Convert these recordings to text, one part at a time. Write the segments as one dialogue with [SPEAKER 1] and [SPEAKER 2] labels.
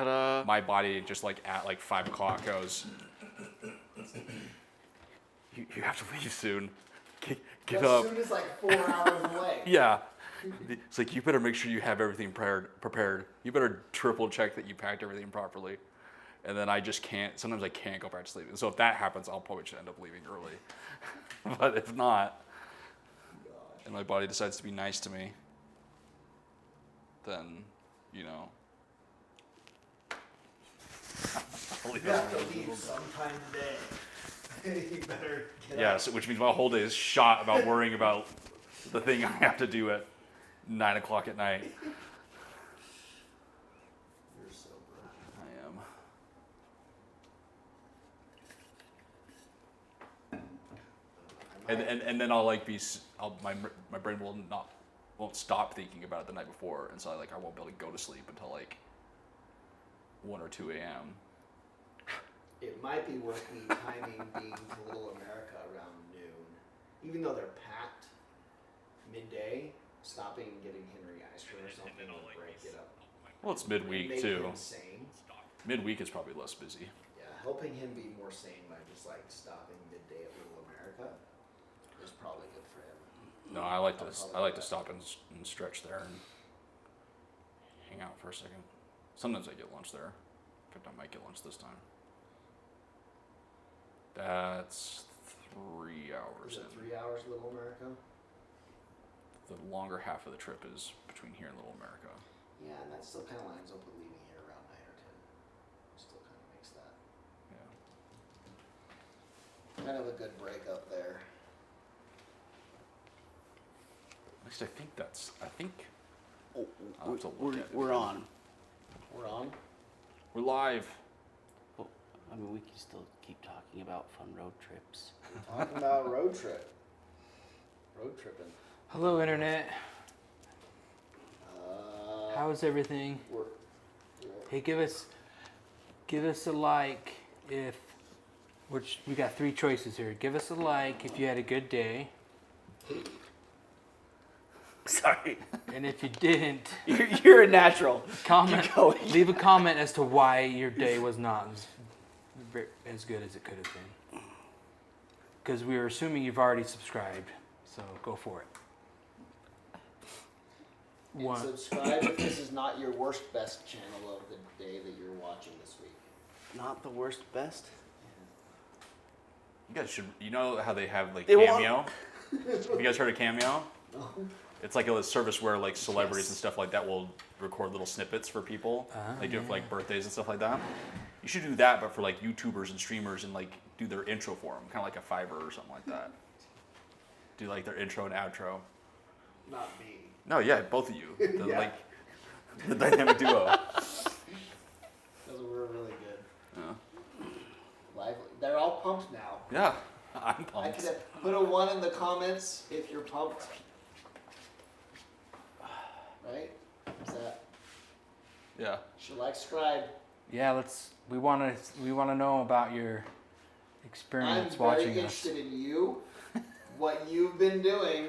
[SPEAKER 1] Ta-da. My body just like at like 5 o'clock goes, you have to leave soon. Get up.
[SPEAKER 2] As soon as like 4 hours away.
[SPEAKER 1] Yeah. It's like, you better make sure you have everything prepared. You better triple check that you packed everything properly. And then I just can't, sometimes I can't go back to sleep. And so if that happens, I'll probably just end up leaving early. But if not, and my body decides to be nice to me, then, you know.
[SPEAKER 2] You have to leave sometime today. You better get
[SPEAKER 1] Yeah,
[SPEAKER 2] up.
[SPEAKER 1] so, which means my whole day is shot about worrying about the thing I have to do at 9 o'clock at night.
[SPEAKER 2] You're so bright.
[SPEAKER 1] I am. And then I'll like be, my brain won't stop thinking about it the night before, and so I won't be able to go to sleep until like 1 or 2 a.m.
[SPEAKER 2] It might be worth me timing being to Little America around noon. Even though they're packed, midday, stopping and getting Henry ice cream or something will break it up.
[SPEAKER 1] Well, it's midweek
[SPEAKER 2] Make
[SPEAKER 1] too.
[SPEAKER 2] him sane.
[SPEAKER 1] Midweek is probably less busy.
[SPEAKER 2] Yeah, helping him be more sane by just like stopping midday at Little America is probably good for him.
[SPEAKER 1] No, I like to stop and stretch there and hang out for a second. Sometimes I get lunch there. In fact, I might get lunch this time. That's 3 hours
[SPEAKER 2] Is it
[SPEAKER 1] in.
[SPEAKER 2] 3 hours Little America?
[SPEAKER 1] The longer half of the trip is between here and Little America.
[SPEAKER 2] Yeah, and that still kind of lines up with leaving here around 9 or 10. Still kind of makes that
[SPEAKER 1] Yeah.
[SPEAKER 2] kind of a good break up there.
[SPEAKER 1] At least I think
[SPEAKER 3] Oh,
[SPEAKER 1] I'll have to look at it.
[SPEAKER 3] we're on.
[SPEAKER 2] We're on.
[SPEAKER 1] We're live.
[SPEAKER 3] Well, I mean, we can still keep talking about fun road trips.
[SPEAKER 2] Talking about road trip. Road tripping.
[SPEAKER 4] Hello, Internet. How's everything?
[SPEAKER 2] We're
[SPEAKER 4] Hey, give us a like if, which we got 3 choices here. Give us a like if you had a good day,
[SPEAKER 3] Sorry,
[SPEAKER 4] and if you didn't,
[SPEAKER 3] you're a natural.
[SPEAKER 4] comment.
[SPEAKER 3] Keep going.
[SPEAKER 4] Leave a comment as to why your day was not as good as it could have been. Because we are assuming you've already subscribed, so go for it.
[SPEAKER 2] and
[SPEAKER 4] One.
[SPEAKER 2] subscribe if this is not your worst best channel of the day that you're watching this week.
[SPEAKER 3] Not the worst, best.
[SPEAKER 1] You guys should. You know how they have like
[SPEAKER 3] They want-
[SPEAKER 1] Cameo? Have you guys heard of Cameo?
[SPEAKER 2] No.
[SPEAKER 1] It's like a service where like celebrities and stuff like that will record little snippets for people. They do it for like birthdays and stuff like that. You should do that, but for like YouTubers and streamers, and like do their intro for them, kind of like a Fiverr or something like that. Do like their intro and outro.
[SPEAKER 2] Not me.
[SPEAKER 1] No, yeah, both of you. The,
[SPEAKER 2] Yeah.
[SPEAKER 1] Like the dynamic duo.
[SPEAKER 2] Those were really good.
[SPEAKER 1] Yeah.
[SPEAKER 2] Lively. They're all pumped now.
[SPEAKER 1] Yeah, I'm
[SPEAKER 2] I
[SPEAKER 1] pumped.
[SPEAKER 2] could have put a 1 in the comments if you're pumped. Right? Is that?
[SPEAKER 1] Yeah.
[SPEAKER 2] Should like subscribe.
[SPEAKER 4] Yeah, we want to know about your
[SPEAKER 2] I'm
[SPEAKER 4] experience
[SPEAKER 2] very
[SPEAKER 4] watching us.
[SPEAKER 2] interested in you, what you've been doing,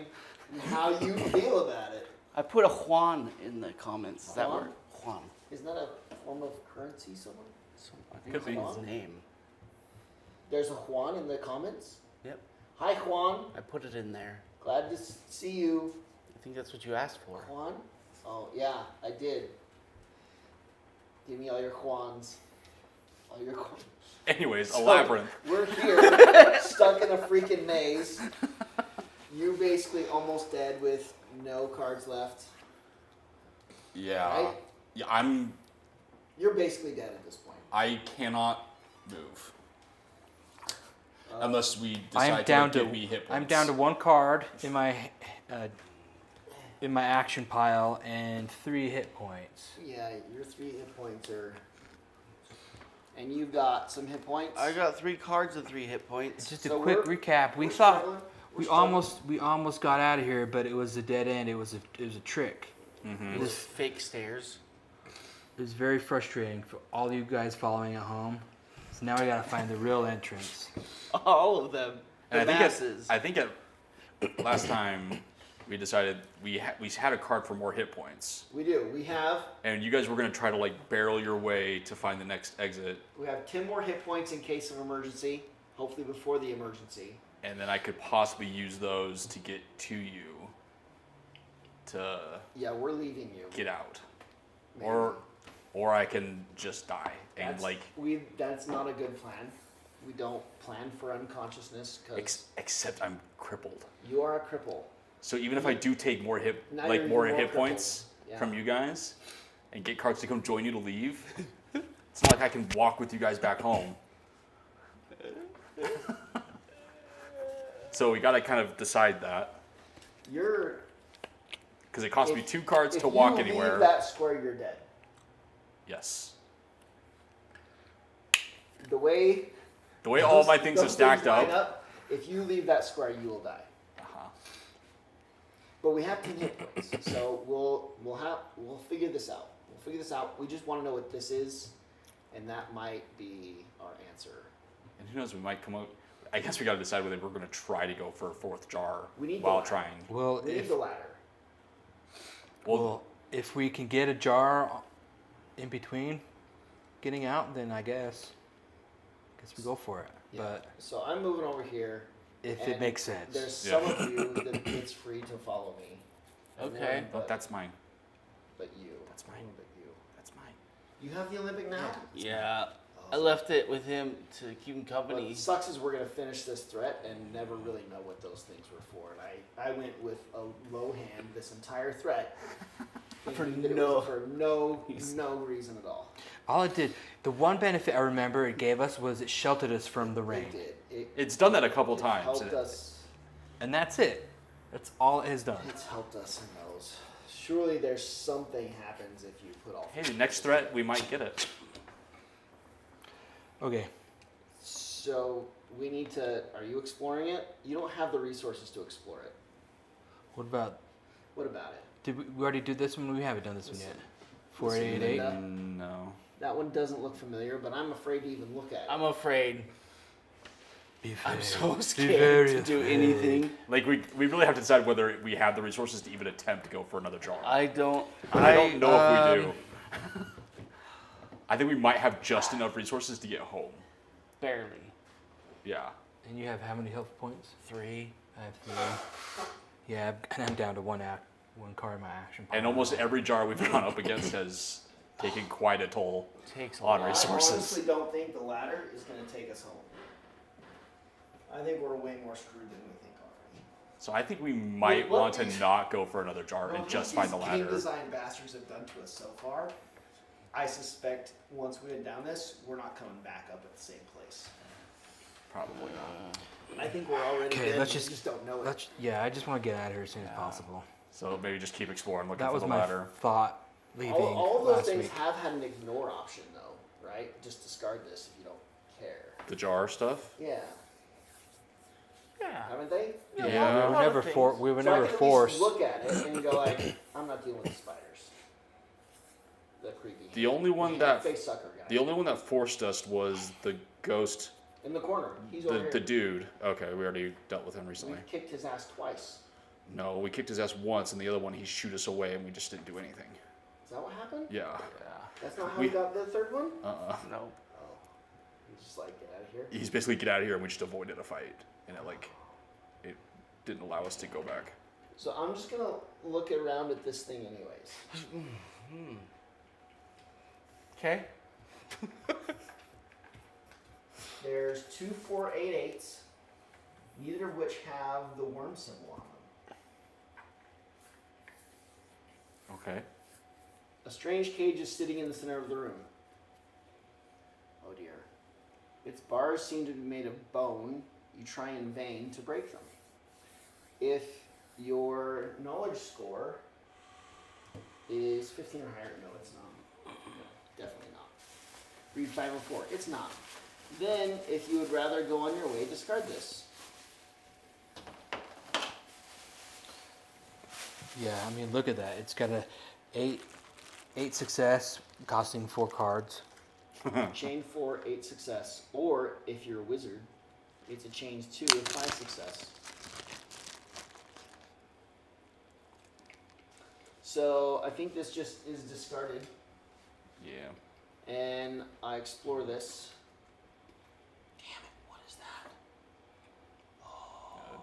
[SPEAKER 2] and how you feel about it.
[SPEAKER 3] I put a Juan in the comments. Is that
[SPEAKER 2] Juan?
[SPEAKER 3] word? Juan.
[SPEAKER 2] Isn't that a form of currency somewhere?
[SPEAKER 3] So I think
[SPEAKER 1] Could
[SPEAKER 3] it's
[SPEAKER 1] be.
[SPEAKER 3] his
[SPEAKER 2] Juan?
[SPEAKER 3] name.
[SPEAKER 2] There's a Juan in the comments.
[SPEAKER 3] Yep.
[SPEAKER 2] Hi Juan,
[SPEAKER 3] I put it in there.
[SPEAKER 2] glad to see you.
[SPEAKER 3] I think that's what you asked for.
[SPEAKER 2] Juan? Oh yeah, I did. Give me all your Juans. All your Juans.
[SPEAKER 1] Anyways, a
[SPEAKER 2] So,
[SPEAKER 1] labyrinth.
[SPEAKER 2] We're here, stuck in a freaking maze. You basically almost dead with no cards left.
[SPEAKER 1] Yeah.
[SPEAKER 2] Right?
[SPEAKER 1] Yeah,
[SPEAKER 2] You're basically dead at this point.
[SPEAKER 1] I cannot move. Unless we
[SPEAKER 4] I'm
[SPEAKER 1] decide
[SPEAKER 4] down
[SPEAKER 1] to
[SPEAKER 4] to
[SPEAKER 1] give me hit points.
[SPEAKER 4] I'm down to 1 card in my action pile and 3 hit points.
[SPEAKER 2] Yeah, your 3 hit points are. And you've got some hit points.
[SPEAKER 3] I got 3 cards and 3 hit points.
[SPEAKER 4] Just a
[SPEAKER 2] So
[SPEAKER 4] quick
[SPEAKER 2] we're-
[SPEAKER 4] recap. We
[SPEAKER 2] we're
[SPEAKER 4] thought
[SPEAKER 2] struggling. We're
[SPEAKER 4] we
[SPEAKER 2] struggling.
[SPEAKER 4] almost got out of here, but it was a dead end. It was a trick.
[SPEAKER 3] It was fake stairs.
[SPEAKER 4] It was very frustrating for all you guys following at home. So now we gotta find the real entrance.
[SPEAKER 3] All of them. The
[SPEAKER 1] And
[SPEAKER 3] masses.
[SPEAKER 1] I think at last time we decided we had a card for more hit points,
[SPEAKER 2] We do. We have
[SPEAKER 1] and you guys were gonna try to like barrel your way to find the next exit,
[SPEAKER 2] 10 more hit points in case of emergency. Hopefully before the emergency.
[SPEAKER 1] and then I could possibly use those to get to you to
[SPEAKER 2] Yeah, we're leaving you.
[SPEAKER 1] get out,
[SPEAKER 2] Maybe.
[SPEAKER 1] or I can just die and
[SPEAKER 2] That's,
[SPEAKER 1] like
[SPEAKER 2] that's not a good plan. We don't plan for unconsciousness because
[SPEAKER 1] except I'm crippled.
[SPEAKER 2] you are a cripple.
[SPEAKER 1] So even if I do take more
[SPEAKER 2] Now
[SPEAKER 1] like
[SPEAKER 2] you're
[SPEAKER 1] more
[SPEAKER 2] more
[SPEAKER 1] hit
[SPEAKER 2] crippled.
[SPEAKER 1] points
[SPEAKER 2] Yeah.
[SPEAKER 1] from you guys, and get cards to come join you to leave, it's not like I can walk with you guys back home. So we got to kind of decide that
[SPEAKER 2] You're
[SPEAKER 1] because it costs me
[SPEAKER 2] If-
[SPEAKER 1] 2 cards
[SPEAKER 2] if
[SPEAKER 1] to walk
[SPEAKER 2] you
[SPEAKER 1] anywhere.
[SPEAKER 2] leave that square, you're dead.
[SPEAKER 1] Yes.
[SPEAKER 2] The way
[SPEAKER 1] All my things are
[SPEAKER 2] those
[SPEAKER 1] stacked
[SPEAKER 2] line
[SPEAKER 1] up.
[SPEAKER 2] if you leave that square, you will die.
[SPEAKER 1] Uh-huh.
[SPEAKER 2] But we have 10 hit points, so we'll figure this out. We'll figure this out. We just want to know what this is, and that might be our answer.
[SPEAKER 1] And who knows? We might come out. I guess we got to decide whether we're going to try to go for a 4th jar
[SPEAKER 2] We need
[SPEAKER 1] while
[SPEAKER 2] the-
[SPEAKER 1] trying.
[SPEAKER 4] Well,
[SPEAKER 2] We need
[SPEAKER 4] if
[SPEAKER 2] the ladder.
[SPEAKER 1] Well,
[SPEAKER 4] if we can get a jar in between getting out, then I guess we go for it.
[SPEAKER 2] Yeah.
[SPEAKER 4] But
[SPEAKER 2] So I'm moving over here.
[SPEAKER 4] if
[SPEAKER 2] and
[SPEAKER 4] it makes sense.
[SPEAKER 2] There's
[SPEAKER 1] Yeah.
[SPEAKER 2] some of you that it's free to follow me. And
[SPEAKER 3] Okay.
[SPEAKER 2] then-
[SPEAKER 1] but that's mine.
[SPEAKER 2] but you.
[SPEAKER 1] That's mine.
[SPEAKER 2] But you.
[SPEAKER 1] That's mine.
[SPEAKER 2] You have the Olympic now.
[SPEAKER 3] Yeah. I
[SPEAKER 2] Oh.
[SPEAKER 3] left it with him to keep him
[SPEAKER 2] What
[SPEAKER 3] company.
[SPEAKER 2] sucks is we're gonna finish this threat and never really know what those things were for. And I went with a low hand this entire threat
[SPEAKER 3] For
[SPEAKER 2] thinking that it
[SPEAKER 3] no-
[SPEAKER 2] was for no reason at all.
[SPEAKER 4] All it did, the one benefit I remember it gave us was it sheltered us from the rain.
[SPEAKER 2] It did.
[SPEAKER 1] It's done that a couple
[SPEAKER 2] It
[SPEAKER 1] times.
[SPEAKER 2] helped
[SPEAKER 1] and
[SPEAKER 2] us.
[SPEAKER 4] And that's it. That's all it has done.
[SPEAKER 2] It's helped us in those. Surely there's something happens if you put all.
[SPEAKER 1] Hey, the next threat, we might get it.
[SPEAKER 4] Okay.
[SPEAKER 2] So we need to. Are you exploring it? You don't have the resources to explore it.
[SPEAKER 4] What about,
[SPEAKER 2] What about it?
[SPEAKER 4] did we already do this one? We haven't done this one yet.
[SPEAKER 2] Listen.
[SPEAKER 4] 4888?
[SPEAKER 2] Linda.
[SPEAKER 1] No.
[SPEAKER 2] That one doesn't look familiar, but I'm afraid to even look at it.
[SPEAKER 3] I'm afraid.
[SPEAKER 4] Be
[SPEAKER 3] I'm
[SPEAKER 4] very-
[SPEAKER 3] so
[SPEAKER 4] be
[SPEAKER 3] scared
[SPEAKER 4] very
[SPEAKER 3] to do
[SPEAKER 4] afraid.
[SPEAKER 3] anything.
[SPEAKER 1] Like we really have to decide whether we have the resources to even attempt to go for another jar.
[SPEAKER 3] I don't.
[SPEAKER 1] I don't know if we do. I think we might have just enough resources to get home.
[SPEAKER 3] Barely.
[SPEAKER 1] Yeah.
[SPEAKER 4] And you have how many health points?
[SPEAKER 3] 3.
[SPEAKER 4] I have 3. Yeah, and I'm down to one card in my action.
[SPEAKER 1] And almost every jar we've gone up against has taken quite a toll.
[SPEAKER 3] Takes a
[SPEAKER 1] On
[SPEAKER 3] lot.
[SPEAKER 1] resources.
[SPEAKER 2] I honestly don't think the ladder is going to take us home. I think we're way more screwed than we think already.
[SPEAKER 1] So I think we might
[SPEAKER 2] Wait, what
[SPEAKER 1] want to
[SPEAKER 2] these-
[SPEAKER 1] not go for another jar and
[SPEAKER 2] What
[SPEAKER 1] just
[SPEAKER 2] these
[SPEAKER 1] find the
[SPEAKER 2] game
[SPEAKER 1] ladder.
[SPEAKER 2] design bastards have done to us so far, I suspect once we head down this, we're not coming back up at the same place.
[SPEAKER 1] Probably not.
[SPEAKER 2] I think we're already
[SPEAKER 4] Okay,
[SPEAKER 2] dead.
[SPEAKER 4] let's
[SPEAKER 2] We
[SPEAKER 4] just-
[SPEAKER 2] just don't know it.
[SPEAKER 4] Yeah, I just want to get out of here as soon as
[SPEAKER 1] Yeah.
[SPEAKER 4] possible.
[SPEAKER 1] So maybe just keep exploring, looking
[SPEAKER 4] That
[SPEAKER 1] for
[SPEAKER 4] was
[SPEAKER 1] the
[SPEAKER 4] my
[SPEAKER 1] ladder.
[SPEAKER 4] thought leaving
[SPEAKER 2] All of those
[SPEAKER 4] last
[SPEAKER 2] things
[SPEAKER 4] week.
[SPEAKER 2] have had an ignore option, though, right? Just discard this if you don't care.
[SPEAKER 1] The jar stuff.
[SPEAKER 2] Yeah,
[SPEAKER 3] Yeah.
[SPEAKER 2] haven't they?
[SPEAKER 4] Yeah,
[SPEAKER 3] a
[SPEAKER 4] we
[SPEAKER 3] lot
[SPEAKER 4] were
[SPEAKER 3] of
[SPEAKER 4] never
[SPEAKER 3] things.
[SPEAKER 4] we were
[SPEAKER 2] So I
[SPEAKER 4] never
[SPEAKER 2] can at least
[SPEAKER 4] forced.
[SPEAKER 2] look at it and go like, I'm not dealing with the spiders. The creepy.
[SPEAKER 1] The only one that
[SPEAKER 2] face sucker guy.
[SPEAKER 1] the only one that forced us was the ghost,
[SPEAKER 2] in the corner. He's over here.
[SPEAKER 1] the dude. Okay, we already dealt with him
[SPEAKER 2] We
[SPEAKER 1] recently.
[SPEAKER 2] kicked his ass twice.
[SPEAKER 1] No, we kicked his ass once, and the other one he shoot us away, and we just didn't do anything.
[SPEAKER 2] Is that what happened?
[SPEAKER 1] Yeah.
[SPEAKER 2] That's not how
[SPEAKER 1] We-
[SPEAKER 2] we got the third one?
[SPEAKER 3] No.
[SPEAKER 2] Oh. He's just like, get out of here.
[SPEAKER 1] He's basically get out of here, and we just avoided a fight, and it didn't allow us to go back.
[SPEAKER 2] So I'm just gonna look around at this thing anyways.
[SPEAKER 3] Okay.
[SPEAKER 2] There's 2 488s, neither of which have the worm symbol on them.
[SPEAKER 1] Okay.
[SPEAKER 2] A strange cage is sitting in the center of the room. Oh dear. Its bars seem to be made of bone. You try in vain to break them. If your knowledge score is 15 or higher, no, it's not. No, definitely not. Read 504, it's not. Then, if you would rather go on your way, discard this.
[SPEAKER 4] Yeah, I mean, look at that. It's got a 8 success, costing 4 cards.
[SPEAKER 2] Chain 4, 8 success. Or, if you're a wizard, it's a chain 2 with 5 success. So I think this just is discarded,
[SPEAKER 1] Yeah.
[SPEAKER 2] and I explore this. Damn it! What is that?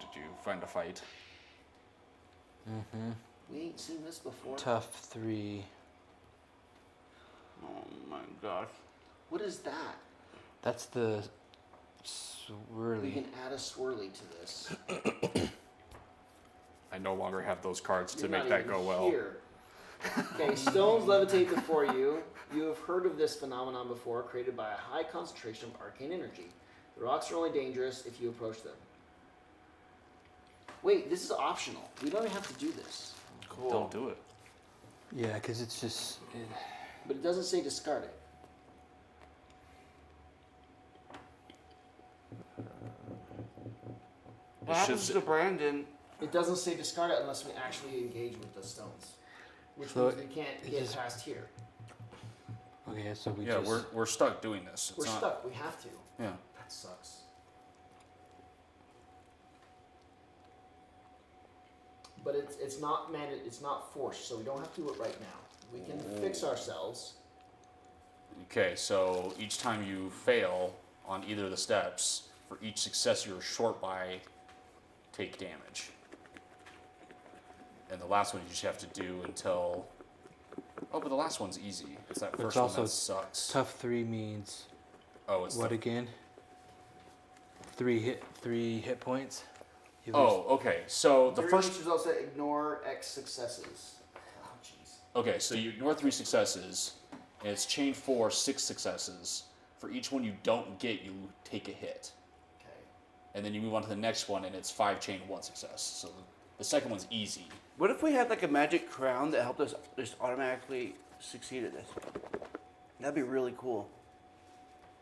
[SPEAKER 1] Did you find a fight?
[SPEAKER 4] Mm-hmm.
[SPEAKER 2] We ain't seen this before.
[SPEAKER 4] Tough 3.
[SPEAKER 3] Oh my gosh.
[SPEAKER 2] What is that?
[SPEAKER 4] That's the
[SPEAKER 2] We
[SPEAKER 4] swirly.
[SPEAKER 2] can add a swirly to this.
[SPEAKER 1] I no longer have those cards to
[SPEAKER 2] You're
[SPEAKER 1] make
[SPEAKER 2] not
[SPEAKER 1] that
[SPEAKER 2] even
[SPEAKER 1] go well.
[SPEAKER 2] here. Okay, stones levitate before you. You have heard of this phenomenon before, created by a high concentration of arcane energy. The rocks are only dangerous if you approach them. Wait, this is optional. We don't even have to do this.
[SPEAKER 3] Cool.
[SPEAKER 1] Don't do it.
[SPEAKER 4] Yeah, because it's just.
[SPEAKER 2] But it doesn't say discard it.
[SPEAKER 3] What happens to Brandon?
[SPEAKER 2] It doesn't say discard it unless we actually engage with the stones. Which
[SPEAKER 4] So
[SPEAKER 2] means we can't
[SPEAKER 4] it
[SPEAKER 2] get
[SPEAKER 4] just-
[SPEAKER 2] past here.
[SPEAKER 4] Okay, so we
[SPEAKER 1] Yeah,
[SPEAKER 4] just.
[SPEAKER 1] we're stuck doing this. It's
[SPEAKER 2] We're
[SPEAKER 1] not,
[SPEAKER 2] stuck. We have to.
[SPEAKER 1] Yeah.
[SPEAKER 2] That sucks. But it's not it's not forced, so we don't have to do it right now. We can fix ourselves.
[SPEAKER 1] Okay, so each time you fail on either of the steps, for each success you're short by, take damage. And the last one you just have to do until. Oh, but the last one's easy. It's that
[SPEAKER 4] But
[SPEAKER 1] first
[SPEAKER 4] it's
[SPEAKER 1] one
[SPEAKER 4] also
[SPEAKER 1] that sucks.
[SPEAKER 4] Tough 3 means
[SPEAKER 1] Oh, it's
[SPEAKER 4] what
[SPEAKER 1] the,
[SPEAKER 4] again? 3 hit points. You lose-
[SPEAKER 1] Oh, okay. So the
[SPEAKER 2] Your
[SPEAKER 1] first.
[SPEAKER 2] features also ignore X successes. Oh, jeez.
[SPEAKER 1] Okay, so you ignore 3 successes, and it's chain 4, 6 successes. For each one you don't get, you take a hit.
[SPEAKER 2] Okay.
[SPEAKER 1] And then you move on to the next one, and it's 5 chain, 1 success. So the second one's easy.
[SPEAKER 3] What if we had like a magic crown that helped us just automatically succeed at this? That'd be really cool.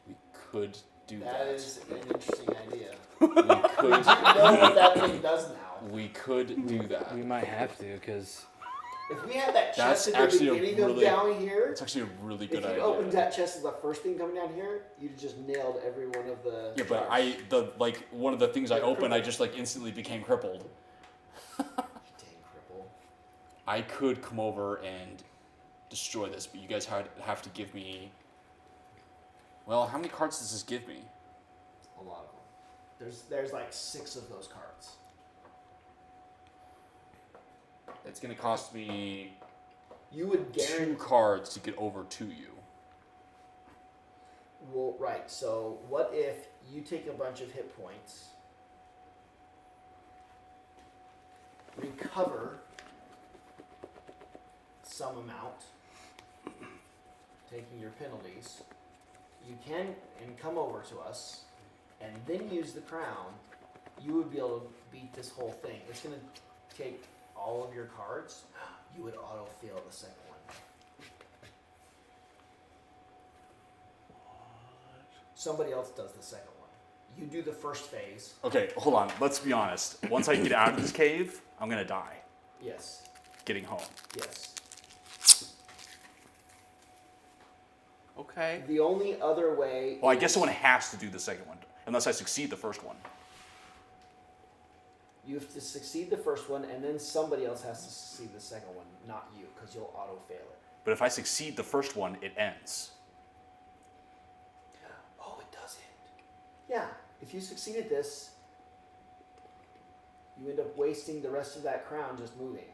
[SPEAKER 1] We could do that.
[SPEAKER 2] That is an interesting idea.
[SPEAKER 1] We
[SPEAKER 2] We
[SPEAKER 1] could.
[SPEAKER 2] know what that thing does now.
[SPEAKER 1] We could do that.
[SPEAKER 4] We might have to, because.
[SPEAKER 2] If we had that
[SPEAKER 1] That's
[SPEAKER 2] chest at the
[SPEAKER 1] actually a
[SPEAKER 2] beginning of
[SPEAKER 1] really-
[SPEAKER 2] down here,
[SPEAKER 1] It's actually a really
[SPEAKER 2] if
[SPEAKER 1] good
[SPEAKER 2] you
[SPEAKER 1] idea.
[SPEAKER 2] opened that chest as the first thing coming down here, you'd have just nailed every one of the.
[SPEAKER 1] Yeah, but
[SPEAKER 2] shards.
[SPEAKER 1] one of the things I
[SPEAKER 2] You're
[SPEAKER 1] opened, I
[SPEAKER 2] crippled.
[SPEAKER 1] just like instantly became crippled.
[SPEAKER 2] You dang cripple.
[SPEAKER 1] I could come over and destroy this, but you guys have to give me. Well, how many cards does this give me?
[SPEAKER 2] A lot of them. There's like 6 of those cards.
[SPEAKER 1] It's gonna cost me
[SPEAKER 2] You would
[SPEAKER 1] 2
[SPEAKER 2] guarantee.
[SPEAKER 1] cards to get over to you.
[SPEAKER 2] Well, right. So what if you take a bunch of hit points, recover some amount, taking your penalties, you can and come over to us, and then use the crown. You would be able to beat this whole thing. It's gonna take all of your cards. You would auto fail the second one. Somebody else does the second one. You do the first phase.
[SPEAKER 1] Okay, hold on. Let's be honest. Once I get out of this cave, I'm gonna die
[SPEAKER 2] Yes.
[SPEAKER 1] getting home.
[SPEAKER 2] Yes.
[SPEAKER 3] Okay.
[SPEAKER 2] The only other way.
[SPEAKER 1] Well, I guess
[SPEAKER 2] is
[SPEAKER 1] someone has to do the second one, unless I succeed the first one.
[SPEAKER 2] You have to succeed the first one, and then somebody else has to succeed the second one, not you, because you'll auto fail it.
[SPEAKER 1] But if I succeed the first one, it ends.
[SPEAKER 2] Oh, it does end. Yeah. If you succeeded this, you end up wasting the rest of that crown just moving.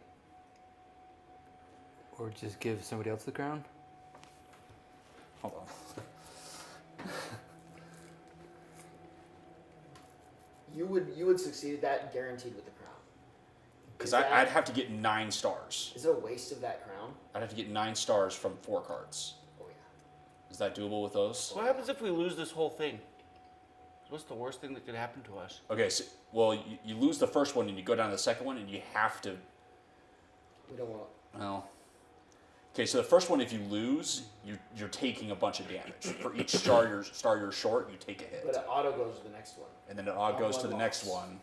[SPEAKER 4] Or just give somebody else the crown?
[SPEAKER 1] Hold on.
[SPEAKER 2] You would succeed at that guaranteed with the crown.
[SPEAKER 1] Because
[SPEAKER 2] Is that-
[SPEAKER 1] I'd have to get 9 stars.
[SPEAKER 2] Is it a waste of that crown?
[SPEAKER 1] I'd have to get 9 stars from 4 cards.
[SPEAKER 2] Oh yeah.
[SPEAKER 1] Is that doable with those?
[SPEAKER 3] What happens if we lose this whole thing? What's the worst thing that could happen to us?
[SPEAKER 1] Okay, so, well, you lose the first one and you go down to the second one and you have to.
[SPEAKER 2] We don't want.
[SPEAKER 1] Well. Okay, so the first one, if you lose, you're taking a bunch of damage. For each star you're short, you take a hit.
[SPEAKER 2] But it auto goes to the next one.
[SPEAKER 1] And then it all
[SPEAKER 2] on
[SPEAKER 1] goes
[SPEAKER 2] one
[SPEAKER 1] to the next
[SPEAKER 2] loss.
[SPEAKER 1] one.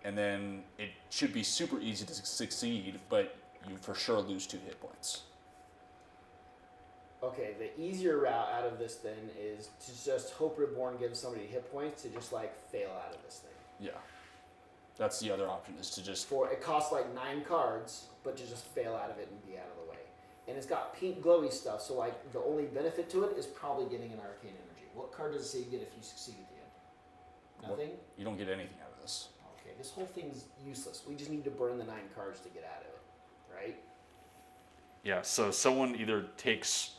[SPEAKER 1] And then it should be super easy to succeed, but you for sure lose 2 hit points.
[SPEAKER 2] Okay, the easier route out of this then is to just hope Reborn gives somebody hit points to just like fail out of this thing.
[SPEAKER 1] Yeah. That's the other option, is to just...
[SPEAKER 2] It costs like 9 cards, but to just fail out of it and be out of the way. And it's got pink glowy stuff, so like the only benefit to it is probably getting an arcane energy. What card does it say you get if you succeed at the end? Nothing?
[SPEAKER 1] You don't get anything out of this.
[SPEAKER 2] Okay, this whole thing's useless. We just need to burn the 9 cards to get out of it, right?
[SPEAKER 1] Yeah, so someone either takes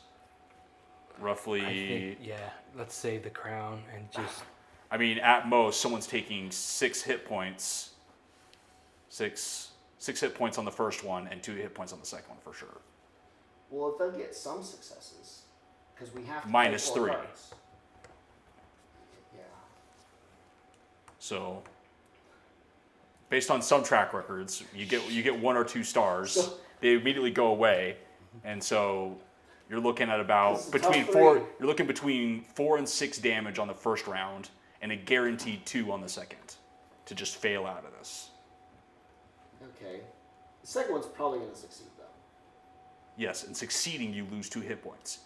[SPEAKER 1] roughly...
[SPEAKER 4] I think, yeah, let's save the crown and just...
[SPEAKER 1] I mean, at most, someone's taking 6 hit points. Six hit points on the first one and 2 hit points on the second one for sure.
[SPEAKER 2] Well, if they'll get some successes, because we have to
[SPEAKER 1] Minus
[SPEAKER 2] play 4
[SPEAKER 1] 3.
[SPEAKER 2] cards. Yeah.
[SPEAKER 1] So, based on some track records, you get 1 or 2 stars.
[SPEAKER 2] So-
[SPEAKER 1] They immediately go away, and so you're looking at about
[SPEAKER 2] This is a
[SPEAKER 1] between
[SPEAKER 2] tough
[SPEAKER 1] 4.
[SPEAKER 2] three.
[SPEAKER 1] You're looking between 4 and 6 damage on the first round, and a guaranteed 2 on the second, to just fail out of this.
[SPEAKER 2] Okay. The second one's probably going to succeed, though.
[SPEAKER 1] Yes, and succeeding, you lose 2 hit points.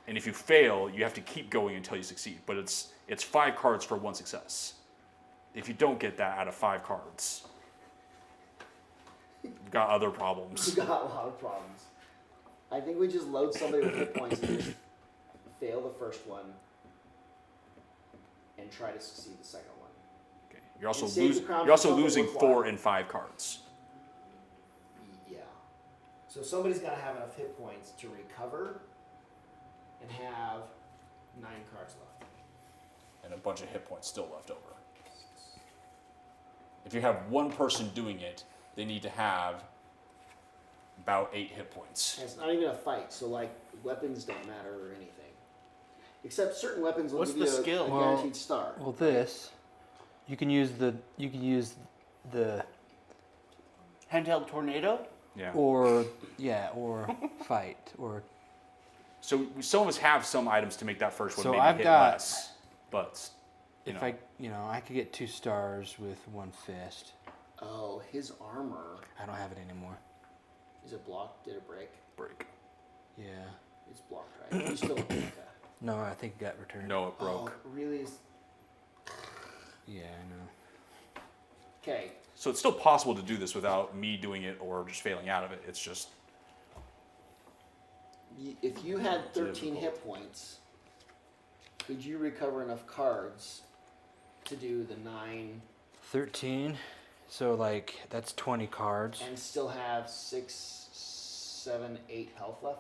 [SPEAKER 1] And if you fail, you have to keep going until you succeed. But it's 5 cards for 1 success. If you don't get that out of 5 cards, you've got other problems.
[SPEAKER 2] We got a lot of problems. I think we just load somebody with hit points and just fail the first one and try to succeed the second one.
[SPEAKER 1] Okay. You're also,
[SPEAKER 2] And save the crown
[SPEAKER 1] you're
[SPEAKER 2] for
[SPEAKER 1] also
[SPEAKER 2] something
[SPEAKER 1] losing
[SPEAKER 2] worthwhile.
[SPEAKER 1] 4 and 5 cards.
[SPEAKER 2] Yeah. So somebody's got to have enough hit points to recover and have 9 cards left.
[SPEAKER 1] And a bunch of hit points still left over. If you have one person doing it, they need to have about 8 hit points.
[SPEAKER 2] And it's not even a fight, so like weapons don't matter or anything. Except certain weapons will
[SPEAKER 3] What's
[SPEAKER 2] give
[SPEAKER 3] the
[SPEAKER 2] you
[SPEAKER 3] skill?
[SPEAKER 2] a
[SPEAKER 4] Well-
[SPEAKER 2] guaranteed star.
[SPEAKER 4] Well, this, you can use the
[SPEAKER 3] Handheld tornado?
[SPEAKER 1] Yeah.
[SPEAKER 4] or fight or
[SPEAKER 1] So some of us have some items to make that first one
[SPEAKER 4] So
[SPEAKER 1] maybe
[SPEAKER 4] I've
[SPEAKER 1] hit
[SPEAKER 4] got-
[SPEAKER 1] less. But you
[SPEAKER 4] if
[SPEAKER 1] know,
[SPEAKER 4] I could get 2 stars with 1 fist.
[SPEAKER 2] Oh, his armor.
[SPEAKER 4] I don't have it anymore.
[SPEAKER 2] Is it blocked? Did it break?
[SPEAKER 1] break.
[SPEAKER 4] Yeah.
[SPEAKER 2] It's blocked, right? You still okay.
[SPEAKER 4] No, I think it got returned.
[SPEAKER 1] No, it broke.
[SPEAKER 2] Oh, really?
[SPEAKER 4] Yeah, I know.
[SPEAKER 2] Okay.
[SPEAKER 1] So it's still possible to do this without me doing it or just failing out of it. It's just
[SPEAKER 2] If you had 13
[SPEAKER 1] Difficult.
[SPEAKER 2] hit points, could you recover enough cards to do the 9
[SPEAKER 4] 13. So like that's 20 cards.
[SPEAKER 2] and still have 6, 7, 8 health left?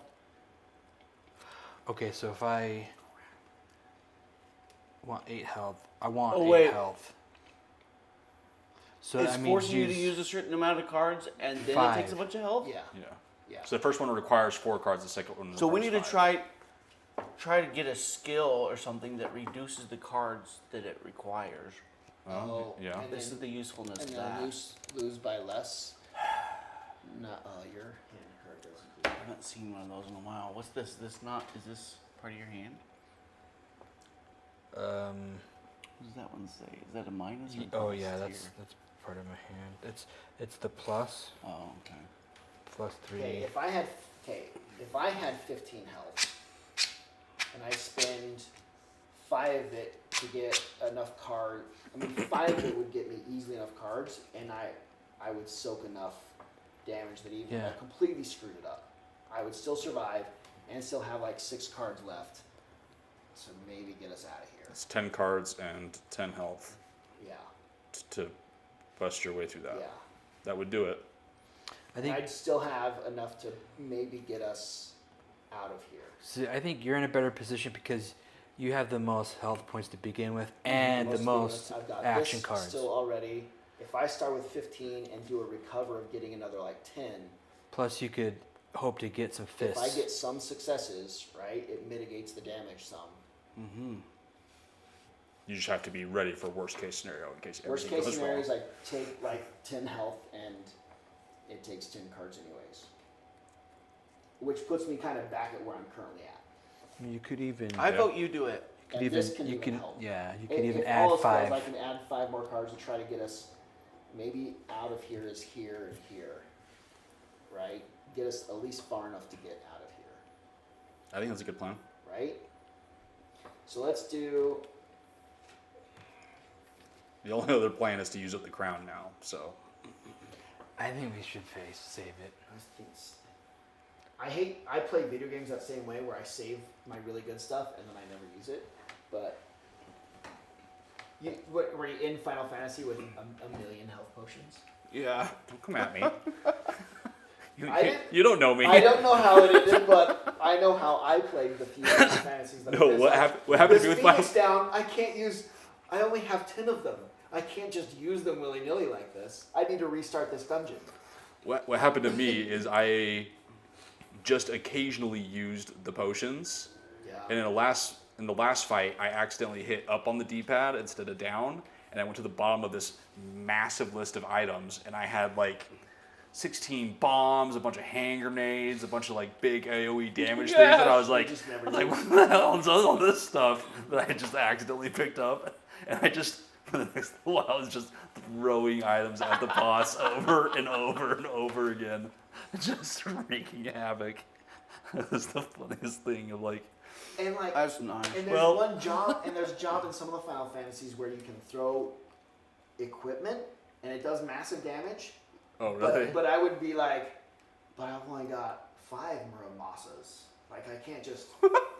[SPEAKER 4] Okay, so if I want 8 health, I want
[SPEAKER 3] Oh,
[SPEAKER 4] 8
[SPEAKER 3] wait.
[SPEAKER 4] health. So
[SPEAKER 3] It's
[SPEAKER 4] that means
[SPEAKER 3] forcing you to use a certain amount of cards, and then it takes a
[SPEAKER 4] 5.
[SPEAKER 3] bunch of health.
[SPEAKER 2] Yeah.
[SPEAKER 1] yeah.
[SPEAKER 2] Yeah.
[SPEAKER 1] So the first one requires 4 cards. The second one.
[SPEAKER 3] So we need
[SPEAKER 1] requires
[SPEAKER 3] to
[SPEAKER 1] 5.
[SPEAKER 3] try to get a skill or something that reduces the cards that it requires.
[SPEAKER 2] Oh,
[SPEAKER 1] yeah.
[SPEAKER 2] and
[SPEAKER 3] This
[SPEAKER 2] then-
[SPEAKER 3] is the usefulness
[SPEAKER 2] And
[SPEAKER 3] of
[SPEAKER 2] then
[SPEAKER 3] that.
[SPEAKER 2] lose by less. No, your hand card doesn't do
[SPEAKER 3] I
[SPEAKER 2] that.
[SPEAKER 3] haven't seen one of those in a while. What's this? Is this part of your hand? What does that one say? Is that a minus? Or
[SPEAKER 4] Oh
[SPEAKER 3] plus
[SPEAKER 4] yeah,
[SPEAKER 3] here?
[SPEAKER 4] that's part of my hand. It's the plus
[SPEAKER 3] Oh, okay.
[SPEAKER 4] plus 3.
[SPEAKER 2] Okay, if I had 15 health and I spend 5 of it to get enough cards, I mean 5 of it would get me easily enough cards, and I would soak enough damage that even if
[SPEAKER 4] Yeah.
[SPEAKER 2] I completely screwed it up, I would still survive and still have like 6 cards left to maybe get us out of here.
[SPEAKER 1] It's 10 cards and 10 health
[SPEAKER 2] Yeah,
[SPEAKER 1] to bust your way through that.
[SPEAKER 2] yeah.
[SPEAKER 1] That would do it.
[SPEAKER 4] I think
[SPEAKER 2] I'd still have enough to maybe get us out of here.
[SPEAKER 4] see, I think you're in a better position because you have the most health points to begin with and the
[SPEAKER 2] of
[SPEAKER 4] most
[SPEAKER 2] these, I've got
[SPEAKER 4] action
[SPEAKER 2] this
[SPEAKER 4] cards.
[SPEAKER 2] still already. If I start with 15 and do a recover of getting another like 10,
[SPEAKER 4] Plus you could hope to get some
[SPEAKER 2] if
[SPEAKER 4] fists.
[SPEAKER 2] I get some successes, right, it mitigates the damage some.
[SPEAKER 3] Mm-hmm.
[SPEAKER 1] You just have to be ready for worst case scenario in case
[SPEAKER 2] Worst
[SPEAKER 1] everything
[SPEAKER 2] case
[SPEAKER 1] goes
[SPEAKER 2] scenario
[SPEAKER 1] wrong.
[SPEAKER 2] is I take like 10 health and it takes 10 cards anyways. Which puts me kind of back at where I'm currently at.
[SPEAKER 4] I mean, you could even
[SPEAKER 3] I
[SPEAKER 1] Yeah.
[SPEAKER 3] vote you do it.
[SPEAKER 4] you could
[SPEAKER 2] and
[SPEAKER 4] even
[SPEAKER 2] this can
[SPEAKER 4] you
[SPEAKER 2] even
[SPEAKER 4] can
[SPEAKER 2] help.
[SPEAKER 4] yeah, you could
[SPEAKER 2] If
[SPEAKER 4] even
[SPEAKER 2] all
[SPEAKER 4] add
[SPEAKER 2] else fails,
[SPEAKER 4] 5.
[SPEAKER 2] I can add 5 more cards to try to get us maybe out of here is here and here, right? Get us at least far enough to get out of here,
[SPEAKER 1] I think that's a good plan.
[SPEAKER 2] right? So let's do
[SPEAKER 1] The only other plan is to use up the crown now. So
[SPEAKER 4] I think we should save it.
[SPEAKER 2] I play video games that same way where I save my really good stuff and then I never use it. But were you in Final Fantasy with a million health potions?
[SPEAKER 1] yeah, don't come at me.
[SPEAKER 2] I
[SPEAKER 1] you don't know me.
[SPEAKER 2] I don't know how it ended, but I know how I played the few Final Fantasies. That
[SPEAKER 1] No, what happened to you with
[SPEAKER 2] Phoenix down? I can't use. I only have 10 of them. I can't just use them willy nilly like this. I need to restart this dungeon.
[SPEAKER 1] What happened to me is I just occasionally used the potions,
[SPEAKER 2] Yeah.
[SPEAKER 1] and in the last fight, I accidentally hit up on the D-pad instead of down, and I went to the bottom of this massive list of items, and I had like 16 bombs, a bunch of hand grenades, a bunch of like big AoE damage things, and I was like, what the hell is all this stuff that I just accidentally picked up? And I just, for the next while, I was just throwing items at the boss over and over and over again, just wreaking havoc. It was the funniest thing of like,
[SPEAKER 2] And like,
[SPEAKER 3] That's nice.
[SPEAKER 2] and there's one job, and there's a job in some of the Final Fantasies where you can throw equipment, and it does massive damage.
[SPEAKER 1] oh really?
[SPEAKER 2] But I would be like, but I've only got 5 Muramasas. Like, I can't just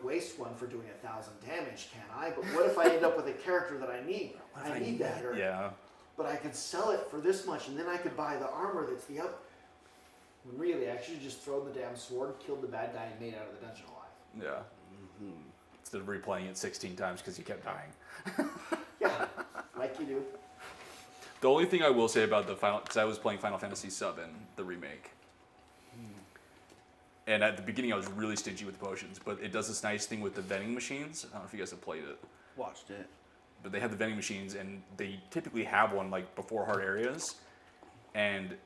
[SPEAKER 2] waste one for doing 1,000 damage, can I? But what if I end up with a character that I need? I need that. Or,
[SPEAKER 1] Yeah.
[SPEAKER 2] But I could sell it for this much, and then I could buy the armor that's the other. Really, I should have just thrown the damn sword, killed the bad guy, and made out of the dungeon alive.
[SPEAKER 1] Yeah. Instead of replaying it 16 times because you kept dying.
[SPEAKER 2] Yeah, like you do.
[SPEAKER 1] The only thing I will say about the final, because I was playing Final Fantasy VII, the remake, and at the beginning I was really stingy with potions, but it does this nice thing with the vending machines. I don't know if you guys have played it,
[SPEAKER 3] Watched it.
[SPEAKER 1] but they have the vending machines, and they typically have one like before hard areas, and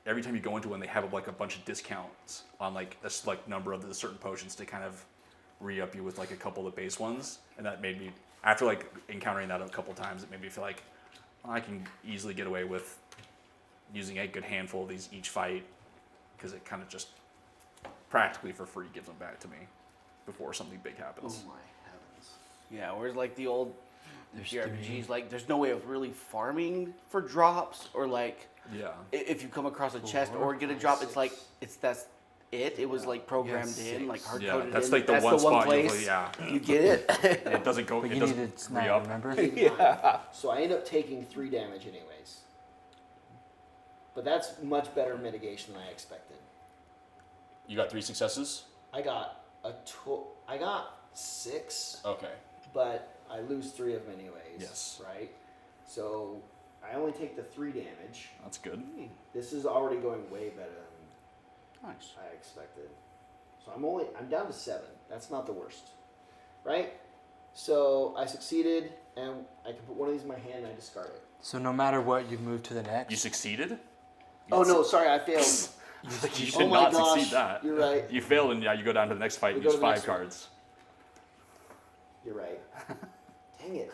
[SPEAKER 1] every time you go into one, they have like a bunch of discounts on like a select number of the certain potions to kind of re-up you with like a couple of base ones, and that made me, after like encountering that a couple times, it made me feel like I can easily get away with using a good handful of these each fight, because it kind of just practically for free gives them back to me before something big
[SPEAKER 2] Oh
[SPEAKER 1] happens.
[SPEAKER 2] my heavens.
[SPEAKER 3] Yeah, whereas like the old
[SPEAKER 4] There's
[SPEAKER 3] JRPGs, like there's no way of really farming for drops, or like
[SPEAKER 1] Yeah.
[SPEAKER 3] if you come across a chest or get a drop, it's like that's it. It was like programmed
[SPEAKER 4] Yeah,
[SPEAKER 3] in, like
[SPEAKER 4] six.
[SPEAKER 3] hard
[SPEAKER 1] Yeah,
[SPEAKER 3] coded
[SPEAKER 1] that's
[SPEAKER 3] in.
[SPEAKER 1] like the
[SPEAKER 3] That's
[SPEAKER 1] one spot
[SPEAKER 3] place
[SPEAKER 1] usually, yeah.
[SPEAKER 3] you get it.
[SPEAKER 1] It doesn't go,
[SPEAKER 4] But
[SPEAKER 1] it
[SPEAKER 4] you
[SPEAKER 1] doesn't
[SPEAKER 4] needed snap,
[SPEAKER 1] re-up.
[SPEAKER 4] remember?
[SPEAKER 3] Yeah.
[SPEAKER 2] So I end up taking 3 damage anyways. But that's much better mitigation than I expected.
[SPEAKER 1] You got 3 successes?
[SPEAKER 2] I got I got 6,
[SPEAKER 1] Okay.
[SPEAKER 2] but I lose 3 of them anyways.
[SPEAKER 1] Yes.
[SPEAKER 2] Right? So I only take the 3 damage.
[SPEAKER 1] That's good.
[SPEAKER 2] This is already going way better than
[SPEAKER 3] Nice.
[SPEAKER 2] I expected. So I'm down to 7. That's not the worst. Right? So I succeeded, and I can put one of these in my hand and I discard it.
[SPEAKER 4] So no matter what, you move to the next.
[SPEAKER 1] You succeeded?
[SPEAKER 2] Oh no, sorry, I failed.
[SPEAKER 1] You
[SPEAKER 2] Oh
[SPEAKER 1] did
[SPEAKER 2] my
[SPEAKER 1] not
[SPEAKER 2] gosh,
[SPEAKER 1] succeed that.
[SPEAKER 2] you're right.
[SPEAKER 1] You failed, and yeah, you go down to the next fight and
[SPEAKER 2] We go
[SPEAKER 1] use
[SPEAKER 2] to the
[SPEAKER 1] 5
[SPEAKER 2] next one.
[SPEAKER 1] cards.
[SPEAKER 2] You're right. Dang it.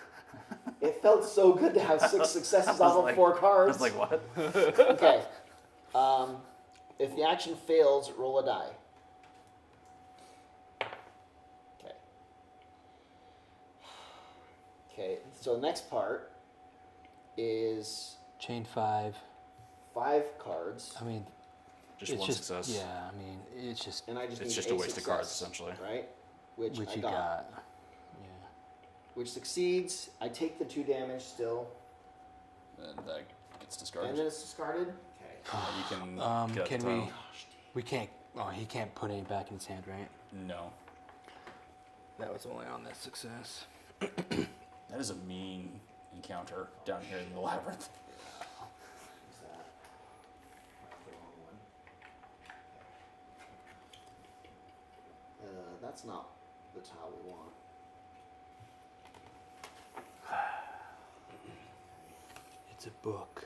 [SPEAKER 2] It felt so good to have 6 successes off of
[SPEAKER 1] like-
[SPEAKER 2] 4
[SPEAKER 1] I
[SPEAKER 2] cards.
[SPEAKER 1] was like, what?
[SPEAKER 2] Okay. If the action fails, roll a die. Okay. Okay, so the next part is
[SPEAKER 4] Chain 5.
[SPEAKER 2] 5 cards,
[SPEAKER 4] I mean,
[SPEAKER 1] Just
[SPEAKER 4] it's
[SPEAKER 1] one
[SPEAKER 4] just
[SPEAKER 1] success.
[SPEAKER 4] yeah. I mean, it's just
[SPEAKER 2] and I just
[SPEAKER 1] It's
[SPEAKER 2] need
[SPEAKER 1] just
[SPEAKER 2] a
[SPEAKER 1] a waste of cards,
[SPEAKER 2] success,
[SPEAKER 1] essentially.
[SPEAKER 2] right? Which I
[SPEAKER 4] you
[SPEAKER 2] got.
[SPEAKER 4] got. Yeah.
[SPEAKER 2] Which succeeds. I take the 2 damage still,
[SPEAKER 1] And that gets
[SPEAKER 2] and
[SPEAKER 1] discarded.
[SPEAKER 2] then it's discarded. Okay.
[SPEAKER 1] You can get
[SPEAKER 4] Can
[SPEAKER 1] the
[SPEAKER 4] we can't. Oh, he can't put any back in his hand, right?
[SPEAKER 1] No.
[SPEAKER 4] That was only on that success.
[SPEAKER 1] That is a mean encounter down here in the labyrinth.
[SPEAKER 2] What's that? That's the wrong one. That's not the tile we want.
[SPEAKER 4] It's a book.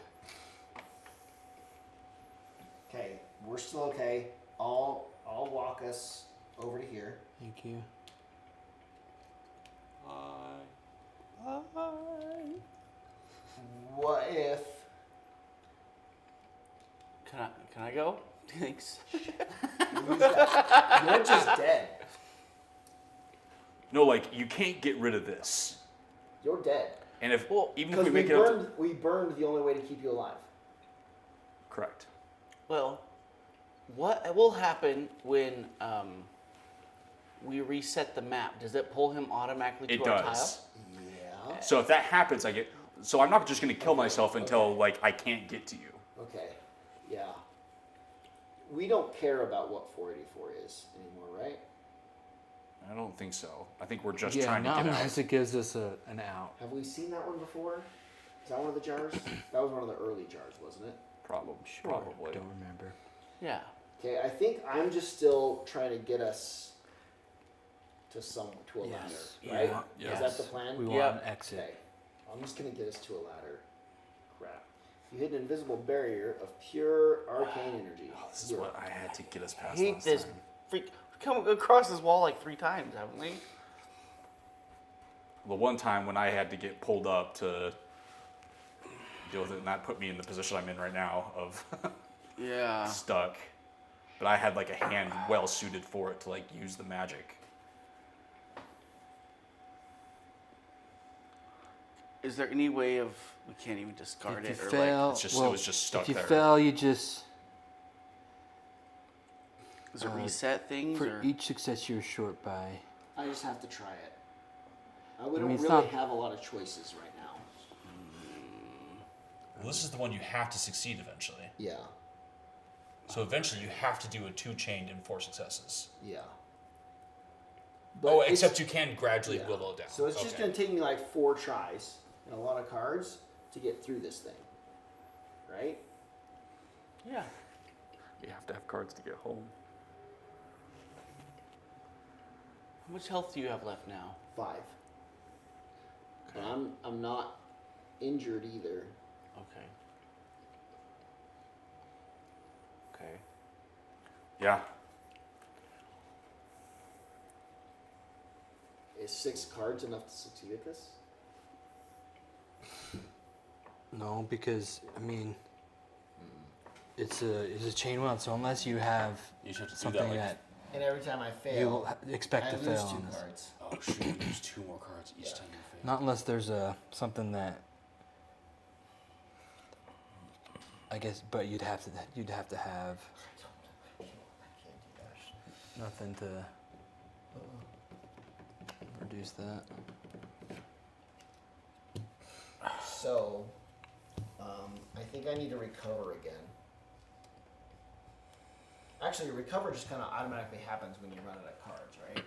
[SPEAKER 2] Okay, we're still okay. I'll walk us over to here.
[SPEAKER 4] Thank you.
[SPEAKER 2] What if?
[SPEAKER 3] Can I go? Thanks.
[SPEAKER 2] You're just dead.
[SPEAKER 1] No, like, you can't get rid of this.
[SPEAKER 2] You're dead.
[SPEAKER 1] And if
[SPEAKER 3] Well,
[SPEAKER 1] even if
[SPEAKER 2] Because
[SPEAKER 1] we make it up to,
[SPEAKER 2] we burned the only way to keep you alive.
[SPEAKER 1] correct.
[SPEAKER 3] Well, what will happen when we reset the map? Does it pull him automatically to
[SPEAKER 1] It
[SPEAKER 3] our
[SPEAKER 1] does.
[SPEAKER 3] tile?
[SPEAKER 2] Yeah.
[SPEAKER 1] So if that happens, so I'm not just going to kill myself until like I can't get to you.
[SPEAKER 2] Okay. Yeah. We don't care about what 484 is anymore, right?
[SPEAKER 1] I don't think so. I think we're just
[SPEAKER 4] Yeah,
[SPEAKER 1] trying to
[SPEAKER 4] not
[SPEAKER 1] get out.
[SPEAKER 4] unless it gives us an out.
[SPEAKER 2] Have we seen that one before? Is that one of the jars? That was one of the early jars, wasn't it?
[SPEAKER 1] Probably.
[SPEAKER 4] Sure.
[SPEAKER 1] Probably.
[SPEAKER 4] Don't remember.
[SPEAKER 3] Yeah.
[SPEAKER 2] Okay, I think I'm just still trying to get us to a ladder,
[SPEAKER 4] Yes.
[SPEAKER 2] right?
[SPEAKER 1] Yeah.
[SPEAKER 2] Is that the plan?
[SPEAKER 4] We
[SPEAKER 3] Yep.
[SPEAKER 4] want an exit.
[SPEAKER 2] Okay, I'm just gonna get us to a ladder. Crap. You hit an invisible barrier of pure arcane energy.
[SPEAKER 1] Oh, this is what I had to get us
[SPEAKER 3] I
[SPEAKER 1] past
[SPEAKER 3] hate
[SPEAKER 1] last
[SPEAKER 3] this
[SPEAKER 1] time.
[SPEAKER 3] freak. We've come across this wall like 3 times, haven't we?
[SPEAKER 1] The one time when I had to get pulled up to deal with it, and that put me in the position I'm in right now of
[SPEAKER 3] Yeah.
[SPEAKER 1] stuck. But I had like a hand well suited for it to like use the magic.
[SPEAKER 3] Is there any way of we can't even discard
[SPEAKER 4] If
[SPEAKER 3] it
[SPEAKER 4] you
[SPEAKER 3] or
[SPEAKER 4] fail,
[SPEAKER 1] It's just- it
[SPEAKER 4] well,
[SPEAKER 1] was just stuck
[SPEAKER 4] if you
[SPEAKER 1] there.
[SPEAKER 4] fail, you just
[SPEAKER 3] like is it reset things
[SPEAKER 4] for
[SPEAKER 3] or
[SPEAKER 4] each success you're short by.
[SPEAKER 2] I just have to try it. We
[SPEAKER 4] mean,
[SPEAKER 2] don't
[SPEAKER 4] it's
[SPEAKER 2] really
[SPEAKER 4] not-
[SPEAKER 2] have a lot of choices right now.
[SPEAKER 5] Well, this is the one you have to succeed eventually.
[SPEAKER 2] Yeah,
[SPEAKER 5] So eventually you have to do a 2 chained and 4 successes.
[SPEAKER 2] yeah.
[SPEAKER 5] Oh,
[SPEAKER 2] it's-
[SPEAKER 5] except you can gradually
[SPEAKER 2] yeah.
[SPEAKER 5] whittle it down.
[SPEAKER 2] So it's just
[SPEAKER 5] Okay.
[SPEAKER 2] gonna take me like 4 tries and a lot of cards to get through this thing, right?
[SPEAKER 3] yeah.
[SPEAKER 1] You have to have cards to get home.
[SPEAKER 3] How much health do you have left now?
[SPEAKER 2] 5. And I'm not injured either.
[SPEAKER 3] Okay. Okay.
[SPEAKER 1] Yeah.
[SPEAKER 2] Is 6 cards enough to succeed at this?
[SPEAKER 4] No, because I mean, it's a chain one. So unless you have
[SPEAKER 1] You just have to do
[SPEAKER 4] something
[SPEAKER 1] that, like,
[SPEAKER 4] that
[SPEAKER 2] And every time I
[SPEAKER 4] you
[SPEAKER 2] fail,
[SPEAKER 4] will expect
[SPEAKER 2] I
[SPEAKER 4] to
[SPEAKER 2] lose
[SPEAKER 4] fail
[SPEAKER 2] 2
[SPEAKER 4] on this.
[SPEAKER 2] cards.
[SPEAKER 1] oh shoot, there's 2 more cards each
[SPEAKER 2] Yeah.
[SPEAKER 1] time you fail.
[SPEAKER 4] Not unless there's something that I guess, but you'd have to have
[SPEAKER 2] I can't do that.
[SPEAKER 4] nothing to reduce that.
[SPEAKER 2] So, I think I need to recover again. Actually, recover just kind of automatically happens when you run out of cards, right?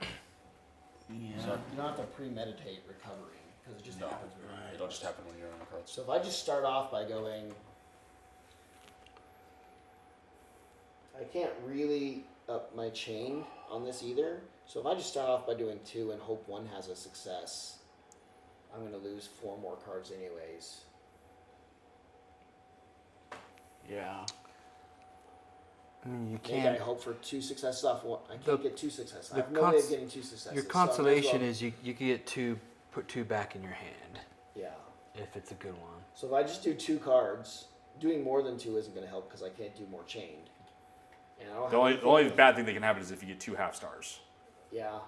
[SPEAKER 3] Yeah.
[SPEAKER 2] So you don't have to premeditate recovering because it just happens when you run out of
[SPEAKER 1] It'll
[SPEAKER 2] cards.
[SPEAKER 1] just happen when you're on the cards.
[SPEAKER 2] So if I just start off by going, I can't really up my chain on this either. So if I just start off by doing 2 and hope 1 has a success, I'm going to lose 4 more cards anyways.
[SPEAKER 3] Yeah.
[SPEAKER 4] I mean, you
[SPEAKER 2] Maybe I
[SPEAKER 4] can't.
[SPEAKER 2] hope for 2 successes off 1. I
[SPEAKER 4] The-
[SPEAKER 2] can't get 2 successes. I
[SPEAKER 4] the
[SPEAKER 2] have no way of
[SPEAKER 4] cons-
[SPEAKER 2] getting 2 successes.
[SPEAKER 4] Your
[SPEAKER 2] so I might as
[SPEAKER 4] consolation
[SPEAKER 2] well-
[SPEAKER 4] is you can get put 2 back in your hand
[SPEAKER 2] Yeah.
[SPEAKER 4] if it's a good one.
[SPEAKER 2] So if I just do 2 cards, doing more than 2 isn't going to help because I can't do more chained. And I don't
[SPEAKER 1] The
[SPEAKER 2] have
[SPEAKER 1] only
[SPEAKER 2] anything-
[SPEAKER 1] bad thing that can happen is if you get 2 half stars.
[SPEAKER 2] Yeah,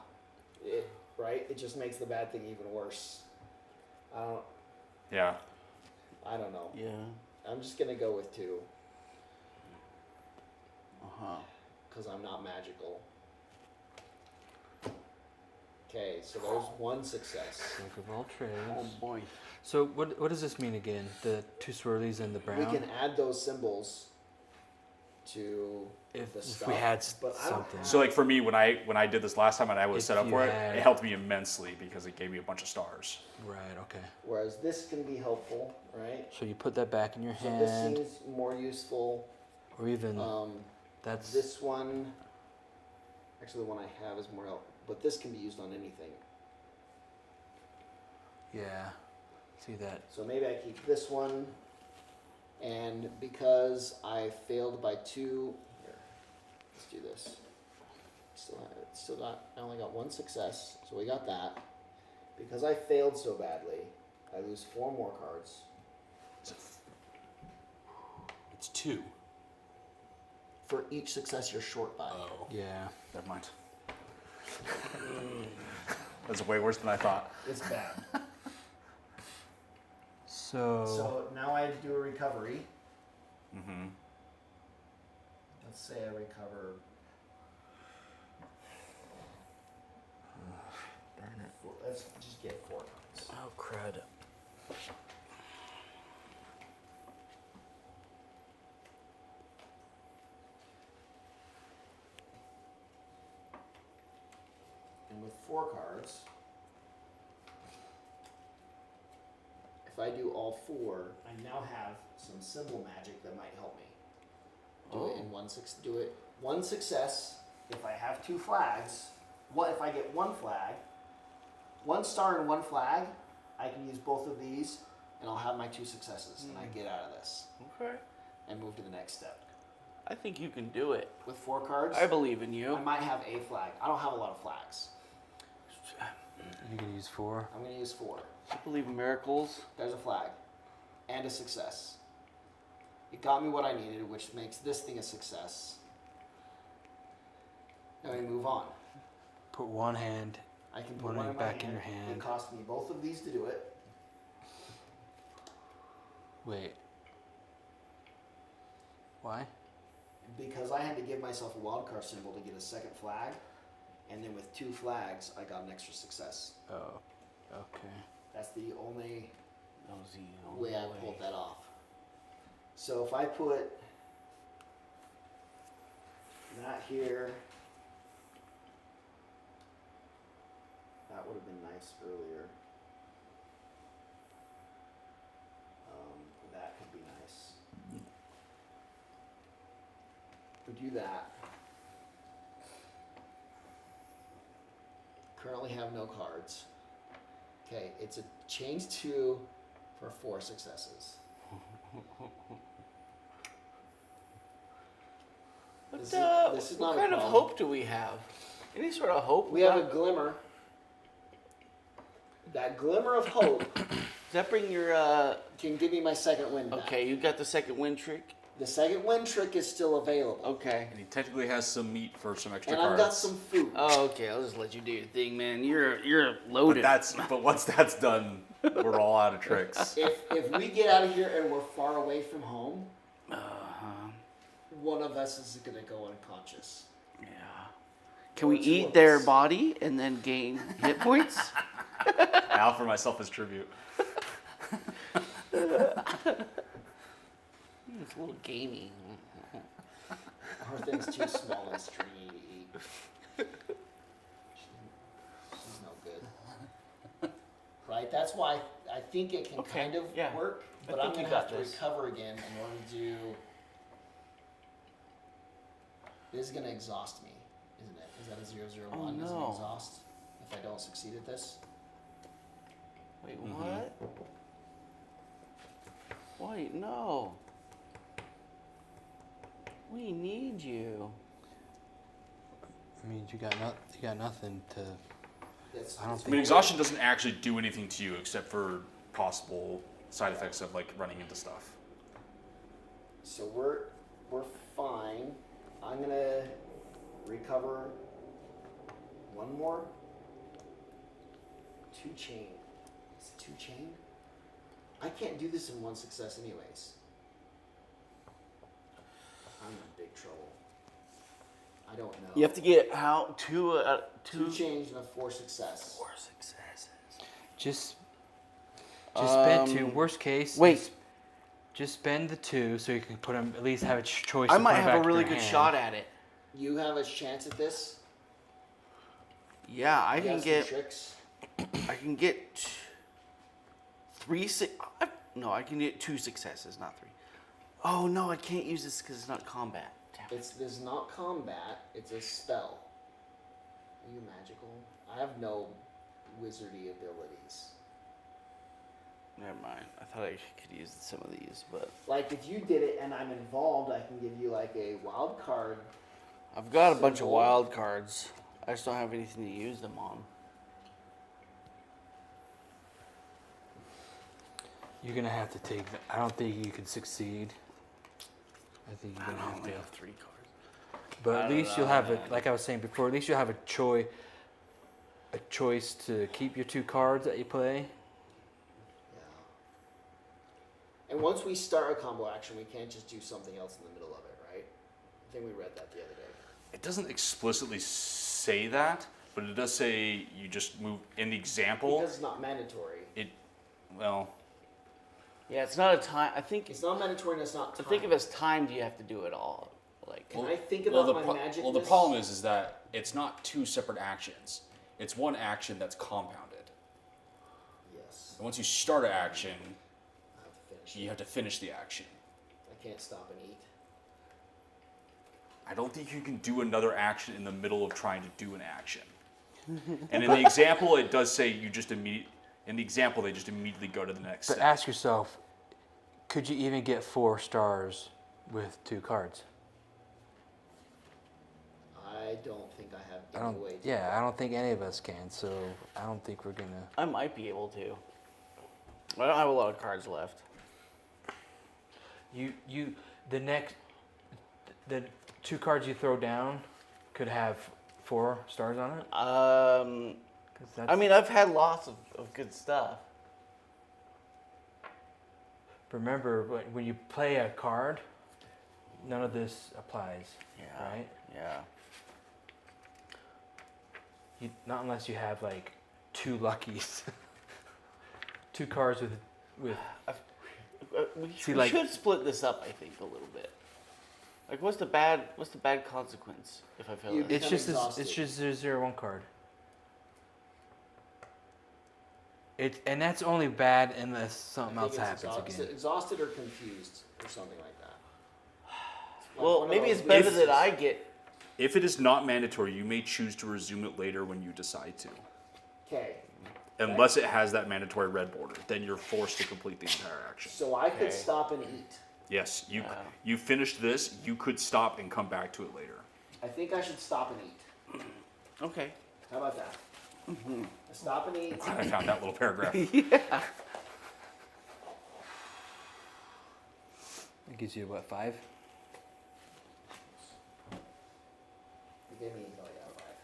[SPEAKER 2] right. It just makes the bad thing even worse.
[SPEAKER 1] Yeah.
[SPEAKER 2] I don't know.
[SPEAKER 3] Yeah.
[SPEAKER 2] I'm just gonna go with 2
[SPEAKER 3] Uh-huh.
[SPEAKER 2] because I'm not magical. Okay, so there's 1 success.
[SPEAKER 4] Look of all trades.
[SPEAKER 3] Oh boy.
[SPEAKER 4] So what does this mean again? The 2 swirlies and the brown.
[SPEAKER 2] We can add those symbols to
[SPEAKER 4] if
[SPEAKER 2] the
[SPEAKER 4] if
[SPEAKER 2] stuff.
[SPEAKER 4] we had
[SPEAKER 2] but I don't
[SPEAKER 4] something.
[SPEAKER 2] have-
[SPEAKER 1] So like for me, when I did this last time and I was
[SPEAKER 4] If
[SPEAKER 1] set up
[SPEAKER 4] you
[SPEAKER 1] for it,
[SPEAKER 4] had-
[SPEAKER 1] it helped me immensely because it gave me a bunch of stars.
[SPEAKER 4] Right. Okay.
[SPEAKER 2] Whereas this can be helpful, right?
[SPEAKER 4] So you put that back in your
[SPEAKER 2] So this
[SPEAKER 4] hand,
[SPEAKER 2] seems more useful.
[SPEAKER 4] or even that's
[SPEAKER 2] This one, actually, the one I have is more help, but this can be used on anything.
[SPEAKER 4] yeah. See that?
[SPEAKER 2] So maybe I keep this one, and because I failed by 2, here, let's do this. I only got 1 success, so we got that. Because I failed so badly, I lose 4 more cards.
[SPEAKER 1] It's 2.
[SPEAKER 2] For each success you're short by.
[SPEAKER 1] Oh.
[SPEAKER 4] Yeah.
[SPEAKER 1] Never mind. That's way worse than I thought.
[SPEAKER 2] It's bad. So now I do a recovery.
[SPEAKER 1] Mm-hmm.
[SPEAKER 2] Let's say I recover.
[SPEAKER 3] Darn it.
[SPEAKER 2] Let's just get 4 cards.
[SPEAKER 3] Oh, crud.
[SPEAKER 2] And with 4 cards, if I do all 4, I now have some symbol magic that might help me. Do it in do it 1 success. If I have 2 flags, what if I get 1 flag, 1 star and 1 flag, I can use both of these, and I'll have my 2 successes, and I get out of this
[SPEAKER 3] Okay.
[SPEAKER 2] and move to the next step.
[SPEAKER 3] I think you can do it.
[SPEAKER 2] With 4 cards,
[SPEAKER 3] I believe in
[SPEAKER 2] I
[SPEAKER 3] you.
[SPEAKER 2] might have a flag. I don't have a lot of flags.
[SPEAKER 4] You can use 4.
[SPEAKER 2] I'm going to use 4.
[SPEAKER 3] I believe in miracles.
[SPEAKER 2] There's a flag and a success. It got me what I needed, which makes this thing a success. Now we move on.
[SPEAKER 4] Put one hand.
[SPEAKER 2] I can put
[SPEAKER 4] One
[SPEAKER 2] one in my
[SPEAKER 4] back in
[SPEAKER 2] hand.
[SPEAKER 4] your hand.
[SPEAKER 2] It cost me both of these to do it.
[SPEAKER 4] Wait. Why?
[SPEAKER 2] Because I had to give myself a wildcard symbol to get a second flag. And then with 2 flags, I got an extra success.
[SPEAKER 4] Oh. Okay.
[SPEAKER 2] That's the only
[SPEAKER 3] That was the
[SPEAKER 2] way I pulled that off. So if I put that here, that would have been nice earlier. That could be nice. We do that. Currently have no cards. Okay, it's a change 2 for 4 successes.
[SPEAKER 3] What,
[SPEAKER 2] This is
[SPEAKER 3] what
[SPEAKER 2] not a
[SPEAKER 3] kind of
[SPEAKER 2] problem.
[SPEAKER 3] hope do we have? Any sort of hope?
[SPEAKER 2] We have a glimmer. That glimmer of hope
[SPEAKER 3] Does that bring your,
[SPEAKER 2] can give me my second win back.
[SPEAKER 3] okay, you got the second win trick?
[SPEAKER 2] The second win trick is still available.
[SPEAKER 3] Okay.
[SPEAKER 1] And he technically has some meat for some extra
[SPEAKER 2] And
[SPEAKER 1] cards.
[SPEAKER 2] I've got some food.
[SPEAKER 3] Oh, okay, I'll just let you do your thing, man. You're
[SPEAKER 1] But
[SPEAKER 3] loaded.
[SPEAKER 1] but once that's done, we're all out of tricks.
[SPEAKER 2] If we get out of here and we're far away from home,
[SPEAKER 3] Uh-huh.
[SPEAKER 2] one of us is going to go unconscious.
[SPEAKER 3] Yeah. Can we
[SPEAKER 2] Or 2
[SPEAKER 3] eat
[SPEAKER 2] of
[SPEAKER 3] their
[SPEAKER 2] us.
[SPEAKER 3] body and then gain hit points?
[SPEAKER 1] I offer myself as tribute.
[SPEAKER 3] It's a little gamey.
[SPEAKER 2] Our thing's too small and stringy to eat. She's no good. Right? That's why I think it can
[SPEAKER 3] Okay,
[SPEAKER 2] kind of
[SPEAKER 3] yeah.
[SPEAKER 2] work,
[SPEAKER 3] I
[SPEAKER 2] but I'm
[SPEAKER 3] think
[SPEAKER 2] going
[SPEAKER 3] you
[SPEAKER 2] to have
[SPEAKER 3] got
[SPEAKER 2] to
[SPEAKER 3] this.
[SPEAKER 2] recover again in order to do. This is going to exhaust me, isn't it? Is that a 001?
[SPEAKER 3] Oh,
[SPEAKER 2] Is it
[SPEAKER 3] no.
[SPEAKER 2] exhaust if I don't succeed at this?
[SPEAKER 3] Wait,
[SPEAKER 1] Mhm.
[SPEAKER 3] what? Wait, no. We need you.
[SPEAKER 4] I mean, you got nothing to.
[SPEAKER 2] That's,
[SPEAKER 4] I don't
[SPEAKER 1] I
[SPEAKER 4] think-
[SPEAKER 1] mean, exhaustion doesn't actually do anything to you except for possible side effects of like running into stuff.
[SPEAKER 2] So we're fine. I'm gonna recover one more. 2 chain. Is it 2 chain? I can't do this in 1 success anyways. I'm in big trouble. I don't know.
[SPEAKER 3] You have to get how 2
[SPEAKER 2] 2 chains and a 4 success.
[SPEAKER 3] 4 successes.
[SPEAKER 4] Just spend 2.
[SPEAKER 3] Um,
[SPEAKER 4] Worst case.
[SPEAKER 3] wait.
[SPEAKER 4] Just spend the 2 so you can put them. At least have a choice.
[SPEAKER 3] I
[SPEAKER 4] to
[SPEAKER 3] might
[SPEAKER 4] put 'em
[SPEAKER 3] have
[SPEAKER 4] back
[SPEAKER 3] a
[SPEAKER 4] in
[SPEAKER 3] really
[SPEAKER 4] your
[SPEAKER 3] good
[SPEAKER 4] hand.
[SPEAKER 3] shot at it.
[SPEAKER 2] You have a chance at this.
[SPEAKER 3] Yeah, I
[SPEAKER 2] You
[SPEAKER 3] can
[SPEAKER 2] have some
[SPEAKER 3] get.
[SPEAKER 2] tricks.
[SPEAKER 3] I can get 3. No, I can get 2 successes, not 3. Oh no, I can't use this because it's not combat. Damn it.
[SPEAKER 2] This is not combat. It's a spell. Are you magical? I have no wizardy abilities.
[SPEAKER 3] Never mind. I thought I could use some of these, but
[SPEAKER 2] Like if you did it and I'm involved, I can give you like a wild card.
[SPEAKER 3] I've got a bunch of
[SPEAKER 2] Symbol.
[SPEAKER 3] wild cards. I just don't have anything to use them on.
[SPEAKER 4] You're gonna have to take. I don't think you can succeed. I think you're
[SPEAKER 3] I
[SPEAKER 4] gonna
[SPEAKER 3] don't
[SPEAKER 4] have
[SPEAKER 3] only
[SPEAKER 4] to.
[SPEAKER 3] have 3 cards.
[SPEAKER 4] But
[SPEAKER 3] I
[SPEAKER 4] at
[SPEAKER 3] don't
[SPEAKER 4] least you'll
[SPEAKER 3] know,
[SPEAKER 4] have
[SPEAKER 3] man.
[SPEAKER 4] it. Like I was saying before, at least you'll have a choice to keep your 2 cards that you play.
[SPEAKER 2] Yeah. And once we start a combo action, we can't just do something else in the middle of it, right? I think we read that the other day.
[SPEAKER 1] It doesn't explicitly say that, but it does say you just move in the example.
[SPEAKER 2] Because it's not mandatory.
[SPEAKER 1] Well,
[SPEAKER 3] Yeah, it's not a time. I think.
[SPEAKER 2] It's not mandatory and it's not
[SPEAKER 3] To
[SPEAKER 2] timed.
[SPEAKER 3] think of as timed, you have to do it all. Like.
[SPEAKER 2] Can I think about my magic?
[SPEAKER 5] Well, the problem is that it's not two separate actions. It's one action that's compounded.
[SPEAKER 2] Yes.
[SPEAKER 5] And once you start an action,
[SPEAKER 2] I have to finish.
[SPEAKER 5] you have to finish the action.
[SPEAKER 2] I can't stop and eat.
[SPEAKER 1] I don't think you can do another action in the middle of trying to do an action. And in the example, it does say you just in the example, they just immediately go to the next
[SPEAKER 4] But
[SPEAKER 1] step.
[SPEAKER 4] ask yourself, could you even get 4 stars with 2 cards?
[SPEAKER 2] I don't think I have
[SPEAKER 4] I
[SPEAKER 2] any
[SPEAKER 4] don't.
[SPEAKER 2] way to.
[SPEAKER 4] Yeah, I don't think any of us can. So I don't think we're gonna.
[SPEAKER 3] I might be able to. I don't have a lot of cards left.
[SPEAKER 4] The 2 cards you throw down could have 4 stars on it. 'Cause that's,
[SPEAKER 3] I mean, I've had lots of good stuff.
[SPEAKER 4] remember when you play a card, none of this applies,
[SPEAKER 3] Yeah.
[SPEAKER 4] right?
[SPEAKER 3] Yeah.
[SPEAKER 4] Not unless you have like 2 luckies. 2 cards with.
[SPEAKER 3] We
[SPEAKER 4] See,
[SPEAKER 3] we
[SPEAKER 4] like-
[SPEAKER 3] should split this up. I think a little bit. Like, what's the bad consequence if I fail
[SPEAKER 2] You-
[SPEAKER 3] it?
[SPEAKER 4] It's
[SPEAKER 2] become
[SPEAKER 4] just
[SPEAKER 2] exhausted.
[SPEAKER 4] it's just 0/1 card. And that's only bad unless something
[SPEAKER 2] I think
[SPEAKER 4] else
[SPEAKER 2] it's
[SPEAKER 4] happens again.
[SPEAKER 2] exhausted or confused or something like that. Like
[SPEAKER 3] Well,
[SPEAKER 2] one of
[SPEAKER 3] maybe
[SPEAKER 2] those
[SPEAKER 3] it's better
[SPEAKER 2] mixes.
[SPEAKER 3] that I get.
[SPEAKER 1] If it is not mandatory, you may choose to resume it later when you decide to.
[SPEAKER 2] Okay,
[SPEAKER 1] Unless it has that mandatory red border, then you're forced to complete the entire action.
[SPEAKER 2] so I could
[SPEAKER 3] Okay.
[SPEAKER 2] stop and eat.
[SPEAKER 1] Yes,
[SPEAKER 3] Yeah.
[SPEAKER 1] you finished this, you could stop and come back to it later.
[SPEAKER 2] I think I should stop and eat.
[SPEAKER 3] Okay.
[SPEAKER 2] How about that? I stop and eat.
[SPEAKER 1] Glad I found that little paragraph.
[SPEAKER 4] It gives you what, 5?
[SPEAKER 2] You gave me oh yeah, 5.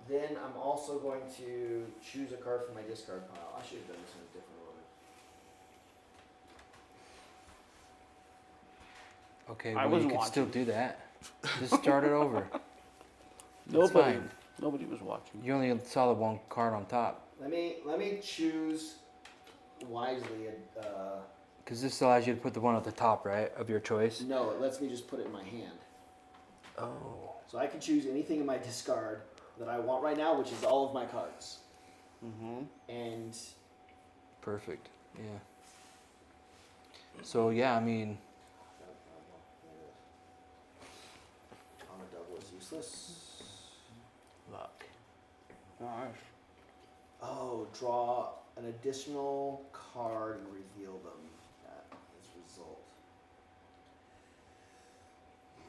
[SPEAKER 2] Then I'm also going to choose a card from my discard pile. I should have done this in a different order.
[SPEAKER 4] Okay,
[SPEAKER 3] I
[SPEAKER 4] well, you
[SPEAKER 3] wasn't
[SPEAKER 4] can still
[SPEAKER 3] watching.
[SPEAKER 4] do that. Just start it over.
[SPEAKER 3] Nobody.
[SPEAKER 4] fine.
[SPEAKER 3] Nobody was watching.
[SPEAKER 4] You only saw the 1 card on top.
[SPEAKER 2] Let me choose wisely.
[SPEAKER 4] Because this allows you to put the one at the top, right, of your choice.
[SPEAKER 2] No, it lets me just put it in my hand.
[SPEAKER 4] Oh.
[SPEAKER 2] So I can choose anything in my discard that I want right now, which is all of my cards.
[SPEAKER 3] Mm-hmm.
[SPEAKER 2] And
[SPEAKER 4] Perfect. Yeah. So, yeah, I mean,
[SPEAKER 2] on a double is useless.
[SPEAKER 3] Luck. Nice.
[SPEAKER 2] Oh, draw an additional card and reveal them. That is result.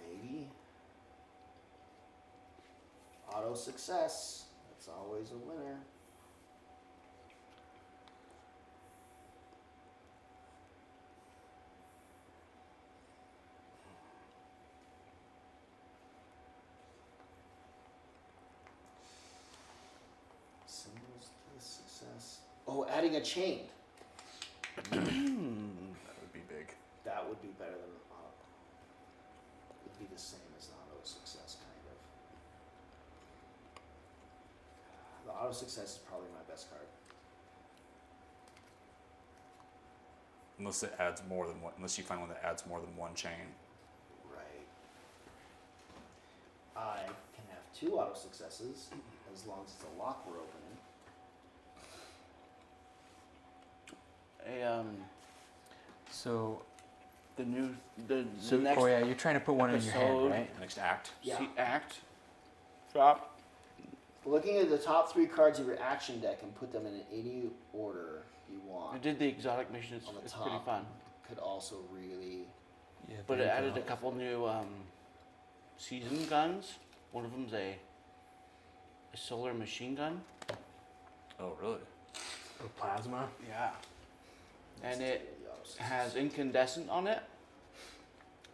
[SPEAKER 2] Maybe. Auto success. That's always a winner. Symbols to the success. Oh, adding a chain.
[SPEAKER 1] That would be big.
[SPEAKER 2] That would be better than auto. Would be the same as the auto success, kind of. The auto success is probably my best card.
[SPEAKER 1] Unless it adds more than one, unless you find one that adds more than one chain.
[SPEAKER 2] Right. I can have 2 auto successes as long as it's a lock we're opening.
[SPEAKER 4] so,
[SPEAKER 3] The new the
[SPEAKER 4] so
[SPEAKER 3] next
[SPEAKER 4] oh yeah, you're trying to put one in your hand,
[SPEAKER 3] episode.
[SPEAKER 4] right?
[SPEAKER 1] Next act.
[SPEAKER 2] Yeah.
[SPEAKER 3] act. Drop.
[SPEAKER 2] Looking at the top 3 cards of your action deck and put them in any order you
[SPEAKER 3] I
[SPEAKER 2] want
[SPEAKER 3] did the exotic mission. It's,
[SPEAKER 2] on the
[SPEAKER 3] it's
[SPEAKER 2] top.
[SPEAKER 3] pretty fun.
[SPEAKER 2] Could also really.
[SPEAKER 4] Yeah,
[SPEAKER 3] But
[SPEAKER 4] there
[SPEAKER 3] it
[SPEAKER 4] you
[SPEAKER 3] added
[SPEAKER 4] go.
[SPEAKER 3] a couple new season guns. One of them's a solar machine gun.
[SPEAKER 1] Oh, really?
[SPEAKER 4] Or plasma.
[SPEAKER 3] Yeah. And
[SPEAKER 2] let's
[SPEAKER 3] it
[SPEAKER 2] do the auto success.
[SPEAKER 3] has incandescent on it.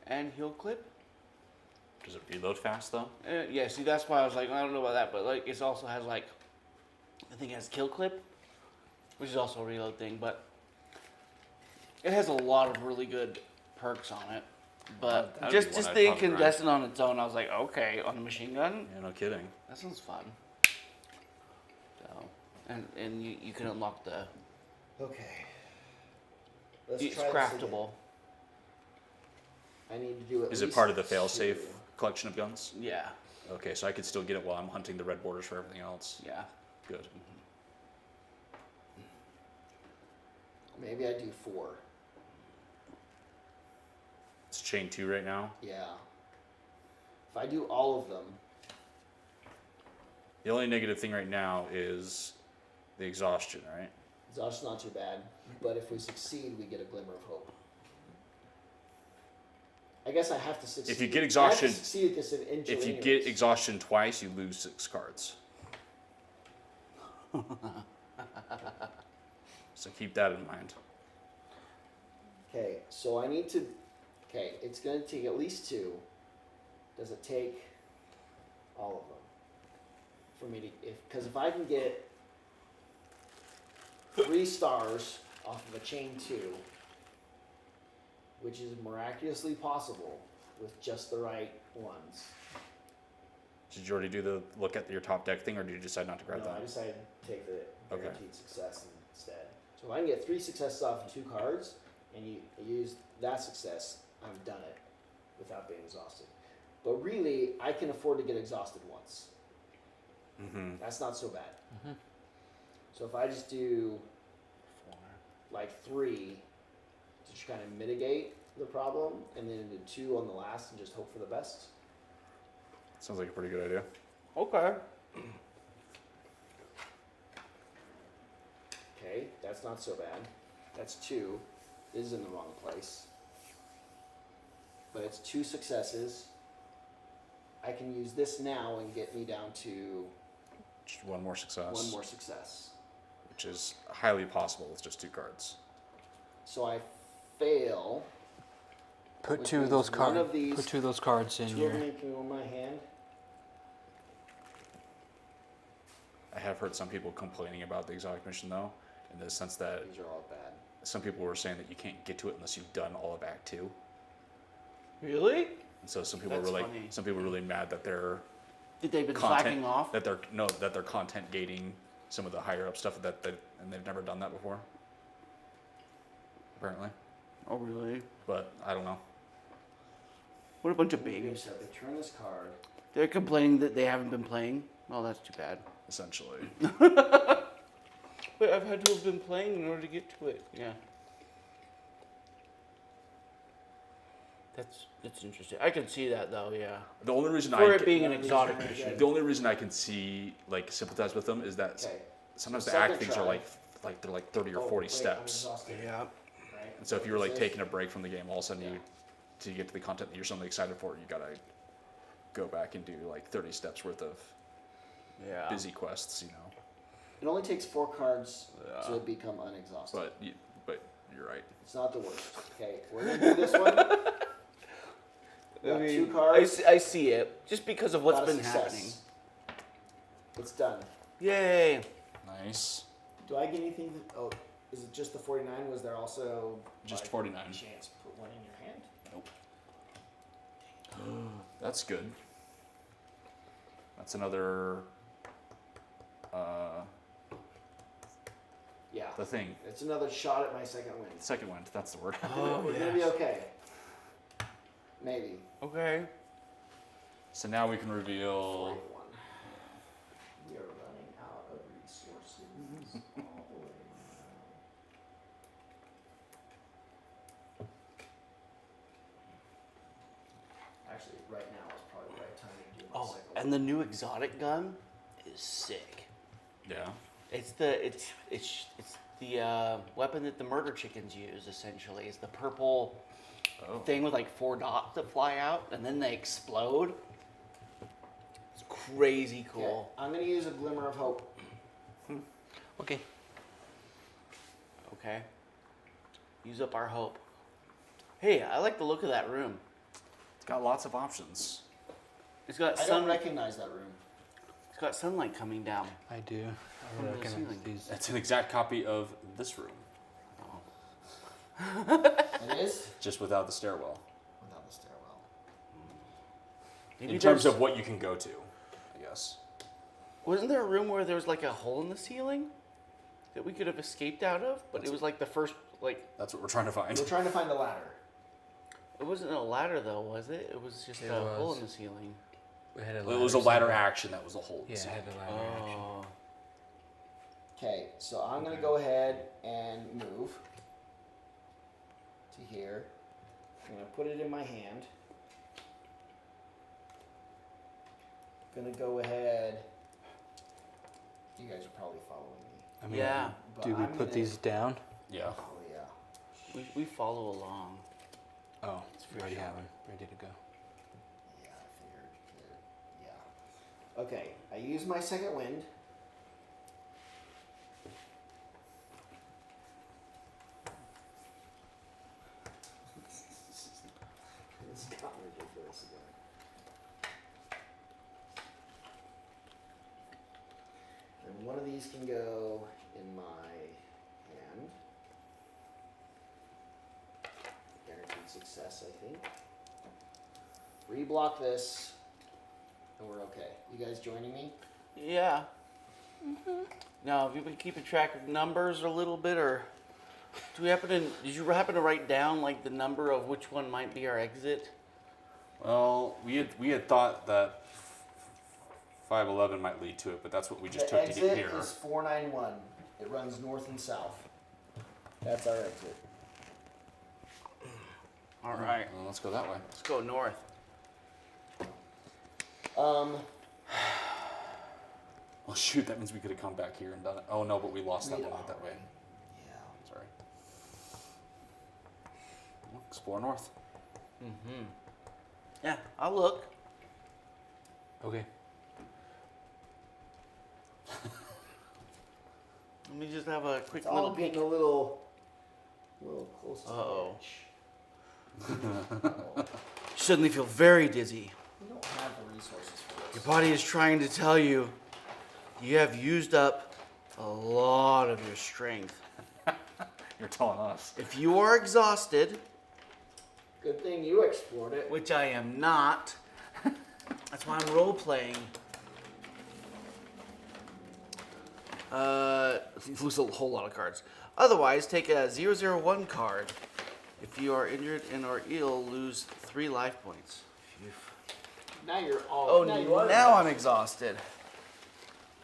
[SPEAKER 3] And heel clip.
[SPEAKER 1] Does it reload fast though?
[SPEAKER 3] Yeah, see that's why I was like, I don't know about that, but like it also has like I think it has kill clip. which is also a reload thing, but it has a lot of really good perks on it. But
[SPEAKER 1] That'd
[SPEAKER 3] just
[SPEAKER 1] be one
[SPEAKER 3] just
[SPEAKER 1] I'd
[SPEAKER 3] the
[SPEAKER 1] probably grind.
[SPEAKER 3] incandescent on its own, I was like, okay, on a machine gun,
[SPEAKER 1] Yeah, no kidding.
[SPEAKER 3] that sounds fun. So, and you can unlock the.
[SPEAKER 2] Okay. Let's
[SPEAKER 3] It's
[SPEAKER 2] try this again.
[SPEAKER 3] craftable.
[SPEAKER 2] I need to do it.
[SPEAKER 1] Is it part of the fail-safe collection of guns?
[SPEAKER 3] Yeah,
[SPEAKER 1] Okay, so I could still get it while I'm hunting the red borders for everything else.
[SPEAKER 3] yeah.
[SPEAKER 1] Good.
[SPEAKER 2] Maybe I do 4.
[SPEAKER 1] It's chain 2 right now.
[SPEAKER 2] Yeah. If I do all of them,
[SPEAKER 1] The only negative thing right now is the exhaustion, right?
[SPEAKER 2] exhaust's not too bad. But if we succeed, we get a glimmer of hope. I guess I have to succeed.
[SPEAKER 1] If you get
[SPEAKER 2] I
[SPEAKER 1] exhaustion-
[SPEAKER 2] have to succeed at this in
[SPEAKER 1] If you
[SPEAKER 2] anyways.
[SPEAKER 1] get exhaustion twice, you lose 6 cards. So keep that in mind.
[SPEAKER 2] Okay, so I need to. Okay, it's going to take at least 2. Does it take all of them for me to? Because if I can get 3 stars off of a chain 2, which is miraculously possible with just the right ones.
[SPEAKER 1] Did you already do the look at your top deck thing, or did you decide not to grab
[SPEAKER 2] No, I
[SPEAKER 1] that?
[SPEAKER 2] decided to take the
[SPEAKER 1] Okay.
[SPEAKER 2] guaranteed success instead. So if I can get 3 successes off of 2 cards, and you use that success, I've done it without being exhausted. But really, I can afford to get exhausted once.
[SPEAKER 1] Mm-hmm.
[SPEAKER 2] That's not so bad. So if I just do like 3 to just kind of mitigate the problem, and then do 2 on the last and just hope for the best.
[SPEAKER 1] Sounds like a pretty good idea.
[SPEAKER 3] Okay.
[SPEAKER 2] Okay, that's not so bad. That's 2. This is in the wrong place. But it's 2 successes. I can use this now and get me down to
[SPEAKER 1] Just one more success.
[SPEAKER 2] 1 more success.
[SPEAKER 1] Which is highly possible with just 2 cards.
[SPEAKER 2] So I fail.
[SPEAKER 4] Put
[SPEAKER 2] Which
[SPEAKER 4] 2 of
[SPEAKER 2] means
[SPEAKER 4] those
[SPEAKER 2] one
[SPEAKER 4] cards.
[SPEAKER 2] of these-
[SPEAKER 4] Put 2 of those cards in
[SPEAKER 2] 2
[SPEAKER 4] your.
[SPEAKER 2] of them can go in my hand.
[SPEAKER 1] I have heard some people complaining about the exotic mission, though, in the sense that
[SPEAKER 2] These are all bad.
[SPEAKER 1] some people were saying that you can't get to it unless you've done all of Act 2.
[SPEAKER 3] Really?
[SPEAKER 1] And so some people
[SPEAKER 3] That's
[SPEAKER 1] were like,
[SPEAKER 3] funny.
[SPEAKER 1] some people were really mad that they're
[SPEAKER 3] Did they been
[SPEAKER 1] content
[SPEAKER 3] slacking off?
[SPEAKER 1] that they're content gating some of the higher up stuff and they've never done that before. Apparently,
[SPEAKER 3] Oh, really?
[SPEAKER 1] but I don't know.
[SPEAKER 3] What a bunch of
[SPEAKER 2] Baby
[SPEAKER 3] babies.
[SPEAKER 2] step. They turn this card.
[SPEAKER 3] They're complaining that they haven't been playing. Well, that's too bad.
[SPEAKER 1] Essentially,
[SPEAKER 3] But I've had to have been playing in order to get to it. Yeah. That's interesting. I can see that though. Yeah.
[SPEAKER 1] the only reason
[SPEAKER 3] For
[SPEAKER 1] I
[SPEAKER 3] it being an
[SPEAKER 2] These
[SPEAKER 3] exotic
[SPEAKER 2] are
[SPEAKER 3] mission.
[SPEAKER 1] the only reason I can see like sympathize with them is that
[SPEAKER 2] Okay.
[SPEAKER 1] sometimes
[SPEAKER 2] So
[SPEAKER 1] the act
[SPEAKER 2] second
[SPEAKER 1] things are
[SPEAKER 2] try.
[SPEAKER 1] like they're like 30 or
[SPEAKER 2] Oh,
[SPEAKER 1] 40
[SPEAKER 2] wait,
[SPEAKER 1] steps.
[SPEAKER 2] I'm exhausted.
[SPEAKER 3] Yeah.
[SPEAKER 2] Right?
[SPEAKER 1] And so if you were like
[SPEAKER 2] This is-
[SPEAKER 1] taking a break from the game, all of a sudden you to get to the content that you're suddenly excited for, you gotta go back and do like 30 steps worth of
[SPEAKER 3] Yeah.
[SPEAKER 1] busy quests, you know.
[SPEAKER 2] It only takes 4 cards
[SPEAKER 3] Yeah.
[SPEAKER 2] to become unexhausted.
[SPEAKER 1] But you're right.
[SPEAKER 2] It's not the worst. Okay, we're gonna do this one. We got 2
[SPEAKER 3] I
[SPEAKER 2] cards.
[SPEAKER 3] see, I see it just because of what's
[SPEAKER 2] got a
[SPEAKER 3] been
[SPEAKER 2] success.
[SPEAKER 3] happening.
[SPEAKER 2] It's done.
[SPEAKER 3] Yay!
[SPEAKER 1] Nice.
[SPEAKER 2] Do I get anything? Oh, is it just the 49? Was there also
[SPEAKER 1] Just
[SPEAKER 2] like,
[SPEAKER 1] 49.
[SPEAKER 2] chance put one in your hand?
[SPEAKER 1] Nope. That's good. That's another
[SPEAKER 2] Yeah.
[SPEAKER 1] the thing.
[SPEAKER 2] It's another shot at my second win.
[SPEAKER 1] Second one, that's the word.
[SPEAKER 2] We're gonna be okay. Maybe.
[SPEAKER 3] Okay.
[SPEAKER 1] So now we can reveal
[SPEAKER 2] 41. We are running out of resources all the way now. Actually, right now is probably the right time to do my
[SPEAKER 3] Oh,
[SPEAKER 2] second
[SPEAKER 3] and the new exotic gun is sick.
[SPEAKER 1] yeah.
[SPEAKER 3] It's the weapon that the murder chickens use. Essentially, it's the purple
[SPEAKER 1] Oh.
[SPEAKER 3] thing with like 4 dots that fly out and then they explode. It's crazy
[SPEAKER 2] Okay,
[SPEAKER 3] cool.
[SPEAKER 2] I'm gonna use a glimmer of hope.
[SPEAKER 4] Okay.
[SPEAKER 3] Okay. Use up our hope. Hey, I like the look of that room.
[SPEAKER 1] It's got lots of options.
[SPEAKER 3] It's got
[SPEAKER 2] I
[SPEAKER 3] sun.
[SPEAKER 2] don't recognize that room.
[SPEAKER 3] It's It's got sunlight coming down.
[SPEAKER 4] I do.
[SPEAKER 3] From
[SPEAKER 4] I
[SPEAKER 3] the
[SPEAKER 4] recognize
[SPEAKER 3] ceiling.
[SPEAKER 4] these.
[SPEAKER 5] That's an exact copy of this room,
[SPEAKER 2] It is
[SPEAKER 5] just without the stairwell.
[SPEAKER 2] without the stairwell.
[SPEAKER 3] Maybe
[SPEAKER 5] In terms
[SPEAKER 3] there's-
[SPEAKER 5] of what you can go to, I guess.
[SPEAKER 3] Wasn't there a room where there was like a hole in the ceiling that we could have escaped out of? But it was like the first, like,
[SPEAKER 5] That's what we're trying to find.
[SPEAKER 2] We're trying to find a ladder.
[SPEAKER 3] it wasn't a ladder though, was it? It was just
[SPEAKER 4] It
[SPEAKER 3] a hole
[SPEAKER 4] was.
[SPEAKER 3] in the ceiling.
[SPEAKER 4] We had a
[SPEAKER 5] It was a
[SPEAKER 4] ladder
[SPEAKER 5] ladder
[SPEAKER 4] somewhere.
[SPEAKER 5] action that was a hole.
[SPEAKER 4] Yeah, it had a ladder action.
[SPEAKER 3] Oh.
[SPEAKER 2] Okay, so I'm gonna go ahead and move to here. I'm gonna put it in my hand. Gonna go ahead. You guys are probably following me.
[SPEAKER 4] I mean,
[SPEAKER 3] Yeah.
[SPEAKER 2] But
[SPEAKER 4] do we
[SPEAKER 2] I'm
[SPEAKER 4] put
[SPEAKER 2] gonna-
[SPEAKER 4] these down?
[SPEAKER 5] Yeah.
[SPEAKER 2] Oh yeah.
[SPEAKER 3] We follow along.
[SPEAKER 4] Oh, we already have them ready to go.
[SPEAKER 2] Yeah, I figured. Yeah. Okay, I use my second wind. It's got ridiculous again. And one of these can go in my hand. Guaranteed success, I think. Reblock this, and we're okay. You guys joining me?
[SPEAKER 3] Yeah. Now, have you been keeping track of numbers a little bit, or do we happen to? Did you happen to write down like the number of which one might be our exit?
[SPEAKER 5] Well, we had thought that 511 might lead to it, but that's what we just
[SPEAKER 2] The
[SPEAKER 5] took to
[SPEAKER 2] exit
[SPEAKER 5] get here.
[SPEAKER 2] is 491. It runs north and south. That's our exit.
[SPEAKER 3] All right,
[SPEAKER 5] Well, let's go that way.
[SPEAKER 3] let's go north.
[SPEAKER 5] Well, shoot, that means we could have come back here and done it. Oh no, but we lost that
[SPEAKER 2] We'd
[SPEAKER 5] one right that way.
[SPEAKER 2] already- Yeah.
[SPEAKER 5] Sorry. Well, explore north.
[SPEAKER 3] Mm-hmm. Yeah, I'll look.
[SPEAKER 4] Okay.
[SPEAKER 3] Let me just have a quick
[SPEAKER 2] It's all
[SPEAKER 3] little peek.
[SPEAKER 2] getting a little close to
[SPEAKER 3] Uh-oh.
[SPEAKER 2] the edge. Uh-oh.
[SPEAKER 3] Suddenly feel very dizzy.
[SPEAKER 2] We don't have the resources for
[SPEAKER 3] Your
[SPEAKER 2] this.
[SPEAKER 3] body is trying to tell you you have used up a lot of your strength.
[SPEAKER 5] You're telling us.
[SPEAKER 3] If you are exhausted,
[SPEAKER 2] Good thing you explored it.
[SPEAKER 3] which I am not, that's why I'm role playing. Lose a whole lot of cards. Otherwise, take a 001 card. If you are injured and or ill, lose 3 life points. Phew.
[SPEAKER 2] Now you're all.
[SPEAKER 3] Oh,
[SPEAKER 2] now you are
[SPEAKER 3] now I'm exhausted.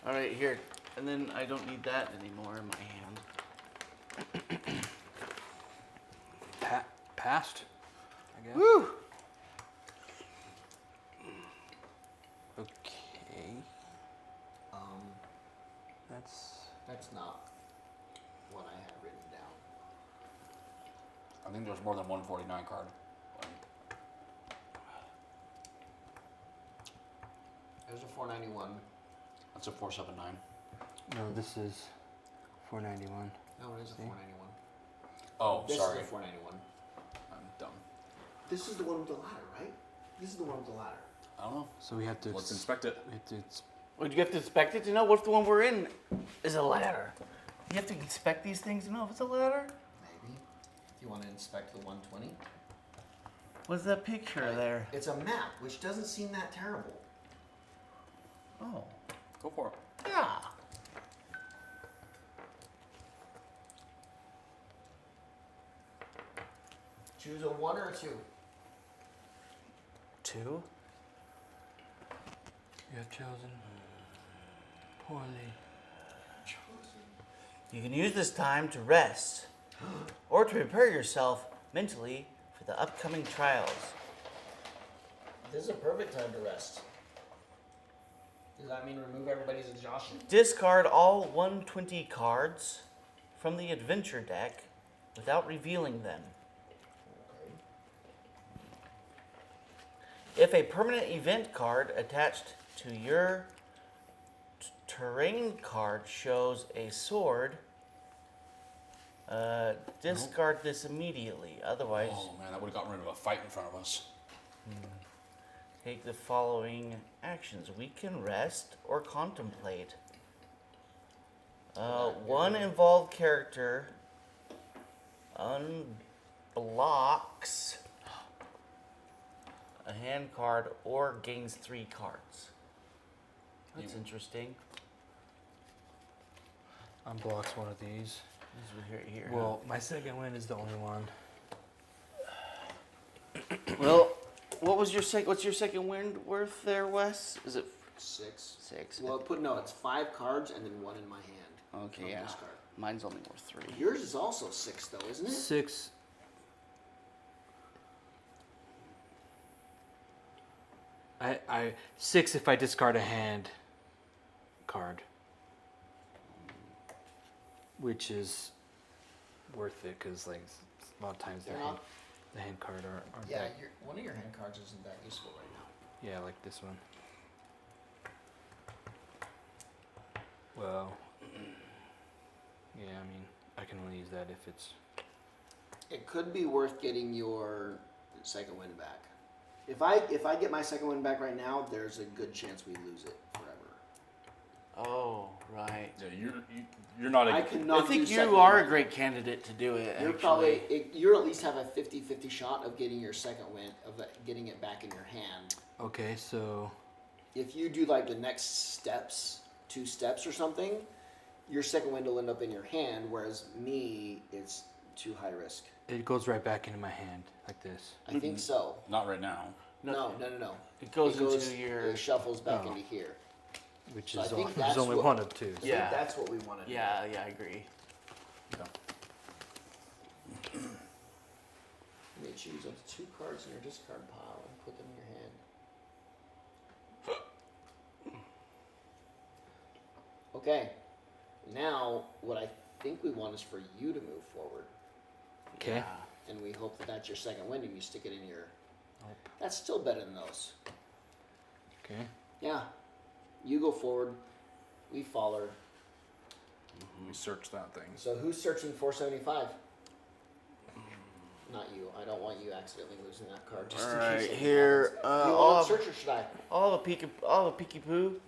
[SPEAKER 3] All right, here, and then I don't need that anymore in my hand.
[SPEAKER 4] Passed, I guess.
[SPEAKER 3] Woo!
[SPEAKER 4] Okay.
[SPEAKER 2] That's not what I had written down.
[SPEAKER 5] I think there's more than 149 card.
[SPEAKER 2] There's a 491.
[SPEAKER 5] That's a 479.
[SPEAKER 4] No, this is 491.
[SPEAKER 2] No, it is a
[SPEAKER 4] See?
[SPEAKER 2] 491.
[SPEAKER 5] Oh,
[SPEAKER 2] This
[SPEAKER 5] sorry.
[SPEAKER 2] is a 491.
[SPEAKER 5] I'm dumb.
[SPEAKER 2] This is the one with the ladder, right? This is the one with the ladder.
[SPEAKER 5] I don't know.
[SPEAKER 4] So we have to.
[SPEAKER 5] Let's inspect it.
[SPEAKER 4] We have to
[SPEAKER 3] Would you have to inspect it to know what if the one we're in is a ladder? You have to inspect these things to know if it's a ladder?
[SPEAKER 2] Maybe. Do you want to inspect the 120?
[SPEAKER 3] What's that picture there?
[SPEAKER 2] It's a map, which doesn't seem that terrible.
[SPEAKER 3] Oh,
[SPEAKER 5] Go for it.
[SPEAKER 3] yeah.
[SPEAKER 2] Choose a 1 or a 2.
[SPEAKER 3] 2?
[SPEAKER 4] You have chosen poorly.
[SPEAKER 3] You can use this time to rest or to prepare yourself mentally for the upcoming trials.
[SPEAKER 2] This is a perfect time to rest. Does that mean remove everybody's exhaustion?
[SPEAKER 3] Discard all 120 cards from the adventure deck without revealing them.
[SPEAKER 2] Okay.
[SPEAKER 3] If a permanent event card attached to your terrain card shows a sword, discard this immediately. Otherwise,
[SPEAKER 5] Oh man, that would have gotten rid of a fight in front of us.
[SPEAKER 3] Take the following actions. We can rest or contemplate. One involved character unblocks a hand card or gains 3 cards. That's interesting.
[SPEAKER 4] Unblocks one of these.
[SPEAKER 3] Here.
[SPEAKER 4] Well, my second wind is the only one.
[SPEAKER 3] Well, what's your second wind worth there, Wes? Is it
[SPEAKER 2] 6.
[SPEAKER 3] 6?
[SPEAKER 2] Well, it's 5 cards and then 1 in my hand.
[SPEAKER 3] Okay,
[SPEAKER 2] from
[SPEAKER 3] yeah.
[SPEAKER 2] discard.
[SPEAKER 3] Mine's only worth 3.
[SPEAKER 2] Yours is also 6 though, isn't it?
[SPEAKER 4] 6. I 6 if I discard a hand card, which is worth it because like a lot of times
[SPEAKER 2] They're not.
[SPEAKER 4] the hand card aren't
[SPEAKER 2] Yeah,
[SPEAKER 4] that,
[SPEAKER 2] one of your hand cards isn't that useful right now.
[SPEAKER 4] yeah, like this one. Well, yeah, I mean I can only use that if it's
[SPEAKER 2] It could be worth getting your second wind back. If I get my second wind back right now, there's a good chance we lose it forever.
[SPEAKER 3] Oh, right.
[SPEAKER 1] Yeah, you're not.
[SPEAKER 2] I
[SPEAKER 1] A,
[SPEAKER 2] cannot.
[SPEAKER 3] I think
[SPEAKER 2] do
[SPEAKER 3] you
[SPEAKER 2] second
[SPEAKER 3] are a
[SPEAKER 2] wind.
[SPEAKER 3] great candidate to do it.
[SPEAKER 2] You're
[SPEAKER 3] actually.
[SPEAKER 2] probably you at least have a 50-50 shot of getting your second wind getting it back in your hand.
[SPEAKER 4] okay. So
[SPEAKER 2] If you do like the next steps, 2 steps or something, your second wind will end up in your hand. Whereas me, it's too high risk.
[SPEAKER 4] it goes right back into my hand like this.
[SPEAKER 2] I think so.
[SPEAKER 5] Not right now.
[SPEAKER 2] No.
[SPEAKER 3] It goes into your.
[SPEAKER 2] It shuffles back
[SPEAKER 4] Oh.
[SPEAKER 2] into here.
[SPEAKER 4] Which
[SPEAKER 2] So I
[SPEAKER 4] is
[SPEAKER 2] think
[SPEAKER 4] there's
[SPEAKER 2] that's
[SPEAKER 4] only
[SPEAKER 2] what-
[SPEAKER 4] one of 2.
[SPEAKER 2] I think
[SPEAKER 3] Yeah.
[SPEAKER 2] that's what we want to do.
[SPEAKER 3] Yeah, I agree.
[SPEAKER 2] You may choose up to 2 cards in your discard pile and put them in your hand. Okay. Now, what I think we want is for you to move forward.
[SPEAKER 4] Okay.
[SPEAKER 3] Yeah.
[SPEAKER 2] And we hope that that's your second wind and you stick it in your...
[SPEAKER 4] Nope.
[SPEAKER 2] That's still better than those.
[SPEAKER 4] Okay.
[SPEAKER 2] Yeah. You go forward. We follow.
[SPEAKER 1] we search that thing.
[SPEAKER 2] So who's searching 475? Not you. I don't want you accidentally losing that card. Just
[SPEAKER 3] All
[SPEAKER 2] in
[SPEAKER 3] right,
[SPEAKER 2] case it
[SPEAKER 3] here.
[SPEAKER 2] happens. You
[SPEAKER 3] All
[SPEAKER 2] want to
[SPEAKER 3] of,
[SPEAKER 2] search or should I?
[SPEAKER 3] all the peeky poo.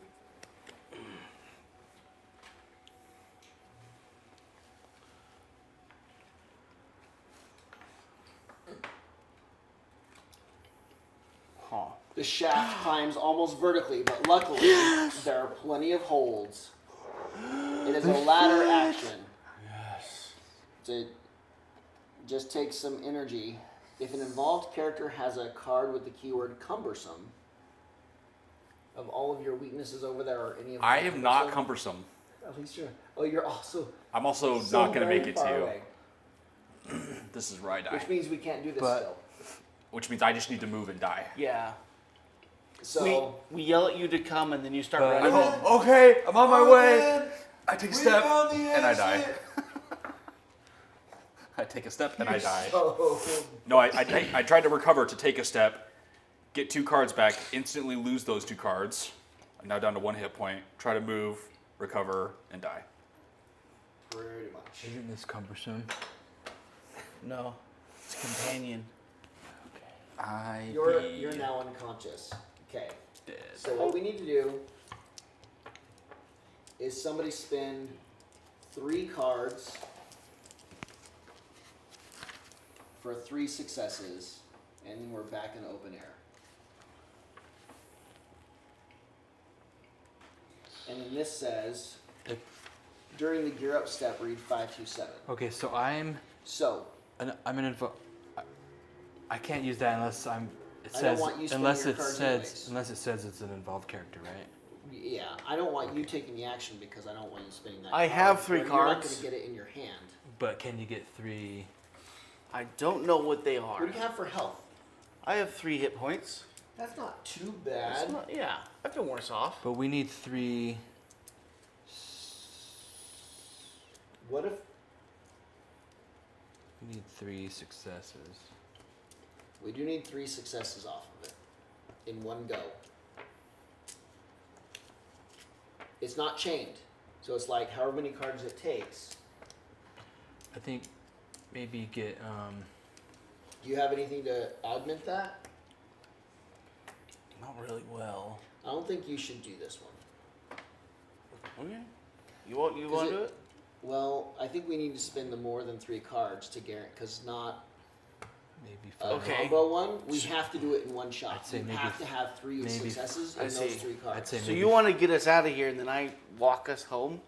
[SPEAKER 3] Huh.
[SPEAKER 2] The shaft climbs almost vertically, but luckily there are plenty of holds. It is a ladder action.
[SPEAKER 3] Yes.
[SPEAKER 2] It just takes some energy. If an involved character has a card with the keyword cumbersome, of all of your weaknesses over there, or any of them
[SPEAKER 1] I am not cumbersome.
[SPEAKER 2] At least you're. Oh, you're also.
[SPEAKER 1] I'm also
[SPEAKER 2] so
[SPEAKER 1] not going to
[SPEAKER 2] very
[SPEAKER 1] make it
[SPEAKER 2] far
[SPEAKER 1] to you.
[SPEAKER 2] away,
[SPEAKER 1] This is where I die.
[SPEAKER 2] which means we can't do this
[SPEAKER 4] But-
[SPEAKER 2] still.
[SPEAKER 1] Which means I just need to move and die.
[SPEAKER 3] Yeah.
[SPEAKER 2] So
[SPEAKER 3] we yell at you to come, and then you start
[SPEAKER 4] But-
[SPEAKER 3] running.
[SPEAKER 1] Okay, I'm on my way. I take a step and I die. I take a step and I die.
[SPEAKER 2] So,
[SPEAKER 1] No, I tried to recover to take a step, get 2 cards back, instantly lose those 2 cards. I'm now down to 1 hit point. Try to move, recover, and die.
[SPEAKER 2] pretty much.
[SPEAKER 4] Isn't this cumbersome?
[SPEAKER 3] No, it's companion.
[SPEAKER 2] You're now unconscious. Okay.
[SPEAKER 1] Dead.
[SPEAKER 2] So what we need to do is somebody spend 3 cards for 3 successes, and then we're back in open air. And then this says,
[SPEAKER 4] If-
[SPEAKER 2] during the gear up step, read 527.
[SPEAKER 4] Okay, so I'm
[SPEAKER 2] So
[SPEAKER 4] an I can't use that unless It
[SPEAKER 2] I don't
[SPEAKER 4] says
[SPEAKER 2] want you spending
[SPEAKER 4] unless
[SPEAKER 2] your
[SPEAKER 4] it
[SPEAKER 2] cards
[SPEAKER 4] says
[SPEAKER 2] anyways.
[SPEAKER 4] unless it says it's an involved character, right?
[SPEAKER 2] yeah, I don't want you taking the action because I don't want you spending that.
[SPEAKER 3] I
[SPEAKER 2] card,
[SPEAKER 3] have 3
[SPEAKER 2] or You're not
[SPEAKER 3] cards.
[SPEAKER 2] going to get it in your hand.
[SPEAKER 4] But can you get 3?
[SPEAKER 3] I don't know what they are.
[SPEAKER 2] What do you have for health?
[SPEAKER 3] I have 3 hit points.
[SPEAKER 2] That's not too
[SPEAKER 3] It's
[SPEAKER 2] bad.
[SPEAKER 3] not- yeah, I've been worse off.
[SPEAKER 4] But we need 3.
[SPEAKER 2] What if
[SPEAKER 4] We need 3 successes.
[SPEAKER 2] we do need 3 successes off of it in one go? It's not chained, so it's like however many cards it takes.
[SPEAKER 4] I think maybe get
[SPEAKER 2] Do you have anything to augment that?
[SPEAKER 3] Not really well.
[SPEAKER 2] I don't think you should do this one.
[SPEAKER 3] Okay. You want to do it?
[SPEAKER 2] Well, I think we need to spend the more than 3 cards to guarantee, because not
[SPEAKER 4] Maybe
[SPEAKER 2] a
[SPEAKER 4] 5.
[SPEAKER 3] Okay.
[SPEAKER 2] combo one. We have to do it in one shot.
[SPEAKER 4] I'd say
[SPEAKER 2] You
[SPEAKER 4] maybe
[SPEAKER 2] have to have 3
[SPEAKER 4] maybe
[SPEAKER 2] successes in
[SPEAKER 3] I
[SPEAKER 2] those
[SPEAKER 3] see.
[SPEAKER 2] 3 cards.
[SPEAKER 4] I'd say
[SPEAKER 3] So
[SPEAKER 4] maybe
[SPEAKER 3] you want to get us out of here, and then I walk us home,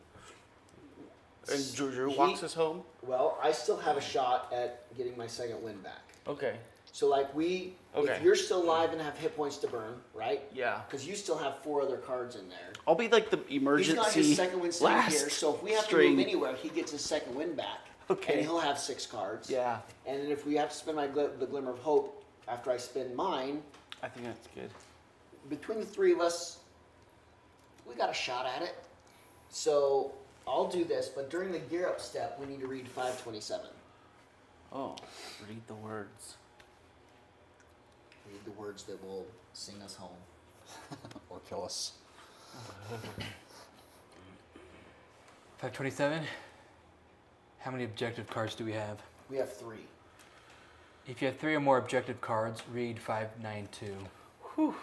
[SPEAKER 3] and Drew
[SPEAKER 2] He-
[SPEAKER 3] walks us home.
[SPEAKER 2] Well, I still have a shot at getting my second win back.
[SPEAKER 3] Okay.
[SPEAKER 2] So like
[SPEAKER 3] Okay.
[SPEAKER 2] if you're still alive and have hit points to burn, right?
[SPEAKER 3] Yeah.
[SPEAKER 2] Because you still have 4 other cards in there.
[SPEAKER 3] I'll be like the
[SPEAKER 2] He's
[SPEAKER 3] emergency
[SPEAKER 2] got his second win sitting
[SPEAKER 3] last
[SPEAKER 2] here, so if we have
[SPEAKER 3] string.
[SPEAKER 2] to move anywhere, he gets his second win back.
[SPEAKER 3] Okay.
[SPEAKER 2] And he'll have 6 cards.
[SPEAKER 3] Yeah.
[SPEAKER 2] And then if we have to spend the Glimmer of Hope after I spend mine,
[SPEAKER 3] I think that's good.
[SPEAKER 2] between the 3 of us, we got a shot at it. So I'll do this, but during the gear up step, we need to read 527.
[SPEAKER 3] Oh, read the words.
[SPEAKER 2] Read the words that will sing us home.
[SPEAKER 5] Or kill us.
[SPEAKER 4] 527. How many objective cards do we have?
[SPEAKER 2] We have 3.
[SPEAKER 4] If you have 3 or more objective cards, read 592.
[SPEAKER 5] So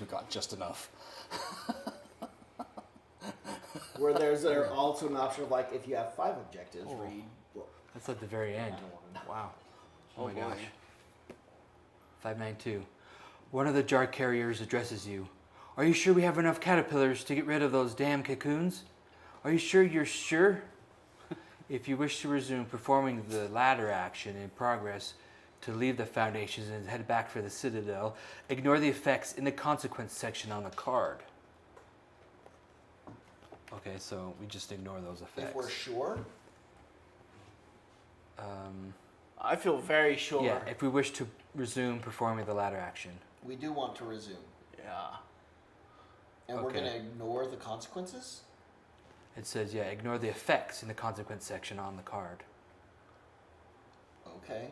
[SPEAKER 5] we got just enough.
[SPEAKER 2] Where there's also an option of like, if you have 5 objectives,
[SPEAKER 4] Oh.
[SPEAKER 2] read. Well,
[SPEAKER 4] That's at the very
[SPEAKER 2] I
[SPEAKER 4] end.
[SPEAKER 2] don't want to know.
[SPEAKER 4] Wow. Oh,
[SPEAKER 3] Oh,
[SPEAKER 4] my
[SPEAKER 3] boy.
[SPEAKER 4] gosh. 592. One of the jar carriers addresses you. Are you sure we have enough caterpillars to get rid of those damn cocoons? Are you sure you're sure? If you wish to resume performing the ladder action in progress to leave the foundations and head back for the Citadel, ignore the effects in the consequence section on the card. Okay, so we just ignore those effects.
[SPEAKER 2] If we're sure,
[SPEAKER 3] I feel very sure.
[SPEAKER 4] Yeah, if we wish to resume performing the ladder action.
[SPEAKER 2] we do want to resume.
[SPEAKER 3] Yeah.
[SPEAKER 2] And we're
[SPEAKER 4] Okay.
[SPEAKER 2] going to ignore the consequences?
[SPEAKER 4] It says, yeah, ignore the effects in the consequence section on the card.
[SPEAKER 2] Okay.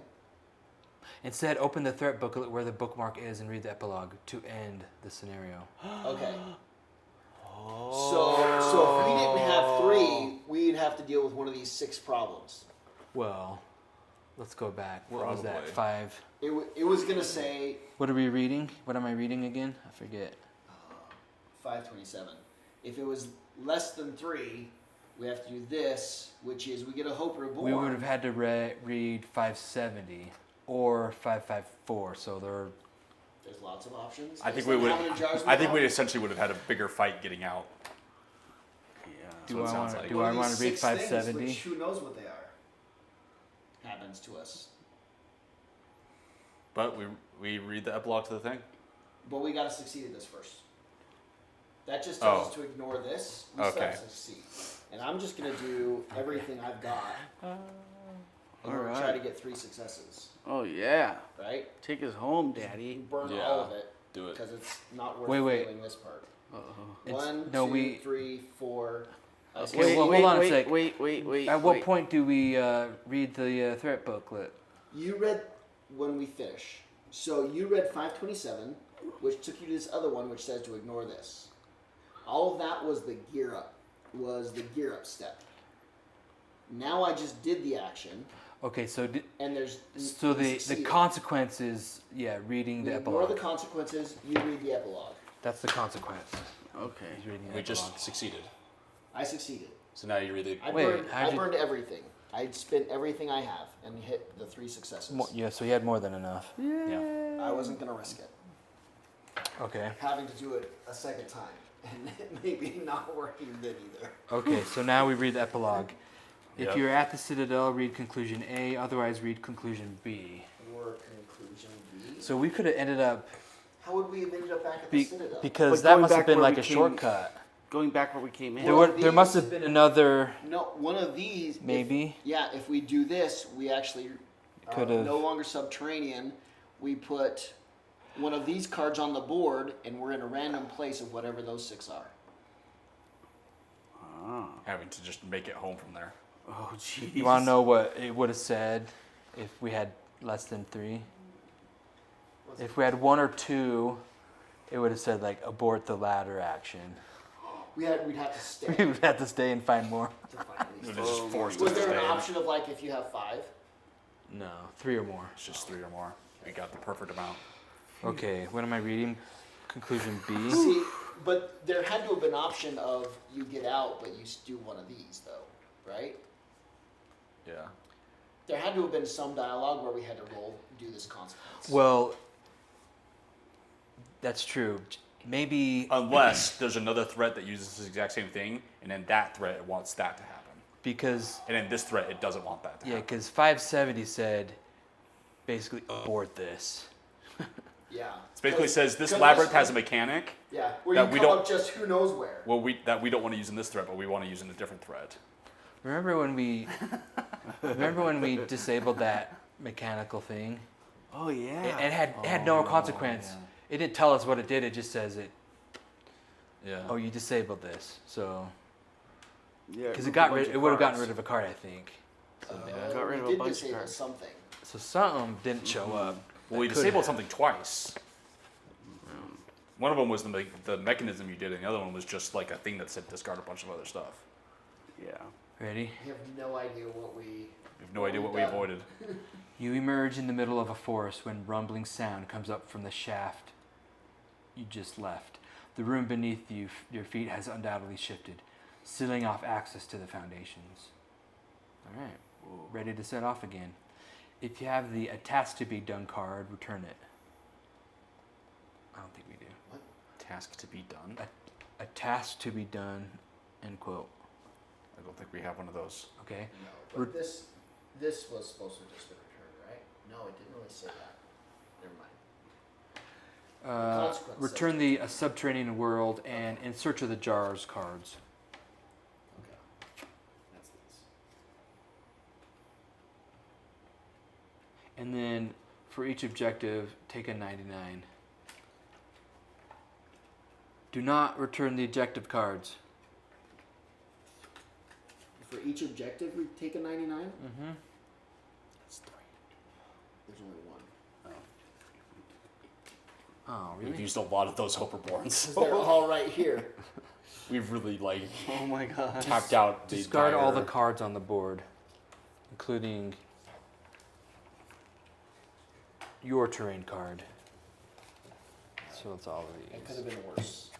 [SPEAKER 4] Instead, open the threat booklet where the bookmark is and read the epilogue to end the scenario.
[SPEAKER 2] Okay.
[SPEAKER 3] Oh.
[SPEAKER 2] So if we didn't have 3, we'd have to deal with one of these 6 problems.
[SPEAKER 4] Well, let's go back. What was that?
[SPEAKER 5] Probably.
[SPEAKER 4] 5.
[SPEAKER 2] It was going to say
[SPEAKER 4] What are we reading? What am I reading again? I forget.
[SPEAKER 2] 527. If it was less than 3, we have to do this, which is we get a Hope Reborn.
[SPEAKER 4] We would have had to read 570 or 554. So there.
[SPEAKER 2] There's lots of options.
[SPEAKER 5] I think
[SPEAKER 2] Based
[SPEAKER 5] we
[SPEAKER 2] on
[SPEAKER 5] would.
[SPEAKER 2] how many jars
[SPEAKER 5] I think
[SPEAKER 2] have.
[SPEAKER 5] we essentially would have had a bigger fight getting out.
[SPEAKER 3] Yeah.
[SPEAKER 4] Do
[SPEAKER 5] what it
[SPEAKER 4] I
[SPEAKER 5] sounds
[SPEAKER 4] want?
[SPEAKER 5] like.
[SPEAKER 4] Do
[SPEAKER 2] One
[SPEAKER 4] I
[SPEAKER 2] of
[SPEAKER 4] want
[SPEAKER 2] these
[SPEAKER 4] to read
[SPEAKER 2] 6 things,
[SPEAKER 4] 570?
[SPEAKER 2] which who knows what they are? Happens to us.
[SPEAKER 5] But we read the epilogue to the thing.
[SPEAKER 2] But we got to succeed at this first. That just tells
[SPEAKER 5] Oh.
[SPEAKER 2] us to ignore this. We still have
[SPEAKER 5] Okay.
[SPEAKER 2] to succeed. And I'm just going to do everything I've got. And we're
[SPEAKER 3] Alright.
[SPEAKER 2] try to get 3 successes.
[SPEAKER 3] Oh yeah.
[SPEAKER 2] Right?
[SPEAKER 3] Take us home,
[SPEAKER 2] You
[SPEAKER 3] Daddy.
[SPEAKER 2] burn
[SPEAKER 5] Yeah.
[SPEAKER 2] all of it.
[SPEAKER 5] Do it.
[SPEAKER 2] Because it's not worth
[SPEAKER 4] Wait.
[SPEAKER 2] failing this part.
[SPEAKER 3] Uh-oh.
[SPEAKER 4] It's-
[SPEAKER 2] 1,
[SPEAKER 4] no,
[SPEAKER 2] 2,
[SPEAKER 4] we-
[SPEAKER 2] 3, 4. I
[SPEAKER 4] Okay,
[SPEAKER 2] see.
[SPEAKER 4] well, hold on a sec.
[SPEAKER 3] Wait.
[SPEAKER 4] At what point do we read the threat booklet?
[SPEAKER 2] You read when we finish. So you read 527, which took you to this other one, which says to ignore this. All of that was the gear up. Step. Now I just did the action,
[SPEAKER 4] Okay, so
[SPEAKER 2] and there's
[SPEAKER 4] so the
[SPEAKER 2] succeeded.
[SPEAKER 4] consequence is reading
[SPEAKER 2] We
[SPEAKER 4] the
[SPEAKER 2] ignore
[SPEAKER 4] epilogue.
[SPEAKER 2] the consequences. You read the epilogue.
[SPEAKER 4] That's the consequence.
[SPEAKER 3] Okay.
[SPEAKER 4] He's reading the
[SPEAKER 5] We
[SPEAKER 4] epilogue.
[SPEAKER 5] just succeeded.
[SPEAKER 2] I succeeded.
[SPEAKER 5] So now you read the.
[SPEAKER 2] I
[SPEAKER 4] Wait,
[SPEAKER 2] burned.
[SPEAKER 4] how'd
[SPEAKER 2] I
[SPEAKER 4] you-
[SPEAKER 2] burned everything. I spent everything I have and hit the 3 successes.
[SPEAKER 4] Yeah, so you had more than enough.
[SPEAKER 5] Yeah.
[SPEAKER 2] I wasn't gonna risk it.
[SPEAKER 4] Okay.
[SPEAKER 2] Having to do it a second time and maybe not working then either.
[SPEAKER 4] Okay, so now we read the epilogue. If
[SPEAKER 5] Yep.
[SPEAKER 4] you're at the Citadel, read conclusion A, otherwise read conclusion B.
[SPEAKER 2] Or conclusion B.
[SPEAKER 4] So we could have ended up
[SPEAKER 2] How would we have ended up back at the Citadel?
[SPEAKER 4] because
[SPEAKER 3] But
[SPEAKER 4] that
[SPEAKER 3] going
[SPEAKER 4] must have
[SPEAKER 3] back
[SPEAKER 4] been
[SPEAKER 3] where
[SPEAKER 4] like
[SPEAKER 3] we
[SPEAKER 4] a
[SPEAKER 3] came-
[SPEAKER 4] shortcut.
[SPEAKER 3] Going back where we came in.
[SPEAKER 4] There must have been another
[SPEAKER 2] No, one of these.
[SPEAKER 4] maybe.
[SPEAKER 2] If we do this, we actually
[SPEAKER 4] Could've-
[SPEAKER 2] no longer subterranean. We put one of these cards on the board, and we're in a random place of whatever those 6 are.
[SPEAKER 3] Ah.
[SPEAKER 5] Having to just make it home from there.
[SPEAKER 3] Oh jeez.
[SPEAKER 4] You want to know what it would have said if we had less than 3? If we had 1 or 2, it would have said like abort the ladder action.
[SPEAKER 2] We'd have to stay
[SPEAKER 4] We would have to stay and find more.
[SPEAKER 2] to find
[SPEAKER 5] It
[SPEAKER 2] these.
[SPEAKER 5] was just forced
[SPEAKER 2] Was
[SPEAKER 5] us to
[SPEAKER 2] there an
[SPEAKER 5] stay.
[SPEAKER 2] option of like if you have 5?
[SPEAKER 4] No, 3 or more.
[SPEAKER 5] It's just 3 or more. We got the perfect amount.
[SPEAKER 4] Okay, what am I reading? Conclusion B.
[SPEAKER 2] See, but there had to have been an option of you get out, but you do one of these, though, right?
[SPEAKER 1] Yeah.
[SPEAKER 2] There had to have been some dialogue where we had to do this consequence.
[SPEAKER 4] Well, that's true. Maybe
[SPEAKER 1] Unless there's another threat that uses the exact same thing, and then that threat wants that to happen.
[SPEAKER 4] because
[SPEAKER 1] And then this threat, it doesn't want that to
[SPEAKER 4] yeah,
[SPEAKER 1] happen.
[SPEAKER 4] because 570 said basically abort this.
[SPEAKER 2] Yeah.
[SPEAKER 1] It basically
[SPEAKER 2] 'Cause-
[SPEAKER 1] says this
[SPEAKER 2] 'cause
[SPEAKER 1] labyrinth
[SPEAKER 2] that's-
[SPEAKER 1] has a mechanic
[SPEAKER 2] Yeah, where
[SPEAKER 1] that
[SPEAKER 2] you
[SPEAKER 1] we
[SPEAKER 2] come
[SPEAKER 1] don't-
[SPEAKER 2] up just who knows where.
[SPEAKER 1] that we don't want to use in this threat, but we want to use in a different threat.
[SPEAKER 4] Remember when we disabled that mechanical thing?
[SPEAKER 3] Oh yeah.
[SPEAKER 4] It had no consequence.
[SPEAKER 3] yeah.
[SPEAKER 4] It didn't tell us what it did. It just says it.
[SPEAKER 1] Yeah.
[SPEAKER 4] Oh, you disabled this. So
[SPEAKER 3] Yeah.
[SPEAKER 4] because
[SPEAKER 3] moved
[SPEAKER 4] it got
[SPEAKER 3] a bunch
[SPEAKER 4] rid,
[SPEAKER 3] of
[SPEAKER 4] it would have gotten
[SPEAKER 3] cards.
[SPEAKER 4] rid of a card, I think.
[SPEAKER 3] Got rid of a
[SPEAKER 2] we did
[SPEAKER 3] bunch of
[SPEAKER 2] disable
[SPEAKER 3] cards.
[SPEAKER 2] something.
[SPEAKER 4] So something didn't show up.
[SPEAKER 1] Well, we
[SPEAKER 4] That could
[SPEAKER 1] disabled
[SPEAKER 4] have.
[SPEAKER 1] something twice. One of them was the mechanism you did, and the other one was just like a thing that said discard a bunch of other stuff.
[SPEAKER 3] Yeah.
[SPEAKER 4] Ready?
[SPEAKER 2] We have no idea what we.
[SPEAKER 1] We have no idea what we avoided.
[SPEAKER 4] You emerge in the middle of a forest when rumbling sound comes up from the shaft you just left. The room beneath you, your feet has undoubtedly shifted, sealing off access to the foundations. All right, ready to set off again. If you have the "a task to be done" card, return it. I don't think we do.
[SPEAKER 1] Task to be done.
[SPEAKER 4] A task to be done, end quote.
[SPEAKER 1] I don't think we have one of those.
[SPEAKER 4] Okay.
[SPEAKER 2] No, but this was supposed to just be returned, right? No, it didn't really say that. Never mind. Consequence
[SPEAKER 4] Return the "a subterranean world" and "in search of the jars" cards.
[SPEAKER 2] Okay. That's this.
[SPEAKER 4] And then for each objective, take a 99. Do not return the objective cards.
[SPEAKER 2] For each objective, we take a 99.
[SPEAKER 4] Mm-hmm.
[SPEAKER 1] That's 3.
[SPEAKER 2] There's only one.
[SPEAKER 4] Oh,
[SPEAKER 1] We've
[SPEAKER 4] really?
[SPEAKER 1] used a lot of those Hoperborns.
[SPEAKER 2] They're all right here.
[SPEAKER 1] We've really
[SPEAKER 3] Oh my god.
[SPEAKER 1] tapped out the
[SPEAKER 4] Discard all the
[SPEAKER 1] entire-
[SPEAKER 4] cards on the board, including your terrain card. So it's all of
[SPEAKER 2] It could
[SPEAKER 4] these.
[SPEAKER 2] have been worse.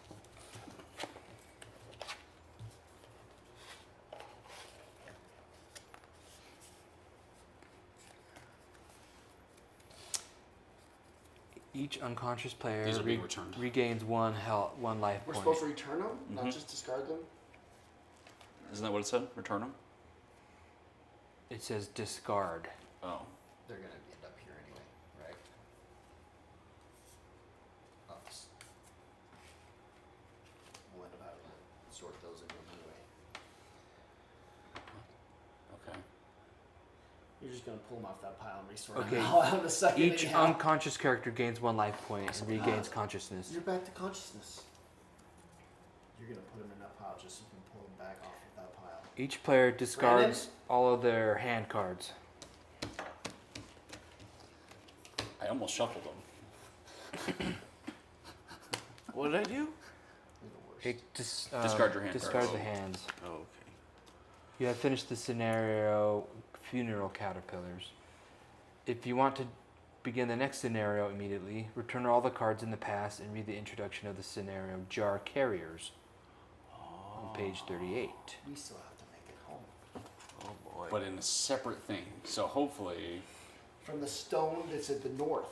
[SPEAKER 4] Each unconscious player
[SPEAKER 1] These are being returned.
[SPEAKER 4] regains one life
[SPEAKER 2] We're
[SPEAKER 4] point.
[SPEAKER 2] supposed to return them, not
[SPEAKER 1] Mhm.
[SPEAKER 2] just discard them.
[SPEAKER 1] Isn't that what it said? Return them?
[SPEAKER 4] It says discard.
[SPEAKER 1] Oh.
[SPEAKER 2] They're gonna end up here anyway, right? Oops. We'll end up having to sort those in anyway.
[SPEAKER 1] Okay.
[SPEAKER 2] You're just gonna pull them off that pile and resort
[SPEAKER 4] Okay.
[SPEAKER 2] them all out in a second.
[SPEAKER 4] Each
[SPEAKER 2] anyhow.
[SPEAKER 4] unconscious character gains one life point and regains consciousness.
[SPEAKER 2] You're back to consciousness. You're gonna put them in that pile just so you can pull them back off of that pile.
[SPEAKER 4] Each player discards all of their hand cards.
[SPEAKER 1] I almost shuffled them.
[SPEAKER 3] What did I do?
[SPEAKER 2] You're the worst.
[SPEAKER 1] Discard your hand
[SPEAKER 4] Discard
[SPEAKER 1] cards.
[SPEAKER 4] the hands.
[SPEAKER 3] Oh, okay.
[SPEAKER 4] You have finished the scenario Funeral Caterpillars. If you want to begin the next scenario immediately, return all the cards in the past and read the introduction of the scenario Jar Carriers on page 38.
[SPEAKER 2] We still have to make it home.
[SPEAKER 3] Oh boy.
[SPEAKER 1] But in a separate thing. So hopefully,
[SPEAKER 2] From the stone that's at the north.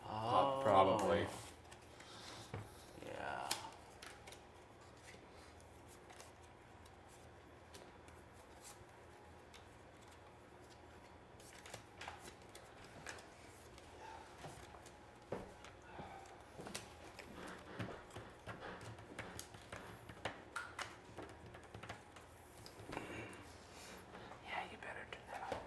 [SPEAKER 3] Oh.
[SPEAKER 1] probably.
[SPEAKER 3] Yeah.
[SPEAKER 4] Yeah, you better do that.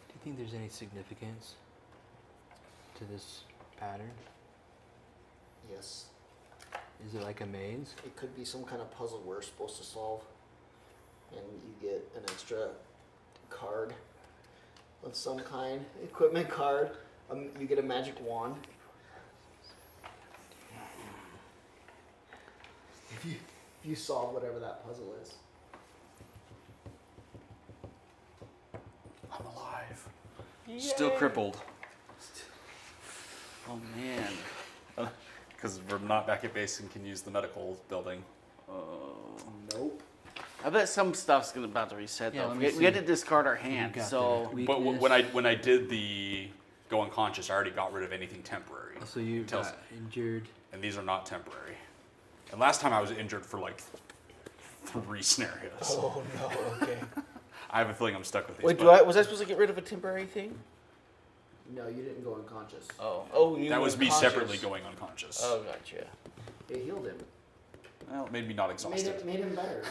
[SPEAKER 4] Do you think there's any significance to this pattern?
[SPEAKER 2] Yes.
[SPEAKER 4] Is it like a maze?
[SPEAKER 2] It could be some kind of puzzle we're supposed to solve. And you get an extra card of some kind, equipment card. You get a magic wand. If you solve whatever that puzzle is.
[SPEAKER 1] I'm alive. Still crippled.
[SPEAKER 3] Oh man.
[SPEAKER 5] Because we're not back at base and can use the medical building.
[SPEAKER 2] Nope.
[SPEAKER 3] I bet some stuff's about to reset
[SPEAKER 4] Yeah,
[SPEAKER 3] though.
[SPEAKER 4] let me
[SPEAKER 3] We had
[SPEAKER 4] see.
[SPEAKER 3] to discard our hand,
[SPEAKER 4] got
[SPEAKER 3] so
[SPEAKER 4] there?
[SPEAKER 5] But
[SPEAKER 4] Weakness.
[SPEAKER 5] when I did the go unconscious, I already got rid of anything temporary.
[SPEAKER 4] So you
[SPEAKER 5] Tells-
[SPEAKER 4] got injured.
[SPEAKER 5] And these are not temporary. And last time I was injured for like 3 scenarios.
[SPEAKER 2] Oh no. Okay.
[SPEAKER 5] I have a feeling I'm stuck with these.
[SPEAKER 3] wait,
[SPEAKER 5] but
[SPEAKER 3] was I supposed to get rid of a temporary thing?
[SPEAKER 2] No, you didn't go unconscious.
[SPEAKER 3] Oh, you
[SPEAKER 5] that was me
[SPEAKER 3] unconscious.
[SPEAKER 5] separately going unconscious.
[SPEAKER 3] Oh, gotcha.
[SPEAKER 2] It healed him.
[SPEAKER 5] Well, it made me not exhausted.
[SPEAKER 2] Made him better.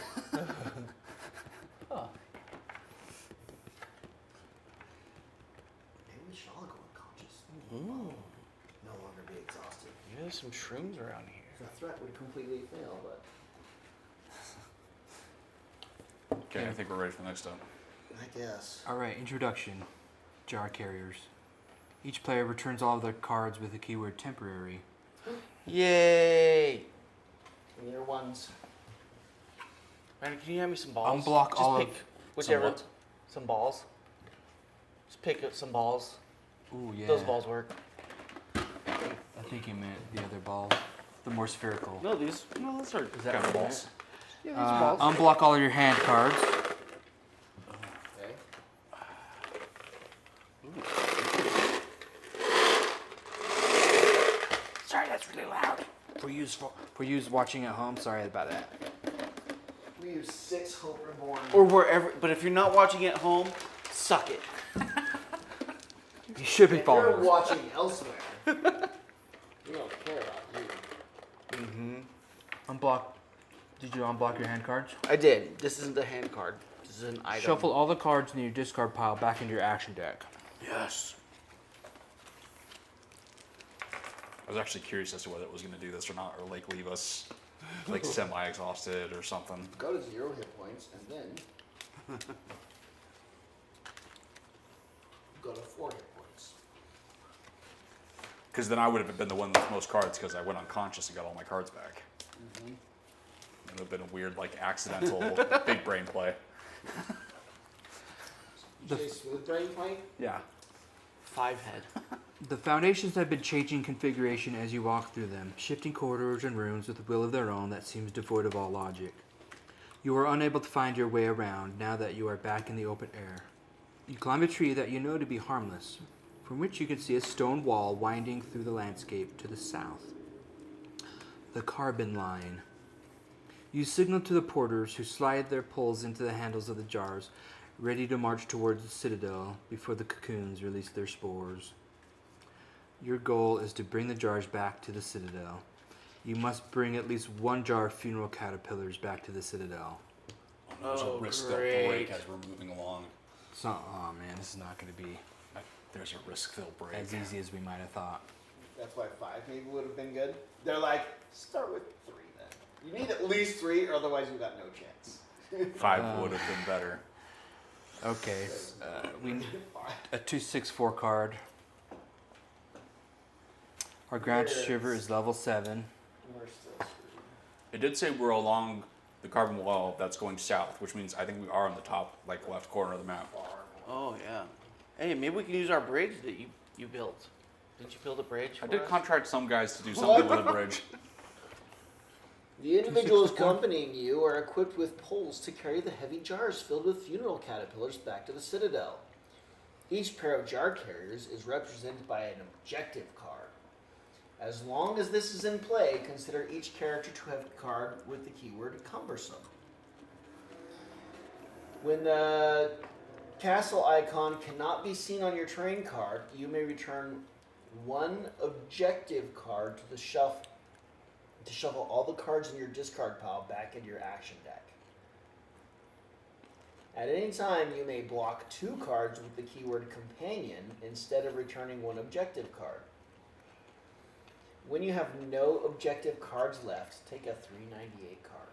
[SPEAKER 3] Huh.
[SPEAKER 2] Maybe we should all go unconscious. No longer be exhausted.
[SPEAKER 3] Yeah, there's some shrooms around here.
[SPEAKER 2] The threat would completely fail, but
[SPEAKER 1] Okay, I think we're ready for the next step.
[SPEAKER 2] I guess.
[SPEAKER 4] All right, introduction. Jar carriers. Each player returns all of their cards with the keyword temporary.
[SPEAKER 3] Yay!
[SPEAKER 2] Near ones.
[SPEAKER 3] Brandon, can you hand me some balls?
[SPEAKER 4] Unblock
[SPEAKER 3] Just
[SPEAKER 4] all
[SPEAKER 3] pick
[SPEAKER 4] of-
[SPEAKER 3] whichever.
[SPEAKER 5] what?
[SPEAKER 3] Some balls. Just pick up some balls.
[SPEAKER 4] Ooh, yeah.
[SPEAKER 3] Those balls work.
[SPEAKER 4] I think you meant the other ball, the more spherical.
[SPEAKER 3] No, these. No, those are.
[SPEAKER 4] Is that
[SPEAKER 1] Kind of
[SPEAKER 4] what you
[SPEAKER 1] balls.
[SPEAKER 3] Yeah, these are balls.
[SPEAKER 4] Unblock all of your hand cards.
[SPEAKER 2] Okay.
[SPEAKER 4] Sorry, that's really loud. For use watching at home, sorry about that.
[SPEAKER 2] We use 6 Hope Reborn.
[SPEAKER 3] Or wherever. But if you're not watching at home, suck it.
[SPEAKER 4] You should be
[SPEAKER 2] if you're
[SPEAKER 4] following.
[SPEAKER 2] watching elsewhere, we don't care about you.
[SPEAKER 4] Unblock. Did you unblock your hand cards?
[SPEAKER 3] I did. This isn't a hand card. This is an item.
[SPEAKER 4] Shuffle all the cards in your discard pile back into your action deck.
[SPEAKER 1] Yes. I was actually curious as to whether it was going to do this or not, or like leave us like semi-exhausted or something.
[SPEAKER 2] Go to 0 hit points and then go to 4 hit points.
[SPEAKER 1] Because then I would have been the one with most cards because I went unconscious and got all my cards back. It would have been a weird, like, accidental big brain play.
[SPEAKER 2] Did you say smooth brain play?
[SPEAKER 1] Yeah.
[SPEAKER 3] 5 head.
[SPEAKER 4] The foundations have been changing configuration as you walk through them, shifting corridors and rooms with a will of their own that seems devoid of all logic. You are unable to find your way around now that you are back in the open air. You climb a tree that you know to be harmless, from which you can see a stone wall winding through the landscape to the south. The carbon line. You signal to the porters who slide their poles into the handles of the jars, ready to march towards the Citadel before the cocoons release their spores. Your goal is to bring the jars back to the Citadel. You must bring at least 1 jar of funeral caterpillars back to the Citadel.
[SPEAKER 5] There's
[SPEAKER 3] Oh,
[SPEAKER 5] a risk they'll
[SPEAKER 3] great.
[SPEAKER 5] break as we're moving along.
[SPEAKER 4] So, oh man, this is not going to be
[SPEAKER 1] There's a risk they'll break.
[SPEAKER 4] as easy as we might have thought.
[SPEAKER 2] That's why 5 maybe would have been good. They're like, start with 3 then. You need at least 3, or otherwise you've got no chance.
[SPEAKER 1] 5 would have been better.
[SPEAKER 4] Okay, we a 2/6/4 card. Our ground
[SPEAKER 2] There it
[SPEAKER 4] shiver
[SPEAKER 2] is.
[SPEAKER 4] is level 7.
[SPEAKER 2] We're still screwed.
[SPEAKER 1] It did say we're along the carbon wall that's going south, which means I think we are on the top, like, left corner of the map.
[SPEAKER 2] Far.
[SPEAKER 3] Oh, yeah. Hey, maybe we can use our bridge that you built. Didn't you build a bridge
[SPEAKER 1] I
[SPEAKER 3] for
[SPEAKER 1] did
[SPEAKER 3] us?
[SPEAKER 1] contract some guys to do something with a bridge.
[SPEAKER 2] The individuals accompanying you are equipped with poles to carry the heavy jars filled with funeral caterpillars back to the Citadel. Each pair of jar carriers is represented by an objective card. As long as this is in play, consider each character to have a card with the keyword cumbersome. When the castle icon cannot be seen on your terrain card, you may return 1 objective card to the shuffle to shuffle all the cards in your discard pile back into your action deck. At any time, you may block 2 cards with the keyword companion instead of returning 1 objective card. When you have no objective cards left, take a 398 card.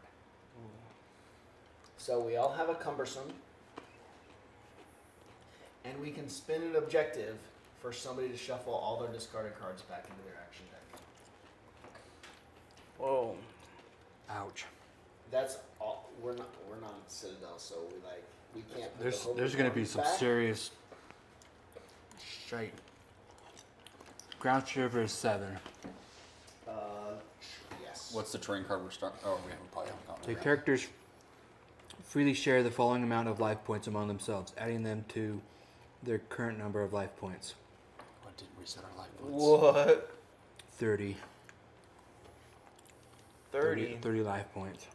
[SPEAKER 2] So we all have a cumbersome. And we can spin an objective for somebody to shuffle all their discarded cards back into their action deck.
[SPEAKER 3] Whoa.
[SPEAKER 4] Ouch.
[SPEAKER 2] That's all. We're not Citadel, so we can't. Put the
[SPEAKER 4] There's gonna be
[SPEAKER 2] cards
[SPEAKER 4] some
[SPEAKER 2] back.
[SPEAKER 4] serious shite. Ground Shiver is 7.
[SPEAKER 2] Yes.
[SPEAKER 5] What's the terrain card we're starting? Oh, we probably haven't gotten
[SPEAKER 4] The
[SPEAKER 5] it.
[SPEAKER 4] characters freely share the following amount of life points among themselves, adding them to their current number of life points.
[SPEAKER 5] What didn't reset our life points?
[SPEAKER 3] What?
[SPEAKER 4] 30.
[SPEAKER 3] 30.
[SPEAKER 4] 30 life points.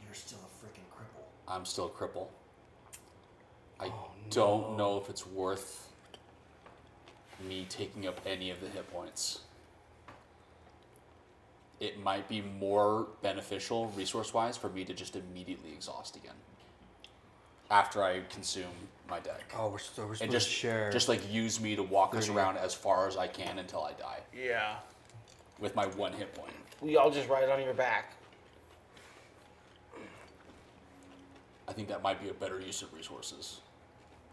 [SPEAKER 2] You're still a freaking cripple.
[SPEAKER 5] I'm still a cripple. I don't know if it's worth me taking up any of the hit points. It might be more beneficial resource-wise for me to just immediately exhaust again after I consume my deck.
[SPEAKER 4] Oh, we're supposed
[SPEAKER 5] And
[SPEAKER 4] to
[SPEAKER 5] just
[SPEAKER 4] share.
[SPEAKER 5] just like use me to walk us
[SPEAKER 4] 30.
[SPEAKER 5] around as far as I can until I die
[SPEAKER 3] Yeah.
[SPEAKER 5] with my 1 hit point.
[SPEAKER 3] We all just ride on your back.
[SPEAKER 5] I think that might be a better use of resources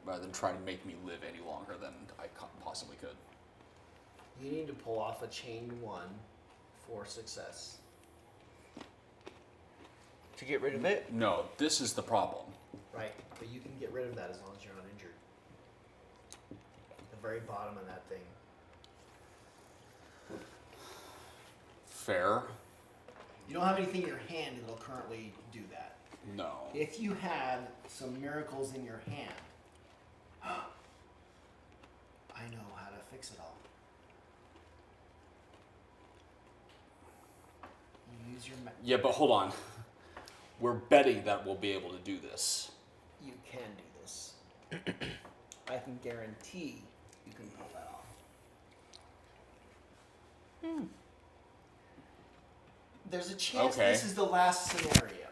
[SPEAKER 5] rather than trying to make me live any longer than I possibly could.
[SPEAKER 2] You need to pull off a chain 1 for success.
[SPEAKER 3] To get rid of it?
[SPEAKER 5] No, this is the problem.
[SPEAKER 2] Right, but you can get rid of that as long as you're uninjured. The very bottom of that thing.
[SPEAKER 5] Fair?
[SPEAKER 2] You don't have anything in your hand that'll currently do that.
[SPEAKER 5] No.
[SPEAKER 2] If you had some miracles in your hand, I know how to fix it all. You use your.
[SPEAKER 5] Yeah, but hold on. We're betting that we'll be able to do this.
[SPEAKER 2] You can do this. I can guarantee you can pull that off. There's a chance
[SPEAKER 5] Okay.
[SPEAKER 2] this is the last scenario.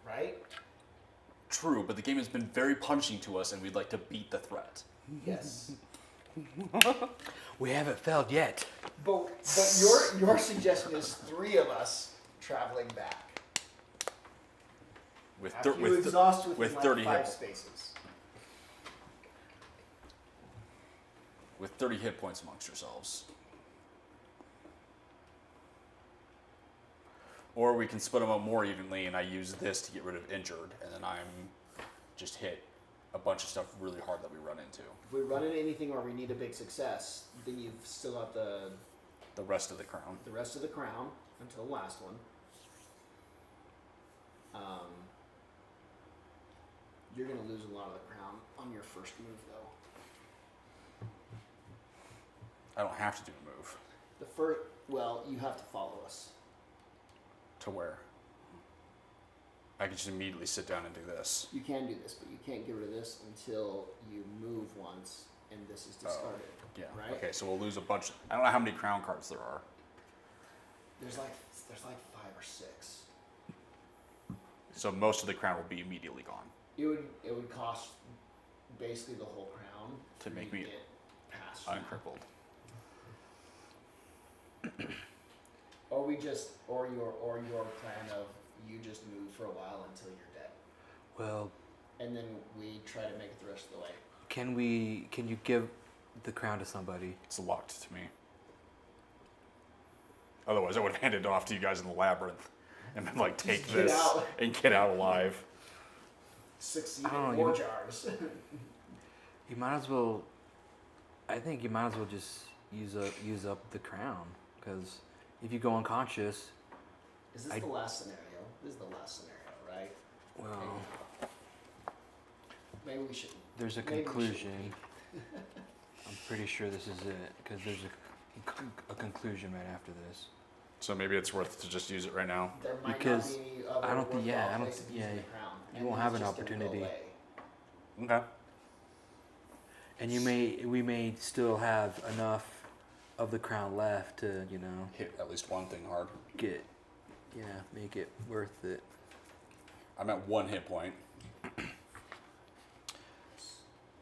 [SPEAKER 2] Right?
[SPEAKER 5] True, but the game has been very punishing to us and we'd like to beat the threat.
[SPEAKER 2] Yes.
[SPEAKER 4] We haven't failed yet.
[SPEAKER 2] But your suggestion is 3 of us traveling back.
[SPEAKER 5] With,
[SPEAKER 2] After you exhaust within
[SPEAKER 5] with
[SPEAKER 2] like
[SPEAKER 5] 30
[SPEAKER 2] 5
[SPEAKER 5] hit,
[SPEAKER 2] spaces.
[SPEAKER 5] with 30 hit points amongst yourselves. Or we can split them up more evenly and I use this to get rid of injured and then I'm just hit a bunch of stuff really hard that we run into.
[SPEAKER 2] If we run into anything where we need a big success, then you've still got the
[SPEAKER 5] rest of the crown.
[SPEAKER 2] rest of the crown until the last one. You're gonna lose a lot of the crown on your first move, though.
[SPEAKER 5] I don't have to do a move.
[SPEAKER 2] Well, you have to follow us.
[SPEAKER 5] To where? I can just immediately sit down and do this.
[SPEAKER 2] You can do this, but you can't get rid of this until you move once, and this is discarded.
[SPEAKER 5] Yeah.
[SPEAKER 2] Right?
[SPEAKER 5] Okay, so we'll lose a bunch. I don't know how many crown cards there are.
[SPEAKER 2] There's like 5 or 6.
[SPEAKER 5] So most of the crown will be immediately gone.
[SPEAKER 2] It would cost basically the whole crown
[SPEAKER 5] To
[SPEAKER 2] for
[SPEAKER 5] make
[SPEAKER 2] you
[SPEAKER 5] me
[SPEAKER 2] get past.
[SPEAKER 5] Uncrippled.
[SPEAKER 2] Or your plan of you just move for a while until you're dead,
[SPEAKER 4] Well,
[SPEAKER 2] and then we try to make it the rest of the way.
[SPEAKER 4] can you give the crown to somebody?
[SPEAKER 5] It's locked to me. Otherwise, I would have handed it off to you guys in the labyrinth and been like, take
[SPEAKER 2] Just get
[SPEAKER 5] this
[SPEAKER 2] out.
[SPEAKER 5] and get out alive.
[SPEAKER 2] Succeed
[SPEAKER 4] I don't
[SPEAKER 2] in
[SPEAKER 4] know,
[SPEAKER 2] war
[SPEAKER 4] you-
[SPEAKER 2] jars.
[SPEAKER 4] You might as well. I think you might as well just use up the crown, because if you go unconscious,
[SPEAKER 2] Is this the last scenario? This is the last scenario, right?
[SPEAKER 4] well,
[SPEAKER 2] Maybe we should.
[SPEAKER 4] there's a
[SPEAKER 2] Maybe we
[SPEAKER 4] conclusion. I'm pretty sure this is it, because there's a conclusion right after this.
[SPEAKER 5] So maybe it's worth to just use it right now.
[SPEAKER 2] There might
[SPEAKER 4] Because
[SPEAKER 2] not be any other
[SPEAKER 4] I don't think- yeah,
[SPEAKER 2] worthwhile
[SPEAKER 4] I don't-
[SPEAKER 2] place of using
[SPEAKER 4] yeah,
[SPEAKER 2] the crown,
[SPEAKER 4] you
[SPEAKER 2] and
[SPEAKER 4] won't
[SPEAKER 2] then
[SPEAKER 4] have
[SPEAKER 2] it's
[SPEAKER 4] an
[SPEAKER 2] just gonna go
[SPEAKER 4] opportunity.
[SPEAKER 2] away.
[SPEAKER 5] Okay.
[SPEAKER 4] And we may still have enough of the crown left to,
[SPEAKER 5] Hit at least one thing hard.
[SPEAKER 4] make it worth it.
[SPEAKER 5] I'm at 1 hit point.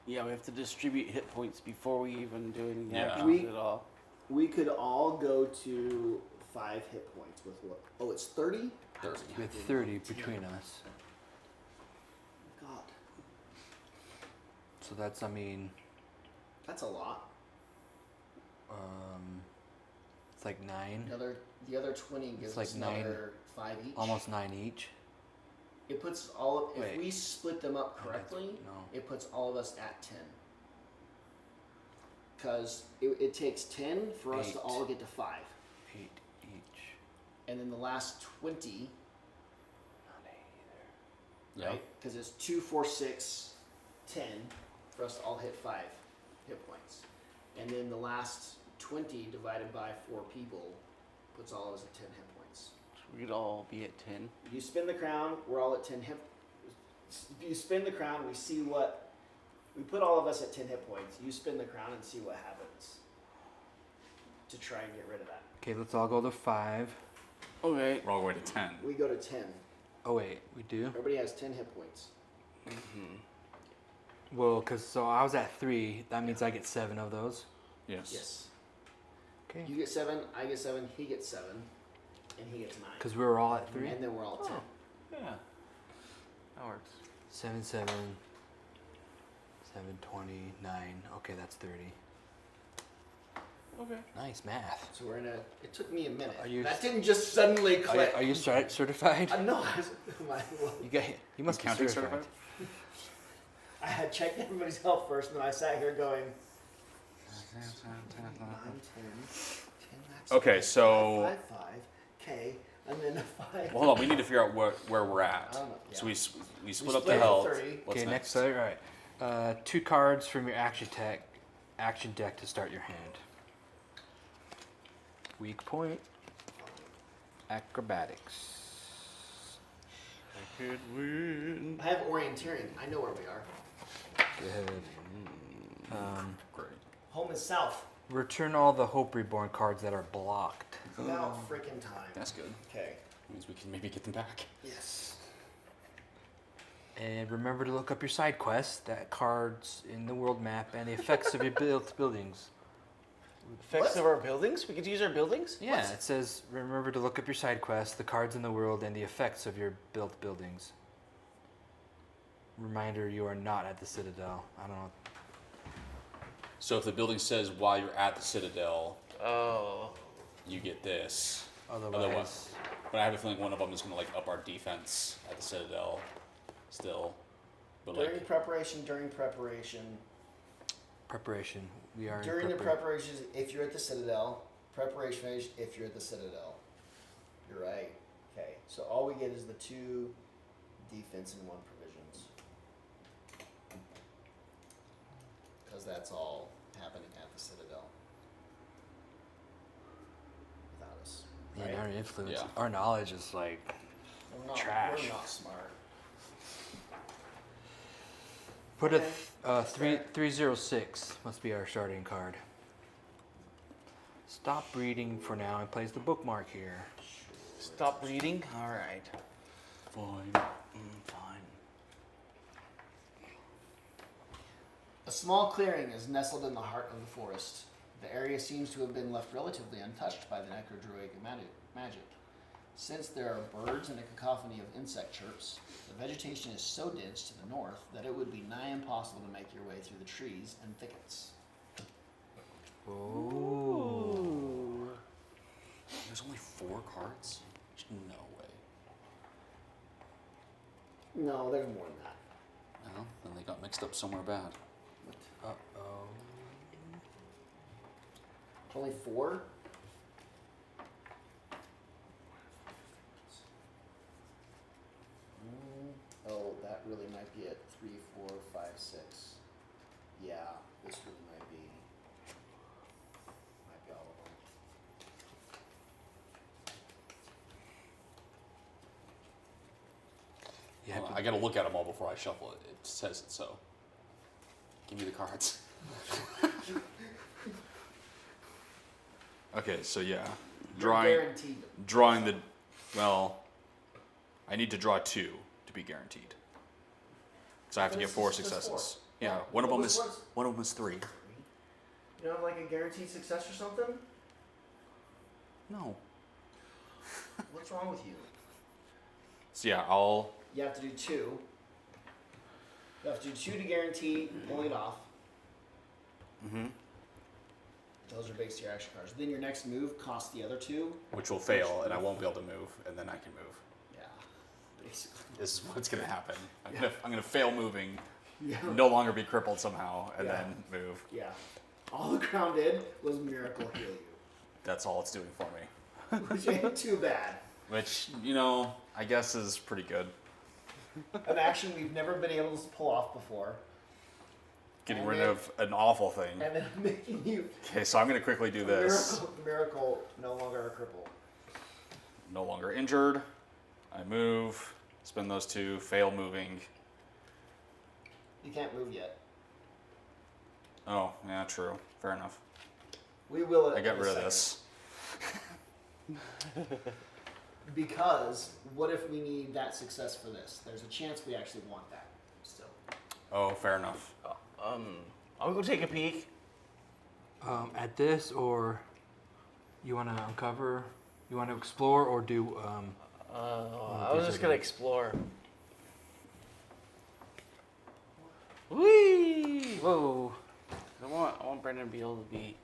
[SPEAKER 3] Yeah, we have to distribute hit points before we even do any
[SPEAKER 5] Yeah.
[SPEAKER 3] actions at all.
[SPEAKER 2] We could all go to 5 hit points with what? Oh, it's 30?
[SPEAKER 5] 30.
[SPEAKER 4] With 30 between us. So that's, I mean,
[SPEAKER 2] That's a lot.
[SPEAKER 4] it's like 9,
[SPEAKER 2] The other 20 gives
[SPEAKER 4] like
[SPEAKER 2] us
[SPEAKER 4] 9,
[SPEAKER 2] another 5 each.
[SPEAKER 4] almost 9 each.
[SPEAKER 2] It puts all. If
[SPEAKER 4] Wait.
[SPEAKER 2] we split them up correctly,
[SPEAKER 4] No.
[SPEAKER 2] it puts all of us at 10. Because it takes 10 for us to
[SPEAKER 4] 8.
[SPEAKER 2] all get to 5,
[SPEAKER 4] 8 each.
[SPEAKER 2] and then the last 20.
[SPEAKER 4] Not 8 either.
[SPEAKER 5] Yeah.
[SPEAKER 2] Because it's 2, 4, 6, 10 for us to all hit 5 hit points. And then the last 20 divided by 4 people puts all of us at 10 hit points.
[SPEAKER 3] We'd all be at 10.
[SPEAKER 2] You spin the crown, we're all at 10 hit. You spin the crown, we see what. We put all of us at 10 hit points. You spin the crown and see what happens. To try and get rid of that.
[SPEAKER 4] Okay, let's all go to 5.
[SPEAKER 3] Okay.
[SPEAKER 1] We're all going to 10.
[SPEAKER 2] We go to 10.
[SPEAKER 4] Oh, wait, we do?
[SPEAKER 2] Everybody has 10 hit points.
[SPEAKER 4] Well, so I was at 3. That means I get 7 of those.
[SPEAKER 1] Yes.
[SPEAKER 2] Yes.
[SPEAKER 4] Okay.
[SPEAKER 2] You get 7, I get 7, he gets 7, and he gets 9.
[SPEAKER 4] Because we were all at 3.
[SPEAKER 2] And then we're all at 10.
[SPEAKER 3] Yeah. That works.
[SPEAKER 4] 7, 7, 7, 20, 9. Okay, that's 30.
[SPEAKER 3] Okay.
[SPEAKER 4] Nice math.
[SPEAKER 2] So we're in a. It took me a minute.
[SPEAKER 4] Are you-
[SPEAKER 2] that didn't just suddenly click.
[SPEAKER 4] Are you certified?
[SPEAKER 2] No, I was,
[SPEAKER 4] You must be
[SPEAKER 1] Accounting
[SPEAKER 4] certified.
[SPEAKER 2] I had checked everybody's health first, and then I sat here going. 9, 10, 10. That's
[SPEAKER 1] Okay, so-
[SPEAKER 2] 5, 5, 5, K, and then a 5.
[SPEAKER 1] Well, hold on. We need to figure out where we're at.
[SPEAKER 2] I don't know,
[SPEAKER 1] So
[SPEAKER 2] yeah.
[SPEAKER 1] we split
[SPEAKER 2] split
[SPEAKER 1] up the
[SPEAKER 2] it
[SPEAKER 1] health.
[SPEAKER 2] 30.
[SPEAKER 1] What's
[SPEAKER 4] Okay,
[SPEAKER 1] next?
[SPEAKER 4] all right. 2 cards from your action deck to start your hand. Weak point. Acrobatics.
[SPEAKER 3] I could win.
[SPEAKER 2] I have orienteering. I know where we are.
[SPEAKER 4] Good.
[SPEAKER 1] Great.
[SPEAKER 2] Home is south.
[SPEAKER 4] Return all the Hope Reborn cards that are blocked.
[SPEAKER 2] About freaking time.
[SPEAKER 1] That's good.
[SPEAKER 2] Okay.
[SPEAKER 1] Means we can maybe get them back.
[SPEAKER 2] Yes.
[SPEAKER 4] And remember to look up your side quests, that cards in the world map, and the effects of your built buildings.
[SPEAKER 3] Effects
[SPEAKER 2] What?
[SPEAKER 3] of our buildings? We could use our buildings?
[SPEAKER 4] Yeah, it says remember to look up your side quests, the cards in the world, and the effects of your built buildings. Reminder, you are not at the Citadel. I don't know.
[SPEAKER 5] So if the building says while you're at the Citadel,
[SPEAKER 3] Oh.
[SPEAKER 5] you get this.
[SPEAKER 4] Otherwise,
[SPEAKER 5] But I have a feeling one of them is going to like up our defense at the Citadel still. But
[SPEAKER 2] During
[SPEAKER 5] like,
[SPEAKER 2] preparation.
[SPEAKER 4] preparation. We are
[SPEAKER 2] During
[SPEAKER 4] in
[SPEAKER 2] the
[SPEAKER 4] preparation.
[SPEAKER 2] preparations, if you're at the Citadel. Preparation phase, if you're at the Citadel. You're right. Okay. So all we get is the 2 defense and 1 provisions. Because that's all happening at the Citadel. Without us.
[SPEAKER 4] Yeah,
[SPEAKER 2] Right?
[SPEAKER 4] our influence,
[SPEAKER 5] Yeah.
[SPEAKER 4] our knowledge is like
[SPEAKER 2] We're not,
[SPEAKER 4] trash.
[SPEAKER 2] We're not smart.
[SPEAKER 4] put
[SPEAKER 2] Okay.
[SPEAKER 4] a 306 must be our starting card. Stop reading for now and place the bookmark here.
[SPEAKER 3] Stop reading? Alright.
[SPEAKER 5] fine.
[SPEAKER 3] Fine.
[SPEAKER 2] A small clearing is nestled in the heart of the forest. The area seems to have been left relatively untouched by the necrodruidic magic. Since there are birds and a cacophony of insect chirps, the vegetation is so dense to the north that it would be nigh impossible to make your way through the trees and thickets.
[SPEAKER 4] Oh.
[SPEAKER 5] There's only 4 cards? There's no way.
[SPEAKER 2] No, there's more than that.
[SPEAKER 5] Well, then they got mixed up somewhere bad.
[SPEAKER 4] Uh-oh.
[SPEAKER 2] Only 4? Oh, that really might be at 3, 4, 5, 6. Yeah, this really might be all of them.
[SPEAKER 4] You have
[SPEAKER 5] Well,
[SPEAKER 4] to-
[SPEAKER 5] I got to look at them all before I shuffle it. It says it so. Give me the cards.
[SPEAKER 1] Okay, so yeah,
[SPEAKER 2] You're guaranteed.
[SPEAKER 1] drawing the. Well, I need to draw 2 to be guaranteed. So I have to get
[SPEAKER 2] This
[SPEAKER 1] 4
[SPEAKER 2] is just
[SPEAKER 1] successes.
[SPEAKER 2] 4.
[SPEAKER 1] Yeah,
[SPEAKER 2] Yeah.
[SPEAKER 1] one of them
[SPEAKER 2] Which
[SPEAKER 1] is
[SPEAKER 2] ones?
[SPEAKER 1] 3.
[SPEAKER 2] You don't have like a guaranteed success or something?
[SPEAKER 1] No.
[SPEAKER 2] What's wrong with you?
[SPEAKER 1] So yeah, I'll.
[SPEAKER 2] You have to do 2. You have to do 2 to guarantee pulling it off.
[SPEAKER 5] Mm-hmm.
[SPEAKER 2] Those are based on your action cards. Then your next move costs the other 2.
[SPEAKER 5] Which will fail, and I won't be able to move, and then I can move.
[SPEAKER 2] Yeah, basically.
[SPEAKER 5] This is what's gonna happen. I'm gonna fail moving,
[SPEAKER 2] Yeah.
[SPEAKER 5] no longer be crippled somehow, and
[SPEAKER 2] Yeah.
[SPEAKER 5] then move.
[SPEAKER 2] Yeah. All the crown did was miracle heal you,
[SPEAKER 5] That's all it's doing for me.
[SPEAKER 2] which ain't too bad.
[SPEAKER 5] Which, I guess is pretty good.
[SPEAKER 2] An action we've never been able to pull off before,
[SPEAKER 5] Getting
[SPEAKER 2] And
[SPEAKER 5] rid
[SPEAKER 2] then-
[SPEAKER 5] of an awful thing.
[SPEAKER 2] and then making you
[SPEAKER 5] Okay, so I'm gonna quickly do this.
[SPEAKER 2] miracle, no longer a cripple.
[SPEAKER 5] No longer injured. I move, spend those 2, fail moving.
[SPEAKER 2] You can't move yet.
[SPEAKER 5] Oh, yeah, true. Fair enough.
[SPEAKER 2] We will.
[SPEAKER 5] I got
[SPEAKER 2] in a
[SPEAKER 5] rid of
[SPEAKER 2] second.
[SPEAKER 5] this.
[SPEAKER 2] Because what if we need that success for this? There's a chance we actually want that still.
[SPEAKER 5] Oh, fair enough.
[SPEAKER 3] I'll go take a peek.
[SPEAKER 4] At this, or you want to uncover, you want to explore, or do
[SPEAKER 3] I was
[SPEAKER 4] these
[SPEAKER 3] just
[SPEAKER 4] are
[SPEAKER 3] gonna
[SPEAKER 4] good.
[SPEAKER 3] explore. Whee!
[SPEAKER 4] whoa.
[SPEAKER 3] I want Brendan to be able to be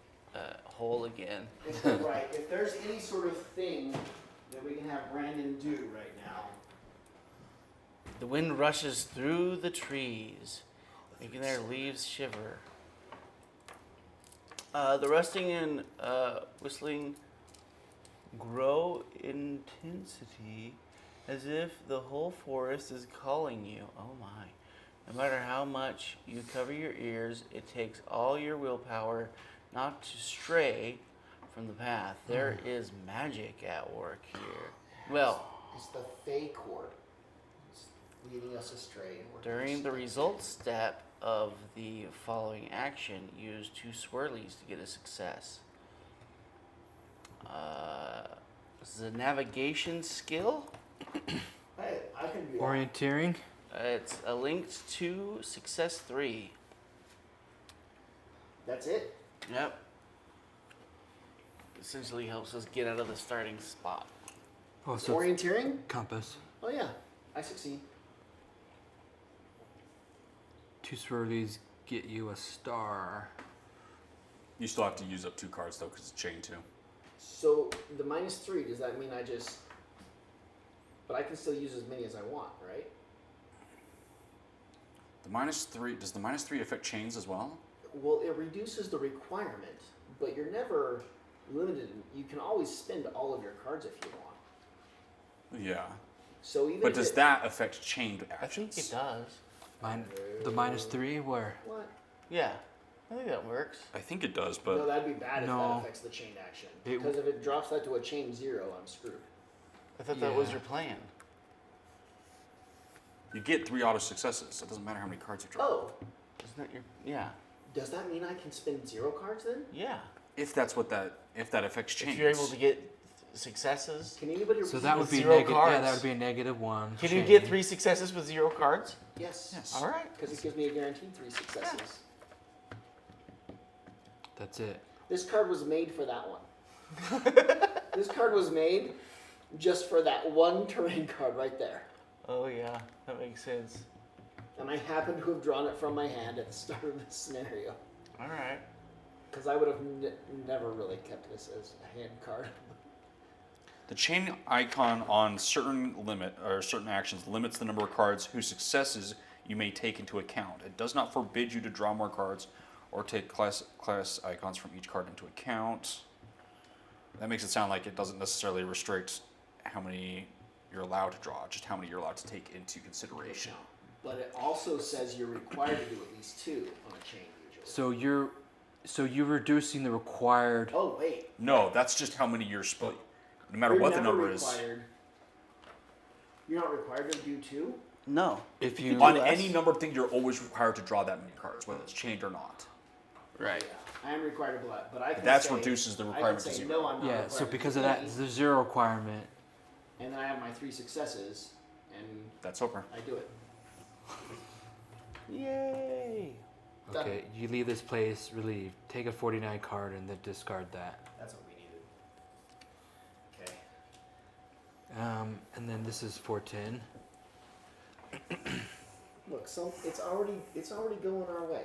[SPEAKER 3] whole again.
[SPEAKER 2] Right. If there's any sort of thing that we can have Brandon do right now,
[SPEAKER 3] The wind rushes through the trees, making their leaves shiver. The rustling and whistling grow in intensity as if the whole forest is calling you. Oh my. No matter how much you cover your ears, it takes all your willpower not to stray from the path. There is magic at work here. Well,
[SPEAKER 2] it's the Fey Court. It's leading us astray. And we're
[SPEAKER 3] during the results step of the following action, use 2 swirlies to get a success. This is a navigation skill.
[SPEAKER 2] Hey, I can do that.
[SPEAKER 4] Orienteering.
[SPEAKER 3] It's a linked to success 3.
[SPEAKER 2] That's it.
[SPEAKER 3] Yep. Essentially helps us get out of the starting spot.
[SPEAKER 4] Oh, so it's
[SPEAKER 2] Orienteering?
[SPEAKER 4] compass.
[SPEAKER 2] Oh yeah, I succeed.
[SPEAKER 4] 2 swirlies get you a star.
[SPEAKER 5] You still have to use up 2 cards though, because it's chain 2.
[SPEAKER 2] So the -3, does that mean I just? But I can still use as many as I want, right?
[SPEAKER 5] The -3, does the -3 affect chains as well?
[SPEAKER 2] Well, it reduces the requirement, but you're never limited. You can always spend all of your cards if you want.
[SPEAKER 5] Yeah.
[SPEAKER 2] So even
[SPEAKER 5] But
[SPEAKER 2] if
[SPEAKER 5] does
[SPEAKER 2] it,
[SPEAKER 5] that affect chained
[SPEAKER 3] I
[SPEAKER 5] actions?
[SPEAKER 3] think it does.
[SPEAKER 4] The -3, where?
[SPEAKER 2] what?
[SPEAKER 3] Yeah, I think that works.
[SPEAKER 5] I think it does,
[SPEAKER 2] No,
[SPEAKER 5] but
[SPEAKER 2] that'd be bad if
[SPEAKER 4] No.
[SPEAKER 2] that affects the chain action.
[SPEAKER 4] It-
[SPEAKER 2] Because if it drops that to a chain 0, I'm screwed.
[SPEAKER 3] I thought that was
[SPEAKER 4] Yeah.
[SPEAKER 3] your plan.
[SPEAKER 5] you get 3 auto successes. It doesn't matter how many cards you draw.
[SPEAKER 2] Oh,
[SPEAKER 3] Isn't that your? Yeah.
[SPEAKER 2] does that mean I can spend 0 cards then?
[SPEAKER 3] Yeah.
[SPEAKER 5] If that affects chains.
[SPEAKER 3] If you're able to get successes,
[SPEAKER 2] Can anybody?
[SPEAKER 4] So
[SPEAKER 2] read
[SPEAKER 4] that
[SPEAKER 2] this?
[SPEAKER 4] would be
[SPEAKER 3] Zero
[SPEAKER 4] negative. Yeah, that
[SPEAKER 3] cards.
[SPEAKER 4] would be a -1.
[SPEAKER 3] can you
[SPEAKER 4] chain.
[SPEAKER 3] get 3 successes with 0 cards?
[SPEAKER 2] Yes.
[SPEAKER 5] Yes.
[SPEAKER 3] All right.
[SPEAKER 2] Because it gives me a guaranteed 3 successes.
[SPEAKER 4] That's it.
[SPEAKER 2] This card was made for that one. This card was made just for that one terrain card right there.
[SPEAKER 3] Oh yeah, that makes sense.
[SPEAKER 2] And I happen to have drawn it from my hand at the start of this scenario.
[SPEAKER 3] All right.
[SPEAKER 2] Because I would have never really kept this as a hand card.
[SPEAKER 5] The chain icon on certain actions limits the number of cards whose successes you may take into account. It does not forbid you to draw more cards or take class icons from each card into account. That makes it sound like it doesn't necessarily restrict how many you're allowed to draw, just how many you're allowed to take into consideration.
[SPEAKER 2] But it also says you're required to do at least 2 on a chain usually.
[SPEAKER 4] So you're reducing the required.
[SPEAKER 2] Oh, wait.
[SPEAKER 5] No, that's just how many you're split. No matter
[SPEAKER 2] You're
[SPEAKER 5] what the
[SPEAKER 2] never
[SPEAKER 5] number is.
[SPEAKER 2] required- You're not required to do 2?
[SPEAKER 3] No.
[SPEAKER 4] If you
[SPEAKER 5] On any numbered thing, you're always required to draw that many cards, whether it's chained or not.
[SPEAKER 3] Right.
[SPEAKER 2] Yeah, I am required to do that, but I can
[SPEAKER 5] That
[SPEAKER 2] say,
[SPEAKER 5] reduces the
[SPEAKER 2] I
[SPEAKER 5] requirement
[SPEAKER 2] can
[SPEAKER 5] to
[SPEAKER 2] say,
[SPEAKER 5] 0.
[SPEAKER 2] No, I'm not
[SPEAKER 4] yeah.
[SPEAKER 2] required
[SPEAKER 4] So
[SPEAKER 2] to
[SPEAKER 4] because
[SPEAKER 2] do
[SPEAKER 4] of that,
[SPEAKER 2] any,
[SPEAKER 4] the 0 requirement.
[SPEAKER 2] and then I have my 3 successes, and
[SPEAKER 5] That's over.
[SPEAKER 2] I do it.
[SPEAKER 3] Yay.
[SPEAKER 2] Done.
[SPEAKER 4] Okay, you leave this place relieved. Take a 49 card and then discard that.
[SPEAKER 2] That's what we needed. Okay.
[SPEAKER 4] And then this is 410.
[SPEAKER 2] Look, it's already going our way.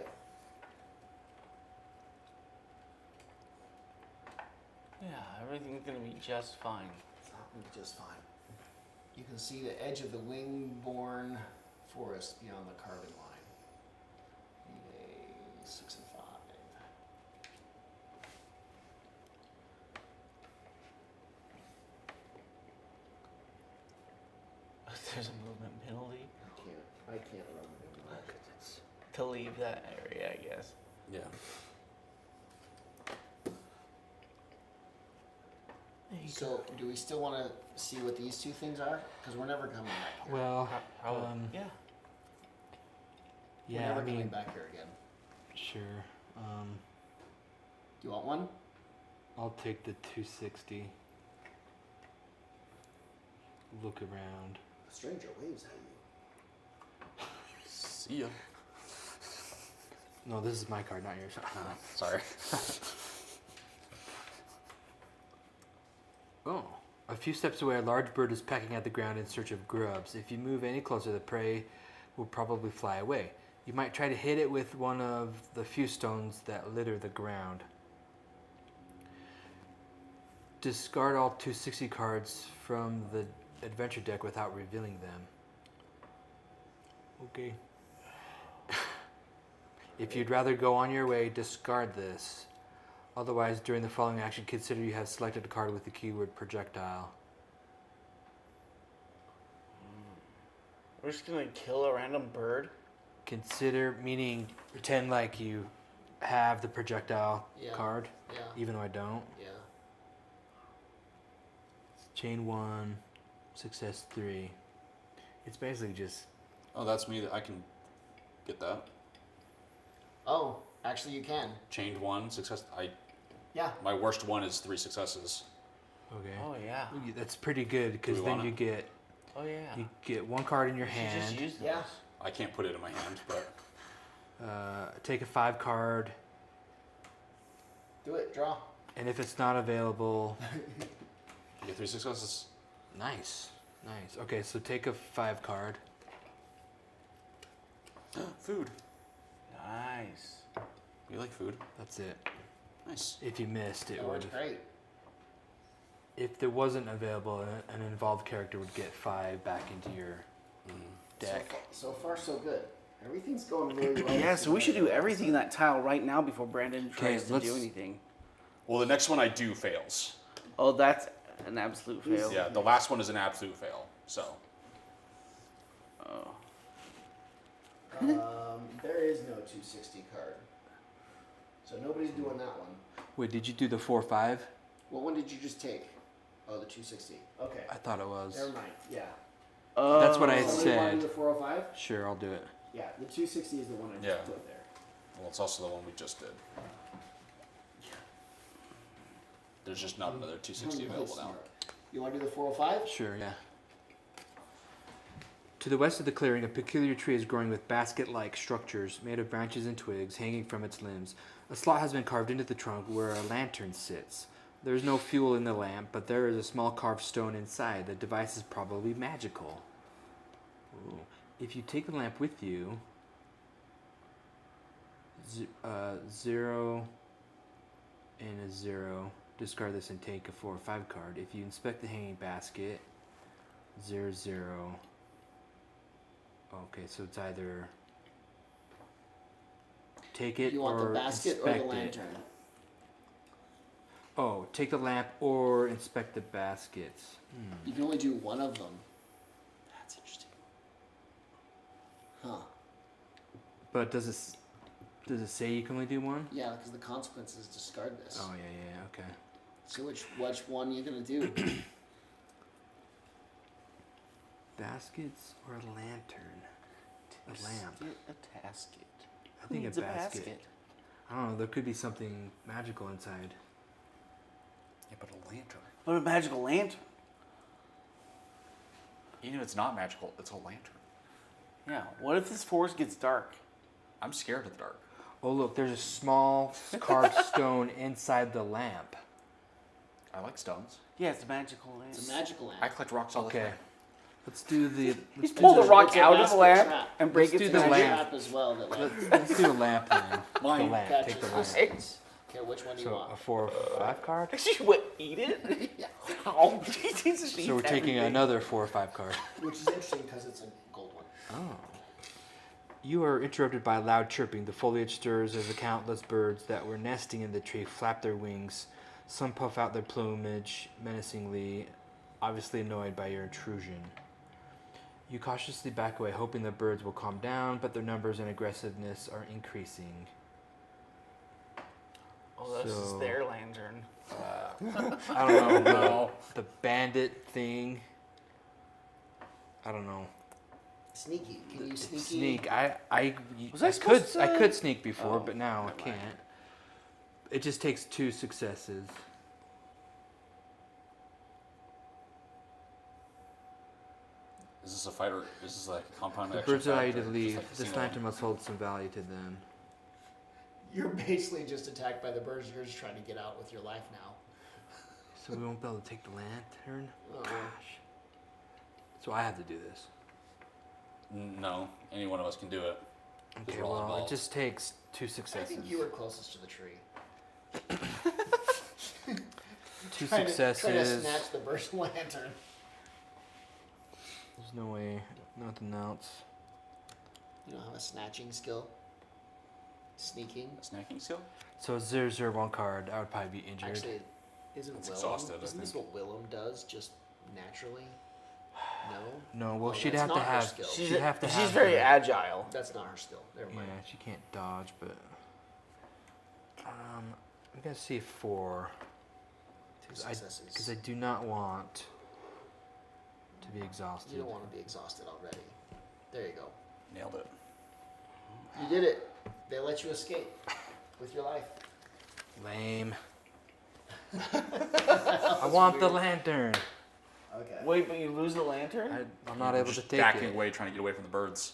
[SPEAKER 3] Yeah, everything's gonna be just fine.
[SPEAKER 2] It's happening just fine. You can see the edge of the wing-borne forest beyond the carbon line. Need a 6 and 5.
[SPEAKER 3] There's a movement penalty
[SPEAKER 2] I can't run anymore.
[SPEAKER 3] to leave that area, I guess.
[SPEAKER 5] Yeah.
[SPEAKER 2] So, do we still want to see what these two things are? Because we're never coming back here.
[SPEAKER 4] Well,
[SPEAKER 3] Yeah.
[SPEAKER 2] We're
[SPEAKER 4] yeah,
[SPEAKER 2] never
[SPEAKER 4] I mean,
[SPEAKER 2] coming back here again.
[SPEAKER 4] sure.
[SPEAKER 2] Do you want one?
[SPEAKER 4] I'll take the 260. Look around.
[SPEAKER 2] A stranger waves at you.
[SPEAKER 5] See ya.
[SPEAKER 4] No, this is my card, not yours.
[SPEAKER 5] Sorry.
[SPEAKER 4] Oh. A few steps away, a large bird is pecking at the ground in search of grubs. If you move any closer, the prey will probably fly away. You might try to hit it with one of the few stones that litter the ground. Discard all 260 cards from the adventure deck without revealing them. Okay. If you'd rather go on your way, discard this. Otherwise, during the following action, consider you have selected a card with the keyword projectile.
[SPEAKER 3] We're just gonna kill a random bird.
[SPEAKER 4] Consider, meaning pretend like you have the projectile
[SPEAKER 2] Yeah.
[SPEAKER 4] card,
[SPEAKER 2] Yeah.
[SPEAKER 4] even though I don't.
[SPEAKER 2] Yeah.
[SPEAKER 4] Chain 1, success 3. It's basically just,
[SPEAKER 5] Oh, that's me. I can get that.
[SPEAKER 2] Oh, actually, you can.
[SPEAKER 5] Chained 1 success.
[SPEAKER 2] Yeah.
[SPEAKER 5] My worst one is 3 successes.
[SPEAKER 4] okay.
[SPEAKER 3] Oh yeah.
[SPEAKER 4] That's pretty good because
[SPEAKER 5] we
[SPEAKER 4] then
[SPEAKER 5] want
[SPEAKER 4] you get
[SPEAKER 3] Oh yeah.
[SPEAKER 4] you get one card in your
[SPEAKER 3] You should just
[SPEAKER 4] hand.
[SPEAKER 3] use those.
[SPEAKER 2] Yeah.
[SPEAKER 5] I can't put it in my hand, but
[SPEAKER 4] Take a 5 card,
[SPEAKER 2] Do it. Draw.
[SPEAKER 4] and if it's not available,
[SPEAKER 5] you get 3 successes.
[SPEAKER 4] nice. Okay, so take a 5 card.
[SPEAKER 5] Food.
[SPEAKER 3] Nice.
[SPEAKER 5] You like food?
[SPEAKER 4] That's it.
[SPEAKER 5] Nice.
[SPEAKER 4] If you missed, it
[SPEAKER 2] That
[SPEAKER 4] would.
[SPEAKER 2] works great.
[SPEAKER 4] If there wasn't available, an involved character would get 5 back into your deck.
[SPEAKER 2] So far, so good. Everything's going really well.
[SPEAKER 3] Yeah, so we should do everything in that tile right now before Brandon tries to
[SPEAKER 4] let's-
[SPEAKER 3] do anything.
[SPEAKER 5] Well, the next one I do fails.
[SPEAKER 3] Oh, that's an absolute fail.
[SPEAKER 5] Yeah, the last one is an absolute fail. So
[SPEAKER 3] Oh.
[SPEAKER 2] There is no 260 card. So nobody's doing that one.
[SPEAKER 4] Wait, did you do the 4-5?
[SPEAKER 2] What one did you just take? Oh, the 260. Okay.
[SPEAKER 4] I thought it was.
[SPEAKER 2] Never mind. Yeah.
[SPEAKER 4] That's what I
[SPEAKER 3] Oh.
[SPEAKER 2] Somebody want to do
[SPEAKER 4] said.
[SPEAKER 2] the 405?
[SPEAKER 4] Sure, I'll do it.
[SPEAKER 2] Yeah, the 260 is the one I just
[SPEAKER 5] Yeah.
[SPEAKER 2] put there.
[SPEAKER 5] well, it's also the one we just did. There's just not another 260
[SPEAKER 2] Really
[SPEAKER 5] available now.
[SPEAKER 2] smart. You want to do the 405?
[SPEAKER 4] Sure, yeah. To the west of the clearing, a peculiar tree is growing with basket-like structures made of branches and twigs hanging from its limbs. A slot has been carved into the trunk where a lantern sits. There is no fuel in the lamp, but there is a small carved stone inside. The device is probably magical. Ooh. If you take the lamp with you, 0 and a 0. Discard this and take a 4 or 5 card. If you inspect the hanging basket, 0, 0. Okay, so it's either take it
[SPEAKER 2] You want
[SPEAKER 4] or
[SPEAKER 2] the basket or
[SPEAKER 4] inspect
[SPEAKER 2] the
[SPEAKER 4] it.
[SPEAKER 2] lantern?
[SPEAKER 4] Oh, take the lamp or inspect the baskets.
[SPEAKER 2] You can only do one of them.
[SPEAKER 5] That's interesting.
[SPEAKER 2] Huh.
[SPEAKER 4] But does it say you can only do one?
[SPEAKER 2] Yeah, because the consequence is discard this.
[SPEAKER 4] Oh yeah, okay.
[SPEAKER 2] So which one you gonna do?
[SPEAKER 4] Baskets or a lantern? A lamp.
[SPEAKER 3] Get a tasket.
[SPEAKER 4] I think
[SPEAKER 3] Needs
[SPEAKER 4] a basket. I don't know. There could be something magical inside.
[SPEAKER 5] Yeah, but a lantern.
[SPEAKER 3] What a magical lantern.
[SPEAKER 5] Even if it's not magical, it's a lantern.
[SPEAKER 3] Yeah. What if this forest gets dark?
[SPEAKER 5] I'm scared of the dark.
[SPEAKER 4] Oh look, there's a small carved stone inside the lamp.
[SPEAKER 5] I like stones.
[SPEAKER 3] Yeah, it's a magical lantern.
[SPEAKER 2] It's a magical lamp.
[SPEAKER 5] I collect rocks all the
[SPEAKER 4] Okay.
[SPEAKER 5] time.
[SPEAKER 4] Let's do the.
[SPEAKER 3] He's
[SPEAKER 4] Let's do
[SPEAKER 3] pulled
[SPEAKER 4] the,
[SPEAKER 3] a rock
[SPEAKER 2] It's a
[SPEAKER 3] out of the
[SPEAKER 2] master
[SPEAKER 3] lamp
[SPEAKER 2] trap.
[SPEAKER 3] and break
[SPEAKER 4] Let's
[SPEAKER 3] its
[SPEAKER 4] do the
[SPEAKER 3] magic.
[SPEAKER 4] lamp.
[SPEAKER 2] Trap as well that like
[SPEAKER 4] let's do the lamp then. The
[SPEAKER 5] Mine.
[SPEAKER 4] lamp.
[SPEAKER 2] catches
[SPEAKER 4] Take the
[SPEAKER 2] the
[SPEAKER 4] lamp.
[SPEAKER 2] snakes. Okay, which one do you
[SPEAKER 4] So
[SPEAKER 2] want?
[SPEAKER 4] a 4 or 5 card.
[SPEAKER 3] You what? Eat it?
[SPEAKER 2] Yeah.
[SPEAKER 3] Oh, Jesus.
[SPEAKER 4] So we're taking another 4 or 5 card.
[SPEAKER 2] Which is interesting because it's a gold one.
[SPEAKER 4] Oh. You are interrupted by loud chirping. The foliage stirs as the countless birds that were nesting in the tree flap their wings. Some puff out their plumage menacingly, obviously annoyed by your intrusion. You cautiously back away, hoping the birds will calm down, but their numbers and aggressiveness are increasing.
[SPEAKER 3] Oh, this is
[SPEAKER 4] So-
[SPEAKER 3] their lantern.
[SPEAKER 4] I don't know,
[SPEAKER 5] No.
[SPEAKER 4] the bandit thing. I don't know.
[SPEAKER 2] Sneaky. Can you sneaky?
[SPEAKER 4] Sneak.
[SPEAKER 3] Was I
[SPEAKER 4] I
[SPEAKER 3] supposed
[SPEAKER 4] could I
[SPEAKER 3] to-
[SPEAKER 4] could sneak before,
[SPEAKER 3] Oh,
[SPEAKER 4] but now I
[SPEAKER 3] never mind.
[SPEAKER 4] can't. It just takes 2 successes.
[SPEAKER 5] Is this a fighter? Is this like a compound
[SPEAKER 4] The
[SPEAKER 5] action?
[SPEAKER 4] birds allow you
[SPEAKER 5] effect,
[SPEAKER 4] to
[SPEAKER 5] or
[SPEAKER 4] leave.
[SPEAKER 5] just like
[SPEAKER 4] This
[SPEAKER 5] casino?
[SPEAKER 4] lantern must hold some value to them.
[SPEAKER 2] You're basically just attacked by the birds. You're just trying to get out with your life now.
[SPEAKER 4] So we won't be able to take the lantern?
[SPEAKER 2] Oh.
[SPEAKER 4] Gosh. So I have to do this.
[SPEAKER 5] No, any one of us can do it.
[SPEAKER 4] Okay,
[SPEAKER 5] we're all
[SPEAKER 4] well, it
[SPEAKER 5] involved.
[SPEAKER 4] just takes 2
[SPEAKER 2] I
[SPEAKER 4] successes.
[SPEAKER 2] think you were closest to the tree.
[SPEAKER 4] 2
[SPEAKER 2] Trying to
[SPEAKER 4] successes.
[SPEAKER 2] snatch the bird's lantern.
[SPEAKER 4] There's no way. Nothing else.
[SPEAKER 2] You don't have a snatching skill? Sneaking?
[SPEAKER 5] A snacking skill?
[SPEAKER 4] So 001 card. I would probably be injured.
[SPEAKER 2] Actually, isn't
[SPEAKER 5] It's
[SPEAKER 2] Willem?
[SPEAKER 5] exhausted, I
[SPEAKER 2] Isn't this
[SPEAKER 5] think.
[SPEAKER 2] what Willem does just naturally? No?
[SPEAKER 4] No, well,
[SPEAKER 2] Oh,
[SPEAKER 4] she'd
[SPEAKER 2] that's
[SPEAKER 4] have to
[SPEAKER 2] not her
[SPEAKER 4] have.
[SPEAKER 2] skill.
[SPEAKER 4] She'd have to
[SPEAKER 3] she's
[SPEAKER 4] have.
[SPEAKER 3] very
[SPEAKER 4] the-
[SPEAKER 3] agile.
[SPEAKER 2] That's not her skill. Never
[SPEAKER 4] Yeah,
[SPEAKER 2] mind.
[SPEAKER 4] she can't dodge, but. I'm gonna see 4.
[SPEAKER 2] Two
[SPEAKER 4] Because
[SPEAKER 2] successes.
[SPEAKER 4] I do not want to be exhausted.
[SPEAKER 2] You don't want to be exhausted already. There you go.
[SPEAKER 5] Nailed it.
[SPEAKER 2] You did it. They let you escape with your life.
[SPEAKER 4] Lame. I want the lantern.
[SPEAKER 2] Okay.
[SPEAKER 3] Wait, but you lose the lantern?
[SPEAKER 4] I'm not
[SPEAKER 5] We're
[SPEAKER 4] able to
[SPEAKER 5] just
[SPEAKER 4] take
[SPEAKER 5] backing
[SPEAKER 4] it.
[SPEAKER 5] away, trying to get away from the birds.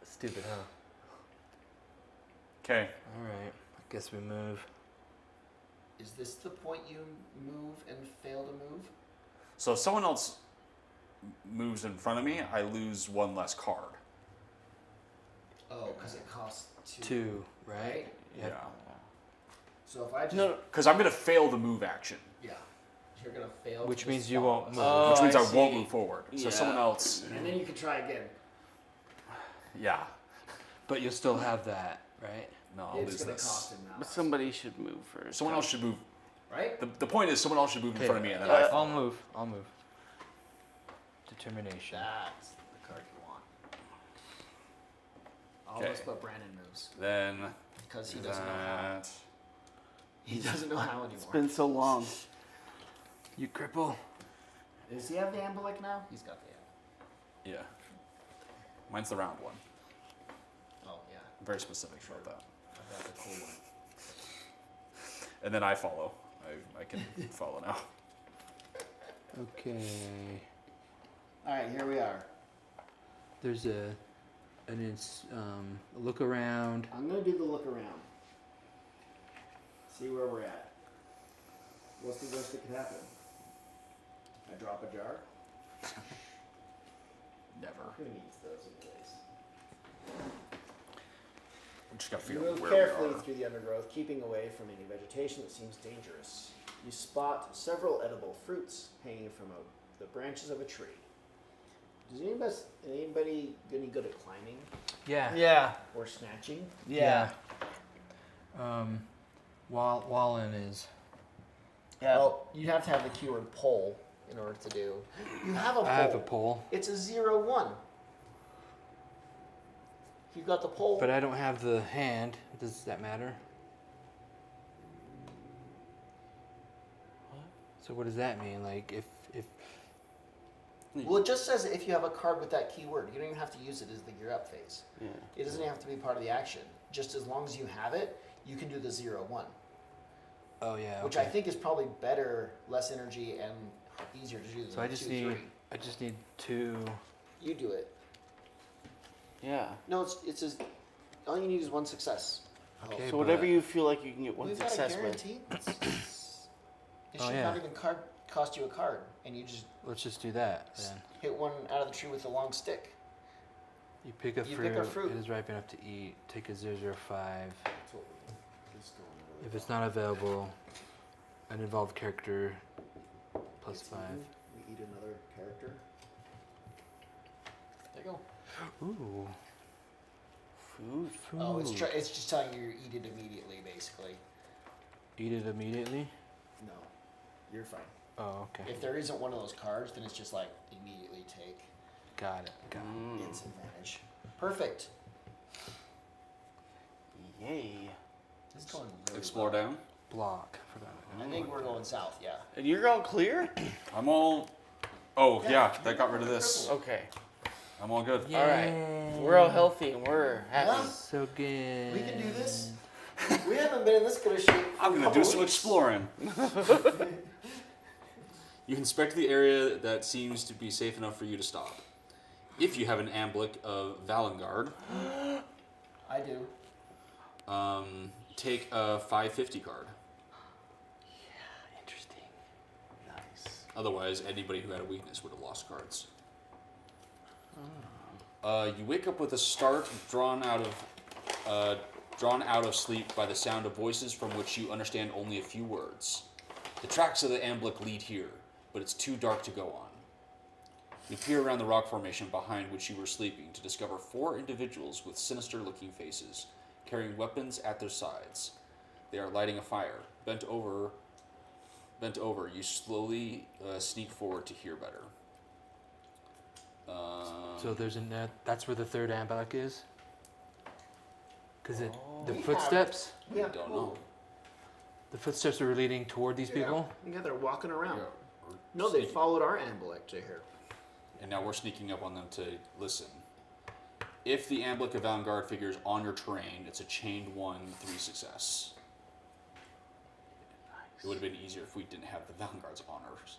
[SPEAKER 4] Stupid, huh?
[SPEAKER 5] Okay.
[SPEAKER 4] All right. I guess we move.
[SPEAKER 2] Is this the point you move and fail to move?
[SPEAKER 5] So if someone else moves in front of me, I lose 1 less card.
[SPEAKER 2] Oh, because it costs 2.
[SPEAKER 4] 2, right?
[SPEAKER 2] Right?
[SPEAKER 5] Yeah.
[SPEAKER 2] So if I just...
[SPEAKER 3] No,
[SPEAKER 5] Because I'm going to fail the move action,
[SPEAKER 2] Yeah. You're going to fail.
[SPEAKER 4] Which
[SPEAKER 2] to
[SPEAKER 4] means
[SPEAKER 2] just
[SPEAKER 4] you
[SPEAKER 2] follow
[SPEAKER 4] won't
[SPEAKER 2] us.
[SPEAKER 4] move.
[SPEAKER 3] Oh,
[SPEAKER 5] which means
[SPEAKER 3] I
[SPEAKER 5] I won't
[SPEAKER 3] see.
[SPEAKER 5] move forward. So
[SPEAKER 3] Yeah.
[SPEAKER 5] someone else,
[SPEAKER 2] And then you can try again.
[SPEAKER 5] yeah.
[SPEAKER 4] But you'll still have that, right?
[SPEAKER 5] No, I'll
[SPEAKER 2] It's
[SPEAKER 5] lose
[SPEAKER 2] going to
[SPEAKER 5] this.
[SPEAKER 2] cost him now.
[SPEAKER 3] but somebody should move first.
[SPEAKER 5] Someone else should move.
[SPEAKER 2] Right?
[SPEAKER 5] The point is, someone else should move in
[SPEAKER 4] Okay.
[SPEAKER 5] front of me, and then I
[SPEAKER 4] I'll
[SPEAKER 5] fall.
[SPEAKER 4] move. I'll move. Determination.
[SPEAKER 2] That's the card you want. All of
[SPEAKER 5] Okay.
[SPEAKER 2] us but Brandon moves.
[SPEAKER 5] Then
[SPEAKER 2] Because he doesn't know how.
[SPEAKER 5] that.
[SPEAKER 2] He doesn't know how anymore.
[SPEAKER 3] It's been so long.
[SPEAKER 4] You cripple.
[SPEAKER 2] Does he have the ambulance now? He's got the ambulance.
[SPEAKER 5] Yeah. Mine's the round one.
[SPEAKER 2] Oh, yeah.
[SPEAKER 5] I'm very specific about that.
[SPEAKER 2] I've got the cool one.
[SPEAKER 5] And then I follow. I can follow now.
[SPEAKER 4] Okay.
[SPEAKER 2] All right, here we are.
[SPEAKER 4] There's a look around.
[SPEAKER 2] I'm going to do the look around. See where we're at. What's the worst that could happen? I drop a jar?
[SPEAKER 5] Never.
[SPEAKER 2] Who needs those anyways?
[SPEAKER 5] We just gotta
[SPEAKER 2] You
[SPEAKER 5] figure out
[SPEAKER 2] move
[SPEAKER 5] where
[SPEAKER 2] carefully
[SPEAKER 5] we are.
[SPEAKER 2] through the undergrowth, keeping away from any vegetation that seems dangerous. You spot several edible fruits hanging from the branches of a tree. Does anybody any good at climbing
[SPEAKER 4] Yeah.
[SPEAKER 3] Yeah.
[SPEAKER 2] or snatching?
[SPEAKER 3] Yeah.
[SPEAKER 4] Wallen is.
[SPEAKER 3] Yeah.
[SPEAKER 2] Well, you have to have the keyword pole in order to do. You have a pole.
[SPEAKER 4] I have a pole,
[SPEAKER 2] It's a 0-1. You've got the pole.
[SPEAKER 4] but I don't have the hand. Does that matter? So what does that mean? Like if
[SPEAKER 2] Well, it just says if you have a card with that keyword, you don't even have to use it as the gear up phase.
[SPEAKER 3] Yeah.
[SPEAKER 2] It doesn't have to be part of the action. Just as long as you have it, you can do the 0-1,
[SPEAKER 4] oh yeah.
[SPEAKER 2] which
[SPEAKER 4] okay.
[SPEAKER 2] I think is probably better, less energy, and easier to do than
[SPEAKER 4] So I
[SPEAKER 2] the
[SPEAKER 4] just
[SPEAKER 2] 2-3.
[SPEAKER 4] need 2.
[SPEAKER 2] You do it.
[SPEAKER 3] Yeah.
[SPEAKER 2] No, it's all you need is 1 success.
[SPEAKER 4] Okay,
[SPEAKER 3] So whatever
[SPEAKER 4] but-
[SPEAKER 3] you feel like you can get one
[SPEAKER 2] We've got a
[SPEAKER 3] success with.
[SPEAKER 2] guarantee. It
[SPEAKER 4] Oh,
[SPEAKER 2] should
[SPEAKER 4] yeah.
[SPEAKER 2] not even cost you a card, and you just
[SPEAKER 4] Let's just do that then.
[SPEAKER 2] hit one out of the tree with a long stick.
[SPEAKER 4] You pick a
[SPEAKER 2] You
[SPEAKER 4] fruit.
[SPEAKER 2] pick a fruit.
[SPEAKER 4] It is ripe enough to eat. Take a 005.
[SPEAKER 2] That's what he's going really
[SPEAKER 4] If it's not available, an involved character plus
[SPEAKER 2] It's
[SPEAKER 4] 5.
[SPEAKER 2] eaten. We eat another character. There you go.
[SPEAKER 4] Ooh.
[SPEAKER 3] Food.
[SPEAKER 2] Oh, it's just telling you eat it immediately, basically.
[SPEAKER 4] Eat it immediately?
[SPEAKER 2] No, you're fine.
[SPEAKER 4] Oh, okay.
[SPEAKER 2] If there isn't one of those cards, then it's just like immediately take.
[SPEAKER 4] Got it. Got it.
[SPEAKER 2] It's advantage. Perfect.
[SPEAKER 3] Yay.
[SPEAKER 2] It's going really
[SPEAKER 5] Explore
[SPEAKER 2] well.
[SPEAKER 5] down.
[SPEAKER 4] Block. Forgot it.
[SPEAKER 2] I think we're going south. Yeah.
[SPEAKER 3] And you're all clear?
[SPEAKER 5] I'm all. Oh
[SPEAKER 2] Yeah,
[SPEAKER 5] yeah, that got rid of this.
[SPEAKER 3] Okay.
[SPEAKER 5] I'm all good.
[SPEAKER 3] All right. We're all healthy and we're happy.
[SPEAKER 2] Yeah.
[SPEAKER 4] So good.
[SPEAKER 2] We can do this. We haven't been in this good a shape. for
[SPEAKER 5] I'm
[SPEAKER 2] a
[SPEAKER 5] gonna
[SPEAKER 2] couple
[SPEAKER 5] do some
[SPEAKER 2] weeks.
[SPEAKER 5] exploring. You inspect the area that seems to be safe enough for you to stop. If you have an Amblic of Valengard,
[SPEAKER 2] I do.
[SPEAKER 5] take a 550 card.
[SPEAKER 4] Interesting.
[SPEAKER 3] Nice.
[SPEAKER 5] Otherwise, anybody who had a weakness would have lost cards. You wake up with a start drawn out of sleep by the sound of voices from which you understand only a few words. The tracks of the Amblic lead here, but it's too dark to go on. You peer around the rock formation behind which you were sleeping to discover 4 individuals with sinister-looking faces, carrying weapons at their sides. They are lighting a fire. Bent over, you slowly sneak forward to hear better.
[SPEAKER 4] So there's that's where the third Ambalak is? Because the
[SPEAKER 2] We have-
[SPEAKER 4] footsteps?
[SPEAKER 2] Yeah.
[SPEAKER 5] Don't know.
[SPEAKER 4] The footsteps are leading toward these people?
[SPEAKER 2] Yeah, they're walking around.
[SPEAKER 5] Yeah, we're
[SPEAKER 2] No, they
[SPEAKER 5] sneaking-
[SPEAKER 2] followed our Ambilic to here.
[SPEAKER 5] And now we're sneaking up on them to listen. If the Amblic of Vanguard figures on your terrain, it's a chained 1/3 success. It would have been easier if we didn't have the Vanguard's honors.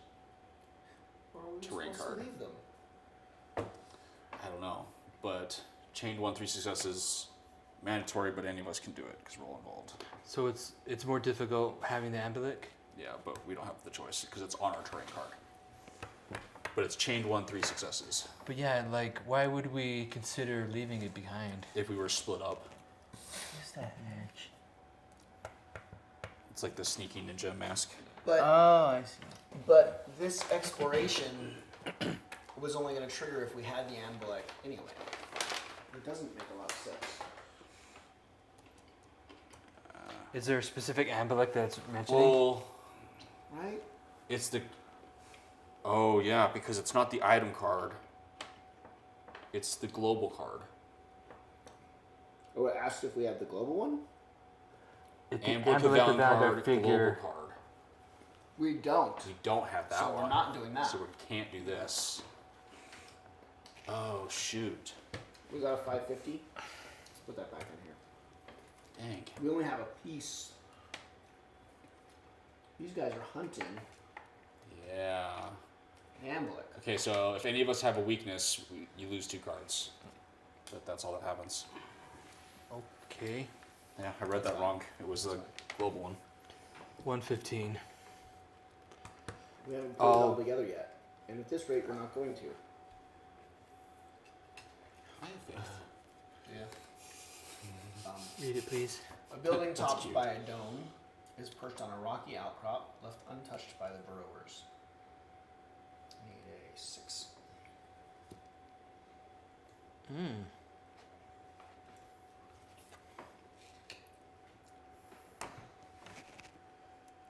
[SPEAKER 2] Or are we
[SPEAKER 5] Terrain
[SPEAKER 2] supposed
[SPEAKER 5] card.
[SPEAKER 2] to leave them?
[SPEAKER 5] I don't know, but chained 1/3 success is mandatory, but any of us can do it because we're all involved.
[SPEAKER 4] So it's more difficult having the Ambalak?
[SPEAKER 5] Yeah, but we don't have the choice because it's on our terrain card. But it's chained 1/3 successes.
[SPEAKER 4] But yeah, like, why would we consider leaving it behind?
[SPEAKER 5] If we were split up,
[SPEAKER 3] What's that edge?
[SPEAKER 5] it's like the sneaky ninja mask.
[SPEAKER 2] But
[SPEAKER 3] Oh, I see.
[SPEAKER 2] but this exploration was only going to trigger if we had the Ambilic anyway. It doesn't make a lot of sense.
[SPEAKER 4] Is there a specific Ambalak that's mentioning?
[SPEAKER 5] Well,
[SPEAKER 2] Right?
[SPEAKER 5] it's the. Oh yeah, because it's not the item card. It's the global card.
[SPEAKER 2] Oh, it asked if we had the global one?
[SPEAKER 4] If the
[SPEAKER 5] Amblic of
[SPEAKER 4] Ambalak of
[SPEAKER 5] Vanguard
[SPEAKER 4] Vanguard figure.
[SPEAKER 5] global card.
[SPEAKER 2] We don't.
[SPEAKER 5] We don't have that
[SPEAKER 2] So
[SPEAKER 5] one.
[SPEAKER 2] we're not doing that.
[SPEAKER 5] So we can't do this. Oh shoot!
[SPEAKER 2] We got a 550. Let's put that back in here.
[SPEAKER 5] Dang.
[SPEAKER 2] We only have a piece. These guys are hunting
[SPEAKER 5] Yeah.
[SPEAKER 2] Ambilic.
[SPEAKER 5] Okay, so if any of us have a weakness, you lose 2 cards. That's all that happens.
[SPEAKER 4] Okay.
[SPEAKER 5] Yeah, I read that wrong. It was the global one.
[SPEAKER 4] 115.
[SPEAKER 2] We haven't put it all together yet. And at this rate, we're not going to. Yeah.
[SPEAKER 4] Read it, please.
[SPEAKER 2] A building
[SPEAKER 5] That's
[SPEAKER 2] topped
[SPEAKER 5] cute.
[SPEAKER 2] by a dome is perched on a rocky outcrop left untouched by the burrowers. Need a 6.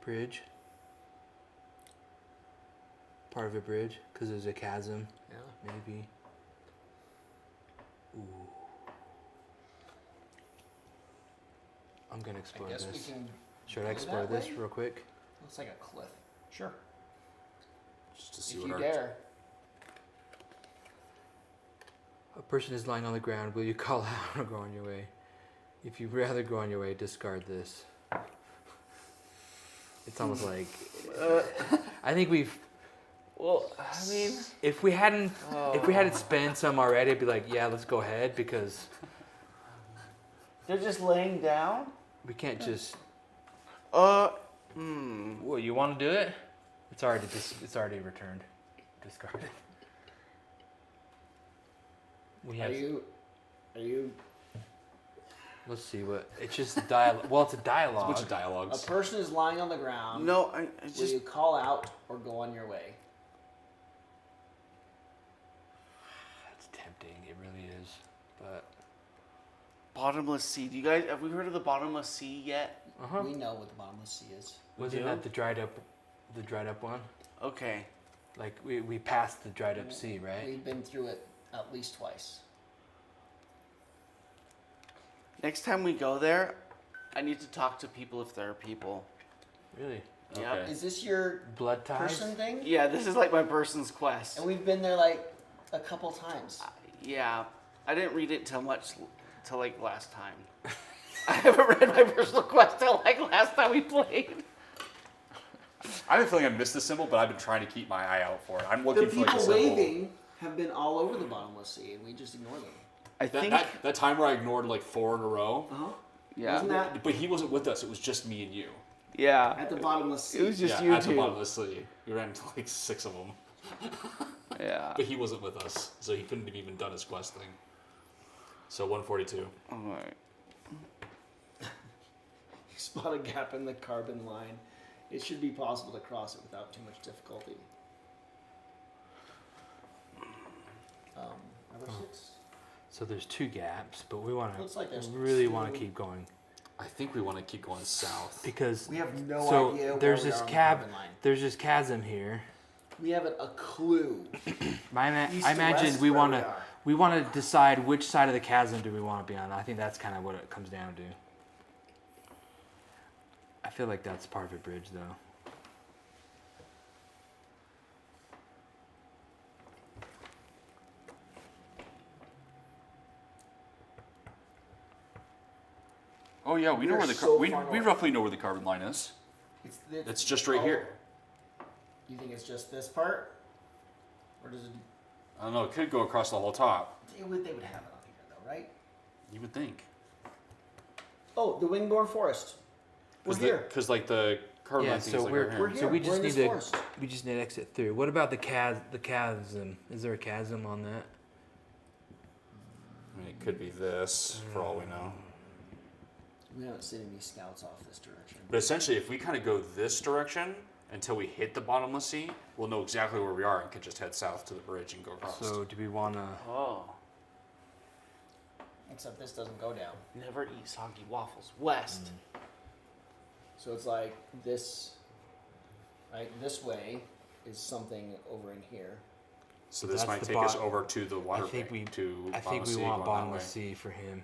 [SPEAKER 4] Bridge. Part of a bridge, because there's a chasm,
[SPEAKER 2] Yeah.
[SPEAKER 4] maybe. Ooh. I'm gonna explore
[SPEAKER 2] I guess
[SPEAKER 4] this.
[SPEAKER 2] we can.
[SPEAKER 4] Should I
[SPEAKER 2] go
[SPEAKER 4] explore
[SPEAKER 2] that
[SPEAKER 4] this
[SPEAKER 2] way?
[SPEAKER 4] real quick?
[SPEAKER 2] Looks like a cliff. Sure.
[SPEAKER 5] Just to see
[SPEAKER 2] If
[SPEAKER 5] what
[SPEAKER 2] you
[SPEAKER 5] our
[SPEAKER 2] dare.
[SPEAKER 4] A person is lying on the ground. Will you call out or go on your way? If you'd rather go on your way, discard this. It's almost like I think we've.
[SPEAKER 3] Well, I mean,
[SPEAKER 4] If we hadn't spent some already, I'd be like, yeah, let's go ahead because
[SPEAKER 3] they're just laying down.
[SPEAKER 4] we can't just.
[SPEAKER 3] Well,
[SPEAKER 4] What, you want to do it? It's already returned, discarded. We
[SPEAKER 2] Are
[SPEAKER 4] have.
[SPEAKER 2] you
[SPEAKER 4] Let's see what. It's just dialogue. Well, it's a dialogue.
[SPEAKER 5] Which of
[SPEAKER 2] a
[SPEAKER 5] dialogues?
[SPEAKER 2] person is lying on the ground?
[SPEAKER 3] No, I
[SPEAKER 2] Will
[SPEAKER 3] just
[SPEAKER 2] you call out or go on your way?
[SPEAKER 4] That's tempting. It really is. But.
[SPEAKER 3] bottomless sea. Do you guys have we heard of the bottomless sea yet?
[SPEAKER 2] We know what the bottomless sea is.
[SPEAKER 4] Wasn't
[SPEAKER 3] do?
[SPEAKER 4] that the dried up one?
[SPEAKER 3] Okay.
[SPEAKER 4] Like we passed the dried up sea, right?
[SPEAKER 2] We've been through it at least twice.
[SPEAKER 3] Next time we go there, I need to talk to people if there are people.
[SPEAKER 4] Really?
[SPEAKER 3] Yeah.
[SPEAKER 5] Okay.
[SPEAKER 2] Is this your
[SPEAKER 4] Blood ties.
[SPEAKER 2] person thing?
[SPEAKER 3] Yeah, this is like my person's quest.
[SPEAKER 2] And we've been there like a couple times.
[SPEAKER 3] Yeah, I didn't read it till like last time. I haven't read my personal quest till like last time we played.
[SPEAKER 5] I have a feeling I missed the symbol, but I've been trying to keep my eye out for it. I'm
[SPEAKER 2] The
[SPEAKER 5] looking for like a
[SPEAKER 2] people
[SPEAKER 5] symbol.
[SPEAKER 2] waving have been all over the bottomless sea, and we just ignore them.
[SPEAKER 3] I
[SPEAKER 5] That,
[SPEAKER 3] think.
[SPEAKER 5] that time where I ignored like 4 in a row.
[SPEAKER 2] Uh huh.
[SPEAKER 3] Yeah.
[SPEAKER 2] Wasn't that
[SPEAKER 5] But he wasn't with us. It was just me and you.
[SPEAKER 3] Yeah.
[SPEAKER 2] at the bottomless sea?
[SPEAKER 3] It was just
[SPEAKER 5] yeah,
[SPEAKER 3] you
[SPEAKER 5] at
[SPEAKER 3] two.
[SPEAKER 5] the bottom of the sea. We ran into like 6 of them.
[SPEAKER 3] Yeah.
[SPEAKER 5] But he wasn't with us, so he couldn't have even done his quest thing. So 142.
[SPEAKER 3] All right.
[SPEAKER 2] You spot a gap in the carbon line. It should be possible to cross it without too much difficulty. Number 6.
[SPEAKER 4] So there's 2 gaps, but we want
[SPEAKER 2] Looks like there's
[SPEAKER 4] to really
[SPEAKER 2] two.
[SPEAKER 4] want to keep going
[SPEAKER 5] I think we want to keep going south.
[SPEAKER 4] because
[SPEAKER 2] We have no
[SPEAKER 4] so
[SPEAKER 2] idea where
[SPEAKER 4] there's
[SPEAKER 2] we
[SPEAKER 4] this
[SPEAKER 2] are on the
[SPEAKER 4] cab.
[SPEAKER 2] carbon line.
[SPEAKER 4] There's this chasm here.
[SPEAKER 2] We haven't a clue. East
[SPEAKER 4] I
[SPEAKER 2] to
[SPEAKER 4] imagine
[SPEAKER 2] west
[SPEAKER 4] we
[SPEAKER 2] where
[SPEAKER 4] want
[SPEAKER 2] we
[SPEAKER 4] to
[SPEAKER 2] are.
[SPEAKER 4] we want to decide which side of the chasm do we want to be on. I think that's kind of what it comes down to. I feel like that's part of a bridge, though.
[SPEAKER 5] Oh yeah, we know
[SPEAKER 2] We're
[SPEAKER 5] where the
[SPEAKER 2] so
[SPEAKER 5] we
[SPEAKER 2] far north.
[SPEAKER 5] roughly know where the carbon line is. It's just right here.
[SPEAKER 2] You think it's just this part? Or does it...
[SPEAKER 5] I don't know. It could go across the whole top.
[SPEAKER 2] They would have it on here, though, right?
[SPEAKER 5] You would think.
[SPEAKER 2] Oh, the wingborne forest. We're here.
[SPEAKER 5] Because like the carbon
[SPEAKER 4] Yeah,
[SPEAKER 5] line thing
[SPEAKER 4] so
[SPEAKER 5] is like
[SPEAKER 4] we're-
[SPEAKER 5] right
[SPEAKER 2] We're
[SPEAKER 5] here.
[SPEAKER 2] here.
[SPEAKER 4] So we
[SPEAKER 2] We're
[SPEAKER 4] just
[SPEAKER 2] in
[SPEAKER 4] need
[SPEAKER 2] this
[SPEAKER 4] to
[SPEAKER 2] forest.
[SPEAKER 4] exit through. What about the chasm? Is there a chasm on that?
[SPEAKER 5] I mean, it could be this for all we know.
[SPEAKER 2] We haven't seen any scouts off this direction.
[SPEAKER 5] But essentially, if we kind of go this direction until we hit the bottomless sea, we'll know exactly where we are and can just head south to the bridge and go across.
[SPEAKER 4] So do we want to?
[SPEAKER 3] Oh.
[SPEAKER 2] Except this doesn't go down.
[SPEAKER 3] Never eat soggy waffles. West.
[SPEAKER 2] So it's like this, right? This way is something over in here.
[SPEAKER 5] So this
[SPEAKER 4] That's
[SPEAKER 5] might
[SPEAKER 4] the
[SPEAKER 5] take us
[SPEAKER 4] bot-
[SPEAKER 5] over to the water
[SPEAKER 4] I think
[SPEAKER 5] bank,
[SPEAKER 4] we.
[SPEAKER 5] to
[SPEAKER 4] I think
[SPEAKER 5] bottomless
[SPEAKER 4] we
[SPEAKER 5] sea,
[SPEAKER 4] want
[SPEAKER 5] going that
[SPEAKER 4] bottomless
[SPEAKER 5] way.
[SPEAKER 4] sea for him.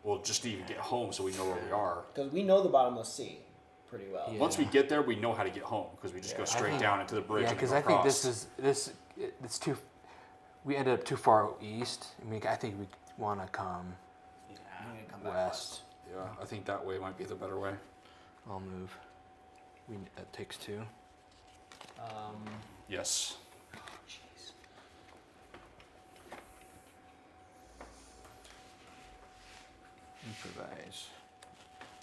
[SPEAKER 5] Well, just to even get home so we know where we are.
[SPEAKER 2] Because we know the bottomless sea pretty well.
[SPEAKER 4] Yeah.
[SPEAKER 5] Once we get there, we know how to get home because we just go
[SPEAKER 2] Yeah.
[SPEAKER 5] straight
[SPEAKER 4] think-
[SPEAKER 5] down into the bridge
[SPEAKER 4] Yeah,
[SPEAKER 5] and
[SPEAKER 4] because
[SPEAKER 5] go
[SPEAKER 4] I think
[SPEAKER 5] across.
[SPEAKER 4] it's too. We ended up too far east. I mean, I think we want to come
[SPEAKER 2] We
[SPEAKER 3] Yeah.
[SPEAKER 2] need to come back
[SPEAKER 4] west.
[SPEAKER 5] Yeah, I think that way might be the better way.
[SPEAKER 4] I'll move. That takes 2.
[SPEAKER 5] Yes.
[SPEAKER 2] Jeez.
[SPEAKER 4] Improvise.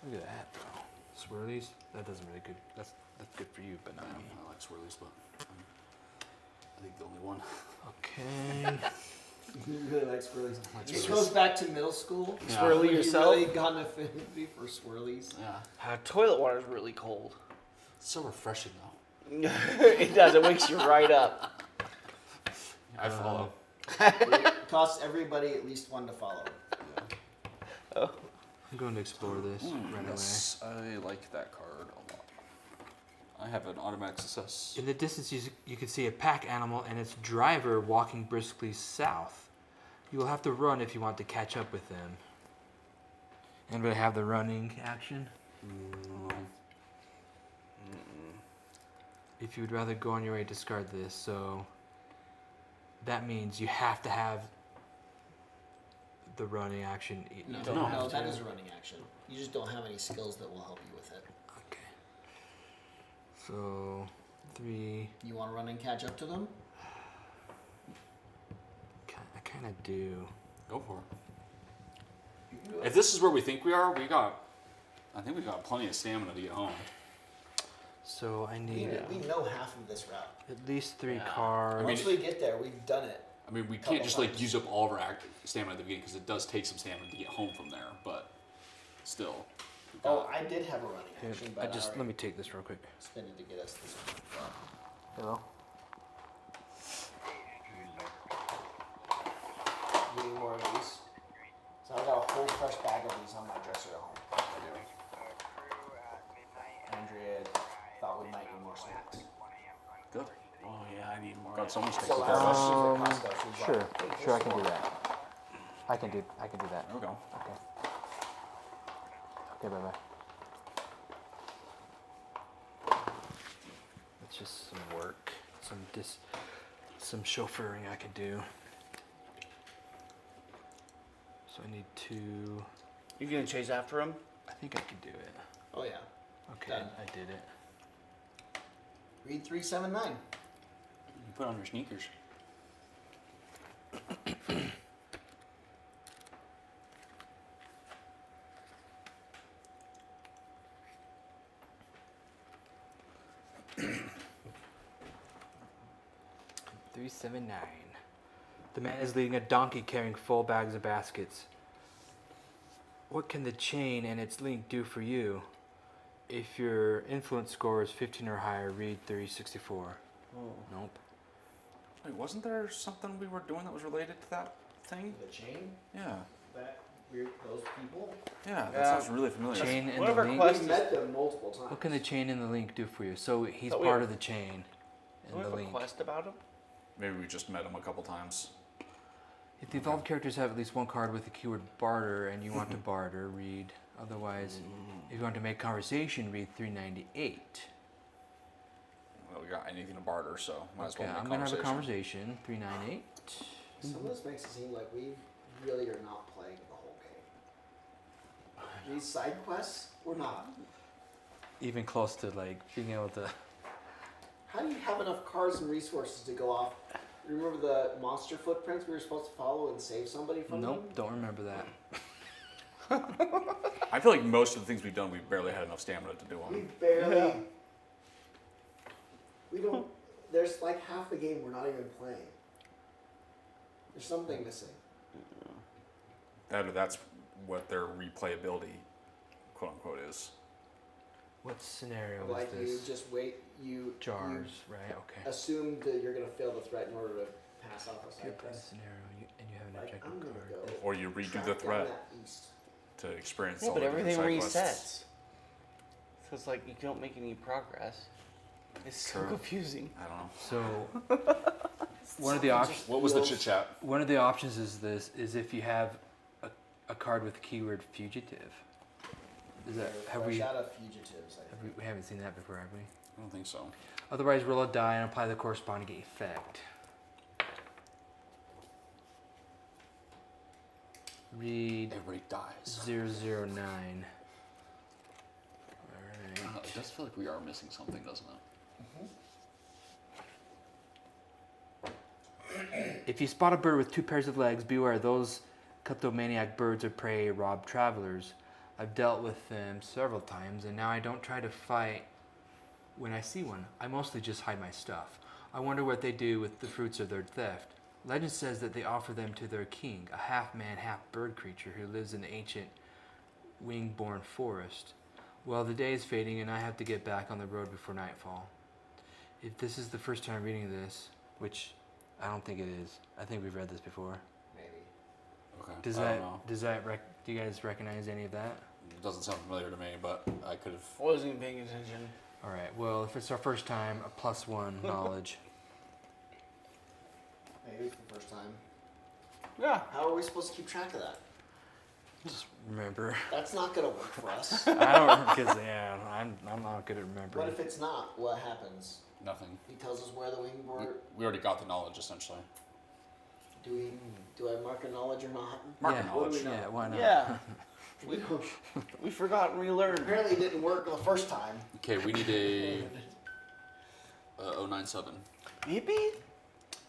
[SPEAKER 4] Look at that though. Swirlies. That doesn't really good. That's good for you, but not me.
[SPEAKER 5] I like swirlies, but I think the only one.
[SPEAKER 4] Okay.
[SPEAKER 2] He really likes swirlies.
[SPEAKER 5] Like
[SPEAKER 2] This
[SPEAKER 5] swirlies.
[SPEAKER 2] goes back to middle school.
[SPEAKER 5] Yeah.
[SPEAKER 3] Swirly
[SPEAKER 2] When you
[SPEAKER 3] yourself.
[SPEAKER 2] really got an affinity for swirlies.
[SPEAKER 5] Yeah.
[SPEAKER 3] Toilet water is really cold.
[SPEAKER 5] It's so refreshing though.
[SPEAKER 3] It does. It wakes you right up.
[SPEAKER 5] I follow.
[SPEAKER 2] It costs everybody at least 1 to follow.
[SPEAKER 4] I'm going to explore this right
[SPEAKER 5] Yes, I like that card a lot. I have an automatic success.
[SPEAKER 4] away. In the distance, you can see a pack animal and its driver walking briskly south. You will have to run if you want to catch up with them. Anybody have the running action?
[SPEAKER 5] No.
[SPEAKER 4] If you would rather go on your way, discard this. So that means you have to have the running action. You
[SPEAKER 2] No,
[SPEAKER 4] don't
[SPEAKER 2] no,
[SPEAKER 4] have
[SPEAKER 2] that
[SPEAKER 4] to.
[SPEAKER 2] is a running action. You just don't have any skills that will help you with it.
[SPEAKER 4] Okay. So 3.
[SPEAKER 2] You want to run and catch up to them?
[SPEAKER 4] I kind of do.
[SPEAKER 5] Go for it.
[SPEAKER 2] You can do it.
[SPEAKER 5] If this is where we think we are, I think we got plenty of stamina to get home.
[SPEAKER 4] So I need
[SPEAKER 2] We know half of this route.
[SPEAKER 4] at least 3
[SPEAKER 3] Yeah.
[SPEAKER 4] cards.
[SPEAKER 2] Once we get there, we've done it.
[SPEAKER 1] I mean, we
[SPEAKER 2] Couple
[SPEAKER 1] can't just like
[SPEAKER 2] times.
[SPEAKER 1] use up all of our stamina at the beginning because it does take some stamina to get home from there. But still, we've
[SPEAKER 2] Oh,
[SPEAKER 1] got-
[SPEAKER 2] I did have a running
[SPEAKER 4] Here,
[SPEAKER 2] action, but
[SPEAKER 4] let me take this real quick.
[SPEAKER 2] spin it to get us this one.
[SPEAKER 4] Hello.
[SPEAKER 2] You need more of these? So I got a whole fresh bag of these on my dresser at home. Andrea thought we might need more snacks.
[SPEAKER 1] good.
[SPEAKER 3] Oh yeah, I need more.
[SPEAKER 1] Got so much to
[SPEAKER 2] So
[SPEAKER 1] take care of
[SPEAKER 2] last
[SPEAKER 1] us.
[SPEAKER 2] time she was at Costco, she was
[SPEAKER 4] Sure,
[SPEAKER 2] like, "Hey,
[SPEAKER 4] sure, I
[SPEAKER 2] this
[SPEAKER 4] can do
[SPEAKER 2] one."
[SPEAKER 4] that. I can do that.
[SPEAKER 1] There we go.
[SPEAKER 4] Okay. Okay, bye bye. It's just some work, some chauffeuring I could do. So I need 2.
[SPEAKER 3] You gonna chase after him?
[SPEAKER 4] I think I can do it.
[SPEAKER 2] Oh yeah.
[SPEAKER 4] Okay,
[SPEAKER 2] Done.
[SPEAKER 4] I did it.
[SPEAKER 2] Read 379.
[SPEAKER 5] You put on your sneakers.
[SPEAKER 4] $379. The man is leading a donkey carrying full bags of baskets. What can the chain and its link do for you? If your influence score is 15 or higher, read 364.
[SPEAKER 3] Oh.
[SPEAKER 4] Nope.
[SPEAKER 5] Wait, wasn't there something we were doing that was related to that thing?
[SPEAKER 2] The chain?
[SPEAKER 5] Yeah.
[SPEAKER 2] That weird, those people?
[SPEAKER 5] Yeah, that
[SPEAKER 3] Yeah.
[SPEAKER 5] sounds really familiar.
[SPEAKER 4] Chain and
[SPEAKER 3] One of
[SPEAKER 4] the
[SPEAKER 3] our
[SPEAKER 4] link.
[SPEAKER 3] quests-
[SPEAKER 2] We've met them multiple times.
[SPEAKER 4] What can the chain and the link do for you? So he's
[SPEAKER 3] Thought we
[SPEAKER 4] part
[SPEAKER 3] had-
[SPEAKER 4] of the chain
[SPEAKER 3] Do we
[SPEAKER 4] and
[SPEAKER 3] have
[SPEAKER 4] the
[SPEAKER 3] a
[SPEAKER 4] link.
[SPEAKER 3] quest about him?
[SPEAKER 5] Maybe we just met him a couple times.
[SPEAKER 4] If the evolved characters have at least one card with the keyword barter and you want to barter, read. Otherwise, if you want to make conversation, read 398.
[SPEAKER 5] Well, we got anything to barter, so might as
[SPEAKER 4] Okay,
[SPEAKER 5] well make
[SPEAKER 4] I'm gonna have a
[SPEAKER 5] conversation.
[SPEAKER 4] conversation. 398.
[SPEAKER 2] Some of this makes it seem like we really are not playing the whole game. These side quests, we're not.
[SPEAKER 4] Even close to like being able to.
[SPEAKER 2] How do you have enough cards and resources to go off? Remember the monster footprints we were supposed to follow and save somebody from
[SPEAKER 4] Nope,
[SPEAKER 2] them?
[SPEAKER 4] don't remember that.
[SPEAKER 5] I feel like most of the things we've done, we've barely had enough stamina to do
[SPEAKER 2] We
[SPEAKER 5] them.
[SPEAKER 2] barely.
[SPEAKER 3] Yeah.
[SPEAKER 2] We don't. There's like half the game we're not even playing. There's something missing.
[SPEAKER 5] That's what their replayability, quote unquote, is.
[SPEAKER 4] What scenario
[SPEAKER 2] Like
[SPEAKER 4] is
[SPEAKER 2] you
[SPEAKER 4] this?
[SPEAKER 2] just wait. You
[SPEAKER 4] Jars, right? Okay.
[SPEAKER 2] assume that you're gonna fail the threat in order to pass off a
[SPEAKER 4] Your
[SPEAKER 2] side
[SPEAKER 4] play
[SPEAKER 2] quest.
[SPEAKER 4] scenario, and you have an
[SPEAKER 2] Like,
[SPEAKER 4] objective
[SPEAKER 2] I'm gonna
[SPEAKER 4] card.
[SPEAKER 2] go.
[SPEAKER 5] Or you redo
[SPEAKER 2] track
[SPEAKER 5] the
[SPEAKER 2] down
[SPEAKER 5] threat
[SPEAKER 2] that east.
[SPEAKER 5] to experience
[SPEAKER 3] Yeah,
[SPEAKER 5] all
[SPEAKER 3] but
[SPEAKER 5] the different
[SPEAKER 3] everything
[SPEAKER 5] side quests.
[SPEAKER 3] resets. So it's like you don't make any progress. It's so
[SPEAKER 5] True.
[SPEAKER 3] confusing.
[SPEAKER 5] I don't know.
[SPEAKER 4] So one of the options.
[SPEAKER 5] What was the
[SPEAKER 2] Feels-
[SPEAKER 5] chit chat?
[SPEAKER 4] One of the options is if you have a card with the keyword fugitive. Is that
[SPEAKER 2] They're
[SPEAKER 4] have
[SPEAKER 2] fresh
[SPEAKER 4] we?
[SPEAKER 2] out of fugitives? I think.
[SPEAKER 4] We haven't seen that before, have we?
[SPEAKER 5] I don't think so.
[SPEAKER 4] Otherwise, roll a die and apply the corresponding effect. Read
[SPEAKER 1] Everybody dies.
[SPEAKER 4] 009.
[SPEAKER 1] I don't know,
[SPEAKER 4] Alright.
[SPEAKER 1] it does feel like we are missing something, doesn't it?
[SPEAKER 4] If you spot a bird with 2 pairs of legs, beware those kleptomaniac birds of prey rob travelers. I've dealt with them several times, and now I don't try to fight when I see one. I mostly just hide my stuff. I wonder what they do with the fruits of their theft. Legend says that they offer them to their king, a half-man, half-bird creature who lives in the ancient wing-born forest. Well, the day is fading, and I have to get back on the road before nightfall. If this is the first time reading this, which I don't think it is. I think we've read this before.
[SPEAKER 2] Maybe.
[SPEAKER 1] Okay.
[SPEAKER 4] Does
[SPEAKER 1] I
[SPEAKER 4] that
[SPEAKER 1] don't know.
[SPEAKER 4] do you guys recognize any of that?
[SPEAKER 1] It doesn't sound familiar to me, but I could have.
[SPEAKER 3] I wasn't even paying attention.
[SPEAKER 4] All right. Well, if it's our first time, a +1 knowledge.
[SPEAKER 2] Maybe it's the first time.
[SPEAKER 3] Yeah.
[SPEAKER 2] How are we supposed to keep track of that?
[SPEAKER 4] Just remember.
[SPEAKER 2] That's not gonna work for us.
[SPEAKER 4] I don't because yeah, I'm not good at
[SPEAKER 2] What
[SPEAKER 4] remembering.
[SPEAKER 2] if it's not? What happens?
[SPEAKER 1] Nothing.
[SPEAKER 2] He tells us where the wing
[SPEAKER 1] We,
[SPEAKER 2] board.
[SPEAKER 1] we already got the knowledge, essentially.
[SPEAKER 2] Do I mark a knowledge or not?
[SPEAKER 5] Mark
[SPEAKER 4] yeah.
[SPEAKER 5] of knowledge.
[SPEAKER 4] Yeah. Why not?
[SPEAKER 3] Yeah.
[SPEAKER 2] We don't.
[SPEAKER 3] We forgot and relearned.
[SPEAKER 2] Apparently, it didn't work the first time.
[SPEAKER 1] Okay, we need a 097.
[SPEAKER 3] Maybe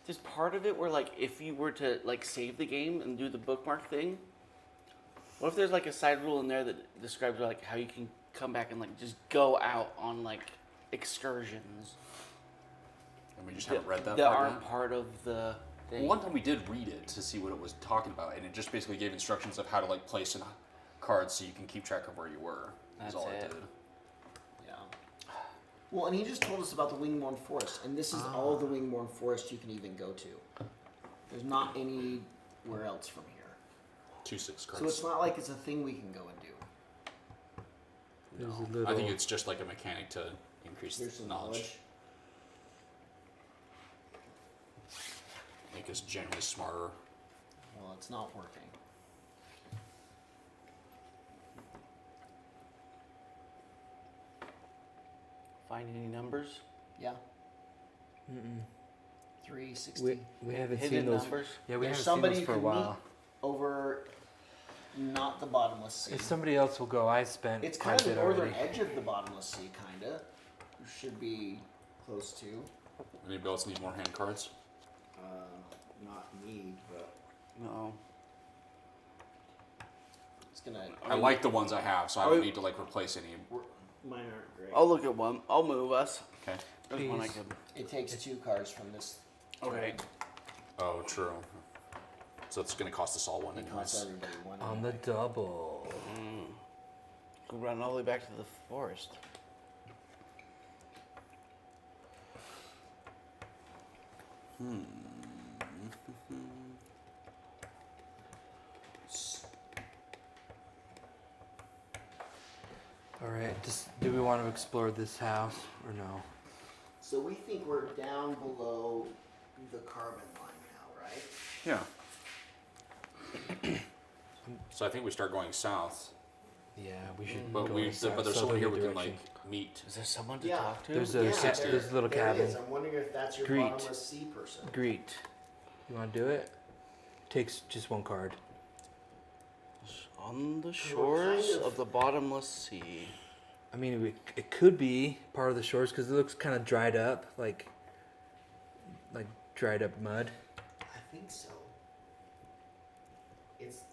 [SPEAKER 3] there's part of it where like if you were to like save the game and do the bookmark thing, what if there's like a side rule in there that describes like how you can come back and like just go out on like excursions
[SPEAKER 5] And we just haven't read that
[SPEAKER 3] that
[SPEAKER 5] part
[SPEAKER 3] aren't
[SPEAKER 5] yet.
[SPEAKER 3] part of the thing.
[SPEAKER 5] Well, one time we did read it to see what it was talking about, and it just basically gave instructions of how to like place in cards so you can keep track of where you were.
[SPEAKER 3] That's
[SPEAKER 5] all
[SPEAKER 3] it.
[SPEAKER 5] it did.
[SPEAKER 2] Yeah. Well, and he just told us about the Wingborn Forest, and this is all of the Wingborn Forest you can even go to. There's not anywhere else from here.
[SPEAKER 5] 2/6 cards.
[SPEAKER 2] So it's not like it's a thing we can go and do.
[SPEAKER 4] There's
[SPEAKER 5] No.
[SPEAKER 4] a little.
[SPEAKER 5] I think it's just like a mechanic to increase
[SPEAKER 2] There's some
[SPEAKER 5] knowledge. Make us generally smarter.
[SPEAKER 2] Well, it's not working.
[SPEAKER 3] Find any numbers?
[SPEAKER 2] Yeah.
[SPEAKER 4] Mm-mm.
[SPEAKER 2] 360.
[SPEAKER 4] We haven't
[SPEAKER 3] Hidden
[SPEAKER 4] seen those.
[SPEAKER 3] numbers?
[SPEAKER 4] Yeah, we
[SPEAKER 2] There's
[SPEAKER 4] haven't seen
[SPEAKER 2] somebody
[SPEAKER 4] those
[SPEAKER 2] you
[SPEAKER 4] for a
[SPEAKER 2] can
[SPEAKER 4] while.
[SPEAKER 2] meet over not the bottomless sea.
[SPEAKER 4] If somebody else will go, I spent
[SPEAKER 2] It's
[SPEAKER 4] quite
[SPEAKER 2] kind
[SPEAKER 4] a
[SPEAKER 2] of the
[SPEAKER 4] bit
[SPEAKER 2] northern
[SPEAKER 4] already.
[SPEAKER 2] edge of the bottomless sea, kinda. You should be close to.
[SPEAKER 5] Anybody else need more hand cards?
[SPEAKER 2] Not need, but
[SPEAKER 3] No.
[SPEAKER 2] it's gonna.
[SPEAKER 5] I like the ones I have, so I don't need to like replace any.
[SPEAKER 2] Mine aren't great.
[SPEAKER 3] I'll look at one. I'll move us.
[SPEAKER 5] Okay.
[SPEAKER 3] There's one I
[SPEAKER 4] Please.
[SPEAKER 3] could.
[SPEAKER 2] It takes 2 cards from this.
[SPEAKER 3] Okay.
[SPEAKER 5] Oh, true. So it's going to cost us all one
[SPEAKER 2] It costs
[SPEAKER 5] anyways.
[SPEAKER 2] everybody 1.
[SPEAKER 4] On the double.
[SPEAKER 3] Go run all the way back to the forest.
[SPEAKER 4] All right. Do we want to explore this house or no?
[SPEAKER 2] So we think we're down below the carbon line now, right?
[SPEAKER 5] Yeah. So I think we start going south,
[SPEAKER 4] Yeah, we should.
[SPEAKER 5] but
[SPEAKER 4] go
[SPEAKER 5] we
[SPEAKER 4] south-
[SPEAKER 5] but there's someone here we
[SPEAKER 4] southerly
[SPEAKER 5] can like
[SPEAKER 4] direction.
[SPEAKER 5] meet.
[SPEAKER 3] Is there someone to
[SPEAKER 2] Yeah.
[SPEAKER 3] talk to?
[SPEAKER 4] There's a there's a little
[SPEAKER 2] there
[SPEAKER 4] cabin.
[SPEAKER 2] is. I'm wondering if that's your
[SPEAKER 4] Greet.
[SPEAKER 2] bottomless sea person.
[SPEAKER 4] Greet. You want to do it? Takes just 1 card.
[SPEAKER 3] On the
[SPEAKER 2] kind
[SPEAKER 3] shores
[SPEAKER 2] of-
[SPEAKER 3] of the bottomless sea.
[SPEAKER 4] I mean, it could be part of the shores because it looks kind of dried up, like dried up mud.
[SPEAKER 2] I think so.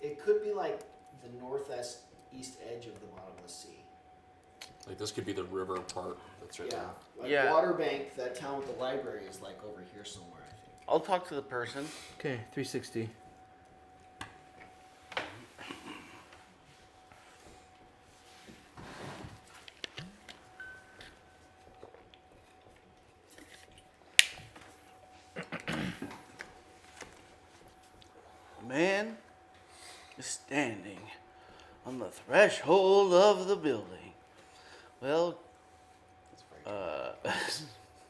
[SPEAKER 2] It could be like the northeast edge of the bottomless sea.
[SPEAKER 5] Like this could be the river part that's right
[SPEAKER 2] Yeah. Like
[SPEAKER 3] Yeah.
[SPEAKER 2] Waterbank, that town with the library, is like over here somewhere, I think.
[SPEAKER 3] I'll talk to the person.
[SPEAKER 4] Okay, 360.
[SPEAKER 3] A man is standing on the threshold of the building. Well,
[SPEAKER 2] It's very
[SPEAKER 3] it's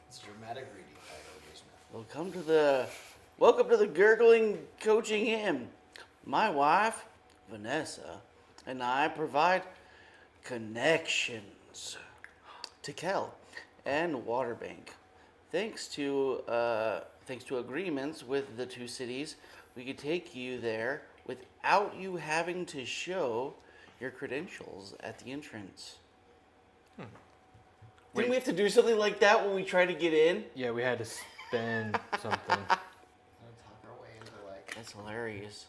[SPEAKER 2] it's dramatic reading by O.J. Smith.
[SPEAKER 3] welcome to the gurgling coaching hymn. My wife, Vanessa, and I provide connections to Kel and Waterbank. Thanks to agreements with the 2 cities, we could take you there without you having to show your credentials at the entrance. Didn't we have to do something like that when we tried to get in?
[SPEAKER 4] Yeah, we had to spend something.
[SPEAKER 2] Gonna talk our way into like.
[SPEAKER 3] That's hilarious.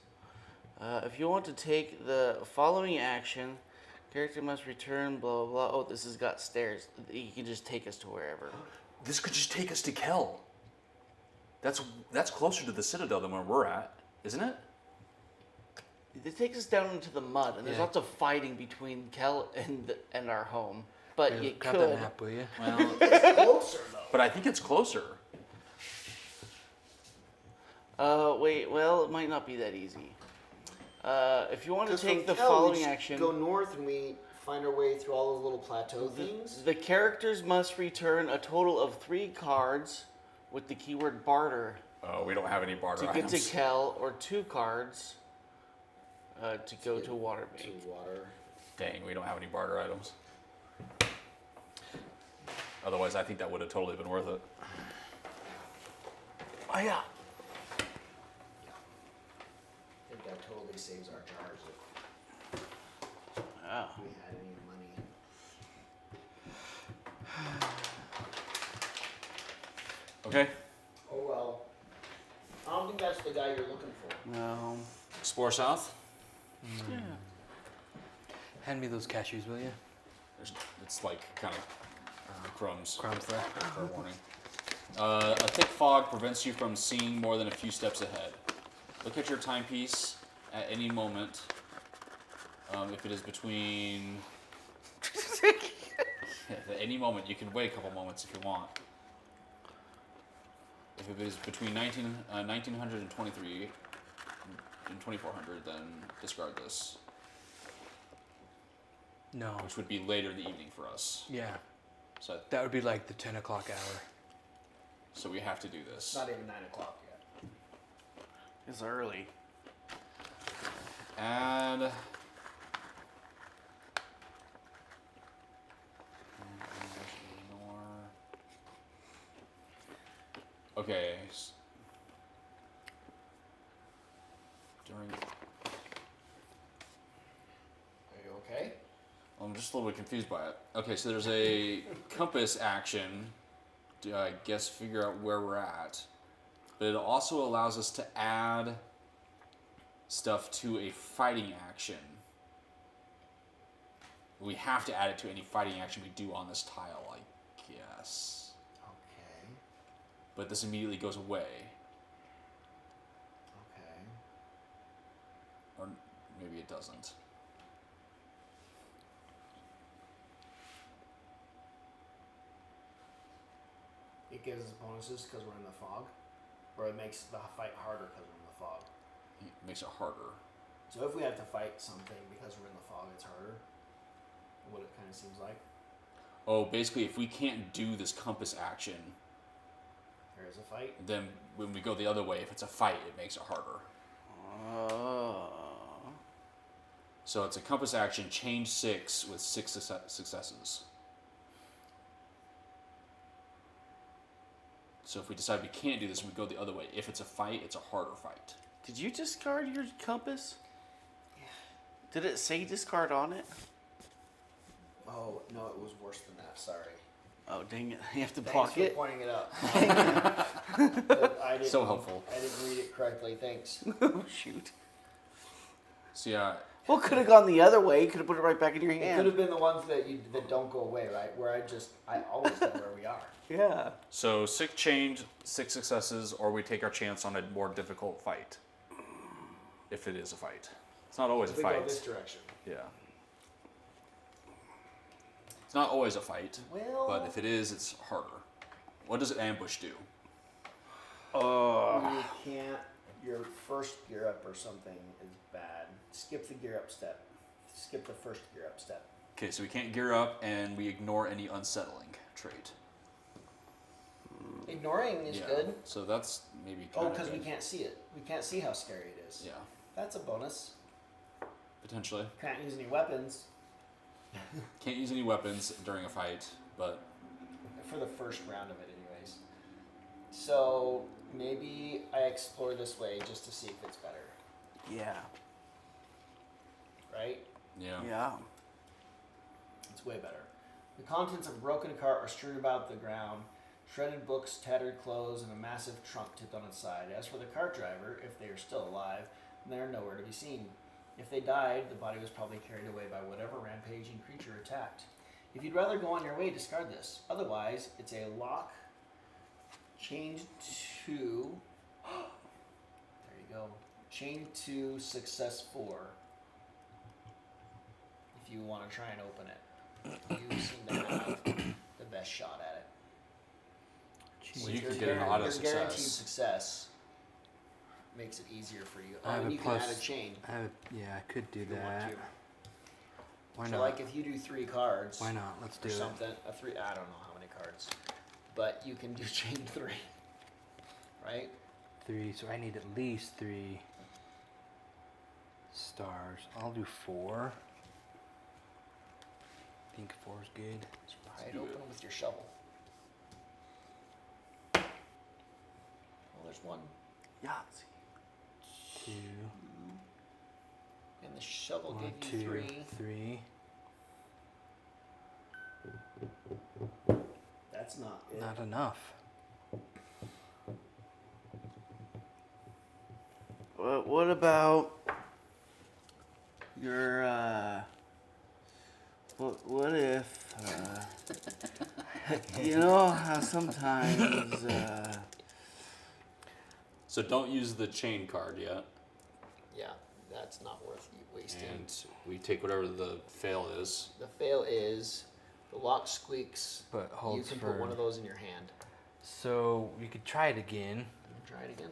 [SPEAKER 3] If you want to take the following action, character must return blah blah blah. Oh, this has got stairs. You can just take us to wherever.
[SPEAKER 5] This could just take us to Kel. That's closer to the Citadel than where we're at, isn't it?
[SPEAKER 3] It takes us down into the mud, and there's
[SPEAKER 4] Yeah.
[SPEAKER 3] lots of fighting between Kel and our home. But
[SPEAKER 4] Here,
[SPEAKER 3] you
[SPEAKER 4] grab
[SPEAKER 3] could.
[SPEAKER 4] that map, will you?
[SPEAKER 5] Well,
[SPEAKER 2] It's closer though.
[SPEAKER 5] but I think it's closer.
[SPEAKER 3] Wait. Well, it might not be that easy. If you want to
[SPEAKER 2] 'Cause
[SPEAKER 3] take
[SPEAKER 2] from
[SPEAKER 3] the
[SPEAKER 2] Kel, we
[SPEAKER 3] following
[SPEAKER 2] just
[SPEAKER 3] action,
[SPEAKER 2] go north and we find our way through all those little plateau things.
[SPEAKER 3] the characters must return a total of 3 cards with the keyword barter
[SPEAKER 5] Oh, we don't have any barter
[SPEAKER 3] to get to
[SPEAKER 5] items.
[SPEAKER 3] Kel, or 2 cards to go to Waterbank.
[SPEAKER 2] To water.
[SPEAKER 5] Dang, we don't have any barter items. Otherwise, I think that would have totally been worth it.
[SPEAKER 3] Oh yeah.
[SPEAKER 2] I think that totally saves our jars if
[SPEAKER 3] Oh.
[SPEAKER 2] we had any money.
[SPEAKER 5] Okay.
[SPEAKER 2] Oh well. I don't think that's the guy you're looking for.
[SPEAKER 3] No.
[SPEAKER 5] Explore south.
[SPEAKER 3] Yeah.
[SPEAKER 4] Hand me those cashews, will you?
[SPEAKER 5] It's like kind of
[SPEAKER 1] Crumbs.
[SPEAKER 4] Crumbs there.
[SPEAKER 1] Fair warning. A thick fog prevents you from seeing more than a few steps ahead. Look at your timepiece at any moment. If it is between... at any moment, you can wait a couple moments if you want. If it is between 1900 and 23 and 2400, then discard this.
[SPEAKER 4] No.
[SPEAKER 1] Which would be later in the evening for us.
[SPEAKER 4] Yeah.
[SPEAKER 1] So,
[SPEAKER 4] That would be like the 10 o'clock hour.
[SPEAKER 1] so we have to do this.
[SPEAKER 2] It's not even 9 o'clock yet.
[SPEAKER 3] It's early.
[SPEAKER 1] Add. Okay. During.
[SPEAKER 2] Are you okay?
[SPEAKER 1] I'm just a little bit confused by it. Okay, so there's a compass action to, I guess, figure out where we're at. But it also allows us to add stuff to a fighting action. We have to add it to any fighting action we do on this tile, I guess.
[SPEAKER 2] Okay.
[SPEAKER 1] But this immediately goes away.
[SPEAKER 2] Okay.
[SPEAKER 1] Or maybe it doesn't.
[SPEAKER 2] It gives us bonuses because we're in the fog, or it makes the fight harder because we're in the fog.
[SPEAKER 1] It makes it harder.
[SPEAKER 2] So if we have to fight something because we're in the fog, it's harder. What it kind of seems like.
[SPEAKER 1] Oh, basically, if we can't do this compass action,
[SPEAKER 2] There is a fight.
[SPEAKER 1] then when we go the other way, if it's a fight, it makes it harder.
[SPEAKER 3] Oh.
[SPEAKER 1] So it's a compass action, change 6 with 6 successes. So if we decide we can't do this and we go the other way, if it's a fight, it's a harder fight.
[SPEAKER 3] Did you discard your compass? Yeah. Did it say discard on it?
[SPEAKER 2] Oh no, it was worse than that. Sorry.
[SPEAKER 3] Oh, dang it. You have to
[SPEAKER 2] Thanks
[SPEAKER 3] block
[SPEAKER 2] for
[SPEAKER 3] it?
[SPEAKER 2] pointing it out. But I didn't,
[SPEAKER 1] So helpful.
[SPEAKER 2] I didn't read it correctly. Thanks.
[SPEAKER 3] Oh, shoot.
[SPEAKER 1] So yeah,
[SPEAKER 3] Well, could have gone the other way. Could have put it right back in your
[SPEAKER 2] It could
[SPEAKER 3] hand.
[SPEAKER 2] have been the ones that don't go away, right? Where I always know where we are.
[SPEAKER 3] Yeah.
[SPEAKER 1] so 6 change, 6 successes, or we take our chance on a more difficult fight. If it is a fight. It's not always a
[SPEAKER 2] We go
[SPEAKER 1] fight.
[SPEAKER 2] this direction.
[SPEAKER 1] Yeah. It's not always a fight,
[SPEAKER 2] Well,
[SPEAKER 1] but if it is, it's harder. What does ambush do?
[SPEAKER 3] Oh.
[SPEAKER 2] you can't. Your first gear up or something is bad. Skip the gear up step. Skip the first gear up step.
[SPEAKER 1] Okay, so we can't gear up and we ignore any unsettling trait.
[SPEAKER 2] Ignoring is
[SPEAKER 1] Yeah.
[SPEAKER 2] good.
[SPEAKER 1] So that's maybe
[SPEAKER 2] Oh,
[SPEAKER 1] kind of
[SPEAKER 2] because we
[SPEAKER 1] good.
[SPEAKER 2] can't see it. We can't see how scary it is.
[SPEAKER 1] Yeah,
[SPEAKER 2] That's a bonus.
[SPEAKER 1] potentially.
[SPEAKER 2] Can't use any weapons
[SPEAKER 1] Can't use any weapons during a fight, but
[SPEAKER 2] for the first round of it, anyways. So maybe I explore this way just to see if it's better,
[SPEAKER 3] Yeah.
[SPEAKER 2] right?
[SPEAKER 1] yeah.
[SPEAKER 3] Yeah.
[SPEAKER 2] It's way better. The contents of a broken cart are strewn about the ground, shredded books, tattered clothes, and a massive trunk tipped on its side. As for the cart driver, if they are still alive, they are nowhere to be seen. If they died, the body was probably carried away by whatever rampaging creature attacked. If you'd rather go on your way, discard this. Otherwise, it's a lock chained to... There you go. Chained to success 4. If you want to try and open it. You seem to have the best shot at it.
[SPEAKER 1] Well, you
[SPEAKER 2] Your
[SPEAKER 1] can get an
[SPEAKER 2] guaran-
[SPEAKER 1] auto
[SPEAKER 2] your guaranteed
[SPEAKER 1] success.
[SPEAKER 2] success makes it easier for you.
[SPEAKER 4] I have
[SPEAKER 2] and
[SPEAKER 4] a
[SPEAKER 2] you
[SPEAKER 4] plus-
[SPEAKER 2] can add a chain
[SPEAKER 4] Yeah, I could do
[SPEAKER 2] if you want
[SPEAKER 4] that.
[SPEAKER 2] to.
[SPEAKER 4] Why
[SPEAKER 2] So
[SPEAKER 4] not?
[SPEAKER 2] like if you do 3 cards
[SPEAKER 4] Why not? Let's do
[SPEAKER 2] or
[SPEAKER 4] it.
[SPEAKER 2] something, a 3, I don't know how many cards, but you can do chain 3, right?
[SPEAKER 4] 3, so I need at least 3 stars. I'll do 4. I think 4 is good.
[SPEAKER 2] Pry it
[SPEAKER 1] do
[SPEAKER 2] open
[SPEAKER 1] it.
[SPEAKER 2] with your shovel. Well, there's 1,
[SPEAKER 3] Yahtzee.
[SPEAKER 4] 2,
[SPEAKER 2] and the shovel
[SPEAKER 4] 1,
[SPEAKER 2] gave
[SPEAKER 4] 2,
[SPEAKER 2] you 3.
[SPEAKER 4] 3.
[SPEAKER 2] That's not it.
[SPEAKER 4] Not enough.
[SPEAKER 3] What about your, what if, You know how sometimes.
[SPEAKER 5] So don't use the chain card yet,
[SPEAKER 2] Yeah, that's not worth you wasting.
[SPEAKER 5] and we take whatever the fail is.
[SPEAKER 2] The fail is the lock squeaks.
[SPEAKER 4] But
[SPEAKER 2] You
[SPEAKER 4] holds
[SPEAKER 2] can
[SPEAKER 4] firm.
[SPEAKER 2] put one of those in your hand.
[SPEAKER 4] So we could try it again.
[SPEAKER 2] Try it again.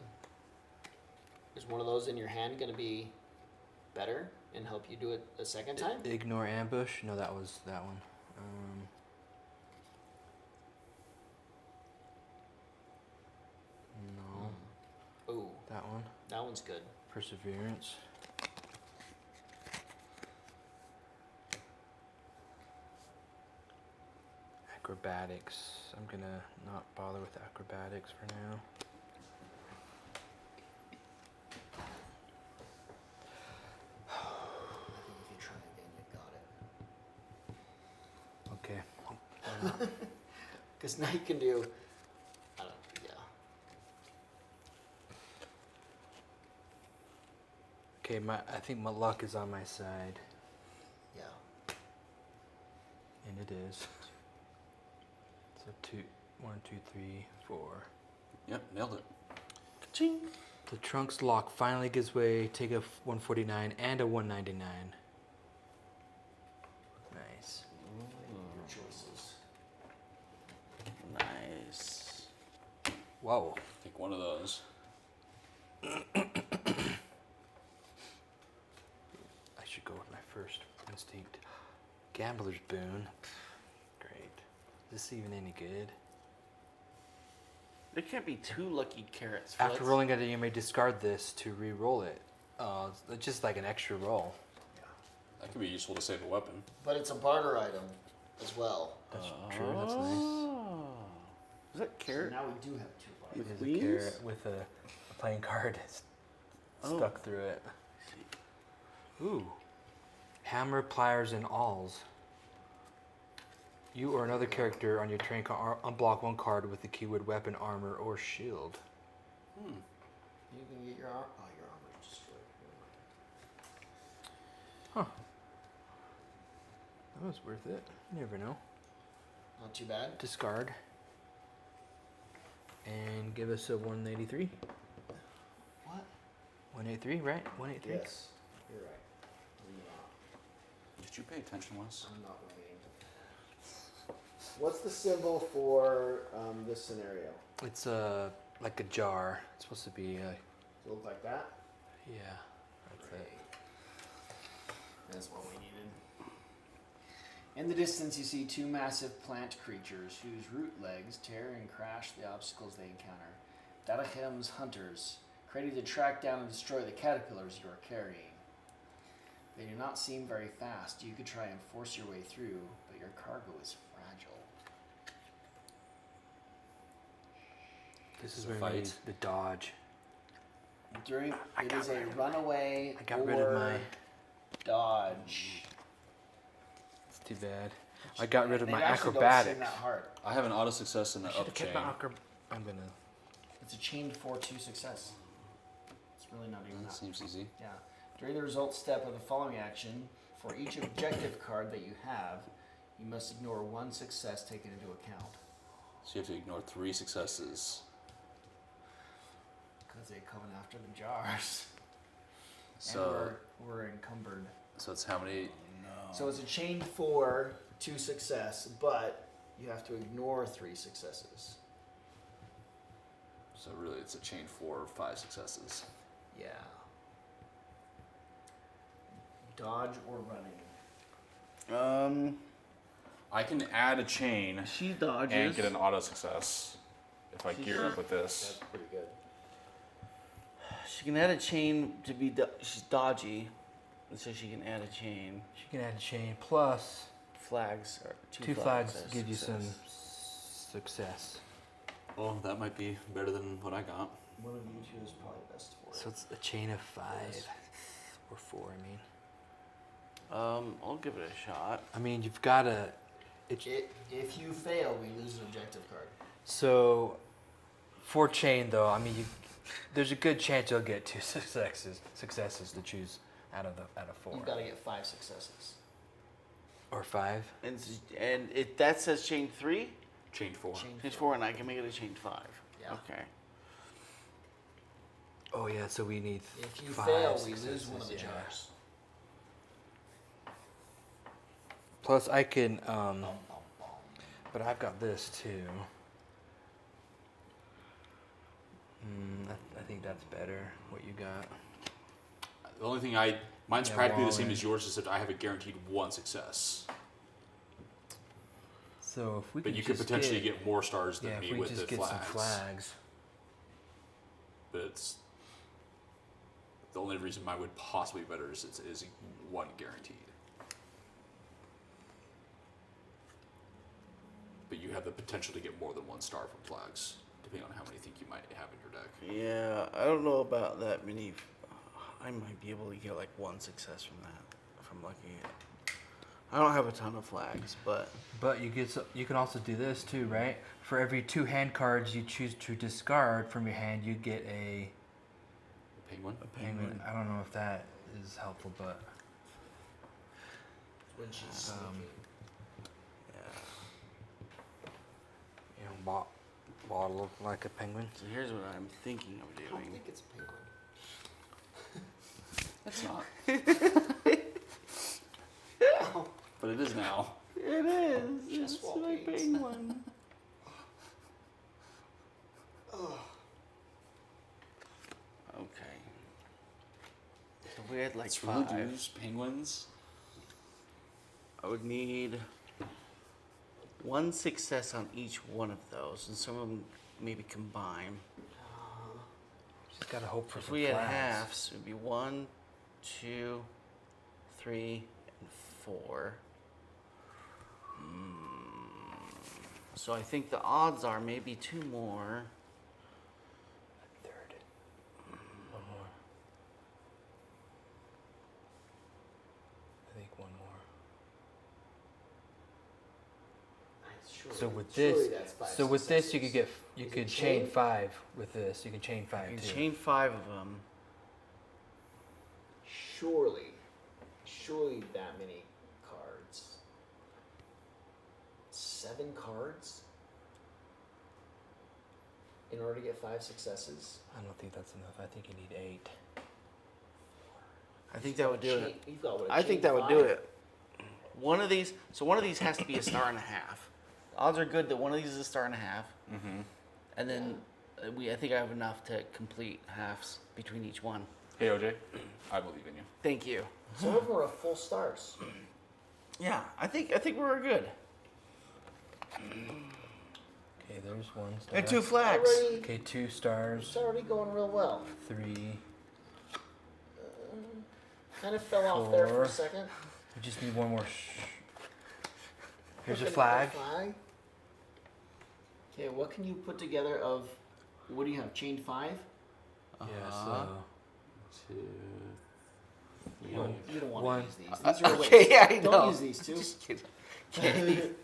[SPEAKER 2] Is one of those in your hand going to be better and help you do it a second time?
[SPEAKER 4] Ignore ambush. No, that was that one. No,
[SPEAKER 2] Ooh,
[SPEAKER 4] that one.
[SPEAKER 2] that one's good.
[SPEAKER 4] Perseverance. Acrobatics. I'm gonna not bother with acrobatics for now.
[SPEAKER 2] I think if you try again, you got it.
[SPEAKER 4] Okay.
[SPEAKER 2] Because now you can do. I don't. Yeah.
[SPEAKER 4] Okay, I think my luck is on my side,
[SPEAKER 2] Yeah.
[SPEAKER 4] and it is. So 1, 2, 3, 4.
[SPEAKER 5] Yep, nailed it.
[SPEAKER 3] Ching.
[SPEAKER 4] The trunk's lock finally gives way. Take a 149 and a 199. Nice.
[SPEAKER 2] Your choices.
[SPEAKER 3] Nice.
[SPEAKER 4] Whoa.
[SPEAKER 5] Take one of those.
[SPEAKER 4] I should go with my first instinct. Gambler's boon. Great. Is this even any good?
[SPEAKER 3] There can't be two lucky carrots.
[SPEAKER 4] After
[SPEAKER 3] Fritz.
[SPEAKER 4] rolling it, you may discard this to re-roll it. It's just like an extra roll.
[SPEAKER 5] That could be useful to save a weapon.
[SPEAKER 2] But it's a barter item as well.
[SPEAKER 4] That's true. That's nice.
[SPEAKER 3] Oh. Is that
[SPEAKER 2] So
[SPEAKER 3] carrot?
[SPEAKER 2] now we do have two
[SPEAKER 4] It
[SPEAKER 2] barters.
[SPEAKER 4] is
[SPEAKER 3] Queens?
[SPEAKER 4] a carrot with a playing card
[SPEAKER 3] Oh.
[SPEAKER 4] stuck through it. Ooh. Hammer, pliers, and awls. You or another character on your train can unblock one card with the keyword weapon, armor, or shield.
[SPEAKER 2] You can get your arm. Oh, your armor's destroyed.
[SPEAKER 4] Huh. That was worth it. You never know.
[SPEAKER 2] Not too bad.
[SPEAKER 4] Discard. And give us a 183.
[SPEAKER 2] What?
[SPEAKER 4] 183, right? 183?
[SPEAKER 2] Yes, you're right.
[SPEAKER 5] Did you pay attention, Wes?
[SPEAKER 2] I'm not waiting. What's the symbol for this scenario?
[SPEAKER 4] It's like a jar. It's supposed to be,
[SPEAKER 2] Does it look like that?
[SPEAKER 4] yeah. That's it.
[SPEAKER 2] That's what we needed. In the distance, you see two massive plant creatures whose root legs tear and crash the obstacles they encounter. Dadahem's hunters, ready to track down and destroy the caterpillars you are carrying. They do not seem very fast. You could try and force your way through, but your cargo is fragile.
[SPEAKER 4] This is
[SPEAKER 5] It's a
[SPEAKER 4] where we need
[SPEAKER 5] fight.
[SPEAKER 4] the dodge.
[SPEAKER 2] It is a runaway
[SPEAKER 4] I got rid of my.
[SPEAKER 2] dodge.
[SPEAKER 4] It's too bad. I got rid of
[SPEAKER 2] They
[SPEAKER 4] my
[SPEAKER 2] actually
[SPEAKER 4] acrobatics.
[SPEAKER 2] Don't seem that hard.
[SPEAKER 5] I have an auto success in
[SPEAKER 4] I
[SPEAKER 5] the
[SPEAKER 4] should
[SPEAKER 5] up
[SPEAKER 4] have
[SPEAKER 5] chain.
[SPEAKER 4] kept my I'm gonna.
[SPEAKER 2] It's a chained 4-2 success. It's really not even
[SPEAKER 5] That
[SPEAKER 2] that.
[SPEAKER 5] seems easy.
[SPEAKER 2] Yeah. During the results step of the following action, for each objective card that you have, you must ignore one success taken into account.
[SPEAKER 5] So you have to ignore 3 successes.
[SPEAKER 2] Because they come after the jars.
[SPEAKER 5] So,
[SPEAKER 2] And we're encumbered.
[SPEAKER 5] so it's how many?
[SPEAKER 2] So it's a chained 4-2 success, but you have to ignore 3 successes.
[SPEAKER 5] So really, it's a chain 4 or 5 successes.
[SPEAKER 2] Yeah. Dodge or running.
[SPEAKER 5] I can add a chain
[SPEAKER 3] She dodges.
[SPEAKER 5] and get an auto success if I gear up with this.
[SPEAKER 2] That's pretty good.
[SPEAKER 3] She can add a chain to be. She's dodgy, and so she can add a chain.
[SPEAKER 4] She can add a chain plus
[SPEAKER 3] Flags or
[SPEAKER 4] two flags
[SPEAKER 3] as
[SPEAKER 4] give you some
[SPEAKER 3] success.
[SPEAKER 4] success.
[SPEAKER 5] Well, that might be better than what I got.
[SPEAKER 2] One of you two is probably best for it.
[SPEAKER 4] So it's a chain of 5 or 4. I mean.
[SPEAKER 3] I'll give it a shot.
[SPEAKER 4] I mean, you've got to.
[SPEAKER 2] If you fail, we lose an objective card.
[SPEAKER 4] So, for chain though, I mean, there's a good chance you'll get 2 successes to choose out of 4
[SPEAKER 2] You've got to get 5 successes.
[SPEAKER 4] or 5.
[SPEAKER 3] And it that says chain 3.
[SPEAKER 5] Chain 4.
[SPEAKER 3] Change 4, and I can make it a chain 5.
[SPEAKER 2] Yeah.
[SPEAKER 3] Okay.
[SPEAKER 4] Oh yeah, so we need
[SPEAKER 2] If you
[SPEAKER 4] 5
[SPEAKER 2] fail, we lose
[SPEAKER 4] successes,
[SPEAKER 2] one of the
[SPEAKER 4] yeah.
[SPEAKER 2] jars.
[SPEAKER 4] Plus I can,
[SPEAKER 2] Bum, bum, bum.
[SPEAKER 4] but I've got this too. I think that's better, what you got.
[SPEAKER 5] The only thing mine's
[SPEAKER 4] Yeah,
[SPEAKER 5] practically the same
[SPEAKER 4] Wallen.
[SPEAKER 5] as yours, except I have a guaranteed 1 success.
[SPEAKER 4] So if we
[SPEAKER 5] But
[SPEAKER 4] could
[SPEAKER 5] you could
[SPEAKER 4] just
[SPEAKER 5] potentially get more stars than
[SPEAKER 4] yeah,
[SPEAKER 5] me
[SPEAKER 4] if we
[SPEAKER 5] with
[SPEAKER 4] just
[SPEAKER 5] the
[SPEAKER 4] get
[SPEAKER 5] flags.
[SPEAKER 4] some flags.
[SPEAKER 5] But it's the only reason mine would possibly be better is 1 guaranteed. But you have the potential to get more than 1 star from flags, depending on how many you think you might have in your deck.
[SPEAKER 3] Yeah, I don't know about that many. I might be able to get like 1 success from that if I'm lucky. I don't have a ton of flags, but
[SPEAKER 4] But you can also do this too, right? For every 2 hand cards you choose to discard from your hand, you get a
[SPEAKER 5] Penguin?
[SPEAKER 3] a
[SPEAKER 4] penguin.
[SPEAKER 3] penguin.
[SPEAKER 4] I don't know if that is helpful, but
[SPEAKER 2] When she's sneaking.
[SPEAKER 3] Yeah.
[SPEAKER 4] you know, bottle like a penguin.
[SPEAKER 3] So here's what I'm thinking of
[SPEAKER 2] I don't
[SPEAKER 3] doing.
[SPEAKER 2] think it's a penguin.
[SPEAKER 5] It's not. But it is now.
[SPEAKER 3] It is.
[SPEAKER 2] Just
[SPEAKER 3] It's
[SPEAKER 2] wall
[SPEAKER 3] my
[SPEAKER 2] paints.
[SPEAKER 3] penguin. Okay. So we had like
[SPEAKER 5] It's
[SPEAKER 3] 5.
[SPEAKER 5] reduce penguins.
[SPEAKER 3] I would need 1 success on each one of those, and some of them maybe combine.
[SPEAKER 4] Just gotta hope for
[SPEAKER 3] If
[SPEAKER 4] some
[SPEAKER 3] we had
[SPEAKER 4] flags.
[SPEAKER 3] halves, it would be 1, 2, 3, and 4. So I think the odds are maybe 2 more.
[SPEAKER 4] Third. One more. I think one more.
[SPEAKER 2] Surely,
[SPEAKER 4] So with
[SPEAKER 2] surely
[SPEAKER 4] this,
[SPEAKER 2] that's 5
[SPEAKER 4] so with this you could
[SPEAKER 2] successes.
[SPEAKER 4] get you
[SPEAKER 2] Is it
[SPEAKER 4] could chain
[SPEAKER 2] chain?
[SPEAKER 4] 5 with this. You can chain 5
[SPEAKER 3] I can
[SPEAKER 4] too.
[SPEAKER 3] chain 5 of them.
[SPEAKER 2] Surely that many cards. 7 cards? In order to get 5 successes?
[SPEAKER 4] I don't think that's enough. I think you need 8.
[SPEAKER 3] I think that would do it.
[SPEAKER 2] You've got what, a
[SPEAKER 3] I think
[SPEAKER 2] chain
[SPEAKER 3] that would do
[SPEAKER 2] 5?
[SPEAKER 3] it. One of these has to be a star and a half. The odds are good that one of these is a star and a half.
[SPEAKER 5] Mm-hmm.
[SPEAKER 3] And then I think I have enough to complete halves between each one.
[SPEAKER 5] Hey, OJ, I believe in you.
[SPEAKER 3] Thank you.
[SPEAKER 2] Some of them are full stars.
[SPEAKER 3] Yeah, I think we're good.
[SPEAKER 4] Okay, there's 1 star.
[SPEAKER 3] And 2 flags.
[SPEAKER 2] Already,
[SPEAKER 4] Okay, 2 stars.
[SPEAKER 2] it's already going real well.
[SPEAKER 4] 3.
[SPEAKER 2] Kind of fell off there for
[SPEAKER 4] 4.
[SPEAKER 2] a second.
[SPEAKER 4] We just need 1 more. Here's a
[SPEAKER 2] Looking
[SPEAKER 4] flag.
[SPEAKER 2] at the flag. Okay, what can you put together of? What do you have? Chain 5?
[SPEAKER 4] Yeah.
[SPEAKER 3] Uh-huh.
[SPEAKER 5] Two.
[SPEAKER 2] You don't want
[SPEAKER 4] One.
[SPEAKER 2] to use these. These are
[SPEAKER 3] Okay,
[SPEAKER 2] waste.
[SPEAKER 3] yeah, I know.
[SPEAKER 2] Don't use these two.
[SPEAKER 3] Just kidding.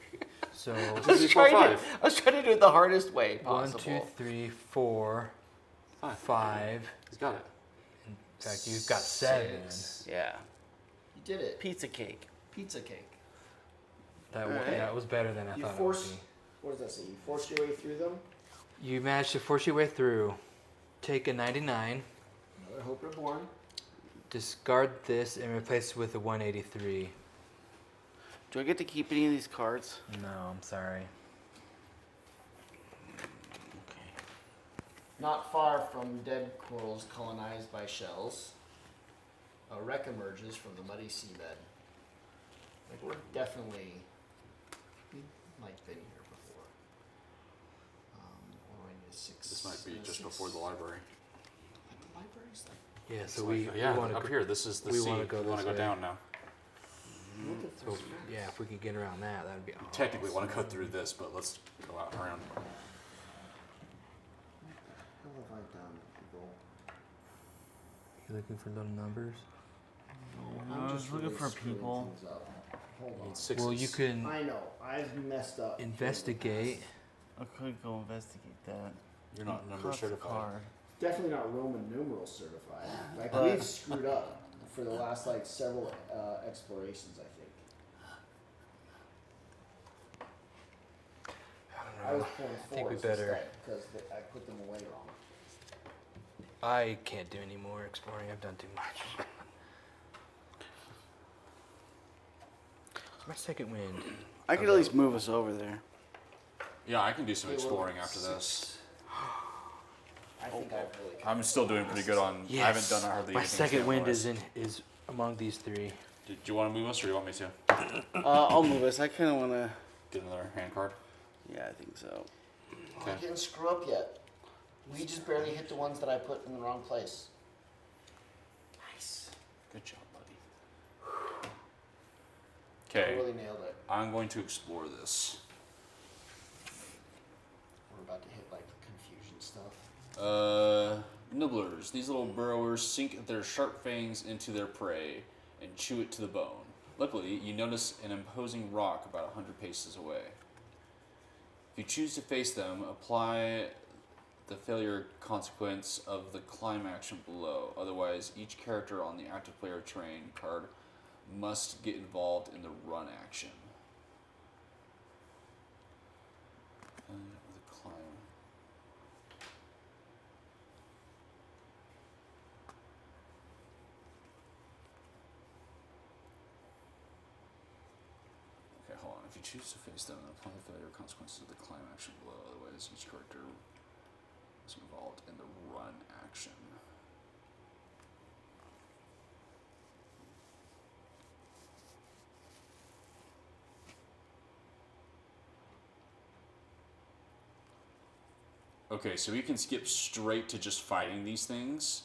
[SPEAKER 4] So
[SPEAKER 3] I
[SPEAKER 5] Three,
[SPEAKER 3] was,
[SPEAKER 5] four,
[SPEAKER 3] trying to,
[SPEAKER 5] five.
[SPEAKER 3] I was trying to do it the hardest way
[SPEAKER 4] 1,
[SPEAKER 3] possible.
[SPEAKER 4] 2, 3, 4, 5.
[SPEAKER 5] He's got it.
[SPEAKER 4] In fact, you've got 7.
[SPEAKER 2] 6.
[SPEAKER 3] Yeah.
[SPEAKER 2] You did it.
[SPEAKER 3] Pizza cake.
[SPEAKER 2] Pizza cake.
[SPEAKER 3] Alright.
[SPEAKER 4] That was better than I
[SPEAKER 2] You
[SPEAKER 4] thought
[SPEAKER 2] force.
[SPEAKER 4] it would
[SPEAKER 2] What does that say? You forced your way through them.
[SPEAKER 4] be. You managed to force your way through. Take a 99,
[SPEAKER 2] Another Hope Reborn.
[SPEAKER 4] discard this, and replace it with a 183.
[SPEAKER 3] Do I get to keep any of these cards?
[SPEAKER 4] No, I'm sorry.
[SPEAKER 3] Okay.
[SPEAKER 2] Not far from dead corals colonized by shells, a wreck emerges from the muddy seabed. Like we're definitely, we like been here before. What do I need? 6.
[SPEAKER 5] This might be just
[SPEAKER 2] 6.
[SPEAKER 5] before the library.
[SPEAKER 2] Like the library's like.
[SPEAKER 4] Yeah, so
[SPEAKER 5] It's
[SPEAKER 4] we
[SPEAKER 5] like, yeah,
[SPEAKER 4] want
[SPEAKER 5] up
[SPEAKER 4] to
[SPEAKER 5] here. This is the
[SPEAKER 4] we
[SPEAKER 5] sea.
[SPEAKER 4] wanna go
[SPEAKER 5] We want to
[SPEAKER 4] this
[SPEAKER 5] go
[SPEAKER 4] way.
[SPEAKER 5] down now.
[SPEAKER 2] Look at
[SPEAKER 4] So
[SPEAKER 2] those
[SPEAKER 4] yeah, if we could get around that, that'd be awesome.
[SPEAKER 5] Technically, want to cut through this, but let's go out and around.
[SPEAKER 2] How have I done, people?
[SPEAKER 4] You looking for little numbers?
[SPEAKER 3] I was looking for
[SPEAKER 2] screwing
[SPEAKER 3] people.
[SPEAKER 2] things up. Hold
[SPEAKER 5] Need
[SPEAKER 2] on.
[SPEAKER 5] sixes.
[SPEAKER 4] Well, you can
[SPEAKER 2] I know. I've messed up.
[SPEAKER 4] investigate.
[SPEAKER 3] I could go investigate that.
[SPEAKER 5] You're not number
[SPEAKER 3] Cost a
[SPEAKER 5] certified.
[SPEAKER 3] card.
[SPEAKER 2] Definitely not Roman numeral certified. Like
[SPEAKER 3] But-
[SPEAKER 2] we've screwed up for the last like several explorations, I think.
[SPEAKER 4] I don't
[SPEAKER 2] was pulling
[SPEAKER 4] think we
[SPEAKER 2] fours
[SPEAKER 4] better-
[SPEAKER 2] instead, because I put them away wrong.
[SPEAKER 4] I can't do any more exploring. I've done too much. It's my second wind.
[SPEAKER 3] I could at least move us over there.
[SPEAKER 5] Yeah, I can do some
[SPEAKER 2] Okay, well,
[SPEAKER 5] exploring after
[SPEAKER 2] 6.
[SPEAKER 5] this.
[SPEAKER 2] I think I've really.
[SPEAKER 5] I'm still doing pretty good on. I haven't done hardly
[SPEAKER 4] My
[SPEAKER 5] anything.
[SPEAKER 4] second wind
[SPEAKER 5] stamina-wise.
[SPEAKER 4] is among these three.
[SPEAKER 5] Do you want to move us, or do you want me to
[SPEAKER 3] I'll move us. I kind of want to.
[SPEAKER 5] get another hand card?
[SPEAKER 3] Yeah, I think so.
[SPEAKER 2] Oh, I didn't screw up yet. We just barely hit the ones that I put in the wrong place.
[SPEAKER 3] Nice.
[SPEAKER 5] Good job, buddy.
[SPEAKER 2] I
[SPEAKER 5] Okay,
[SPEAKER 2] really nailed it.
[SPEAKER 5] I'm going to explore this.
[SPEAKER 2] We're about to hit like confusion stuff.
[SPEAKER 5] Nibblers. These little burrowers sink their sharp fangs into their prey and chew it to the bone. Luckily, you notice an imposing rock about 100 paces away. If you choose to face them, apply the failure consequence of the climb action below. Otherwise, each character on the active player terrain card must get involved in the run action. The climb. Okay, hold on. If you choose to face them, apply the failure consequences of the climb action below. Otherwise, each character is involved in the run action. Okay, so we can skip straight to just fighting these things,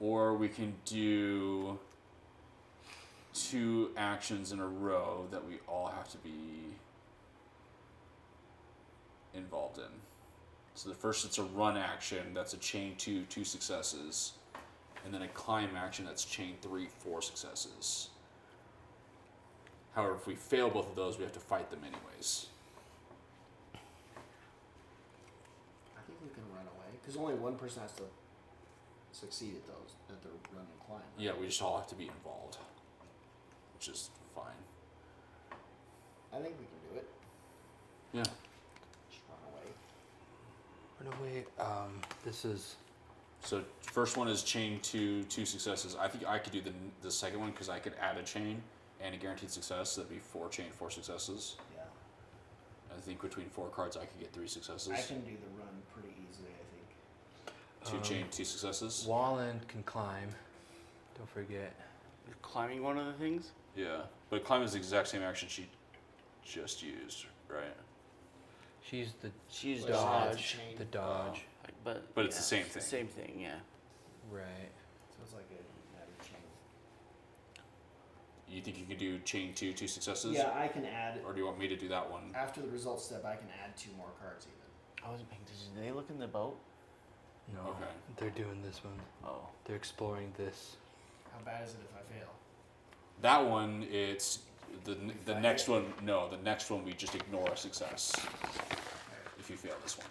[SPEAKER 5] or we can do 2 actions in a row that we all have to be involved in. So the first, it's a run action, that's a chain 2 successes, and then a climb action, that's chain 3 4 successes. However, if we fail both of those, we have to fight them anyways.
[SPEAKER 2] I think we can run away because only one person has to succeed at those at the run and climb. Right?
[SPEAKER 5] Yeah, we just all have to be involved, which is fine.
[SPEAKER 2] I think we can do it.
[SPEAKER 5] Yeah.
[SPEAKER 2] Just run away.
[SPEAKER 4] Run away. This is.
[SPEAKER 5] So first one is chain 2 successes. I think I could do the second one because I could add a chain and a guaranteed success. That'd be 4 chain 4 successes.
[SPEAKER 2] Yeah.
[SPEAKER 5] I think between 4 cards I could get 3 successes.
[SPEAKER 2] I can do the run pretty easily. I think.
[SPEAKER 5] 2 chain 2 successes.
[SPEAKER 4] Wallen can climb. Don't forget.
[SPEAKER 3] Is climbing one of the things?
[SPEAKER 5] Yeah, but climb is the exact same action she just used, right?
[SPEAKER 4] She's the
[SPEAKER 3] She's
[SPEAKER 2] Well,
[SPEAKER 3] dodge.
[SPEAKER 2] it's a chain.
[SPEAKER 4] the dodge.
[SPEAKER 5] But it's the same
[SPEAKER 3] it's the
[SPEAKER 5] thing.
[SPEAKER 3] same thing, yeah.
[SPEAKER 4] Right.
[SPEAKER 2] So it's like a added chain.
[SPEAKER 5] You think you could do chain 2 successes?
[SPEAKER 2] Yeah, I can add.
[SPEAKER 5] Or do you want me to do that one?
[SPEAKER 2] After the result step, I can add 2 more cards even.
[SPEAKER 3] I wasn't paying attention. Did they look in the boat?
[SPEAKER 4] No.
[SPEAKER 5] Okay.
[SPEAKER 4] They're doing this one.
[SPEAKER 3] Oh.
[SPEAKER 4] They're exploring this.
[SPEAKER 2] How bad is it if I fail?
[SPEAKER 5] That one, it's the
[SPEAKER 2] I
[SPEAKER 5] next
[SPEAKER 2] hit?
[SPEAKER 5] one. No, the next one we just ignore a success if you fail this one.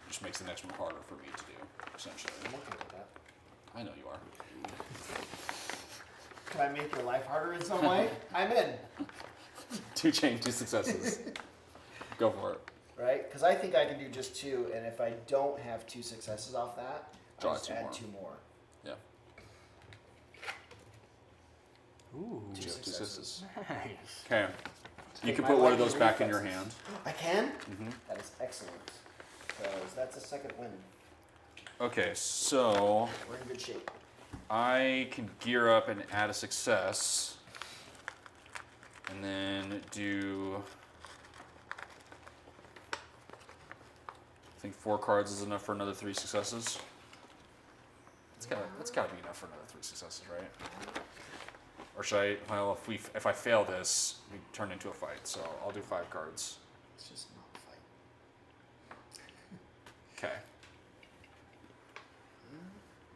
[SPEAKER 5] Which makes the next one harder for me to do, essentially.
[SPEAKER 2] I'm okay with that.
[SPEAKER 5] I know you are.
[SPEAKER 2] Can I make your life harder in some way? I'm in.
[SPEAKER 5] 2 chain 2 successes. Go for it.
[SPEAKER 2] Right? Because I think I can do just 2, and if I don't have 2 successes off that,
[SPEAKER 5] Draw
[SPEAKER 2] I just
[SPEAKER 5] 2
[SPEAKER 2] add
[SPEAKER 5] more.
[SPEAKER 2] 2 more.
[SPEAKER 5] Yeah.
[SPEAKER 4] Ooh.
[SPEAKER 2] 2
[SPEAKER 5] You have 2
[SPEAKER 2] successes.
[SPEAKER 4] Nice.
[SPEAKER 5] Okay. You
[SPEAKER 2] Take
[SPEAKER 5] can
[SPEAKER 2] my
[SPEAKER 5] put one of
[SPEAKER 2] lightning
[SPEAKER 5] those back in your
[SPEAKER 2] reflexes.
[SPEAKER 5] hand.
[SPEAKER 2] I can?
[SPEAKER 5] hmm
[SPEAKER 2] That is excellent. Because that's a second win.
[SPEAKER 5] Okay, so
[SPEAKER 2] We're in good shape.
[SPEAKER 5] I can gear up and add a success, and then do. I think 4 cards is enough for another 3 successes. That's gotta be enough for another 3 successes, right? Or should I? Well, if I fail this, we turn into a fight. So I'll do 5 cards.
[SPEAKER 2] It's just not a fight.
[SPEAKER 5] Okay.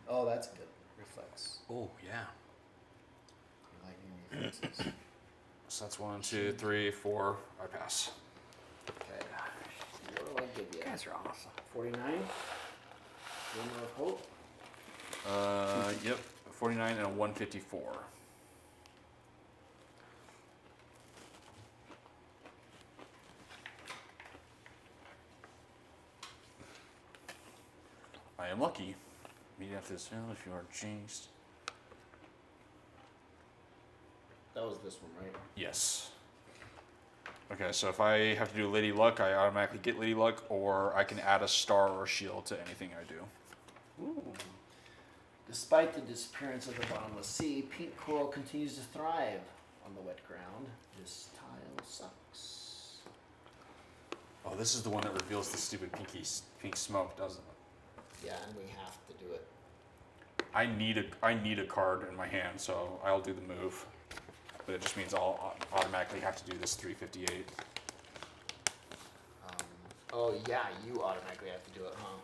[SPEAKER 2] Oh, that's good. Reflex.
[SPEAKER 4] Oh yeah.
[SPEAKER 2] Lightning reflexes.
[SPEAKER 5] So that's 1, 2, 3, 4. I pass.
[SPEAKER 2] Okay. What do I give you?
[SPEAKER 4] You guys are awesome.
[SPEAKER 2] 49? Glimmer of hope?
[SPEAKER 5] Yep. 49 and a 154. I am lucky. Meet after this hill if you are jinxed.
[SPEAKER 2] That was this one, right?
[SPEAKER 5] Yes. Okay, so if I have to do Lady Luck, I automatically get Lady Luck, or I can add a star or shield to anything I do.
[SPEAKER 3] Ooh.
[SPEAKER 2] Despite the disappearance of the bottomless sea, pink coral continues to thrive on the wet ground. This tile sucks.
[SPEAKER 5] Oh, this is the one that reveals the stupid pink smoke, doesn't it?
[SPEAKER 2] Yeah, and we have to do it.
[SPEAKER 5] I need a card in my hand, so I'll do the move. But it just means I'll automatically have to do this 358.
[SPEAKER 2] Oh yeah, you automatically have to do it, huh?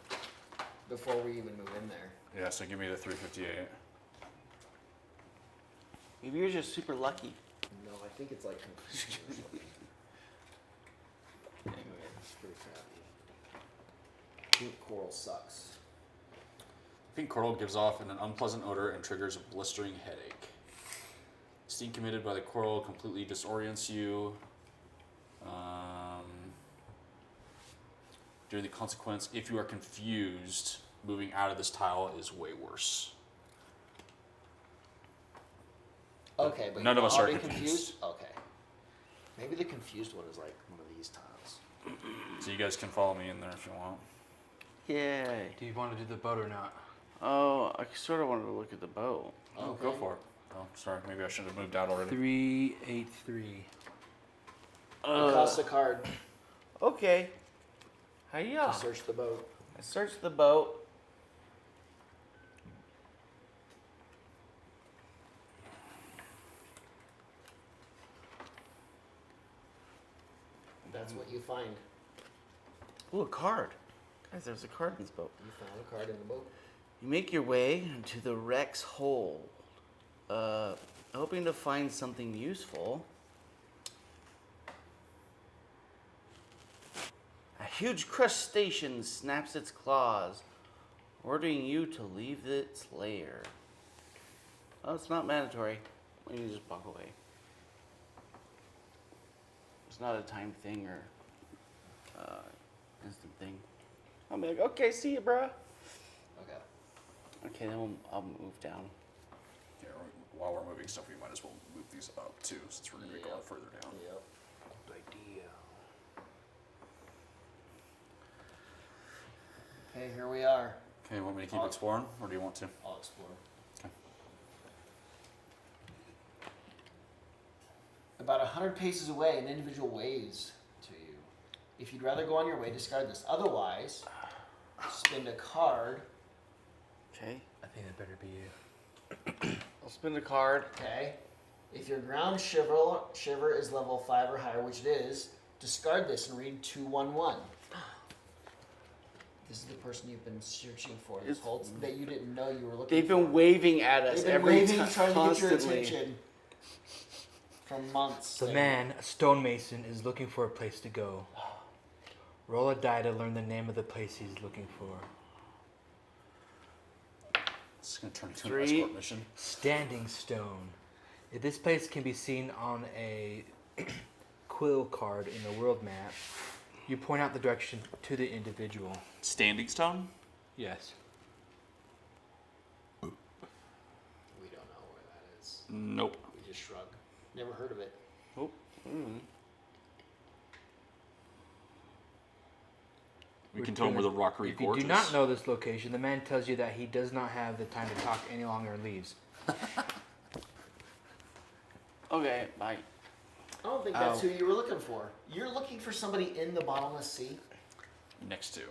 [SPEAKER 2] Before we even move in there.
[SPEAKER 5] Yeah, so give me the 358.
[SPEAKER 3] Maybe you're just super lucky.
[SPEAKER 2] No, I think it's like confusion or something. Anyway, it's pretty crappy. Pink coral sucks.
[SPEAKER 5] Pink coral gives off an unpleasant odor and triggers a blistering headache. Steam committed by the coral completely disorients you. During the consequence, if you are confused, moving out of this tile is way worse.
[SPEAKER 2] Okay, but
[SPEAKER 5] None
[SPEAKER 2] you're
[SPEAKER 5] of us are
[SPEAKER 2] already
[SPEAKER 5] confused.
[SPEAKER 2] Okay. Maybe the confused one is like one of these tiles.
[SPEAKER 5] So you guys can follow me in there if you want.
[SPEAKER 3] Yay.
[SPEAKER 4] Do you want to do the boat or not?
[SPEAKER 3] Oh, I sort of wanted to look at the boat.
[SPEAKER 5] Oh,
[SPEAKER 2] Okay.
[SPEAKER 5] go for it. Oh, sorry, maybe I should have moved out already.
[SPEAKER 4] 383.
[SPEAKER 2] It costs a card
[SPEAKER 3] Okay. Hiya.
[SPEAKER 2] to search the boat.
[SPEAKER 3] I searched the boat.
[SPEAKER 2] That's what you find.
[SPEAKER 3] Ooh, a card. Guys, there's a card in this boat.
[SPEAKER 2] You found a card in the boat.
[SPEAKER 3] You make your way to the wreck's hold, hoping to find something useful. A huge crustacean snaps its claws, ordering you to leave its lair. Oh, it's not mandatory. You can just walk away. It's not a time thing or instant thing. I'll be like, okay, see you, bruh.
[SPEAKER 2] Okay.
[SPEAKER 3] Okay, then I'll move down.
[SPEAKER 5] Yeah, while we're moving stuff, we might as well move these up too, since we're going to be going further down.
[SPEAKER 2] Yep. Okay, here we are.
[SPEAKER 5] Okay, want me to keep exploring, or do you want to?
[SPEAKER 2] I'll explore.
[SPEAKER 5] Okay.
[SPEAKER 2] About 100 paces away, an individual waves to you. If you'd rather go on your way, discard this. Otherwise, spend a card.
[SPEAKER 3] Okay.
[SPEAKER 4] I think that better be you.
[SPEAKER 3] I'll spin the card.
[SPEAKER 2] Okay. If your ground shiver is level 5 or higher, which it is, discard this and read 211. This is the person you've been searching for this whole that you didn't know you were looking
[SPEAKER 3] They've
[SPEAKER 2] for.
[SPEAKER 3] been waving at us
[SPEAKER 2] They've been
[SPEAKER 3] every
[SPEAKER 2] waving,
[SPEAKER 3] time,
[SPEAKER 2] trying to get your
[SPEAKER 3] constantly.
[SPEAKER 2] attention for months.
[SPEAKER 4] The man, a stonemason, is looking for a place to go. Roll a die to learn the name of the place he's looking for.
[SPEAKER 5] This is going to turn into an
[SPEAKER 3] 3.
[SPEAKER 5] escort mission.
[SPEAKER 4] Standing Stone. If this place can be seen on a quill card in the world map, you point out the direction to the individual.
[SPEAKER 5] Standing stone?
[SPEAKER 4] Yes.
[SPEAKER 2] We don't know where that is.
[SPEAKER 5] Nope.
[SPEAKER 2] We just shrug. Never heard of it.
[SPEAKER 3] Oh. Mm.
[SPEAKER 5] We can tell him where the Rockery
[SPEAKER 4] If you
[SPEAKER 5] Gorge
[SPEAKER 4] do
[SPEAKER 5] is.
[SPEAKER 4] not know this location, the man tells you that he does not have the time to talk any longer and leaves.
[SPEAKER 3] Okay, bye.
[SPEAKER 2] I don't think that's who you were looking for. You're looking for somebody in the bottomless sea.
[SPEAKER 5] Next to.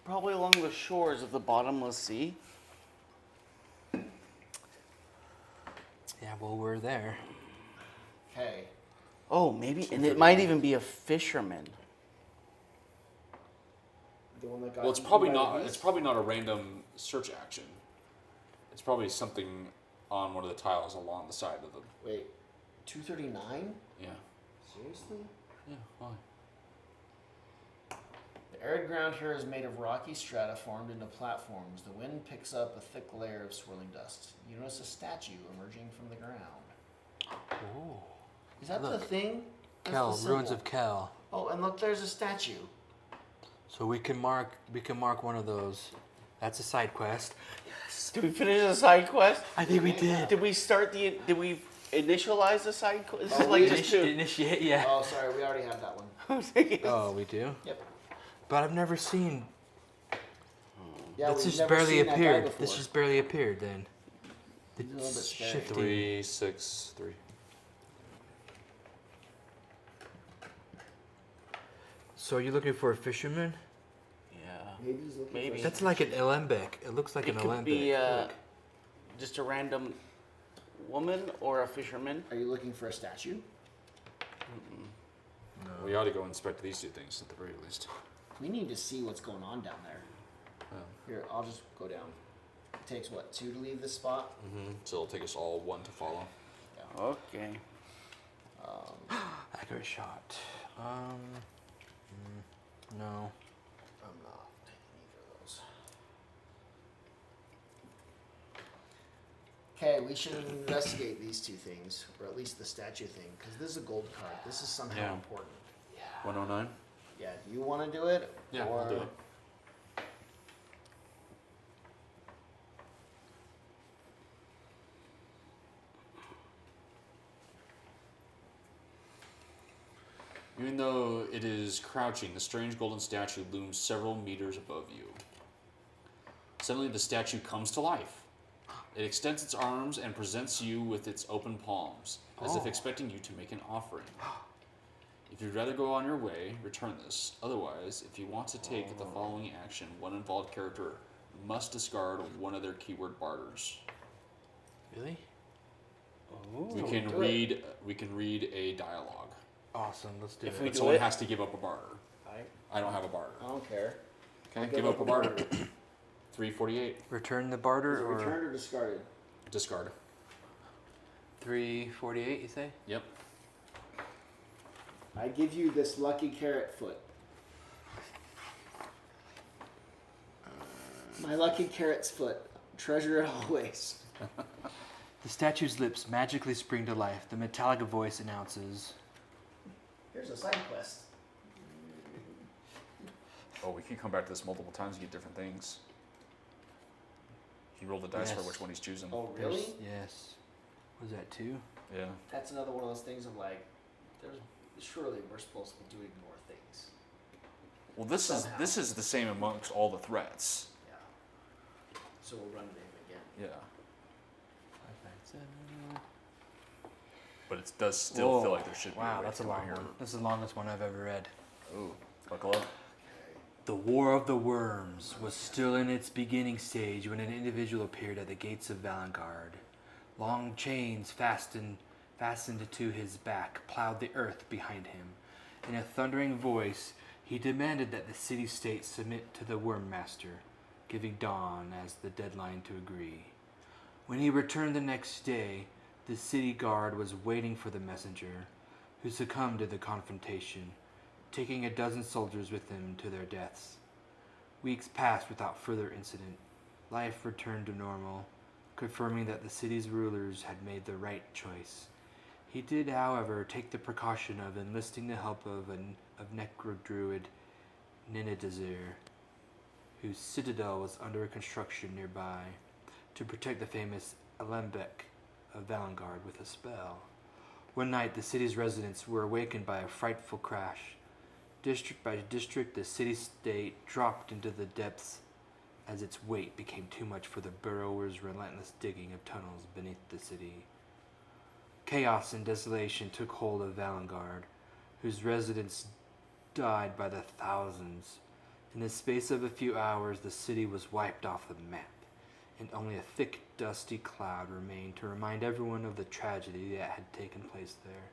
[SPEAKER 3] Probably along the shores of the bottomless sea.
[SPEAKER 4] Yeah, well, we're there.
[SPEAKER 2] Okay.
[SPEAKER 3] Oh, maybe, and it might even be a fisherman.
[SPEAKER 2] The one that got
[SPEAKER 5] Well, it's
[SPEAKER 2] eaten
[SPEAKER 5] probably
[SPEAKER 2] by the
[SPEAKER 5] not.
[SPEAKER 2] beast?
[SPEAKER 5] It's probably not a random search action. It's probably something on one of the tiles along the side of the.
[SPEAKER 2] Wait, 239?
[SPEAKER 5] Yeah.
[SPEAKER 2] Seriously?
[SPEAKER 5] Yeah. Why?
[SPEAKER 2] The arid ground here is made of rocky strata formed into platforms. The wind picks up a thick layer of swirling dust. You notice a statue emerging from the ground.
[SPEAKER 4] Ooh.
[SPEAKER 2] Is that the
[SPEAKER 4] Look.
[SPEAKER 2] thing? That's
[SPEAKER 4] Kel,
[SPEAKER 2] the
[SPEAKER 4] ruins
[SPEAKER 2] symbol.
[SPEAKER 4] of Kel.
[SPEAKER 2] Oh, and look, there's a statue.
[SPEAKER 4] So we can mark one of those. That's a side quest.
[SPEAKER 3] Did we finish the side quest?
[SPEAKER 4] I think we did.
[SPEAKER 3] Did we start the? Did we initialize the side quest? This
[SPEAKER 2] Oh,
[SPEAKER 3] is like
[SPEAKER 2] we
[SPEAKER 3] just two.
[SPEAKER 4] Initiate, yeah.
[SPEAKER 2] Oh, sorry, we already have that one.
[SPEAKER 4] Oh, we do.
[SPEAKER 2] Yep.
[SPEAKER 4] But I've never seen.
[SPEAKER 2] Yeah,
[SPEAKER 4] That's
[SPEAKER 2] we've
[SPEAKER 4] just
[SPEAKER 2] never
[SPEAKER 4] barely
[SPEAKER 2] seen that guy
[SPEAKER 4] appeared.
[SPEAKER 2] before.
[SPEAKER 4] This just barely appeared then.
[SPEAKER 2] He's a little bit
[SPEAKER 4] It's
[SPEAKER 2] scary.
[SPEAKER 4] shifting.
[SPEAKER 5] 3, 6, 3.
[SPEAKER 4] So are you looking for a fisherman?
[SPEAKER 3] Yeah.
[SPEAKER 2] Maybe he's looking
[SPEAKER 3] Maybe.
[SPEAKER 2] for
[SPEAKER 4] That's like an alembic. It looks like
[SPEAKER 3] It
[SPEAKER 4] an
[SPEAKER 3] could
[SPEAKER 4] alembic.
[SPEAKER 3] be
[SPEAKER 4] Look.
[SPEAKER 3] just a random woman or a fisherman.
[SPEAKER 2] Are you looking for a statue?
[SPEAKER 5] We ought to go inspect these two things at the very least.
[SPEAKER 2] We need to see what's going on down there.
[SPEAKER 5] Oh.
[SPEAKER 2] Here, I'll just go down. It takes what, 2 to leave this spot?
[SPEAKER 5] So it'll take us all 1 to follow.
[SPEAKER 3] Okay.
[SPEAKER 4] Accurate shot. No.
[SPEAKER 2] I'm not taking either of those. Okay, we should investigate these two things, or at least the statue thing, because this is a gold card. This is somehow
[SPEAKER 5] Yeah.
[SPEAKER 2] important.
[SPEAKER 5] 109?
[SPEAKER 2] Yeah, do you want to do it?
[SPEAKER 5] Yeah,
[SPEAKER 2] or...
[SPEAKER 5] I'll do it. Even though it is crouching, the strange golden statue looms several meters above you. Suddenly, the statue comes to life. It extends its arms and presents you with its open palms, as if expecting you to make an offering. If you'd rather go on your way, return this. Otherwise, if you want to take the following action, one involved character must discard one of their keyword barters.
[SPEAKER 4] Really?
[SPEAKER 5] We can read a dialogue.
[SPEAKER 4] Awesome. Let's do
[SPEAKER 3] If
[SPEAKER 4] it.
[SPEAKER 3] we
[SPEAKER 5] But
[SPEAKER 3] do
[SPEAKER 5] someone
[SPEAKER 3] it-
[SPEAKER 5] has to give up a barter. I don't have a barter.
[SPEAKER 2] I don't care.
[SPEAKER 5] Okay, give up a barter. 348.
[SPEAKER 4] Return the
[SPEAKER 2] Is
[SPEAKER 4] barter
[SPEAKER 2] it
[SPEAKER 4] or
[SPEAKER 2] returned or discarded?
[SPEAKER 5] Discard.
[SPEAKER 4] 348, you say?
[SPEAKER 5] Yep.
[SPEAKER 2] I give you this lucky carrot foot. My lucky carrot's foot. Treasure it always.
[SPEAKER 4] The statue's lips magically spring to life. The metallic voice announces,
[SPEAKER 2] Here's a side quest.
[SPEAKER 5] Oh, we can come back to this multiple times and get different things. He rolled the dice for
[SPEAKER 4] Yes.
[SPEAKER 5] which one he's choosing.
[SPEAKER 2] Oh, really?
[SPEAKER 4] There's- yes. Was that 2?
[SPEAKER 5] Yeah.
[SPEAKER 2] That's another one of those things of like, surely we're supposed to be doing more things.
[SPEAKER 5] Well, this
[SPEAKER 2] Somehow.
[SPEAKER 5] is the same amongst all the threats.
[SPEAKER 2] Yeah. So we'll run into him again.
[SPEAKER 5] Yeah.
[SPEAKER 4] 597.
[SPEAKER 5] But it does still feel like there should be.
[SPEAKER 4] Wow,
[SPEAKER 5] way
[SPEAKER 4] that's
[SPEAKER 5] to
[SPEAKER 4] a
[SPEAKER 5] come
[SPEAKER 4] long
[SPEAKER 5] here.
[SPEAKER 4] one. This is the longest one I've ever read.
[SPEAKER 5] Ooh, buckle up.
[SPEAKER 4] The War of the Worms was still in its beginning stage when an individual appeared at the gates of Valengard. Long chains fastened to his back plowed the earth behind him. In a thundering voice, he demanded that the city-state submit to the Worm Master, giving Dawn as the deadline to agree. When he returned the next day, the city guard was waiting for the messenger, who succumbed to the confrontation, taking a dozen soldiers with him to their deaths. Weeks passed without further incident. Life returned to normal, confirming that the city's rulers had made the right choice. He did, however, take the precaution of enlisting the help of necro-druid Ninadazir, whose citadel was under construction nearby, to protect the famous Alembic of Valengard with a spell. One night, the city's residents were awakened by a frightful crash. District by district, the city-state dropped into the depths as its weight became too much for the burrowers' relentless digging of tunnels beneath the city. Chaos and desolation took hold of Valengard, whose residents died by the thousands. In the space of a few hours, the city was wiped off the map, and only a thick, dusty cloud remained to remind everyone of the tragedy that had taken place there.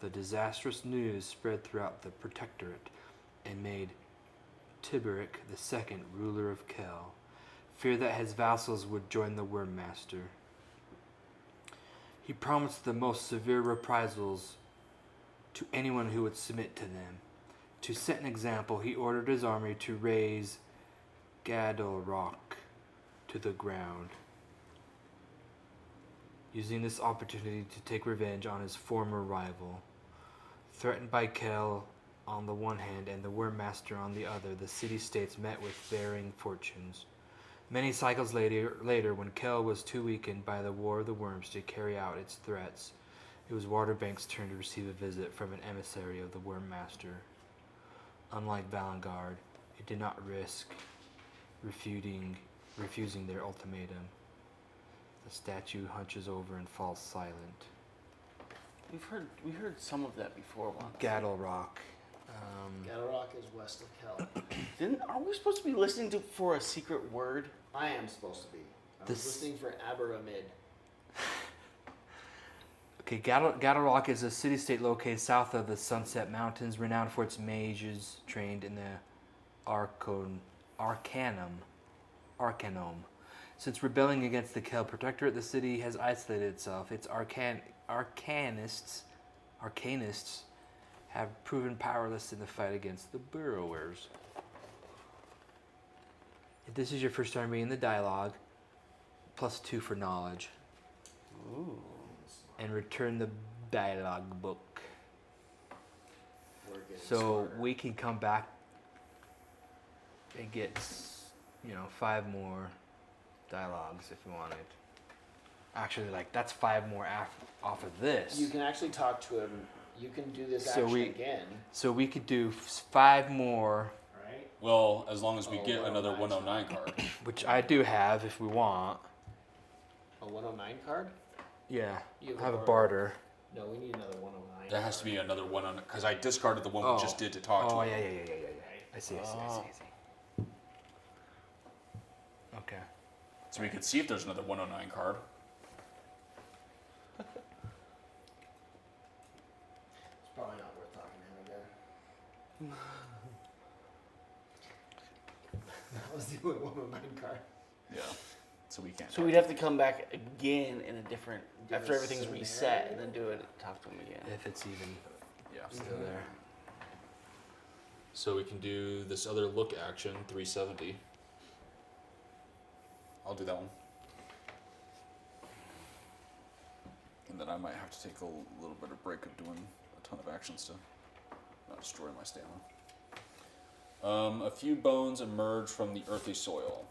[SPEAKER 4] The disastrous news spread throughout the Protectorate and made Tiberic II ruler of Kel fear that his vassals would join the Worm Master. He promised the most severe reprisals to anyone who would submit to them. To set an example, he ordered his army to raze Gadolrock to the ground, using this opportunity to take revenge on his former rival. Threatened by Kel on the one hand and the Worm Master on the other, the city-states met with varying fortunes. Many cycles later, when Kel was too weakened by the War of the Worms to carry out its threats, it was Waterbank's turn to receive a visit from an emissary of the Worm Master. Unlike Valengard, it did not risk refusing their ultimatum. The statue hunches over and falls silent.
[SPEAKER 3] We heard some of that before once.
[SPEAKER 4] Gattle Rock.
[SPEAKER 2] Gadarok is west of Kel.
[SPEAKER 3] Are we supposed to be listening for a secret word?
[SPEAKER 2] I am supposed to be. I was
[SPEAKER 4] This-
[SPEAKER 2] listening for Aberamid.
[SPEAKER 4] Okay, Gattle Rock is a city-state located south of the Sunset Mountains, renowned for its mages trained in the Arcanum. Since rebelling against the Kel Protectorate, the city has isolated itself. Its arcanists have proven powerless in the fight against the Burrowers. If this is your first time reading the dialogue, +2 for knowledge.
[SPEAKER 3] Ooh.
[SPEAKER 4] And return the dialogue book.
[SPEAKER 2] We're getting
[SPEAKER 4] So
[SPEAKER 2] smarter.
[SPEAKER 4] we can come back and get, 5 more dialogues if we wanted. Actually, that's 5 more off of this.
[SPEAKER 2] You can actually talk to him. You can do this
[SPEAKER 4] So
[SPEAKER 2] action
[SPEAKER 4] we-
[SPEAKER 2] again,
[SPEAKER 4] So we could do 5 more,
[SPEAKER 2] right?
[SPEAKER 5] Well, as long as we
[SPEAKER 2] Oh,
[SPEAKER 5] get another
[SPEAKER 2] 109
[SPEAKER 5] 109 card.
[SPEAKER 4] which I do have if we want.
[SPEAKER 2] A 109 card?
[SPEAKER 4] Yeah,
[SPEAKER 2] You
[SPEAKER 4] I have a
[SPEAKER 2] barter.
[SPEAKER 4] barter.
[SPEAKER 2] No, we need another 109.
[SPEAKER 5] That has to be another one on because I discarded the one
[SPEAKER 4] Oh.
[SPEAKER 5] we just did to talk to.
[SPEAKER 4] Oh,
[SPEAKER 5] him.
[SPEAKER 4] yeah. I see. Okay.
[SPEAKER 5] So we could see if there's another 109 card.
[SPEAKER 2] It's probably not worth talking to him again. That was the only 109 card.
[SPEAKER 5] Yeah. So we can't.
[SPEAKER 3] So we'd have to come back again in a different
[SPEAKER 2] Give
[SPEAKER 3] after
[SPEAKER 2] us
[SPEAKER 3] everything's
[SPEAKER 2] scenario.
[SPEAKER 3] reset, and then do it. Talk to him again.
[SPEAKER 4] If it's even
[SPEAKER 5] Yeah.
[SPEAKER 4] still there.
[SPEAKER 5] So we can do this other look action, 370. I'll do that one. And then I might have to take a little bit of break of doing a ton of actions to not destroy my stamina. A few bones emerge from the earthy soil.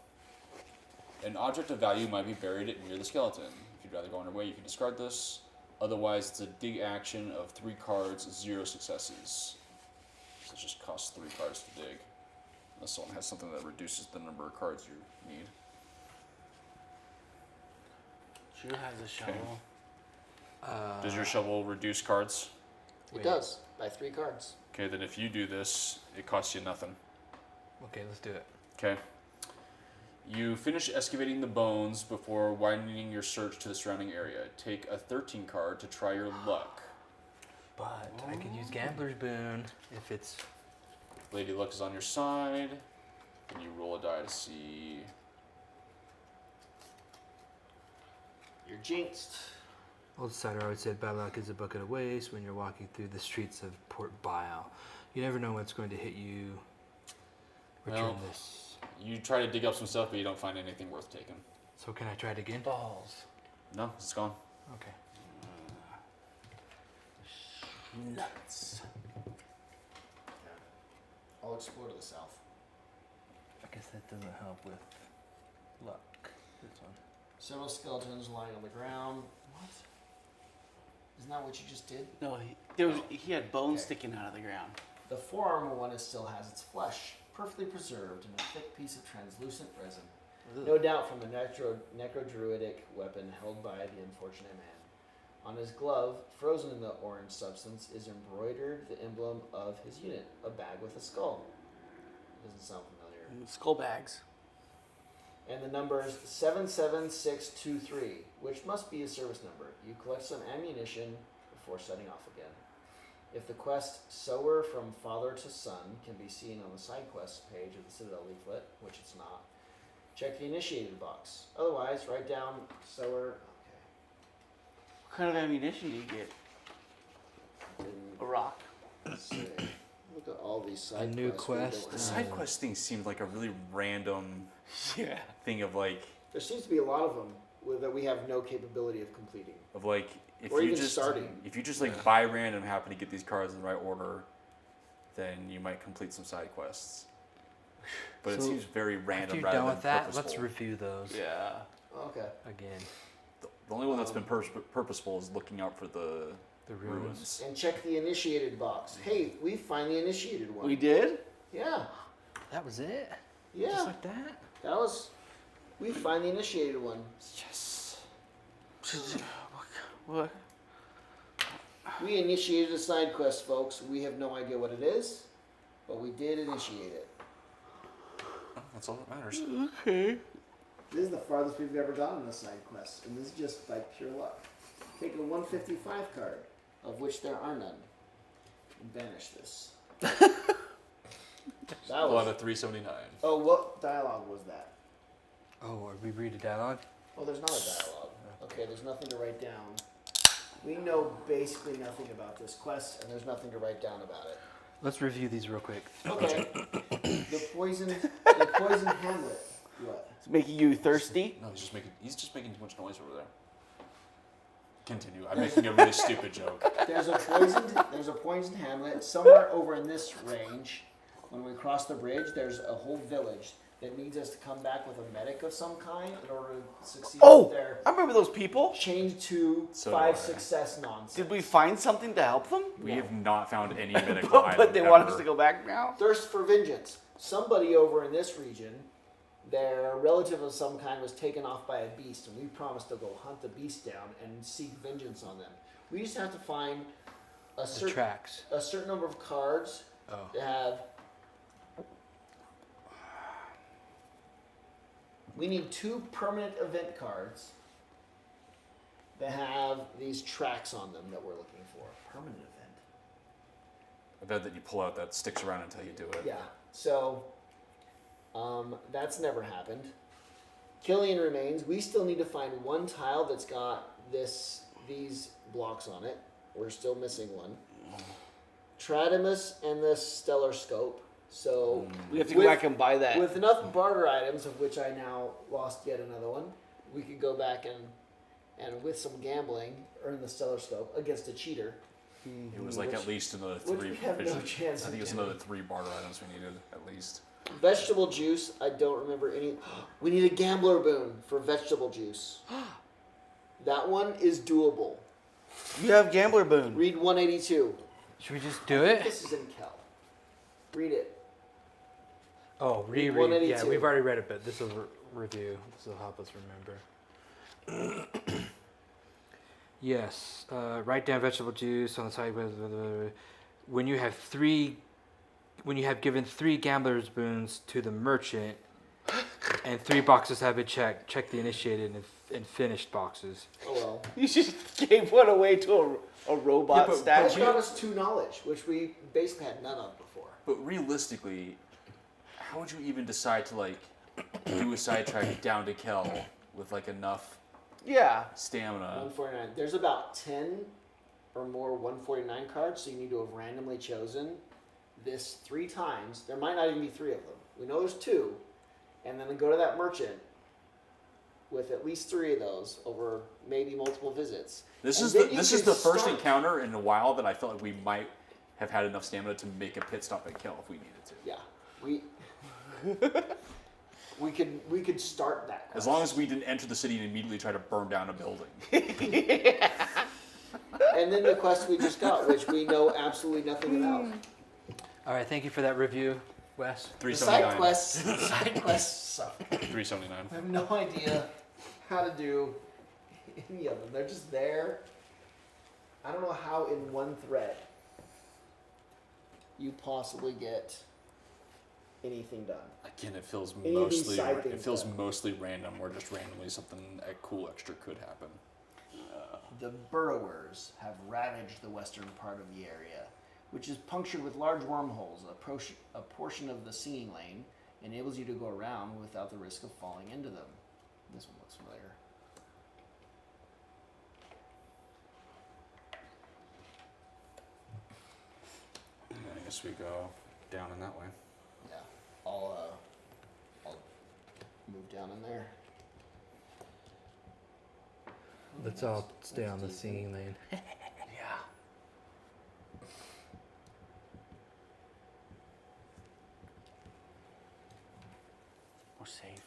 [SPEAKER 5] An object of value might be buried near the skeleton. If you'd rather go on your way, you can discard this. Otherwise, it's a dig action of 3 cards, 0 successes. So it just costs 3 cards to dig. Unless someone has something that reduces the number of cards you need.
[SPEAKER 3] Drew has a shovel.
[SPEAKER 5] Does your shovel reduce cards?
[SPEAKER 2] It does, by 3 cards.
[SPEAKER 5] Okay, then if you do this, it costs you nothing.
[SPEAKER 4] Okay, let's do it.
[SPEAKER 5] Okay. You finish excavating the bones before widening your search to the surrounding area. Take a 13 card to try your luck.
[SPEAKER 4] But I could use Gambler's Boon if it's.
[SPEAKER 5] Lady Luck is on your side. And you roll a die to see.
[SPEAKER 2] You're jinxed.
[SPEAKER 4] Old Cider always said bad luck is a bucket of waste when you're walking through the streets of Port Bile. You never know what's going to hit you. Return
[SPEAKER 5] Well.
[SPEAKER 4] this.
[SPEAKER 5] You try to dig up some stuff, but you don't find anything worth taking.
[SPEAKER 4] So can I try it again?
[SPEAKER 3] Balls.
[SPEAKER 5] No, it's gone.
[SPEAKER 4] Okay.
[SPEAKER 3] Nuts.
[SPEAKER 2] I'll explore to the south.
[SPEAKER 4] I guess that doesn't help with luck. This one.
[SPEAKER 2] Several skeletons lying on the ground. What? Isn't that what you just did?
[SPEAKER 3] No, he had bones sticking out of the ground.
[SPEAKER 2] The forearm one still has its flesh, perfectly preserved in a thick piece of translucent resin. No doubt from a necro-druidic weapon held by the unfortunate man. On his glove, frozen in the orange substance, is embroidered the emblem of his unit, a bag with a skull. Doesn't sound familiar.
[SPEAKER 3] Skull bags.
[SPEAKER 2] And the number is 77623, which must be a service number. You collect some ammunition before setting off again. If the quest Sower from Father to Son can be seen on the side quests page of the Citadel leaflet, which it's not, check the initiated box. Otherwise, write down Sower.
[SPEAKER 3] What kind of ammunition do you get?
[SPEAKER 2] Okay.
[SPEAKER 3] A rock.
[SPEAKER 2] Let's see. Look at all these side
[SPEAKER 4] new
[SPEAKER 2] quests. we
[SPEAKER 4] quest.
[SPEAKER 2] don't
[SPEAKER 5] The
[SPEAKER 2] have.
[SPEAKER 5] side quest thing seemed like a really random
[SPEAKER 3] Yeah.
[SPEAKER 5] thing of like
[SPEAKER 2] There seems to be a lot of them that we have no capability of completing.
[SPEAKER 5] if
[SPEAKER 2] Or
[SPEAKER 5] you
[SPEAKER 2] even
[SPEAKER 5] just
[SPEAKER 2] starting.
[SPEAKER 5] if you just like by random happen to get these cards in the right order, then you might complete some side quests. But it
[SPEAKER 4] So,
[SPEAKER 5] seems very
[SPEAKER 4] After
[SPEAKER 5] random
[SPEAKER 4] you're
[SPEAKER 5] rather
[SPEAKER 4] done
[SPEAKER 5] than
[SPEAKER 4] with that,
[SPEAKER 5] purposeful.
[SPEAKER 4] let's review those
[SPEAKER 3] Yeah.
[SPEAKER 2] Okay.
[SPEAKER 4] again.
[SPEAKER 5] The only one that's been purposeful is looking out for the
[SPEAKER 4] The ruins.
[SPEAKER 2] And check the initiated box. Hey, we finally initiated one.
[SPEAKER 3] We did?
[SPEAKER 2] Yeah.
[SPEAKER 4] That was it?
[SPEAKER 2] Yeah.
[SPEAKER 4] Just like that?
[SPEAKER 2] That was. We finally initiated one.
[SPEAKER 4] Yes.
[SPEAKER 3] What?
[SPEAKER 2] We initiated a side quest, folks. We have no idea what it is, but we did initiate it.
[SPEAKER 5] Oh, that's all that matters.
[SPEAKER 3] Okay.
[SPEAKER 2] This is the farthest we've ever gotten in a side quest, and this is just by pure luck. Take a 155 card, of which there are none, and banish this. That
[SPEAKER 5] A lot
[SPEAKER 2] was.
[SPEAKER 5] of 379.
[SPEAKER 2] Oh, what dialogue was that?
[SPEAKER 4] Oh, are we read a dialogue?
[SPEAKER 2] Oh, there's not a dialogue. Okay, there's nothing to write down. We know basically nothing about this quest, and there's nothing to write down about it.
[SPEAKER 4] Let's review these real quick.
[SPEAKER 2] Okay. the poison hamlet. What?
[SPEAKER 3] It's making you thirsty?
[SPEAKER 5] No, he's just making too much noise over there. Continue. I'm making a really stupid joke.
[SPEAKER 2] There's a poisoned hamlet somewhere over in this range. When we cross the bridge, there's a whole village that needs us to come back with a medic of some kind in order to succeed with
[SPEAKER 3] Oh!
[SPEAKER 2] their
[SPEAKER 3] I remember those people.
[SPEAKER 2] change to
[SPEAKER 5] So do
[SPEAKER 2] 5
[SPEAKER 5] I.
[SPEAKER 2] success nonsense.
[SPEAKER 3] Did we find something to help them?
[SPEAKER 5] We have not found any medical item
[SPEAKER 3] But they want us
[SPEAKER 5] ever.
[SPEAKER 3] to go back now?
[SPEAKER 2] Thirst for vengeance. Somebody over in this region, their relative of some kind was taken off by a beast, and we promised to go hunt the beast down and seek vengeance on them. We just have to find a
[SPEAKER 4] The
[SPEAKER 2] certain
[SPEAKER 4] tracks.
[SPEAKER 2] number of cards
[SPEAKER 4] Oh.
[SPEAKER 2] that have. We need 2 permanent event cards that have these tracks on them that we're looking for. Permanent event.
[SPEAKER 5] I bet that you pull out that sticks around until you do it.
[SPEAKER 2] Yeah. So, that's never happened. Killian remains. We still need to find one tile that's got these blocks on it. We're still missing one. Tradimus and the Stellar Scope. So,
[SPEAKER 3] We have to go back and buy that.
[SPEAKER 2] with enough barter items, of which I now lost yet another one, we could go back and with some gambling, earn the Stellar Scope against a cheater.
[SPEAKER 5] It was like
[SPEAKER 2] Which-
[SPEAKER 5] at least another
[SPEAKER 2] which
[SPEAKER 5] 3.
[SPEAKER 2] we have no
[SPEAKER 5] provisions.
[SPEAKER 2] chance
[SPEAKER 5] I think
[SPEAKER 2] of
[SPEAKER 5] it was
[SPEAKER 2] getting.
[SPEAKER 5] another 3 barter items we needed at least.
[SPEAKER 2] Vegetable juice, I don't remember any. We need a gambler boon for vegetable juice. That one is doable.
[SPEAKER 3] You have Gambler Boon.
[SPEAKER 2] Read 182.
[SPEAKER 4] Should we just do it?
[SPEAKER 2] This is in Kel. Read it.
[SPEAKER 4] Oh,
[SPEAKER 2] Read
[SPEAKER 4] reread. Yeah,
[SPEAKER 2] 182.
[SPEAKER 4] we've already read it, but this will review. This will help us remember. Yes. Write down vegetable juice on the side. When you have given 3 gambler's boons to the merchant, and 3 boxes have been checked, check the initiated and finished boxes.
[SPEAKER 2] Oh well.
[SPEAKER 3] You just gave one away to a robot
[SPEAKER 5] but
[SPEAKER 2] That
[SPEAKER 3] statue.
[SPEAKER 2] got us 2 knowledge, which we basically had none of before.
[SPEAKER 5] But realistically, how would you even decide to like do a sidetrack down to Kel with like enough
[SPEAKER 3] Yeah.
[SPEAKER 5] stamina?
[SPEAKER 2] 149. There's about 10 or more 149 cards, so you need to have randomly chosen this 3 times. There might not even be 3 of them. We know there's 2, and then go to that merchant with at least 3 of those over maybe multiple visits.
[SPEAKER 5] This
[SPEAKER 2] And
[SPEAKER 5] is
[SPEAKER 2] then
[SPEAKER 5] the
[SPEAKER 2] you
[SPEAKER 5] this
[SPEAKER 2] can
[SPEAKER 5] is the first
[SPEAKER 2] start-
[SPEAKER 5] encounter in a while that I felt like we might have had enough stamina to make a pit stop at Kel if we needed to.
[SPEAKER 2] Yeah, we could start that.
[SPEAKER 5] As long as we didn't enter the city and immediately try to burn down a building.
[SPEAKER 2] And then the quest we just got, which we know absolutely nothing about.
[SPEAKER 4] All right, thank you for that review, Wes.
[SPEAKER 2] The side
[SPEAKER 5] 379.
[SPEAKER 2] quests suck.
[SPEAKER 5] 379.
[SPEAKER 2] I have no idea how to do any of them. They're just there. I don't know how in one thread you possibly get anything done.
[SPEAKER 5] Again, it feels
[SPEAKER 2] Any of these side
[SPEAKER 5] it
[SPEAKER 2] things
[SPEAKER 5] feels
[SPEAKER 2] done.
[SPEAKER 5] mostly random, or just randomly something cool extra could happen.
[SPEAKER 2] The burrowers have ravaged the western part of the area, which is punctured with large wormholes. A portion of the singing lane enables you to go around without the risk of falling into them. This one looks familiar.
[SPEAKER 5] I guess we go down in that way.
[SPEAKER 2] Yeah, I'll move down in there.
[SPEAKER 4] Let's all stay on the singing lane.
[SPEAKER 2] Yeah.
[SPEAKER 3] safe.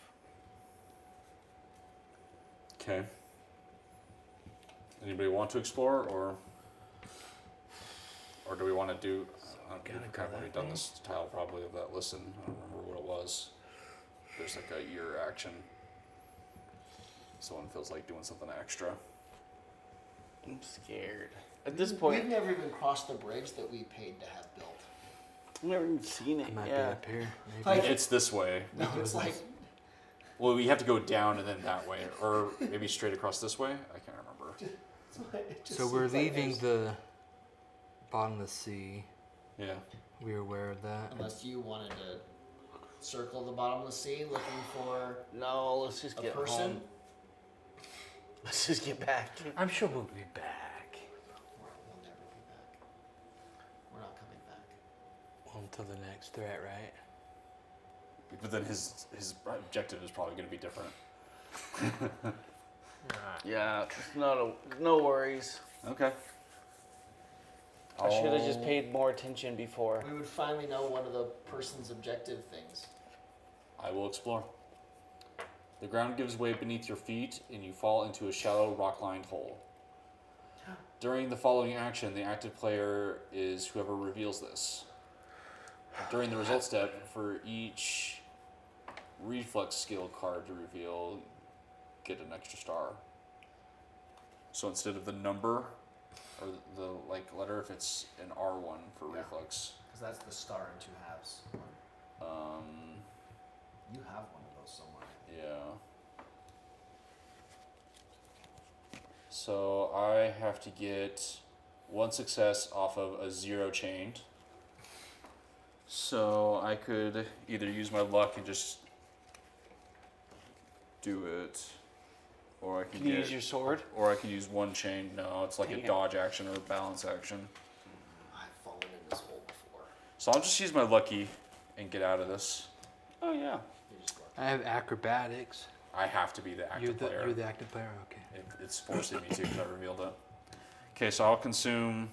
[SPEAKER 5] Okay. Anybody want to explore, or do we want to do?
[SPEAKER 3] Gotta
[SPEAKER 5] We've
[SPEAKER 3] go
[SPEAKER 5] kind of already
[SPEAKER 3] that
[SPEAKER 5] done
[SPEAKER 3] way.
[SPEAKER 5] this tile probably of that listen. I don't remember what it was. There's like a year action. Someone feels like doing something extra.
[SPEAKER 3] I'm scared. At this point,
[SPEAKER 2] we've never even crossed the bridge that we paid to have built.
[SPEAKER 3] I've never even seen it.
[SPEAKER 4] It might be
[SPEAKER 3] Yeah.
[SPEAKER 4] up here. Maybe.
[SPEAKER 2] Like-
[SPEAKER 5] It's this way.
[SPEAKER 2] No, it's like
[SPEAKER 5] Well, we have to go down and then that way, or maybe straight across this way. I can't remember.
[SPEAKER 2] it just
[SPEAKER 4] So we're
[SPEAKER 2] seems like
[SPEAKER 4] leaving
[SPEAKER 2] there's-
[SPEAKER 4] the bottom of the sea.
[SPEAKER 5] Yeah.
[SPEAKER 4] We're aware of that.
[SPEAKER 2] Unless you wanted to circle the bottom of the sea looking for
[SPEAKER 3] No, let's just
[SPEAKER 2] a
[SPEAKER 3] get
[SPEAKER 2] person.
[SPEAKER 3] home. Let's just get back.
[SPEAKER 4] I'm sure we'll be back.
[SPEAKER 2] We'll never be back. We're not coming back.
[SPEAKER 4] Until the next threat, right?
[SPEAKER 5] But then his objective is probably going to be different.
[SPEAKER 3] Yeah, no worries.
[SPEAKER 5] Okay.
[SPEAKER 3] I should have just
[SPEAKER 5] I'll-
[SPEAKER 3] paid more attention before.
[SPEAKER 2] We would finally know one of the person's objective things.
[SPEAKER 5] I will explore. The ground gives way beneath your feet, and you fall into a shallow rock-lined hole. During the following action, the active player is whoever reveals this. During the result step, for each reflex skill card to reveal, get an extra star. So instead of the number or the letter, if it's an R1 for
[SPEAKER 2] Yeah.
[SPEAKER 5] reflex.
[SPEAKER 2] Because that's the star in two halves. You have one of those somewhere.
[SPEAKER 5] Yeah. So I have to get one success off of a 0 chained. So I could either use my luck and just do it, or I can
[SPEAKER 3] Can you use your sword?
[SPEAKER 5] or I can use one chain. No, it's like
[SPEAKER 3] Dang
[SPEAKER 5] a
[SPEAKER 3] it.
[SPEAKER 5] dodge action or a balance action.
[SPEAKER 2] I've fallen in this hole before.
[SPEAKER 5] So I'll just use my lucky and get out of this.
[SPEAKER 3] Oh yeah.
[SPEAKER 2] You just look.
[SPEAKER 4] I have acrobatics.
[SPEAKER 5] I have to be the active player.
[SPEAKER 4] You're the active player. Okay.
[SPEAKER 5] It's forcing me to because I revealed it. Okay, so I'll consume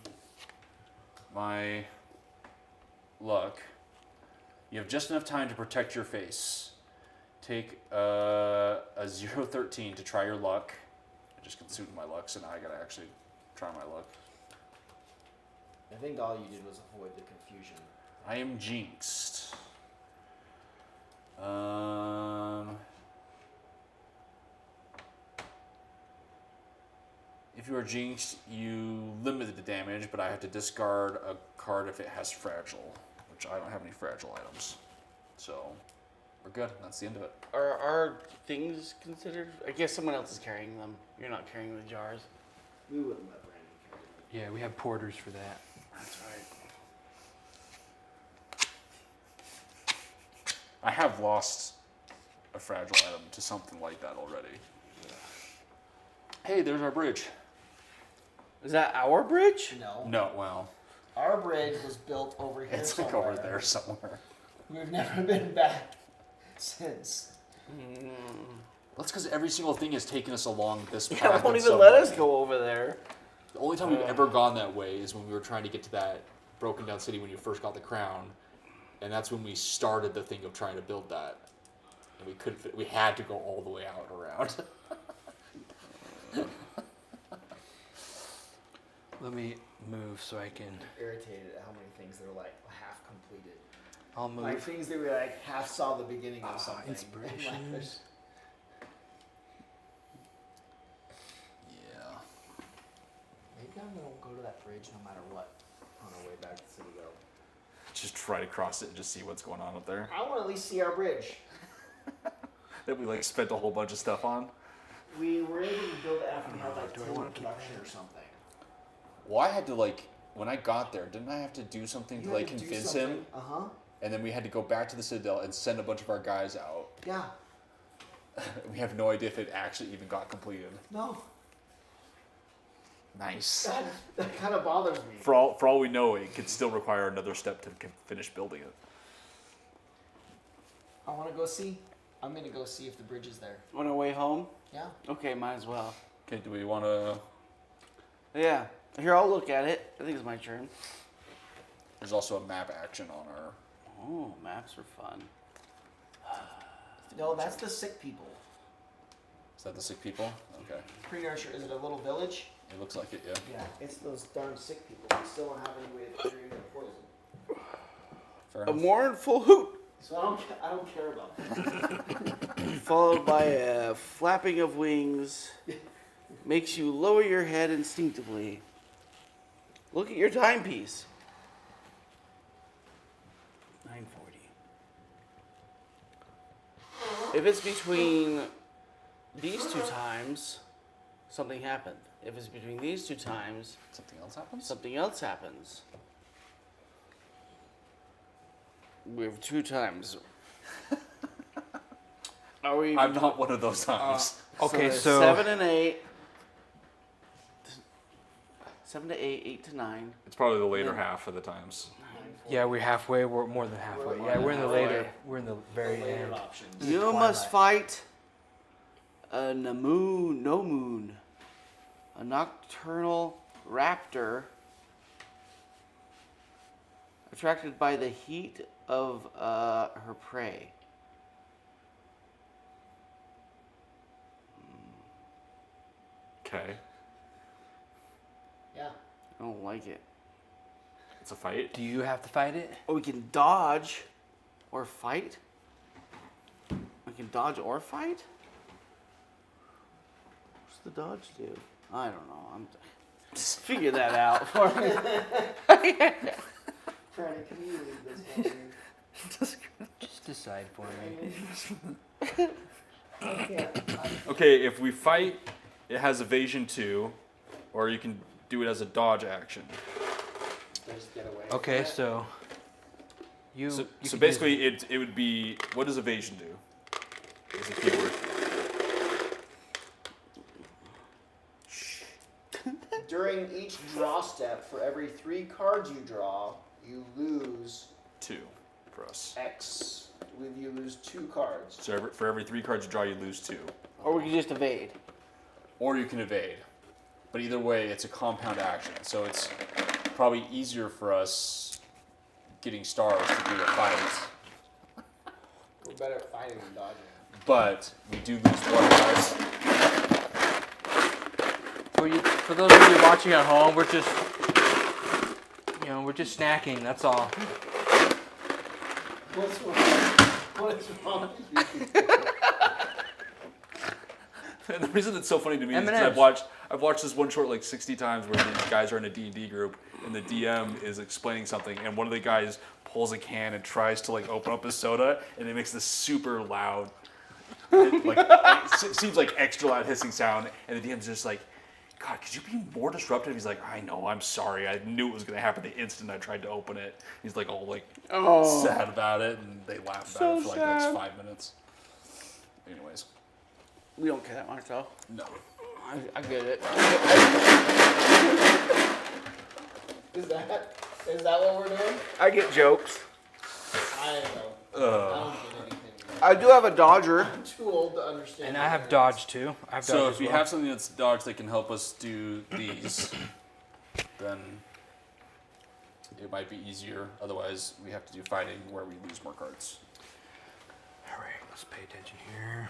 [SPEAKER 5] my luck. You have just enough time to protect your face. Take a 0-13 to try your luck. I just consumed my luck, so now I gotta actually try my luck.
[SPEAKER 2] I think all you did was avoid the confusion.
[SPEAKER 5] I am jinxed. If you are jinxed, you limit the damage, but I have to discard a card if it has fragile, which I don't have any fragile items. So, we're good. That's the end of it.
[SPEAKER 3] Are things considered? I guess someone else is carrying them. You're not carrying the jars.
[SPEAKER 2] We wouldn't let Brandon carry
[SPEAKER 4] Yeah, we have porters for that.
[SPEAKER 3] That's right.
[SPEAKER 5] I have lost a fragile item to something like that already. Hey, there's our bridge.
[SPEAKER 3] Is that our bridge?
[SPEAKER 2] it. No.
[SPEAKER 5] No, well,
[SPEAKER 2] Our bridge was built over here
[SPEAKER 5] it's like
[SPEAKER 2] somewhere.
[SPEAKER 5] over there somewhere.
[SPEAKER 2] We've never been back since.
[SPEAKER 5] That's because every single thing has taken us along this path.
[SPEAKER 3] Yeah, they won't
[SPEAKER 5] in
[SPEAKER 3] even
[SPEAKER 5] some
[SPEAKER 3] let
[SPEAKER 5] way.
[SPEAKER 3] us go over there.
[SPEAKER 5] The only time we've ever gone that way is when we were trying to get to that broken down city when you first got the crown, and that's when we started the thing of trying to build that, and we couldn't. We had to go all the way out and around.
[SPEAKER 4] Let me move so I can.
[SPEAKER 2] Irritated at how many things they're like half completed.
[SPEAKER 4] I'll move.
[SPEAKER 2] Like things that we like half saw the beginning of something.
[SPEAKER 4] inspiration.
[SPEAKER 2] Like, there's-
[SPEAKER 5] Yeah.
[SPEAKER 2] maybe I'm gonna go to that bridge no matter what on our way back to Citadel.
[SPEAKER 5] Just try to cross it and just see what's going on up there.
[SPEAKER 2] I want to at least see our bridge.
[SPEAKER 5] That we spent a whole bunch of stuff on.
[SPEAKER 2] We were able to build it after we had like
[SPEAKER 4] Do I
[SPEAKER 2] 10
[SPEAKER 4] wanna keep
[SPEAKER 2] production or something.
[SPEAKER 5] Well, I had to when I got there, didn't I have to do something to convince him?
[SPEAKER 2] Uh huh.
[SPEAKER 5] And then we had to go back to the Citadel and send a bunch of our guys out.
[SPEAKER 2] Yeah.
[SPEAKER 5] We have no idea if it actually even got completed.
[SPEAKER 2] No.
[SPEAKER 5] Nice.
[SPEAKER 2] That kind of bothers me.
[SPEAKER 5] For all we know, it could still require another step to finish building it.
[SPEAKER 2] I want to go see. I'm gonna go see if the bridge is there.
[SPEAKER 3] On our way home?
[SPEAKER 2] Yeah.
[SPEAKER 3] Okay, might as well.
[SPEAKER 5] Okay, do we want to?
[SPEAKER 3] Yeah. Here, I'll look at it. I think it's my turn.
[SPEAKER 5] There's also a map action on our.
[SPEAKER 3] Oh, maps are fun.
[SPEAKER 2] No, that's the sick people.
[SPEAKER 5] Is that the sick people? Okay.
[SPEAKER 2] Pretty darn sure. Is it a little village?
[SPEAKER 5] It looks like it, yeah.
[SPEAKER 2] Yeah, it's those darn sick people. They still don't have any way of curing their poison.
[SPEAKER 5] Fair
[SPEAKER 3] A
[SPEAKER 5] enough.
[SPEAKER 3] mournful hoot,
[SPEAKER 2] So I don't care about that.
[SPEAKER 3] followed by a flapping of wings, makes you lower your head instinctively. Look at your timepiece. 9:40. If it's between these two times, something happened. If it's between these two times,
[SPEAKER 5] Something else happens?
[SPEAKER 3] something else happens. We have 2 times. Are we?
[SPEAKER 5] I'm not one of those times.
[SPEAKER 4] Okay,
[SPEAKER 3] there's
[SPEAKER 4] so
[SPEAKER 3] 7 and 8. 7 to 8, 8 to 9.
[SPEAKER 5] It's probably the later half of the times.
[SPEAKER 4] yeah, we're halfway. We're more than halfway. Yeah, we're in the later. We're in the very
[SPEAKER 2] Later
[SPEAKER 4] end.
[SPEAKER 2] options.
[SPEAKER 3] You must fight a no moon, a nocturnal raptor attracted by the heat of her prey.
[SPEAKER 5] Okay.
[SPEAKER 2] Yeah.
[SPEAKER 3] I don't like it.
[SPEAKER 5] It's a fight.
[SPEAKER 4] Do you have to fight it?
[SPEAKER 3] Or we can dodge or fight. We can dodge or fight? What's the dodge do? I don't know. I'm figure that out for me.
[SPEAKER 2] Franny, can you read this one?
[SPEAKER 4] Just decide for me.
[SPEAKER 2] I can't.
[SPEAKER 5] Okay, if we fight, it has evasion 2, or you can do it as a dodge action.
[SPEAKER 2] Just get away.
[SPEAKER 4] Okay, so you.
[SPEAKER 5] So,
[SPEAKER 4] you
[SPEAKER 5] so
[SPEAKER 4] could
[SPEAKER 5] basically, it would be, what does evasion do? Is the keyword.
[SPEAKER 2] During each draw step, for every 3 cards you draw, you lose
[SPEAKER 5] 2 for us.
[SPEAKER 2] X. You lose 2 cards.
[SPEAKER 5] So for every 3 cards you draw, you lose 2.
[SPEAKER 3] Or we can just evade.
[SPEAKER 5] Or you can evade. But either way, it's a compound action. So it's probably easier for us getting stars to do a fight.
[SPEAKER 2] We're better at fighting than dodging.
[SPEAKER 5] But we do lose 1 card.
[SPEAKER 4] For those of you watching at home, we're just, we're just snacking. That's all.
[SPEAKER 2] What's wrong? What is wrong with you?
[SPEAKER 5] And the reason it's so funny to me is
[SPEAKER 4] M&Ms.
[SPEAKER 5] because I've watched this one short like 60 times where these guys are in a D&D group and the DM is explaining something and one of the guys pulls a can and tries to like open up his soda and it makes this super loud, seems like extra loud hissing sound and the DM's just like, God, could you be more disruptive? He's like, I know, I'm sorry. I knew it was gonna happen the instant I tried to open it. He's like all like sad about it and they laugh about it for like the next 5 minutes. Anyways,
[SPEAKER 3] We don't care that much though.
[SPEAKER 5] no.
[SPEAKER 3] I get it.
[SPEAKER 2] Is that what we're doing?
[SPEAKER 3] I get jokes.
[SPEAKER 2] I don't know. I don't get anything.
[SPEAKER 3] I do have a dodger.
[SPEAKER 2] I'm too old to understand.
[SPEAKER 4] And I have dodge too. I have dodge
[SPEAKER 5] So
[SPEAKER 4] as
[SPEAKER 5] if we
[SPEAKER 4] well.
[SPEAKER 5] have something that's dodge that can help us do these, then it might be easier. Otherwise, we have to do fighting where we lose more cards.
[SPEAKER 4] All right, let's pay attention here.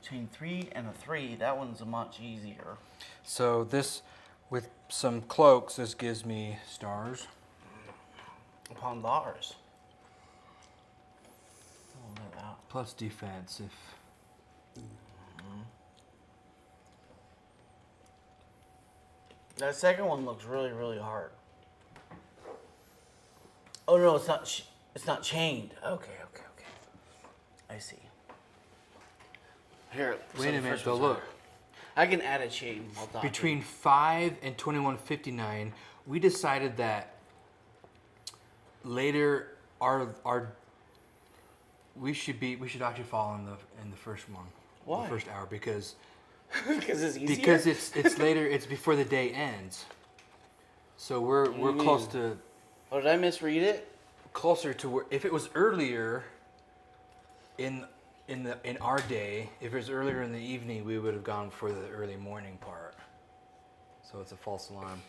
[SPEAKER 3] Chain 3 and a 3. That one's much easier.
[SPEAKER 4] So this, with some cloaks, this gives me stars.
[SPEAKER 3] Upon Lars. Oh, look at that.
[SPEAKER 4] Plus defense if.
[SPEAKER 3] That second one looks really, really hard. Oh no, it's not. It's not chained. Okay. I see. Here. so
[SPEAKER 4] Wait
[SPEAKER 3] the
[SPEAKER 4] a minute
[SPEAKER 3] first
[SPEAKER 4] though,
[SPEAKER 3] one's
[SPEAKER 4] look.
[SPEAKER 3] hard. I can add a chain while dodging.
[SPEAKER 4] Between 5 and 2159, we decided that later our we should actually fall in the first one.
[SPEAKER 3] Why?
[SPEAKER 4] The first hour because
[SPEAKER 3] because it's easier.
[SPEAKER 4] because it's later, it's before the day ends. So we're
[SPEAKER 3] do you
[SPEAKER 4] close
[SPEAKER 3] mean?
[SPEAKER 4] to
[SPEAKER 3] Oh, did I misread it?
[SPEAKER 4] closer to where, if it was earlier in our day, if it was earlier in the evening, we would have gone for the early morning part. So it's a false alarm.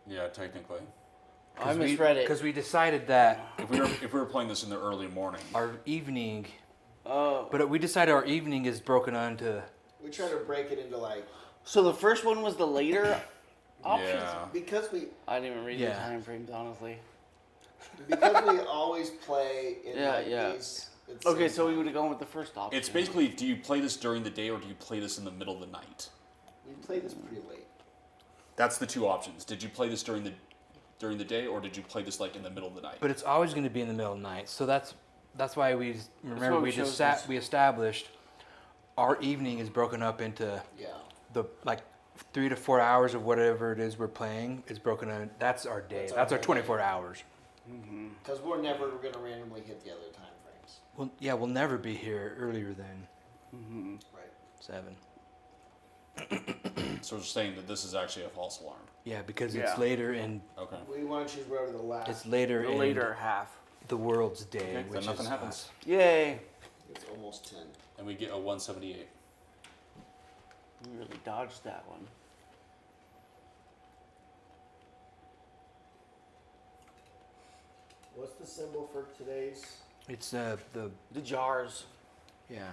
[SPEAKER 5] Yeah, technically.
[SPEAKER 3] I misread it.
[SPEAKER 4] Because we decided that
[SPEAKER 5] If we were playing this in the early morning,
[SPEAKER 4] our evening,
[SPEAKER 3] Oh.
[SPEAKER 4] but we decided our evening is broken onto.
[SPEAKER 2] We try to break it into like
[SPEAKER 3] So the first one was the later option?
[SPEAKER 5] yeah.
[SPEAKER 2] because we
[SPEAKER 3] I didn't even read
[SPEAKER 4] Yeah.
[SPEAKER 3] the time frames, honestly.
[SPEAKER 2] always play in
[SPEAKER 3] Yeah,
[SPEAKER 2] like
[SPEAKER 3] yeah.
[SPEAKER 2] these. at the
[SPEAKER 3] Okay,
[SPEAKER 2] same
[SPEAKER 3] so we
[SPEAKER 2] time.
[SPEAKER 3] would have gone with the first option.
[SPEAKER 5] It's basically, do you play this during the day or do you play this in the middle of the night?
[SPEAKER 2] We play this pretty late.
[SPEAKER 5] That's the two options. Did you play this during the day or did you play this like in the middle of the night?
[SPEAKER 4] But it's always going to be in the middle of the night. So that's why we remember
[SPEAKER 3] why we
[SPEAKER 4] we
[SPEAKER 3] chose
[SPEAKER 4] just
[SPEAKER 3] this.
[SPEAKER 4] we established our evening is broken up into
[SPEAKER 2] Yeah.
[SPEAKER 4] the like 3 to 4 hours of whatever it is we're playing is broken up. That's our day.
[SPEAKER 2] That's
[SPEAKER 4] That's
[SPEAKER 2] our
[SPEAKER 4] our
[SPEAKER 2] day.
[SPEAKER 4] 24 hours.
[SPEAKER 2] Because we're never going to randomly hit the other time frames.
[SPEAKER 4] Well, yeah, we'll never be here earlier than
[SPEAKER 2] Right.
[SPEAKER 4] 7.
[SPEAKER 5] So we're saying that this is actually a false alarm.
[SPEAKER 4] Yeah, because
[SPEAKER 3] Yeah.
[SPEAKER 4] it's later in
[SPEAKER 5] Okay.
[SPEAKER 2] We want to choose whatever the last.
[SPEAKER 4] it's later
[SPEAKER 3] the
[SPEAKER 4] in
[SPEAKER 3] later half.
[SPEAKER 4] the world's day,
[SPEAKER 5] Okay, then
[SPEAKER 4] which
[SPEAKER 5] nothing
[SPEAKER 4] is
[SPEAKER 5] happens.
[SPEAKER 4] us.
[SPEAKER 3] Yay!
[SPEAKER 2] It's almost 10.
[SPEAKER 5] And we get a 178.
[SPEAKER 3] We really dodged that one.
[SPEAKER 2] What's the symbol for today's?
[SPEAKER 4] It's the
[SPEAKER 3] The jars.
[SPEAKER 4] yeah.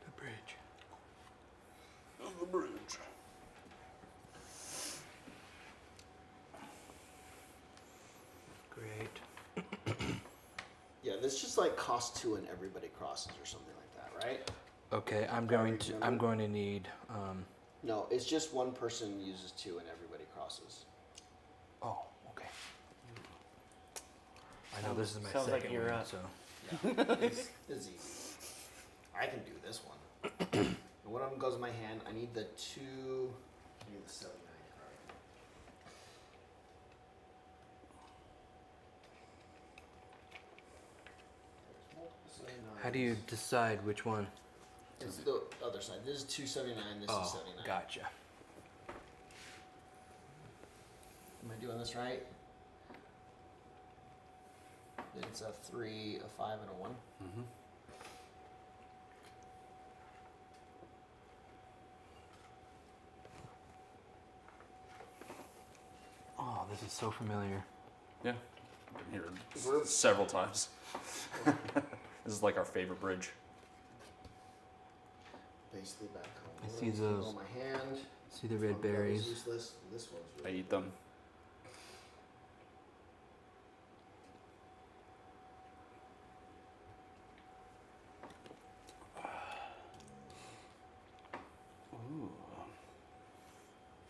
[SPEAKER 4] The bridge.
[SPEAKER 5] The bridge.
[SPEAKER 4] Great.
[SPEAKER 2] Yeah, this just like costs 2 and everybody crosses or something like that, right?
[SPEAKER 4] Okay, I'm going to need
[SPEAKER 2] No, it's just one person uses 2 and everybody crosses.
[SPEAKER 4] oh, okay. I know this is my
[SPEAKER 3] Sounds like
[SPEAKER 4] second
[SPEAKER 3] you're
[SPEAKER 4] one,
[SPEAKER 3] up.
[SPEAKER 4] so
[SPEAKER 2] Yeah, it's easy. I can do this one. And one of them goes in my hand. I need the 2. I need the 79 card. There's multiple 79s.
[SPEAKER 4] how do you decide which one?
[SPEAKER 2] It's the other side. This is 279. This is 79.
[SPEAKER 4] Gotcha.
[SPEAKER 2] Am I doing this right? It's a 3, a 5, and a 1.
[SPEAKER 5] Mm-hmm.
[SPEAKER 4] Oh, this is so familiar.
[SPEAKER 5] Yeah. I've been here several times. This is like our favorite bridge.
[SPEAKER 2] Basically back home.
[SPEAKER 4] I
[SPEAKER 2] One
[SPEAKER 4] see
[SPEAKER 2] of these can go
[SPEAKER 4] those.
[SPEAKER 2] in my hand.
[SPEAKER 4] See the
[SPEAKER 2] One
[SPEAKER 4] red
[SPEAKER 2] card is
[SPEAKER 4] berries.
[SPEAKER 2] Useless. This one's
[SPEAKER 5] I
[SPEAKER 2] really
[SPEAKER 5] eat them.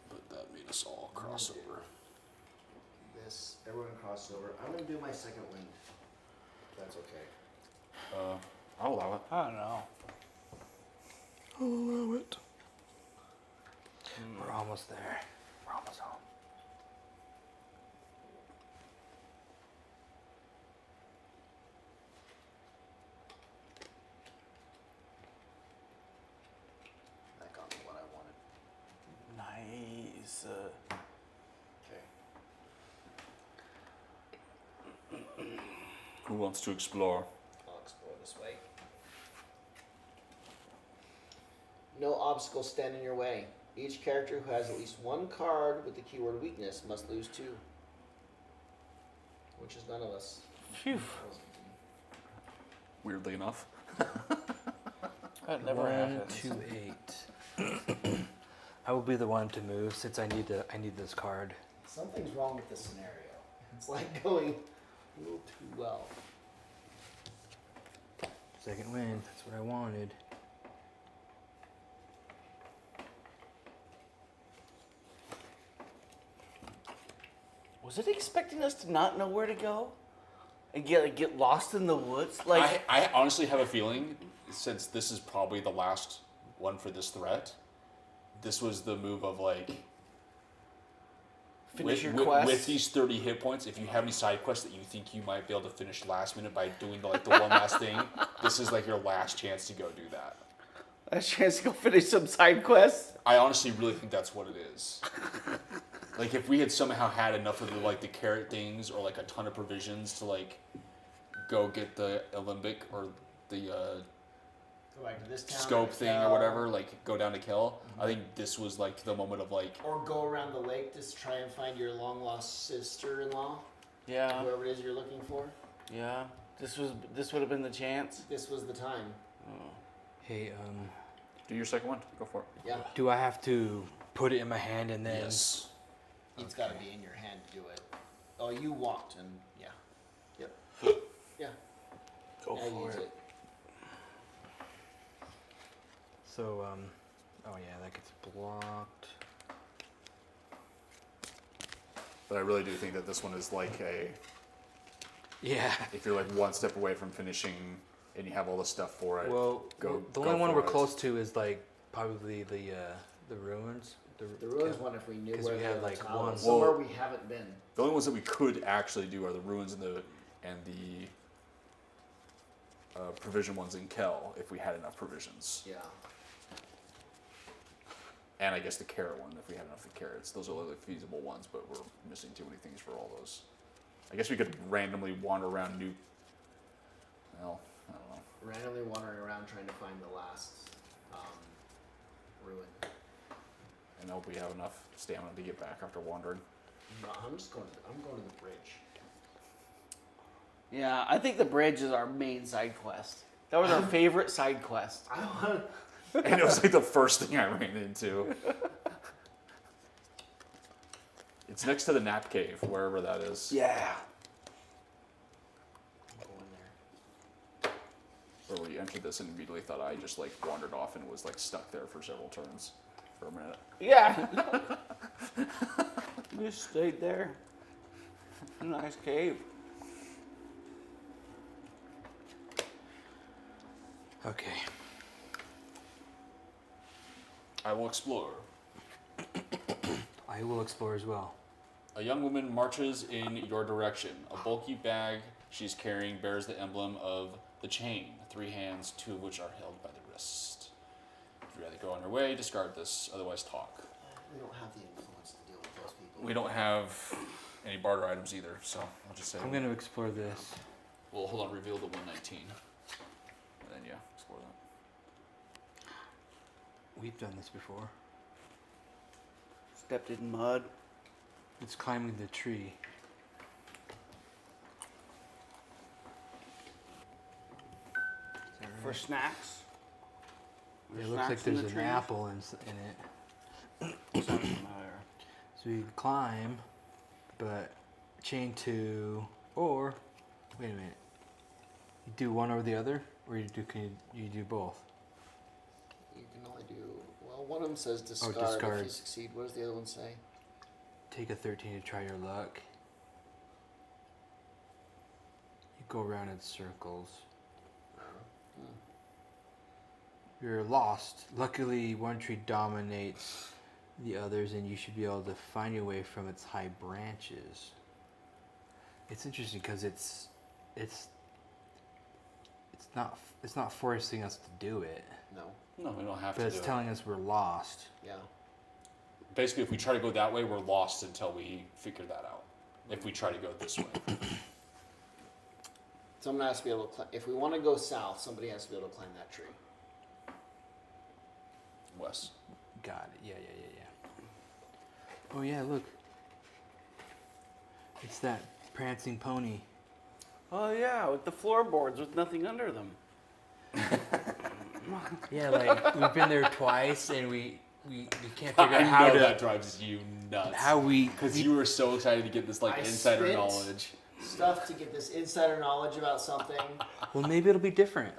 [SPEAKER 5] But that made us all cross over.
[SPEAKER 2] This, everyone crosses over. I'm gonna do my second wind. If that's okay.
[SPEAKER 5] I'll allow it.
[SPEAKER 3] I don't know.
[SPEAKER 4] I'll allow it. We're almost there. We're almost home.
[SPEAKER 2] That got me what I wanted.
[SPEAKER 3] Nice.
[SPEAKER 2] Okay.
[SPEAKER 5] Who wants to explore?
[SPEAKER 2] I'll explore this way. No obstacles stand in your way. Each character who has at least one card with the keyword weakness must lose 2. Which is none of us.
[SPEAKER 3] Phew.
[SPEAKER 5] Weirdly enough.
[SPEAKER 3] That never
[SPEAKER 4] 1,
[SPEAKER 3] happens.
[SPEAKER 4] 2, 8. I will be the one to move since I need this card.
[SPEAKER 2] Something's wrong with this scenario. It's like going a little too well.
[SPEAKER 4] Second wind. That's what I wanted.
[SPEAKER 3] Was it expecting us to not know where to go? And get lost in the woods? Like,
[SPEAKER 5] I honestly have a feeling, since this is probably the last one for this threat, this was the move of like,
[SPEAKER 3] finish your
[SPEAKER 5] with,
[SPEAKER 3] quest.
[SPEAKER 5] with these 30 hit points, if you have any side quests that you think you might be able to finish last minute by doing the one last thing, this is like your last chance to go do that.
[SPEAKER 3] a chance to go finish some side quests?
[SPEAKER 5] I honestly really think that's what it is. Like if we had somehow had enough of the carrot things or like a ton of provisions to like go get the Olympic or the
[SPEAKER 2] Go back to this town.
[SPEAKER 1] scope
[SPEAKER 2] to
[SPEAKER 1] thing or
[SPEAKER 2] Kel,
[SPEAKER 1] whatever, like go down to Kel. I think this was like the moment of like,
[SPEAKER 2] Or go around the lake to try and find your long lost sister-in-law,
[SPEAKER 3] Yeah.
[SPEAKER 2] whoever it is you're looking for.
[SPEAKER 3] Yeah. This would have been the chance.
[SPEAKER 2] This was the time.
[SPEAKER 3] Oh.
[SPEAKER 4] Hey,
[SPEAKER 5] Do your second one. Go for it.
[SPEAKER 2] Yeah.
[SPEAKER 4] do I have to put it in my hand and then?
[SPEAKER 1] yes.
[SPEAKER 2] It's got to be in your hand to do it. Oh, you walked and yeah. Yep. Yeah.
[SPEAKER 3] Go
[SPEAKER 2] Yeah,
[SPEAKER 3] for
[SPEAKER 2] use
[SPEAKER 3] it.
[SPEAKER 4] So, oh yeah, that gets blocked.
[SPEAKER 5] But I really do think that this one is like
[SPEAKER 4] Yeah.
[SPEAKER 5] if you're like one step away from finishing and you have all the stuff for it.
[SPEAKER 4] Well,
[SPEAKER 5] go.
[SPEAKER 4] the
[SPEAKER 5] go
[SPEAKER 4] only one
[SPEAKER 5] for
[SPEAKER 4] we're
[SPEAKER 5] it.
[SPEAKER 4] close to is like probably the ruins.
[SPEAKER 2] The ruins one if we knew
[SPEAKER 4] 'Cause
[SPEAKER 2] where
[SPEAKER 4] we
[SPEAKER 2] the
[SPEAKER 4] had,
[SPEAKER 2] other
[SPEAKER 4] like,
[SPEAKER 2] tower
[SPEAKER 4] one-
[SPEAKER 2] was. Somewhere
[SPEAKER 5] Well-
[SPEAKER 2] we haven't been.
[SPEAKER 5] The only ones that we could actually do are the ruins and the provision ones in Kel if we had enough provisions,
[SPEAKER 2] Yeah.
[SPEAKER 5] and I guess the carrot one if we had enough of the carrots. Those are the feasible ones, but we're missing too many things for all those. I guess we could randomly wander around New. Well, I don't know.
[SPEAKER 2] Randomly wandering around trying to find the last ruin.
[SPEAKER 5] And hope we have enough stamina to get back after wandering.
[SPEAKER 2] No, I'm going to the bridge.
[SPEAKER 3] Yeah, I think the bridge is our main side quest. That was our favorite side quest.
[SPEAKER 2] I want
[SPEAKER 5] And it was like the first thing I ran into. It's next to the Nap Cave, wherever that is.
[SPEAKER 3] Yeah.
[SPEAKER 2] to go in there.
[SPEAKER 5] Where we entered this and immediately thought I just like wandered off and was like stuck there for several turns for a minute.
[SPEAKER 3] Yeah. We just stayed there. Nice cave.
[SPEAKER 4] Okay.
[SPEAKER 1] I will explore.
[SPEAKER 4] I will explore as well.
[SPEAKER 1] A young woman marches in your direction. A bulky bag she's carrying bears the emblem of the chain, 3 hands, 2 of which are held by the wrist. If you'd rather go on your way, discard this, otherwise talk.
[SPEAKER 2] We don't have the influence to deal with those people.
[SPEAKER 1] We don't have any barter items either, so I'll just say.
[SPEAKER 4] I'm going to explore this.
[SPEAKER 1] Well, hold on, reveal the 119. And then, yeah, explore that.
[SPEAKER 4] We've done this before.
[SPEAKER 3] Stepped in mud.
[SPEAKER 4] It's climbing the tree.
[SPEAKER 3] For snacks.
[SPEAKER 4] It looks like there's an apple in it.
[SPEAKER 3] Sounds familiar.
[SPEAKER 4] So you can climb, but chain 2, or wait a minute. You do one or the other, or can you do both?
[SPEAKER 2] You can only do well. One of them says discard,
[SPEAKER 4] discard.
[SPEAKER 2] if you succeed. What does the other one say?
[SPEAKER 4] Take a 13 to try your luck. You go around in circles. You're lost. Luckily, one tree dominates the others, and you should be able to find your way from its high branches. It's interesting because it's not forcing us to do it,
[SPEAKER 2] No.
[SPEAKER 1] No, we don't have
[SPEAKER 4] but
[SPEAKER 1] to
[SPEAKER 4] it's
[SPEAKER 1] do
[SPEAKER 4] telling us we're lost.
[SPEAKER 2] Yeah.
[SPEAKER 1] it. Basically, if we try to go that way, we're lost until we figure that out. If we try to go this way.
[SPEAKER 2] Someone has to be able to climb. If we want to go south, somebody has to be able to climb that tree.
[SPEAKER 1] Wes.
[SPEAKER 4] Got it. Yeah. Oh yeah, look. It's that prancing pony.
[SPEAKER 3] Oh yeah, with the floorboards with nothing under them.
[SPEAKER 4] Yeah, like we've been there twice, and we can't figure
[SPEAKER 1] I
[SPEAKER 4] out how
[SPEAKER 1] know
[SPEAKER 4] to
[SPEAKER 1] that drives you nuts. Because you were so excited to get this like
[SPEAKER 2] I
[SPEAKER 1] insider
[SPEAKER 2] spent-
[SPEAKER 1] knowledge.
[SPEAKER 2] Stuff to get this insider knowledge about something.
[SPEAKER 4] Well, maybe it'll be different.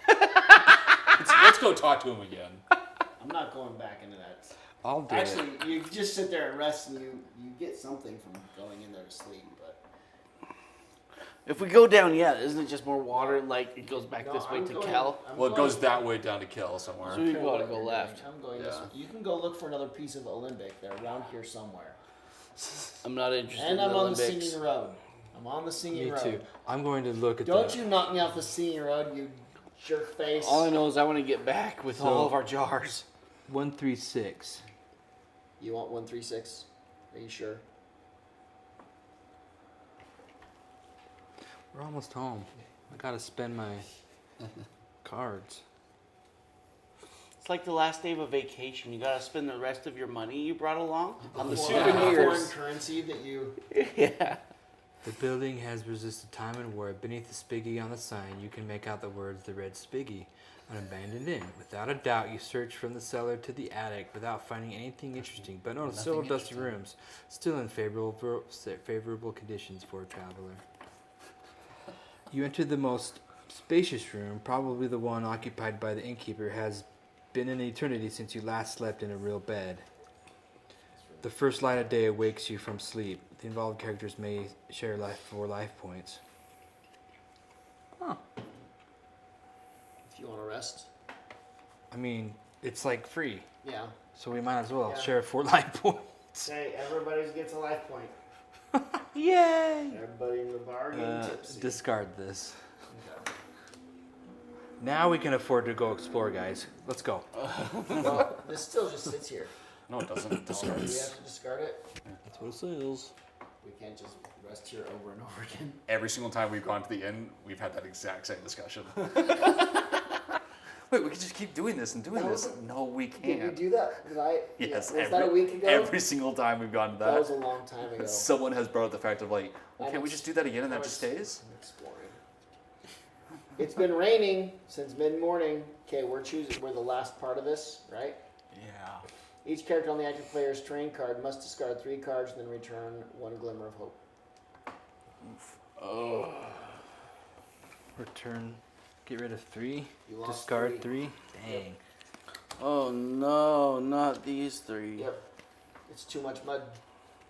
[SPEAKER 1] Let's go talk to him again.
[SPEAKER 2] I'm not going back into that.
[SPEAKER 4] I'll do
[SPEAKER 2] Actually,
[SPEAKER 4] it.
[SPEAKER 2] you just sit there and rest, and you get something from going in there to sleep. But
[SPEAKER 3] If we go down, yeah, isn't it just more water? Like it goes back
[SPEAKER 2] No,
[SPEAKER 3] this way
[SPEAKER 2] I'm
[SPEAKER 3] to
[SPEAKER 2] going-
[SPEAKER 3] Kel.
[SPEAKER 2] I'm
[SPEAKER 1] Well, it
[SPEAKER 2] going-
[SPEAKER 1] goes that way down to Kill somewhere.
[SPEAKER 3] So we
[SPEAKER 2] care
[SPEAKER 3] gotta
[SPEAKER 2] what
[SPEAKER 3] go
[SPEAKER 2] you're
[SPEAKER 3] left.
[SPEAKER 2] doing. I'm going this
[SPEAKER 1] Yeah.
[SPEAKER 2] way. You can go look for another piece of Olympic. They're around here somewhere.
[SPEAKER 3] I'm not interested
[SPEAKER 2] And
[SPEAKER 3] in
[SPEAKER 2] I'm
[SPEAKER 3] the
[SPEAKER 2] on the
[SPEAKER 3] Olympics.
[SPEAKER 2] singing road. I'm on the singing
[SPEAKER 4] Me
[SPEAKER 2] road.
[SPEAKER 4] too. I'm going to look at
[SPEAKER 2] Don't
[SPEAKER 4] the.
[SPEAKER 2] you knock me off the singing road, you jerk face.
[SPEAKER 3] All I know is I want to get back with
[SPEAKER 4] So-
[SPEAKER 3] all of our jars.
[SPEAKER 4] 136.
[SPEAKER 2] You want 136? Are you sure?
[SPEAKER 4] We're almost home. I gotta spend my cards.
[SPEAKER 3] It's like the last day of a vacation. You gotta spend the rest of your money you brought along on the
[SPEAKER 2] Foreign
[SPEAKER 3] souvenirs.
[SPEAKER 2] currency that you.
[SPEAKER 3] Yeah.
[SPEAKER 4] The building has resisted time and war. Beneath the spiggy on the sign, you can make out the words "The Red Spiggy," an abandoned inn. Without a doubt, you search from the cellar to the attic without finding anything interesting, but notice several dusty rooms, still in favorable conditions for a traveler. You enter the most spacious room, probably the one occupied by the innkeeper. Has been an eternity since you last slept in a real bed. The first light of day awakes you from sleep. The involved characters may share life for life points.
[SPEAKER 2] If you want to rest.
[SPEAKER 4] I mean, it's like free,
[SPEAKER 2] Yeah.
[SPEAKER 4] so we might as well
[SPEAKER 2] Yeah.
[SPEAKER 4] share 4 life points.
[SPEAKER 2] Hey, everybody gets a life point.
[SPEAKER 3] Yay!
[SPEAKER 2] Everybody in the bar getting tipsy.
[SPEAKER 4] Discard this.
[SPEAKER 2] Okay.
[SPEAKER 4] Now we can afford to go explore, guys. Let's go.
[SPEAKER 2] Well, this still just sits here.
[SPEAKER 5] No, it doesn't. It
[SPEAKER 2] Do we have
[SPEAKER 5] discards.
[SPEAKER 2] to discard it?
[SPEAKER 4] That's what it says.
[SPEAKER 2] We can't just rest here over and over again.
[SPEAKER 1] Every single time we've gone to the inn, we've had that exact same discussion. Wait, we can just keep doing this and doing
[SPEAKER 2] That
[SPEAKER 1] this.
[SPEAKER 2] was-
[SPEAKER 1] No, we
[SPEAKER 2] Did we
[SPEAKER 1] can't.
[SPEAKER 2] do that? Did I?
[SPEAKER 1] Yes,
[SPEAKER 2] Was that a week ago?
[SPEAKER 1] every single time we've gone to
[SPEAKER 2] that was
[SPEAKER 1] that,
[SPEAKER 2] a long time ago.
[SPEAKER 1] someone has brought up the fact of like, well,
[SPEAKER 2] I'm
[SPEAKER 1] can't we just do that again and that just stays?
[SPEAKER 2] I'm exploring. It's been raining since mid-morning. Okay, we're the last part of this, right?
[SPEAKER 3] Yeah.
[SPEAKER 2] Each character on the active player's terrain card must discard 3 cards and then return 1 glimmer of hope.
[SPEAKER 3] Oh.
[SPEAKER 4] Return. Get rid of 3.
[SPEAKER 2] You lost
[SPEAKER 4] Discard
[SPEAKER 2] 3.
[SPEAKER 4] 3. Dang.
[SPEAKER 3] Oh no, not these 3.
[SPEAKER 2] Yep. It's too much mud.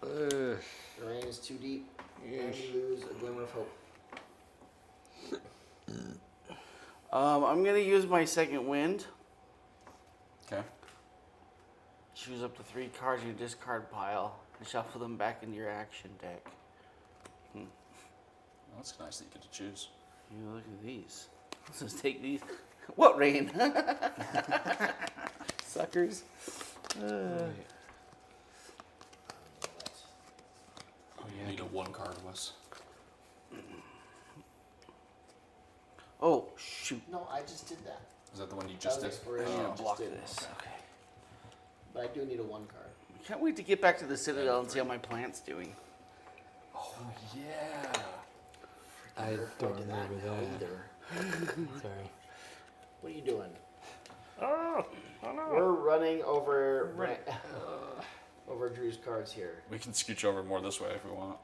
[SPEAKER 4] Ugh.
[SPEAKER 2] The rain is too deep. And you lose a glimmer of hope.
[SPEAKER 3] I'm gonna use my second wind.
[SPEAKER 5] Okay.
[SPEAKER 3] Choose up to 3 cards in your discard pile and shuffle them back into your action deck.
[SPEAKER 5] Well, that's nice that you get to choose.
[SPEAKER 3] You look at these. Let's just take these. What rain? Suckers.
[SPEAKER 1] Oh, you need a 1 card, Wes.
[SPEAKER 3] Oh shoot.
[SPEAKER 2] No, I just did that.
[SPEAKER 1] Is that the one you
[SPEAKER 2] That
[SPEAKER 1] just
[SPEAKER 2] was
[SPEAKER 1] did?
[SPEAKER 2] exploration.
[SPEAKER 3] I'm
[SPEAKER 2] I
[SPEAKER 3] gonna
[SPEAKER 2] just
[SPEAKER 3] block
[SPEAKER 2] did
[SPEAKER 3] this.
[SPEAKER 2] it.
[SPEAKER 3] Okay.
[SPEAKER 2] But I do need a 1 card.
[SPEAKER 3] Can't wait to get back to the Citadel and see how my plant's doing.
[SPEAKER 1] Oh, yeah.
[SPEAKER 4] I
[SPEAKER 2] You're
[SPEAKER 4] don't
[SPEAKER 2] afraid of that
[SPEAKER 4] remember
[SPEAKER 2] now
[SPEAKER 4] that.
[SPEAKER 2] either.
[SPEAKER 4] Sorry.
[SPEAKER 2] What are you doing?
[SPEAKER 3] Oh no.
[SPEAKER 2] We're running over over Drew's cards here.
[SPEAKER 5] We can scooch over more this way if we want.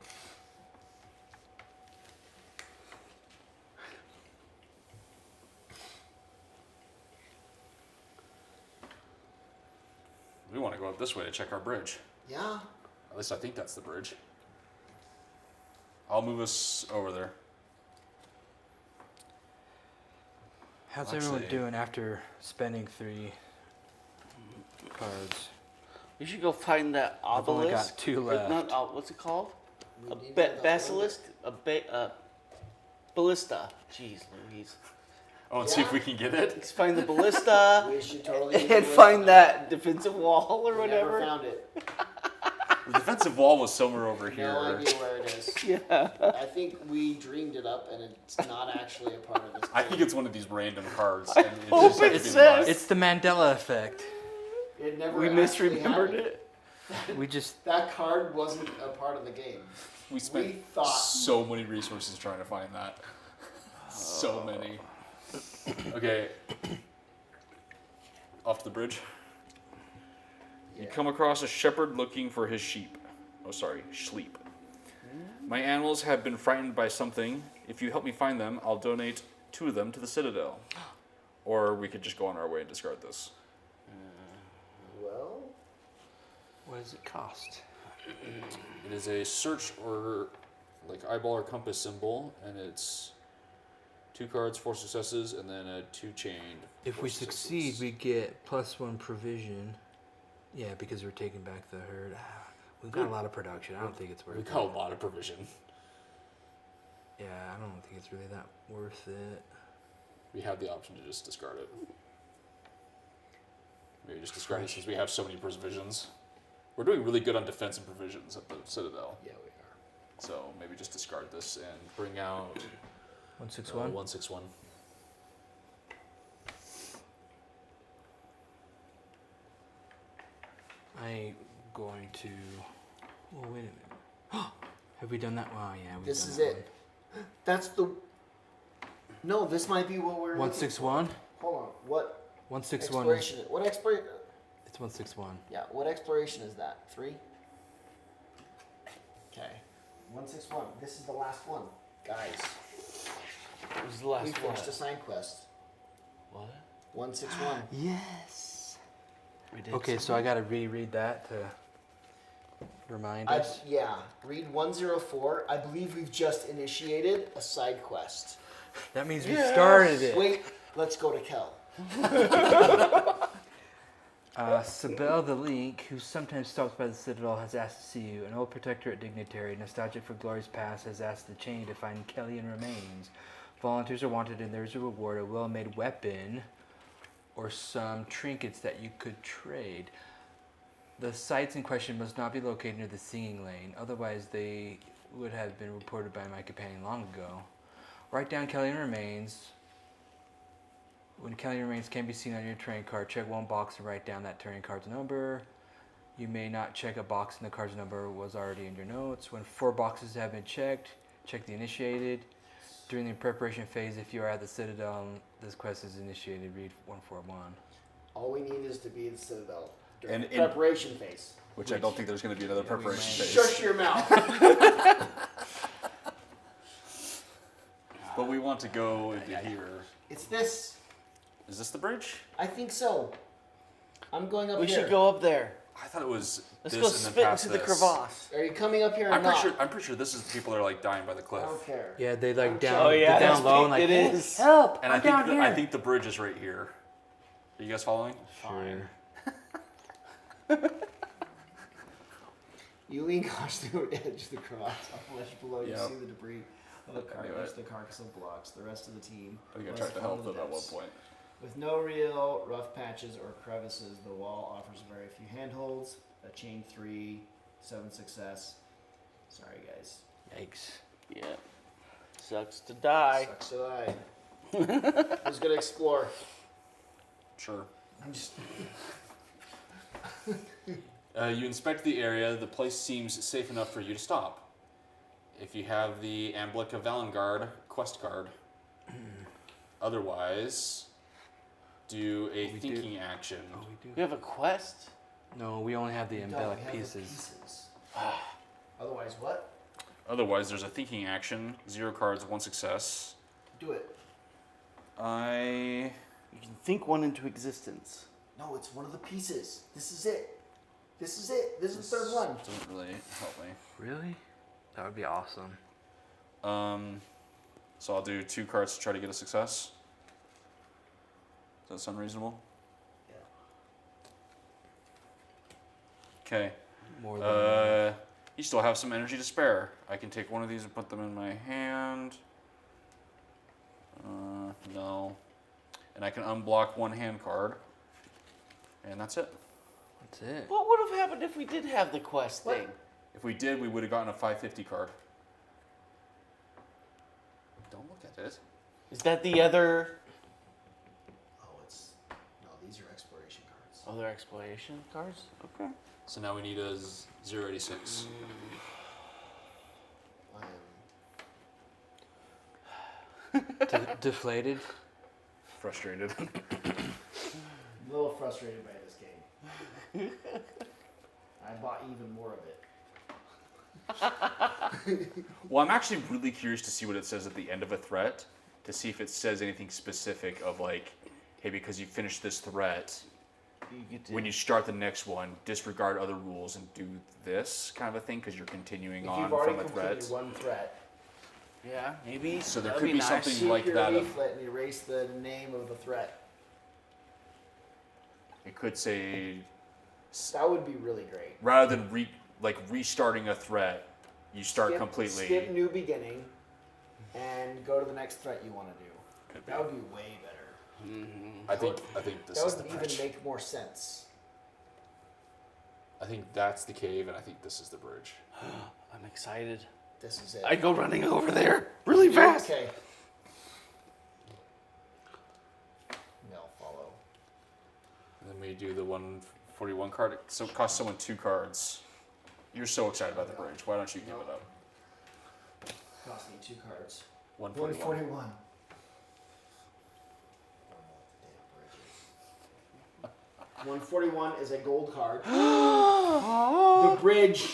[SPEAKER 1] We want to go up this way to check our bridge.
[SPEAKER 2] Yeah.
[SPEAKER 1] At least I think that's the bridge. I'll move us over there.
[SPEAKER 4] How's everyone
[SPEAKER 1] Actually-
[SPEAKER 4] doing after spending 3 cards?
[SPEAKER 3] You should go find that
[SPEAKER 4] I've only got
[SPEAKER 3] obelisk.
[SPEAKER 4] 2
[SPEAKER 3] Or
[SPEAKER 4] left.
[SPEAKER 3] not, what's it called?
[SPEAKER 2] We
[SPEAKER 3] A
[SPEAKER 2] need
[SPEAKER 3] basilisk? Ballista. Jeez Louise.
[SPEAKER 1] Oh, and see if we can get it.
[SPEAKER 3] Let's find the ballista
[SPEAKER 2] We should totally use
[SPEAKER 3] and
[SPEAKER 2] the
[SPEAKER 3] find
[SPEAKER 2] ballista.
[SPEAKER 3] that defensive wall or
[SPEAKER 2] We never
[SPEAKER 3] whatever.
[SPEAKER 2] found it.
[SPEAKER 1] The defensive wall was somewhere over here.
[SPEAKER 2] No idea where it is.
[SPEAKER 3] Yeah.
[SPEAKER 2] I think we dreamed it up, and it's not actually a part of this.
[SPEAKER 1] I
[SPEAKER 2] game.
[SPEAKER 1] think it's one of these random cards.
[SPEAKER 3] I
[SPEAKER 1] and it
[SPEAKER 3] hope
[SPEAKER 1] just had
[SPEAKER 3] it
[SPEAKER 1] to be
[SPEAKER 3] says-
[SPEAKER 1] left.
[SPEAKER 4] It's the Mandela effect.
[SPEAKER 2] It never.
[SPEAKER 3] We
[SPEAKER 2] actually
[SPEAKER 3] misremembered
[SPEAKER 2] happened.
[SPEAKER 3] it.
[SPEAKER 4] We just
[SPEAKER 2] That card wasn't a part of the game.
[SPEAKER 1] We spent
[SPEAKER 2] We thought-
[SPEAKER 1] so many resources trying to find that. So many. Okay. Off the bridge.
[SPEAKER 5] You
[SPEAKER 2] Yeah.
[SPEAKER 5] come across a shepherd looking for his sheep. Oh, sorry, sleep. My animals have been frightened by something. If you help me find them, I'll donate 2 of them to the Citadel. Or we could just go on our way and discard this.
[SPEAKER 2] Well,
[SPEAKER 4] what does it cost?
[SPEAKER 1] It is a search or like eyeball or compass symbol, and it's 2 cards, 4 successes, and then a 2 chained.
[SPEAKER 4] If
[SPEAKER 1] 4
[SPEAKER 4] we
[SPEAKER 1] successes.
[SPEAKER 4] succeed, we get +1 provision. Yeah, because we're taking back the herd. We've got a lot of production. I don't think it's worth
[SPEAKER 1] We
[SPEAKER 4] it.
[SPEAKER 1] got a lot of provision.
[SPEAKER 4] Yeah, I don't think it's really that worth it.
[SPEAKER 1] We have the option to just discard it. Maybe just discard it since we have so many provisions. We're doing really good on defense and provisions at the Citadel.
[SPEAKER 2] yeah, we are.
[SPEAKER 1] So maybe just discard this and bring out
[SPEAKER 4] 161.
[SPEAKER 1] 161.
[SPEAKER 4] I'm going to. Oh, wait a minute. Have we done that? Oh, yeah. We've
[SPEAKER 2] This
[SPEAKER 4] done
[SPEAKER 2] is
[SPEAKER 4] that
[SPEAKER 2] it. That's the. No, this might be what we're.
[SPEAKER 4] One.
[SPEAKER 2] looking
[SPEAKER 4] 161.
[SPEAKER 2] for. Hold on. What
[SPEAKER 4] 161.
[SPEAKER 2] exploration? What exploration?
[SPEAKER 4] It's 161.
[SPEAKER 2] Yeah. What exploration is that? 3. Okay. 161. This is the last one, guys.
[SPEAKER 3] What was the
[SPEAKER 2] We
[SPEAKER 3] last
[SPEAKER 2] finished a
[SPEAKER 3] one?
[SPEAKER 2] side quest.
[SPEAKER 3] What?
[SPEAKER 2] 161.
[SPEAKER 4] Yes.
[SPEAKER 3] We did
[SPEAKER 4] Okay, so I gotta reread that to remind us.
[SPEAKER 2] Yeah. Read 104. I believe we've just initiated a side quest.
[SPEAKER 4] That means we started it.
[SPEAKER 2] Wait. Let's go to Kel.
[SPEAKER 4] Sabel the Link, who sometimes stops by the Citadel, has asked to see you. An old protectorate dignitary, nostalgic for glory's past, has asked the chain to find Kellyan remains. Volunteers are wanted, and there's a reward: a well-made weapon or some trinkets that you could trade. The sites in question must not be located near the singing lane, otherwise they would have been reported by my companion long ago. Write down Kellyan remains. When Kellyan remains can be seen on your terrain card, check one box and write down that terrain card's number. You may not check a box and the card's number was already in your notes. When 4 boxes have been checked, check the initiated. During the preparation phase, if you are at the Citadel and this quest is initiated, read 141.
[SPEAKER 2] All we need is to be in the Citadel during
[SPEAKER 5] And
[SPEAKER 2] the
[SPEAKER 5] in-
[SPEAKER 2] preparation phase.
[SPEAKER 5] Which I don't think there's going to be another preparation phase.
[SPEAKER 2] Shush your mouth.
[SPEAKER 5] But we want to go into here.
[SPEAKER 2] It's this.
[SPEAKER 5] Is this the bridge?
[SPEAKER 2] I think so. I'm going up
[SPEAKER 3] We
[SPEAKER 2] here.
[SPEAKER 3] should go up there.
[SPEAKER 5] I thought it was
[SPEAKER 3] Let's
[SPEAKER 5] this
[SPEAKER 3] go
[SPEAKER 5] and then
[SPEAKER 3] spit
[SPEAKER 5] past
[SPEAKER 3] into the
[SPEAKER 5] this.
[SPEAKER 3] crevasse.
[SPEAKER 2] Are you coming up here or
[SPEAKER 5] I'm
[SPEAKER 2] not?
[SPEAKER 5] pretty sure this is the people that are like dying by the
[SPEAKER 2] I
[SPEAKER 5] cliff.
[SPEAKER 2] don't care.
[SPEAKER 4] Yeah, they like
[SPEAKER 2] I'm
[SPEAKER 4] down,
[SPEAKER 3] Oh, yeah,
[SPEAKER 4] get down
[SPEAKER 3] that's
[SPEAKER 4] low
[SPEAKER 3] me.
[SPEAKER 4] and like,
[SPEAKER 3] It
[SPEAKER 4] "Hey,
[SPEAKER 3] is.
[SPEAKER 4] help!
[SPEAKER 5] And
[SPEAKER 4] I'm down here.
[SPEAKER 5] I think the bridge is right here. Are you guys following?
[SPEAKER 3] Fine.
[SPEAKER 2] You lean cautiously over the edge of the cross. On the ledge below, you
[SPEAKER 5] Yep.
[SPEAKER 2] see the debris of the car
[SPEAKER 5] I knew
[SPEAKER 2] against
[SPEAKER 5] it.
[SPEAKER 2] the carcass of blocks. The rest of the team
[SPEAKER 5] I think I
[SPEAKER 2] must
[SPEAKER 5] tried to
[SPEAKER 2] fall
[SPEAKER 5] help
[SPEAKER 2] to
[SPEAKER 5] them at one
[SPEAKER 2] depths.
[SPEAKER 5] point.
[SPEAKER 2] With no real rough patches or crevices, the wall offers very few handholds. A chain 3, 7 success. Sorry, guys.
[SPEAKER 4] Yikes.
[SPEAKER 3] Yeah. Sucks to die.
[SPEAKER 2] Sucks to die. Who's gonna explore?
[SPEAKER 5] Sure.
[SPEAKER 2] I'm just.
[SPEAKER 5] You inspect the area. The place seems safe enough for you to stop. If you have the Amblic of Valengard quest card. Otherwise, do a
[SPEAKER 4] We do.
[SPEAKER 5] thinking action.
[SPEAKER 4] Oh, we do.
[SPEAKER 3] We have a quest?
[SPEAKER 4] No, we only have the
[SPEAKER 2] No, we
[SPEAKER 4] embellic
[SPEAKER 2] have the
[SPEAKER 4] pieces.
[SPEAKER 2] Otherwise, what?
[SPEAKER 5] Otherwise, there's a thinking action. 0 cards, 1 success.
[SPEAKER 2] Do it.
[SPEAKER 5] I
[SPEAKER 3] You can think one into existence.
[SPEAKER 2] No, it's one of the pieces. This is it. This is it. This is the third one.
[SPEAKER 5] Doesn't really help me.
[SPEAKER 4] Really? That would be awesome.
[SPEAKER 5] So I'll do 2 cards to try to get a success. Does that sound reasonable?
[SPEAKER 2] Yeah.
[SPEAKER 5] Okay.
[SPEAKER 4] More than
[SPEAKER 5] You still have some energy to spare. I can take one of these and put them in my hand. No. And I can unblock 1 hand card. And that's it.
[SPEAKER 4] that's it.
[SPEAKER 3] What would have happened if we did have the quest
[SPEAKER 2] What?
[SPEAKER 3] thing?
[SPEAKER 5] If we did, we would have gotten a 550 card. Don't look at it.
[SPEAKER 3] Is that the other
[SPEAKER 2] Oh, it's. No, these are exploration cards.
[SPEAKER 3] other exploration cards? Okay.
[SPEAKER 5] So now we need a 086.
[SPEAKER 2] I am
[SPEAKER 4] Deflated.
[SPEAKER 5] Frustrated.
[SPEAKER 2] a little frustrated by this game. I bought even more of it.
[SPEAKER 5] Well, I'm actually really curious to see what it says at the end of a threat, to see if it says anything specific of like, hey, because you finished this threat,
[SPEAKER 3] You get to
[SPEAKER 5] when you start the next one, disregard other rules and do this kind of a thing because you're continuing
[SPEAKER 2] If
[SPEAKER 5] on
[SPEAKER 2] you've already
[SPEAKER 5] from a
[SPEAKER 2] completed
[SPEAKER 5] threat.
[SPEAKER 2] one threat,
[SPEAKER 3] Yeah, maybe.
[SPEAKER 5] So there
[SPEAKER 3] That'd
[SPEAKER 5] could be
[SPEAKER 3] nice.
[SPEAKER 5] something
[SPEAKER 2] keep
[SPEAKER 5] like
[SPEAKER 2] your
[SPEAKER 5] that of-
[SPEAKER 2] leaflet and erase the name of the threat.
[SPEAKER 5] It could say,
[SPEAKER 2] That would be really great.
[SPEAKER 5] rather than restarting a threat, you start
[SPEAKER 2] Skip-
[SPEAKER 5] completely.
[SPEAKER 2] Skip new beginning, and go to the next threat you want to do.
[SPEAKER 5] Could be.
[SPEAKER 2] That would be way better.
[SPEAKER 5] I think this
[SPEAKER 2] That
[SPEAKER 5] is the
[SPEAKER 2] would even
[SPEAKER 5] bridge.
[SPEAKER 2] make more sense.
[SPEAKER 5] I think that's the cave, and I think this is the bridge.
[SPEAKER 3] I'm excited.
[SPEAKER 2] This is it.
[SPEAKER 3] I go running over there really fast.
[SPEAKER 2] Okay. They'll follow.
[SPEAKER 5] And then we do the 141 141 card. So it costs someone 2 cards. You're so excited about the bridge. Why don't you give it up?
[SPEAKER 2] Cost me 2 cards.
[SPEAKER 5] 141.
[SPEAKER 2] 141. 141 is a gold card. The Bridge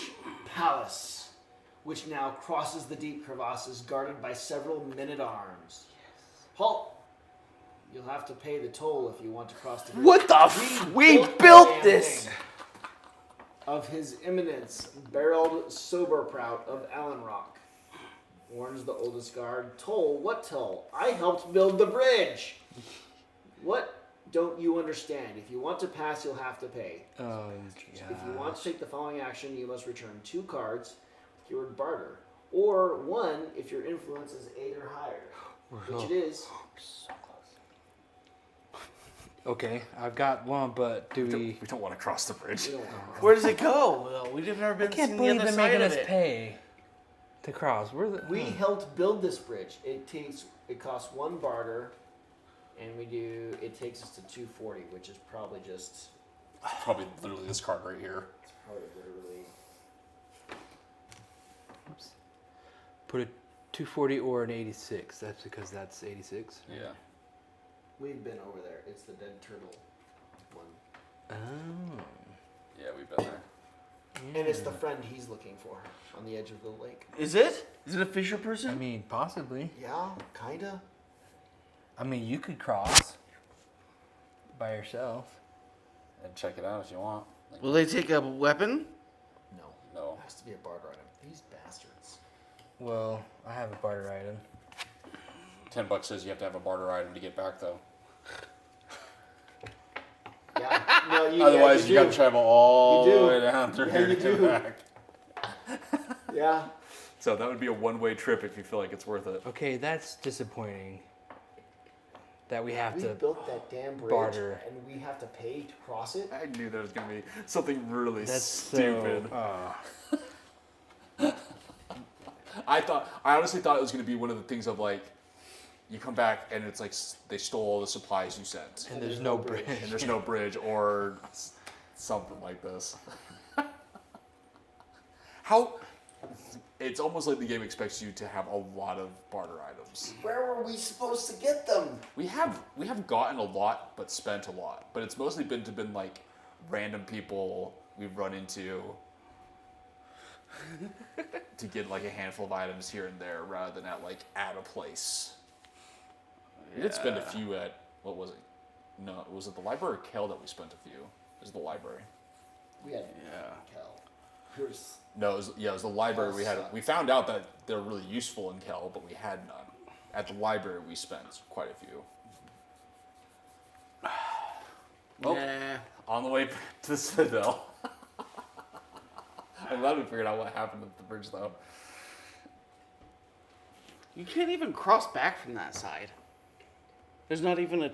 [SPEAKER 2] Palace, which now crosses the deep crevasses guarded by several men-at-arms. Halt! You'll have to pay the toll if you want to cross the bridge.
[SPEAKER 3] What the We built
[SPEAKER 2] the damn
[SPEAKER 3] this!
[SPEAKER 2] thing. Of His Eminence, Barreled Soberprout of Allen Rock. Warns the oldest guard. Toll? What toll? I helped build the bridge! What don't you understand? If you want to pass, you'll have to pay.
[SPEAKER 4] Oh,
[SPEAKER 2] If you want to take the following action, you must return 2 cards with keyword barter. Or 1 if your influence is 8 or higher. Which it is.
[SPEAKER 4] So close. Okay, I've got one, but do we?
[SPEAKER 5] We don't want to cross the bridge.
[SPEAKER 2] We don't want to-
[SPEAKER 3] Where does it go? Well, we've never
[SPEAKER 4] I
[SPEAKER 3] been
[SPEAKER 4] can't
[SPEAKER 3] seen
[SPEAKER 4] believe
[SPEAKER 3] the
[SPEAKER 4] they're
[SPEAKER 3] other side
[SPEAKER 4] making
[SPEAKER 3] of
[SPEAKER 4] us
[SPEAKER 3] it.
[SPEAKER 4] pay to cross. We're the.
[SPEAKER 2] We helped build this bridge. It costs 1 barter, and it takes us to 240, which is probably just
[SPEAKER 5] Probably literally this card right here.
[SPEAKER 2] probably literally.
[SPEAKER 4] Oops. Put a 240 or an 86. That's because that's 86.
[SPEAKER 5] Yeah.
[SPEAKER 2] We've been over there. It's the dead turtle one,
[SPEAKER 4] Oh.
[SPEAKER 5] Yeah, we've been there.
[SPEAKER 2] and it's the friend he's looking for on the edge of the lake.
[SPEAKER 3] Is it? Is it a fisher person?
[SPEAKER 4] I mean, possibly.
[SPEAKER 2] Yeah, kinda.
[SPEAKER 4] I mean, you could cross by yourself.
[SPEAKER 5] And check it out if you want. Like,
[SPEAKER 3] Will they take a weapon?
[SPEAKER 2] No,
[SPEAKER 5] no.
[SPEAKER 2] it has to be a barter item. These bastards.
[SPEAKER 4] Well, I have a barter item.
[SPEAKER 5] $10 says you have to have a barter item to get back though.
[SPEAKER 2] Yeah, no, you.
[SPEAKER 5] Otherwise,
[SPEAKER 2] you
[SPEAKER 5] you got to travel all
[SPEAKER 2] You do.
[SPEAKER 5] the way down through
[SPEAKER 2] Yeah,
[SPEAKER 5] here
[SPEAKER 2] you
[SPEAKER 5] to come
[SPEAKER 2] do.
[SPEAKER 5] back.
[SPEAKER 2] Yeah.
[SPEAKER 5] So that would be a one-way trip if you feel like it's worth it.
[SPEAKER 4] Okay, that's disappointing. That we have
[SPEAKER 2] We
[SPEAKER 4] to.
[SPEAKER 2] built that damn bridge,
[SPEAKER 4] barter.
[SPEAKER 2] and we have to pay to cross it.
[SPEAKER 5] I knew there was going to be something really
[SPEAKER 4] That's
[SPEAKER 5] stupid.
[SPEAKER 4] So,
[SPEAKER 5] I honestly thought it was going to be one of the things of like, you come back and it's like they stole all the supplies you sent,
[SPEAKER 4] and there's no bridge.
[SPEAKER 5] and there's no bridge or something like this. How? It's almost like the game expects you to have a lot of barter items.
[SPEAKER 2] Where were we supposed to get them?
[SPEAKER 5] We have gotten a lot, but spent a lot. But it's mostly been like random people we've run into to get like a handful of items here and there, rather than at a place. We did spend a few at what was it? No, was it the library or Kel that we spent a few? It was the library.
[SPEAKER 2] We had Kel. Here's
[SPEAKER 5] No, it was the library we had. We found out that they're really useful in Kel, but we had none. At the library, we spent quite a few. Well,
[SPEAKER 3] Nah.
[SPEAKER 5] on the way to the Citadel. I'm glad we figured out what happened at the bridge, though.
[SPEAKER 3] You can't even cross back from that side. There's not even a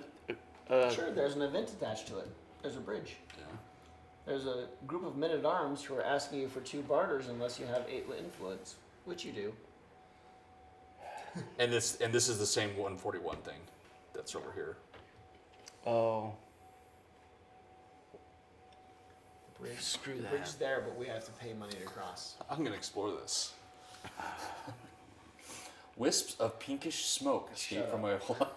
[SPEAKER 2] sure. There's an event attached to it. There's a bridge. There's a group of men-at-arms who are asking you for 2 barters unless you have 8 influence, which you do.
[SPEAKER 5] And this is the same 141 thing that's over here.
[SPEAKER 3] Oh.
[SPEAKER 2] The bridge,
[SPEAKER 3] Screw
[SPEAKER 2] the
[SPEAKER 3] that.
[SPEAKER 2] bridge is there, but we have to pay money to cross.
[SPEAKER 5] I'm gonna explore this. Wisps of pinkish smoke escape
[SPEAKER 2] Shut
[SPEAKER 5] from my hole.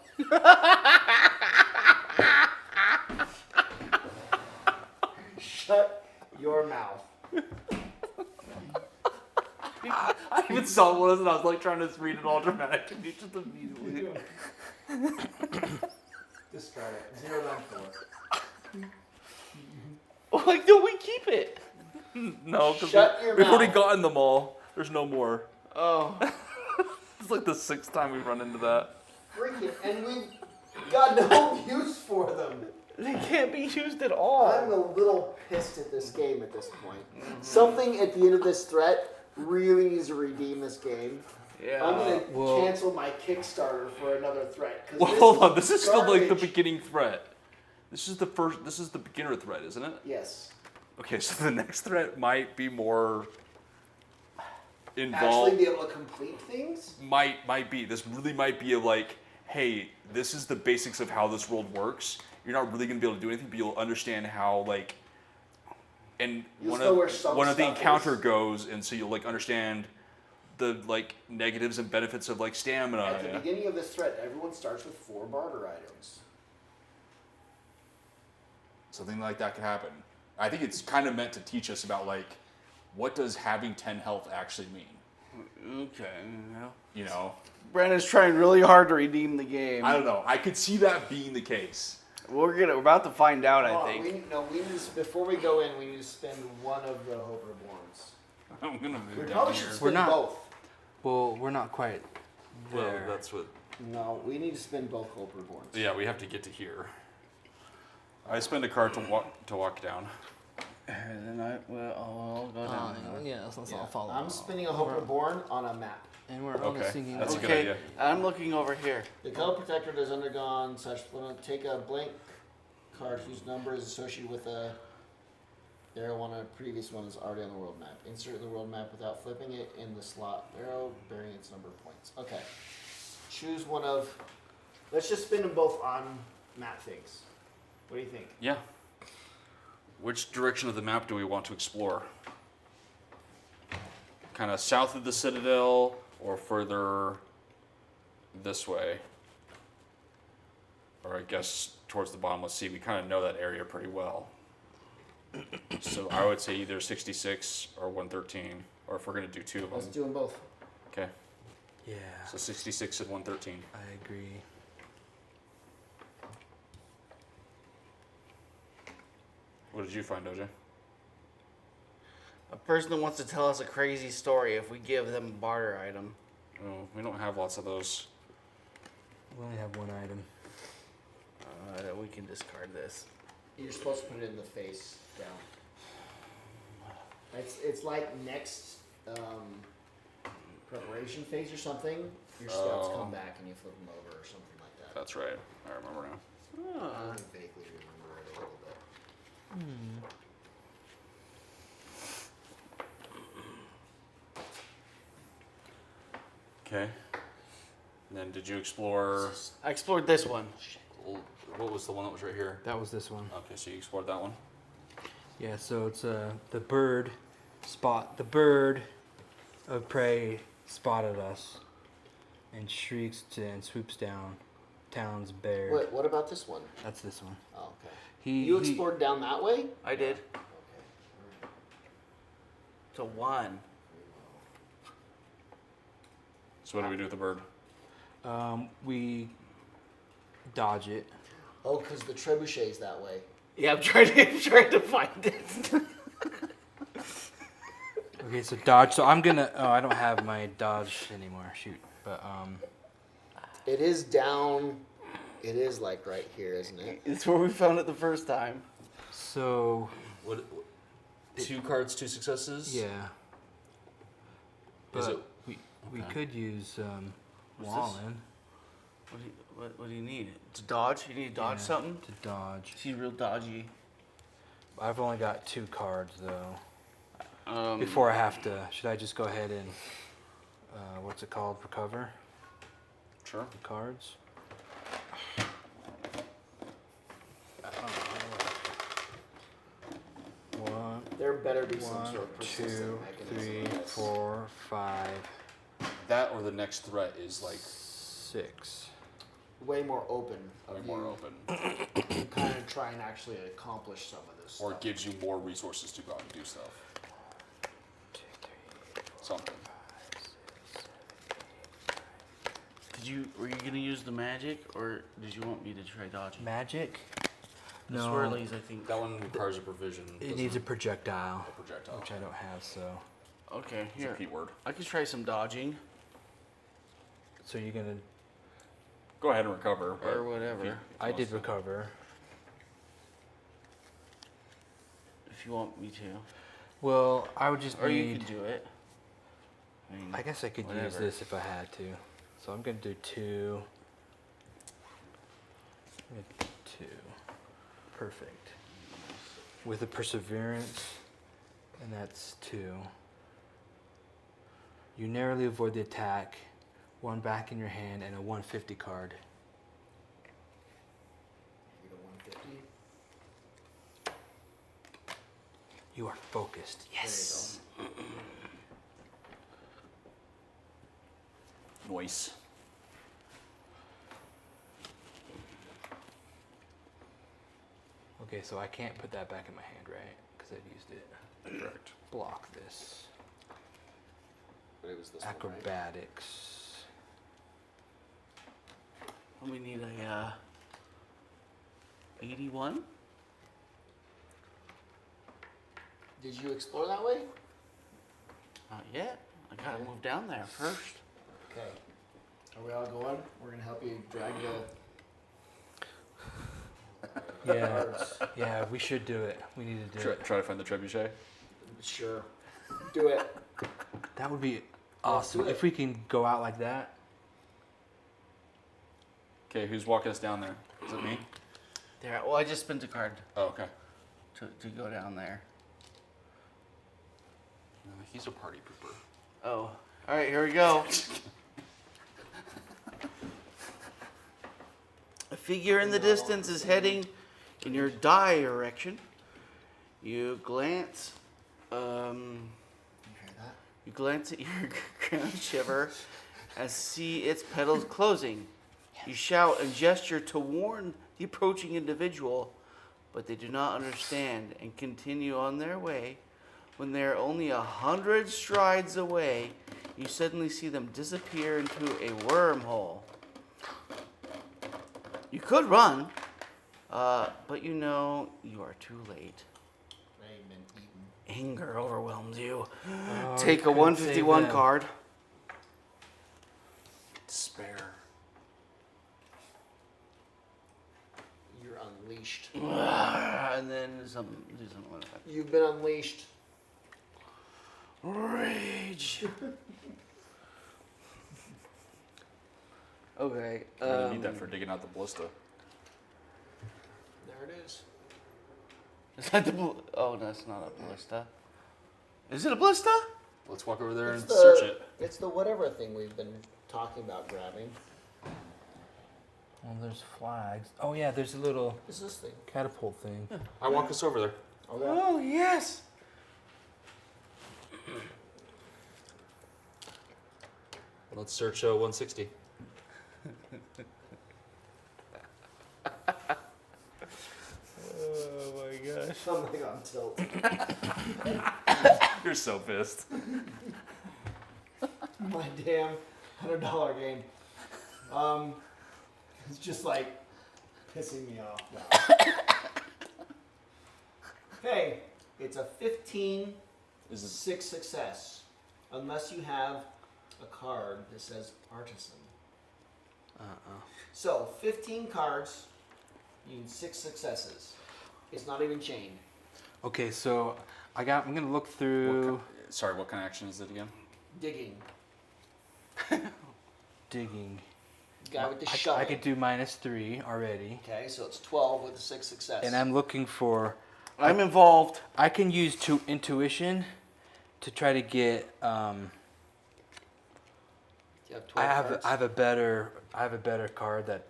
[SPEAKER 2] Shut your mouth.
[SPEAKER 5] I even saw one and I was like trying to read it all dramatic and you just immediately.
[SPEAKER 2] Discard it. 094.
[SPEAKER 3] Why don't we keep it?
[SPEAKER 1] No, because
[SPEAKER 2] Shut your
[SPEAKER 1] we've already
[SPEAKER 2] mouth.
[SPEAKER 1] gotten them all. There's no more.
[SPEAKER 3] Oh.
[SPEAKER 1] It's like the 6th time we've run into that.
[SPEAKER 2] Freaking, and we've got no use for them.
[SPEAKER 3] They can't be used at all.
[SPEAKER 2] I'm a little pissed at this game at this point. Something at the end of this threat really needs to redeem this game.
[SPEAKER 3] Yeah.
[SPEAKER 2] I'm gonna
[SPEAKER 4] well-
[SPEAKER 2] cancel my Kickstarter for another threat. 'cause
[SPEAKER 1] Well,
[SPEAKER 2] this
[SPEAKER 1] hold on. This is still like the
[SPEAKER 2] garbage.
[SPEAKER 1] beginning threat. This is the first. This is the beginner threat, isn't it?
[SPEAKER 2] Yes.
[SPEAKER 1] Okay, so the next threat might be more involved.
[SPEAKER 2] Actually, be able to complete things.
[SPEAKER 1] Might be. This really might be a like, hey, this is the basics of how this world works. You're not really gonna be able to do anything, but you'll understand how like and
[SPEAKER 2] You'll
[SPEAKER 1] one
[SPEAKER 2] know
[SPEAKER 1] of
[SPEAKER 2] where some
[SPEAKER 1] one of the
[SPEAKER 2] stuff
[SPEAKER 1] encounter
[SPEAKER 2] is.
[SPEAKER 1] goes, and so you'll like understand the like negatives and benefits of like stamina.
[SPEAKER 2] At the beginning of this threat, everyone starts with 4 barter items.
[SPEAKER 1] Something like that could happen. I think it's kind of meant to teach us about like what does having 10 health actually mean.
[SPEAKER 3] Okay.
[SPEAKER 1] You know,
[SPEAKER 3] Brandon's trying really hard to redeem the game.
[SPEAKER 1] I don't know. I could see that being the case.
[SPEAKER 3] We're about to find out.
[SPEAKER 2] Hold
[SPEAKER 3] I
[SPEAKER 2] on,
[SPEAKER 3] think.
[SPEAKER 2] we need to, before we go in, we need to spend one of the Hoper Borns.
[SPEAKER 5] I'm gonna
[SPEAKER 2] We
[SPEAKER 5] move
[SPEAKER 2] probably
[SPEAKER 5] down
[SPEAKER 2] should
[SPEAKER 5] here.
[SPEAKER 2] spend
[SPEAKER 4] not-
[SPEAKER 2] both.
[SPEAKER 4] Well, we're not quite
[SPEAKER 1] Well,
[SPEAKER 4] there.
[SPEAKER 1] that's what.
[SPEAKER 2] No, we need to spend both Hoper Borns.
[SPEAKER 1] Yeah, we have to get to here. I spend a card to walk down.
[SPEAKER 3] And then I'll go down.
[SPEAKER 4] yeah, let's
[SPEAKER 2] Yeah.
[SPEAKER 4] all follow.
[SPEAKER 2] I'm spinning a Hoper Born on a map.
[SPEAKER 4] And we're only
[SPEAKER 1] Okay,
[SPEAKER 4] singing.
[SPEAKER 1] that's a good
[SPEAKER 3] Okay,
[SPEAKER 1] idea.
[SPEAKER 3] I'm looking over here.
[SPEAKER 2] The color protector has undergone such. Take a blank card whose number is associated with a arrow on a previous one is already on the world map. Insert in the world map without flipping it in the slot arrow bearing its number of points. Okay. Choose one of. Let's just spin them both on map things. What do you think?
[SPEAKER 1] Yeah. Which direction of the map do we want to explore? Kind of south of the Citadel or further this way? Or I guess towards the bottomless sea. We kind of know that area pretty well. So I would say either 66 or 113. Or if we're going to do 2 of
[SPEAKER 2] Let's
[SPEAKER 1] them.
[SPEAKER 2] do them both.
[SPEAKER 1] Okay.
[SPEAKER 4] Yeah,
[SPEAKER 1] So 66 and 113.
[SPEAKER 4] I agree.
[SPEAKER 1] What did you find, OJ?
[SPEAKER 3] A person that wants to tell us a crazy story if we give them a barter item.
[SPEAKER 1] Oh, we don't have lots of those.
[SPEAKER 4] We only have one item.
[SPEAKER 3] We can discard this.
[SPEAKER 2] You're supposed to put it in the face down. It's like next preparation phase or something. Your scouts
[SPEAKER 1] Oh.
[SPEAKER 2] come back and you flip them over or something like that.
[SPEAKER 1] That's right. I remember now.
[SPEAKER 2] I vaguely remember it a little bit.
[SPEAKER 1] Okay. And then did you explore?
[SPEAKER 3] I explored this one.
[SPEAKER 1] What was the one that was right here?
[SPEAKER 4] That was this one.
[SPEAKER 1] Okay, so you explored that one.
[SPEAKER 4] Yeah, so it's the bird spot. The bird of prey spotted us and shrieks and swoops down. Town's bear.
[SPEAKER 2] Wait, what about this one?
[SPEAKER 4] That's this one.
[SPEAKER 2] Oh, okay.
[SPEAKER 4] He
[SPEAKER 2] You explored down that way?
[SPEAKER 3] I did.
[SPEAKER 2] Okay.
[SPEAKER 3] To 1.
[SPEAKER 1] So what do we do with the bird?
[SPEAKER 4] We dodge it.
[SPEAKER 2] Oh, because the trebuchet's that way.
[SPEAKER 3] Yeah, I'm trying to find it.
[SPEAKER 4] Okay, so dodge. So I'm gonna. Oh, I don't have my dodge anymore. Shoot. But
[SPEAKER 2] It is down. It is like right here, isn't it?
[SPEAKER 3] It's where we found it the first time.
[SPEAKER 4] so
[SPEAKER 1] What? 2 cards, 2 successes.
[SPEAKER 4] yeah.
[SPEAKER 1] Is
[SPEAKER 4] But
[SPEAKER 1] it-
[SPEAKER 4] we
[SPEAKER 1] okay.
[SPEAKER 4] could use
[SPEAKER 3] What's
[SPEAKER 4] Wallen
[SPEAKER 3] What do you need? To dodge? You need to dodge
[SPEAKER 4] yeah,
[SPEAKER 3] something?
[SPEAKER 4] to dodge.
[SPEAKER 3] She's real dodgy.
[SPEAKER 4] I've only got 2 cards though.
[SPEAKER 3] Um,
[SPEAKER 4] Before I have to, should I just go ahead and what's it called? Recover
[SPEAKER 1] Sure.
[SPEAKER 4] the cards. One,
[SPEAKER 2] There better be some
[SPEAKER 4] one,
[SPEAKER 2] sort of persistent
[SPEAKER 4] 2,
[SPEAKER 2] mechanism.
[SPEAKER 4] 3,
[SPEAKER 2] to this.
[SPEAKER 4] 4, 5,
[SPEAKER 1] That or the next threat is like
[SPEAKER 4] 6.
[SPEAKER 2] Way more open.
[SPEAKER 1] way
[SPEAKER 2] Of
[SPEAKER 1] more
[SPEAKER 2] you
[SPEAKER 1] open,
[SPEAKER 2] kind of try and actually accomplish some of this
[SPEAKER 1] or
[SPEAKER 2] stuff.
[SPEAKER 1] gives you more resources to go out and do stuff.
[SPEAKER 4] 2, 3,
[SPEAKER 1] Something.
[SPEAKER 3] were you gonna use the magic, or did you want me to try dodging?
[SPEAKER 4] magic.
[SPEAKER 3] The
[SPEAKER 4] No,
[SPEAKER 3] swirlies, I think.
[SPEAKER 1] That one requires a provision.
[SPEAKER 4] it needs a projectile,
[SPEAKER 1] a projectile.
[SPEAKER 4] which I don't have. So,
[SPEAKER 3] Okay,
[SPEAKER 1] It's a
[SPEAKER 3] here.
[SPEAKER 1] P word.
[SPEAKER 3] I could try some dodging
[SPEAKER 4] so you're gonna.
[SPEAKER 1] Go ahead and recover. but
[SPEAKER 3] or whatever.
[SPEAKER 1] if you
[SPEAKER 4] I
[SPEAKER 1] want
[SPEAKER 4] did
[SPEAKER 1] to-
[SPEAKER 4] recover.
[SPEAKER 3] If you want me to,
[SPEAKER 4] Well, I would just
[SPEAKER 3] or you
[SPEAKER 4] need.
[SPEAKER 3] could do it. I mean,
[SPEAKER 4] I guess I could use
[SPEAKER 3] whatever.
[SPEAKER 4] this if I had to. So I'm gonna do 2. 2. Perfect. With a perseverance, and that's 2. You narrowly avoid the attack. 1 back in your hand and a 150 card.
[SPEAKER 2] You get a 150.
[SPEAKER 4] You are focused. Yes.
[SPEAKER 5] Noise.
[SPEAKER 4] Okay, so I can't put that back in my hand, right? Because I've used it.
[SPEAKER 5] Correct.
[SPEAKER 4] Block this.
[SPEAKER 2] But it was this one, right?
[SPEAKER 4] Acrobatics.
[SPEAKER 3] We need a 81.
[SPEAKER 2] Did you explore that way?
[SPEAKER 3] Not yet. I gotta move down there first.
[SPEAKER 2] Okay. Are we all going? We're gonna help you drag the
[SPEAKER 4] Yeah.
[SPEAKER 2] cards.
[SPEAKER 4] Yeah, we should do it. We need to do it.
[SPEAKER 5] Try to find the trebuchet.
[SPEAKER 2] Sure. Do it.
[SPEAKER 4] That would be
[SPEAKER 2] Let's
[SPEAKER 4] awesome.
[SPEAKER 2] do it.
[SPEAKER 4] If we can go out like that.
[SPEAKER 5] Okay, who's walking us down there? Is it me?
[SPEAKER 3] There. Well, I just spent a card
[SPEAKER 5] Oh, okay.
[SPEAKER 3] to go down there.
[SPEAKER 5] He's a party pooper.
[SPEAKER 3] Oh. All right. Here we go. A figure in the distance is heading in your direction. You glance.
[SPEAKER 2] You hear that?
[SPEAKER 3] You glance at your ground shiver and see its petals closing. You shout and gesture to warn the approaching individual, but they do not understand and continue on their way. When they are only 100 strides away, you suddenly see them disappear into a wormhole. You could run, but you know you are too late.
[SPEAKER 2] They've been eaten.
[SPEAKER 3] Anger overwhelms you.
[SPEAKER 4] Oh,
[SPEAKER 3] Take a
[SPEAKER 4] you couldn't
[SPEAKER 3] 151
[SPEAKER 4] save them.
[SPEAKER 3] card.
[SPEAKER 5] Despair.
[SPEAKER 2] You're unleashed.
[SPEAKER 3] And then do something like that.
[SPEAKER 2] You've been unleashed.
[SPEAKER 3] Rage. Okay.
[SPEAKER 5] I'm gonna need that for digging out the ballista.
[SPEAKER 2] There it is.
[SPEAKER 3] Is that the oh, no, that's not a ballista. Is it a ballista?
[SPEAKER 5] Let's walk over there
[SPEAKER 2] It's
[SPEAKER 5] and
[SPEAKER 2] the-
[SPEAKER 5] search it.
[SPEAKER 2] It's the whatever thing we've been talking about grabbing.
[SPEAKER 4] Well, there's flags. Oh yeah, there's a little
[SPEAKER 2] What's this thing?
[SPEAKER 4] catapult thing.
[SPEAKER 5] I walk us over there.
[SPEAKER 2] Okay.
[SPEAKER 3] Oh yes.
[SPEAKER 5] Let's search 160.
[SPEAKER 3] Oh my gosh.
[SPEAKER 2] I'm like on tilt.
[SPEAKER 5] You're so pissed.
[SPEAKER 2] My damn $100 game. It's just like pissing me off now. Hey, it's a 15
[SPEAKER 5] Is it
[SPEAKER 2] 6 success. Unless you have a card that says artisan. So 15 cards, you need 6 successes. It's not even chained.
[SPEAKER 4] Okay, so I'm gonna look through
[SPEAKER 5] sorry, what kind of action is it again?
[SPEAKER 2] Digging.
[SPEAKER 4] digging.
[SPEAKER 2] Guy with the
[SPEAKER 4] I
[SPEAKER 2] shovel.
[SPEAKER 4] could do -3 already,
[SPEAKER 2] Okay, so it's 12 with a 6 success.
[SPEAKER 4] and I'm looking for.
[SPEAKER 3] I'm involved.
[SPEAKER 4] I can use intuition to try to get.
[SPEAKER 2] You have 12 cards.
[SPEAKER 4] I have a better card that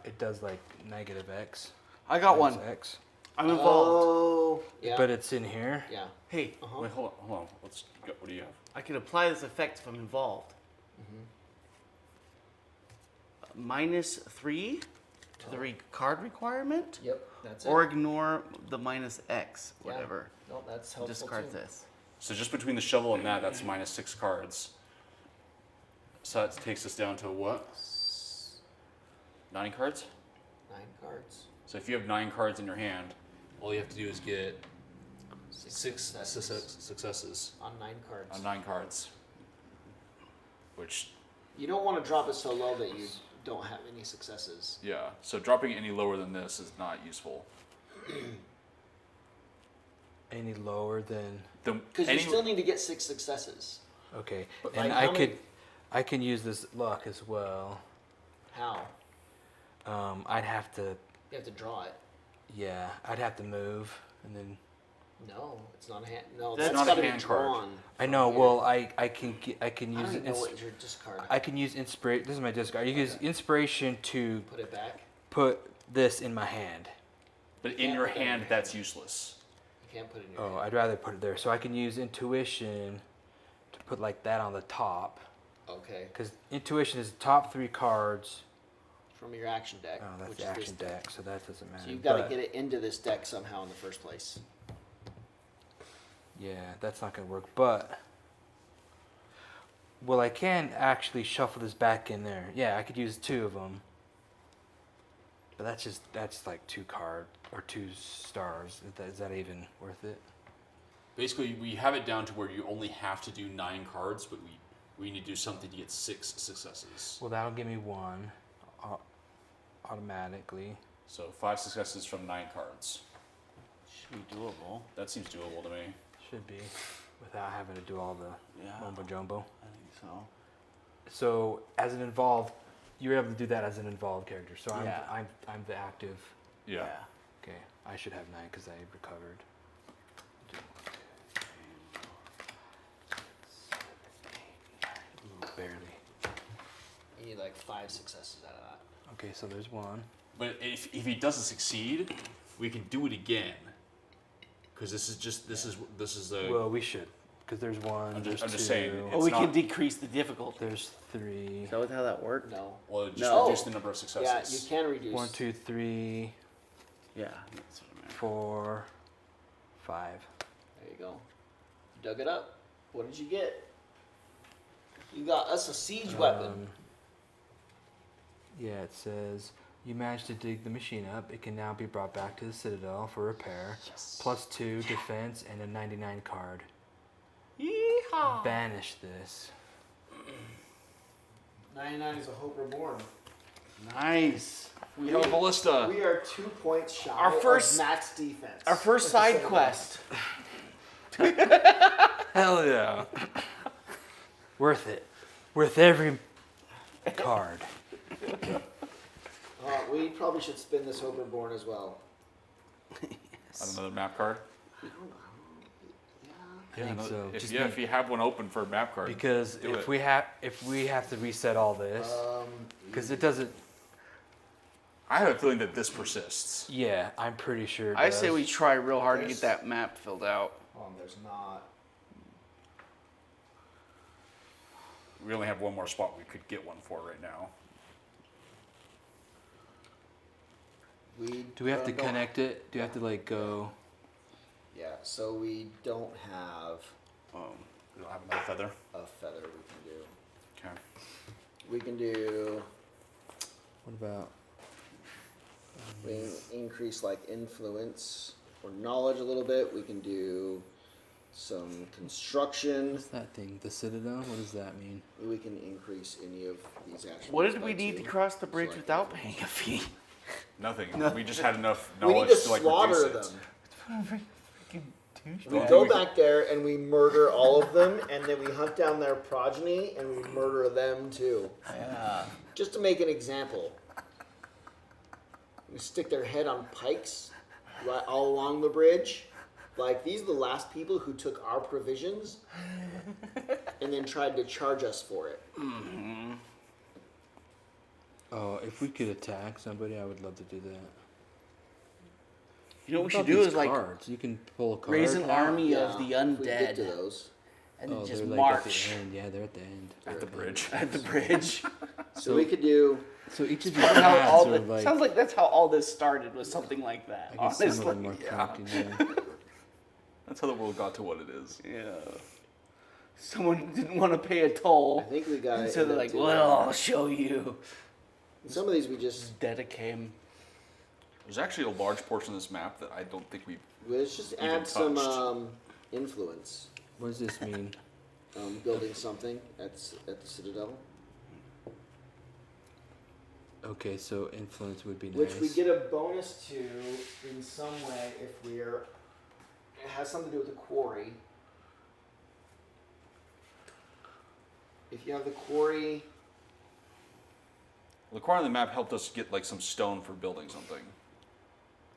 [SPEAKER 4] it does like -X.
[SPEAKER 3] I got one.
[SPEAKER 4] X,
[SPEAKER 3] I'm involved.
[SPEAKER 2] Oh, yeah.
[SPEAKER 4] but it's in here.
[SPEAKER 2] yeah.
[SPEAKER 3] Hey,
[SPEAKER 2] Uh-huh.
[SPEAKER 5] Wait, hold on. Let's go. What do you have?
[SPEAKER 3] I can apply this effect if I'm involved. -3 to the card requirement,
[SPEAKER 2] Yep, that's
[SPEAKER 3] or
[SPEAKER 2] it.
[SPEAKER 3] ignore the -X,
[SPEAKER 2] Yeah.
[SPEAKER 3] whatever.
[SPEAKER 2] No, that's helpful
[SPEAKER 3] Discard
[SPEAKER 2] too.
[SPEAKER 3] this.
[SPEAKER 5] So just between the shovel and that's -6 cards. So that takes us down to what? 9 cards?
[SPEAKER 2] 9 cards.
[SPEAKER 5] So if you have 9 cards in your hand, all you have to do is get 6 successes
[SPEAKER 2] On 9 cards.
[SPEAKER 5] on 9 cards. Which,
[SPEAKER 2] You don't want to drop it so low that you don't have any successes.
[SPEAKER 5] yeah. So dropping any lower than this is not useful.
[SPEAKER 4] Any lower than
[SPEAKER 2] Because you still need to get 6 successes.
[SPEAKER 4] okay,
[SPEAKER 5] But
[SPEAKER 4] and
[SPEAKER 2] like, how many-
[SPEAKER 4] I can use this luck as well.
[SPEAKER 2] How?
[SPEAKER 4] I'd have to
[SPEAKER 2] You have to draw it.
[SPEAKER 4] I'd have to move and then
[SPEAKER 2] No, it's not a hand. No,
[SPEAKER 3] That's
[SPEAKER 2] that's
[SPEAKER 5] not a
[SPEAKER 2] got to be
[SPEAKER 5] hand card.
[SPEAKER 2] drawn.
[SPEAKER 4] I know.
[SPEAKER 2] from
[SPEAKER 4] Well,
[SPEAKER 2] here.
[SPEAKER 4] I can
[SPEAKER 2] I
[SPEAKER 4] use
[SPEAKER 2] don't even know
[SPEAKER 4] ins-
[SPEAKER 2] what your discard.
[SPEAKER 4] I can use inspiration. This is my discard. You use
[SPEAKER 2] Okay.
[SPEAKER 4] inspiration to
[SPEAKER 2] Put it back.
[SPEAKER 4] put this in my hand.
[SPEAKER 5] But in
[SPEAKER 2] Yeah,
[SPEAKER 5] your
[SPEAKER 2] put that in
[SPEAKER 5] hand,
[SPEAKER 2] your
[SPEAKER 5] that's useless.
[SPEAKER 2] You can't put it in your
[SPEAKER 4] Oh,
[SPEAKER 2] hand.
[SPEAKER 4] I'd rather put it there. So I can use intuition to put like that on the top.
[SPEAKER 2] Okay.
[SPEAKER 4] Because intuition is the top 3 cards.
[SPEAKER 2] From your action deck.
[SPEAKER 4] Oh, that's
[SPEAKER 2] which
[SPEAKER 4] the
[SPEAKER 2] is this
[SPEAKER 4] action deck, so that doesn't matter.
[SPEAKER 2] So you've got to
[SPEAKER 4] But-
[SPEAKER 2] get it into this deck somehow in the first place.
[SPEAKER 4] Yeah, that's not gonna work. But well, I can actually shuffle this back in there. Yeah, I could use 2 of them. But that's like 2 card or 2 stars. Is that even worth it?
[SPEAKER 1] Basically, we have it down to where you only have to do 9 cards, but we need to do something to get 6 successes.
[SPEAKER 4] Well, that'll give me 1 automatically.
[SPEAKER 1] So 5 successes from 9 cards.
[SPEAKER 3] Should be doable.
[SPEAKER 1] That seems doable to me.
[SPEAKER 4] Should be, without having to do all the
[SPEAKER 3] Yeah.
[SPEAKER 4] mumbo jumbo.
[SPEAKER 3] I think so.
[SPEAKER 4] So as an involved, you're able to do that as an involved character. So
[SPEAKER 3] Yeah.
[SPEAKER 4] I'm the active.
[SPEAKER 1] Yeah.
[SPEAKER 4] Okay, I should have 9 because I recovered. Ooh, barely.
[SPEAKER 2] You need like 5 successes out of that.
[SPEAKER 4] Okay, so there's 1.
[SPEAKER 1] But if he doesn't succeed, we can do it again. Because this is the.
[SPEAKER 4] Well, we should, because there's 1.
[SPEAKER 1] I'm
[SPEAKER 4] there's
[SPEAKER 1] just
[SPEAKER 4] 2,
[SPEAKER 1] saying,
[SPEAKER 3] Oh,
[SPEAKER 1] It's
[SPEAKER 3] we can
[SPEAKER 1] not-
[SPEAKER 3] decrease the difficulty.
[SPEAKER 4] There's 3.
[SPEAKER 3] Is that how that worked?
[SPEAKER 2] No.
[SPEAKER 1] well, just
[SPEAKER 3] No.
[SPEAKER 1] reduce the number of
[SPEAKER 2] Yeah, you
[SPEAKER 1] successes.
[SPEAKER 2] can reduce.
[SPEAKER 4] 1, 2, 3,
[SPEAKER 3] Yeah. That's what I meant.
[SPEAKER 4] 4, 5.
[SPEAKER 2] There you go. Dug it up. What did you get? You got us a siege weapon.
[SPEAKER 4] Yeah, it says you managed to dig the machine up. It can now be brought back to the Citadel for repair.
[SPEAKER 2] Yes.
[SPEAKER 4] Plus 2 defense and a 99 card.
[SPEAKER 3] Yeehaw!
[SPEAKER 4] Banish this.
[SPEAKER 2] 99 is a hope reborn.
[SPEAKER 3] Nice.
[SPEAKER 1] We have a ballista.
[SPEAKER 2] We are 2 points shy
[SPEAKER 3] Our first-
[SPEAKER 2] of max defense.
[SPEAKER 3] Our first
[SPEAKER 2] At the
[SPEAKER 3] side
[SPEAKER 2] same
[SPEAKER 3] quest.
[SPEAKER 1] Hell yeah.
[SPEAKER 4] Worth it. Worth every card.
[SPEAKER 2] We probably should spin this hope reborn as well.
[SPEAKER 1] Another map card.
[SPEAKER 4] I think
[SPEAKER 1] no-
[SPEAKER 4] so.
[SPEAKER 1] If,
[SPEAKER 4] Just
[SPEAKER 1] if you have one open for a map card.
[SPEAKER 4] because
[SPEAKER 1] do
[SPEAKER 4] if
[SPEAKER 1] it.
[SPEAKER 4] we have to reset all this, because it doesn't.
[SPEAKER 1] I have a feeling that this persists.
[SPEAKER 4] Yeah, I'm pretty sure. It
[SPEAKER 3] I
[SPEAKER 4] does.
[SPEAKER 3] say we try real hard to
[SPEAKER 2] There's-
[SPEAKER 3] get that map filled out.
[SPEAKER 2] There's not.
[SPEAKER 1] We only have one more spot we could get one for right now.
[SPEAKER 4] Do we have to
[SPEAKER 2] don't-
[SPEAKER 4] connect it? Do you have to like go?
[SPEAKER 2] Yeah, so we don't have
[SPEAKER 1] We don't have another feather.
[SPEAKER 2] a feather we can do.
[SPEAKER 1] Okay.
[SPEAKER 2] We can do.
[SPEAKER 4] What about?
[SPEAKER 2] We can increase like influence or knowledge a little bit. We can do some construction.
[SPEAKER 4] What's that thing? The Citadel? What does that mean?
[SPEAKER 2] We can increase any of these actions.
[SPEAKER 3] What did we
[SPEAKER 2] by
[SPEAKER 3] need to
[SPEAKER 2] 2.
[SPEAKER 3] cross the bridge
[SPEAKER 2] So I
[SPEAKER 3] without
[SPEAKER 2] can-
[SPEAKER 3] paying a fee?
[SPEAKER 1] Nothing. We just had enough
[SPEAKER 2] We need
[SPEAKER 1] knowledge
[SPEAKER 2] to
[SPEAKER 1] like
[SPEAKER 2] slaughter
[SPEAKER 1] reduce
[SPEAKER 2] them.
[SPEAKER 1] it.
[SPEAKER 2] We
[SPEAKER 1] Yeah.
[SPEAKER 2] go back there and we murder all of them, and then we hunt down their progeny and we murder them too.
[SPEAKER 3] Yeah.
[SPEAKER 2] Just to make an example. We stick their head on pikes right all along the bridge. Like, these are the last people who took our provisions and then tried to charge us for it.
[SPEAKER 4] Oh, if we could attack somebody, I would love to do that.
[SPEAKER 3] You know what we
[SPEAKER 4] What
[SPEAKER 3] should
[SPEAKER 4] about
[SPEAKER 3] do
[SPEAKER 4] these
[SPEAKER 3] is like
[SPEAKER 4] cards? You can pull a card.
[SPEAKER 3] raise an army of the
[SPEAKER 2] if we get to
[SPEAKER 3] undead
[SPEAKER 2] those.
[SPEAKER 3] and then
[SPEAKER 4] Oh,
[SPEAKER 3] just
[SPEAKER 4] they're like
[SPEAKER 3] march
[SPEAKER 4] at the end. Yeah, they're at the end.
[SPEAKER 1] At the bridge.
[SPEAKER 3] at the bridge.
[SPEAKER 2] So we could do.
[SPEAKER 4] So each of these
[SPEAKER 3] That's how all
[SPEAKER 4] paths are
[SPEAKER 3] the-
[SPEAKER 4] like.
[SPEAKER 3] sounds like that's how all this started, was something like that.
[SPEAKER 4] I guess some
[SPEAKER 3] Honestly,
[SPEAKER 4] of them are connected. Yeah.
[SPEAKER 1] That's how the world got to what it is.
[SPEAKER 3] yeah. Someone didn't want to pay a toll,
[SPEAKER 2] I think we got.
[SPEAKER 3] and so they're like, "Well, I'll show you."
[SPEAKER 2] Some of these we just.
[SPEAKER 3] Dedicame.
[SPEAKER 1] There's actually a large portion of this map that I don't think we.
[SPEAKER 2] Let's just
[SPEAKER 1] Even
[SPEAKER 2] add some
[SPEAKER 1] touched.
[SPEAKER 2] influence.
[SPEAKER 4] What does this mean?
[SPEAKER 2] Building something at the Citadel.
[SPEAKER 4] Okay, so influence would be nice.
[SPEAKER 2] Which we get a bonus to in some way if we're. It has something to do with the quarry. If you have the quarry.
[SPEAKER 1] The corner of the map helped us get like some stone for building something.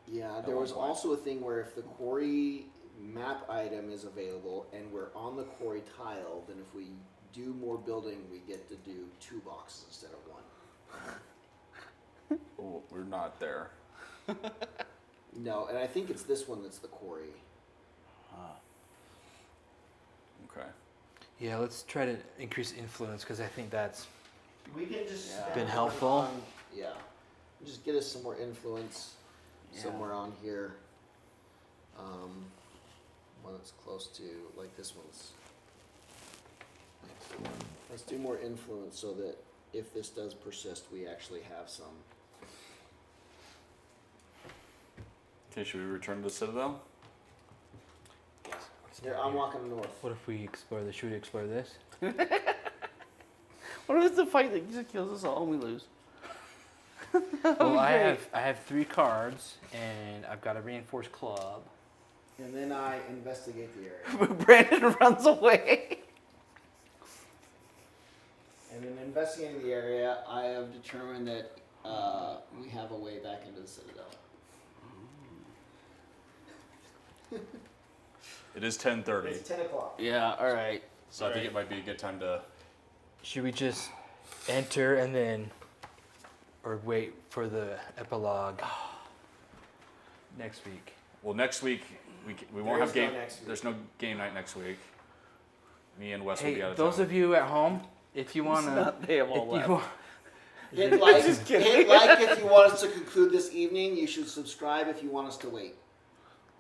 [SPEAKER 2] Yeah, there
[SPEAKER 1] one
[SPEAKER 2] was
[SPEAKER 1] point.
[SPEAKER 2] also a thing where if the quarry map item is available and we're on the quarry tile, then if we do more building, we get to do 2 boxes instead of 1.
[SPEAKER 1] Oh, we're not there.
[SPEAKER 2] No, and I think it's this one that's the quarry.
[SPEAKER 5] Okay.
[SPEAKER 4] Yeah, let's try to increase influence because I think that's
[SPEAKER 2] We can just
[SPEAKER 3] Yeah.
[SPEAKER 2] spend
[SPEAKER 4] Been
[SPEAKER 2] it
[SPEAKER 4] helpful.
[SPEAKER 2] on- yeah, just get us some more influence
[SPEAKER 3] Yeah.
[SPEAKER 2] somewhere on here. One that's close to like this one's. Let's do more influence so that if this does persist, we actually have some.
[SPEAKER 5] Okay, should we return to the Citadel?
[SPEAKER 2] Here, I'm walking north.
[SPEAKER 4] What if we explore this? Should we explore this?
[SPEAKER 3] What if it's a fight that just kills us all and we lose?
[SPEAKER 4] Well, I
[SPEAKER 3] great.
[SPEAKER 4] have 3 cards and I've got a reinforced club.
[SPEAKER 2] And then I investigate the area.
[SPEAKER 3] Brandon runs away.
[SPEAKER 2] And in investigating the area, I have determined that we have a way back into the Citadel.
[SPEAKER 5] It is 10:30,
[SPEAKER 2] It's 10 o'clock.
[SPEAKER 3] Yeah, alright.
[SPEAKER 5] so I think it might be a good time to.
[SPEAKER 4] Should we just enter and then, or wait for the epilogue next week?
[SPEAKER 5] Well, next week we won't
[SPEAKER 2] There
[SPEAKER 5] have
[SPEAKER 2] is no
[SPEAKER 5] game.
[SPEAKER 2] next week.
[SPEAKER 5] There's no game night next week. Me and Wes will
[SPEAKER 4] Hey,
[SPEAKER 5] be out of
[SPEAKER 4] those
[SPEAKER 5] town.
[SPEAKER 4] of you at home, if you want to,
[SPEAKER 3] Not they have all left.
[SPEAKER 2] Hit like,
[SPEAKER 3] Just kidding.
[SPEAKER 2] hit like if you want us to conclude this evening. You should subscribe if you want us to wait.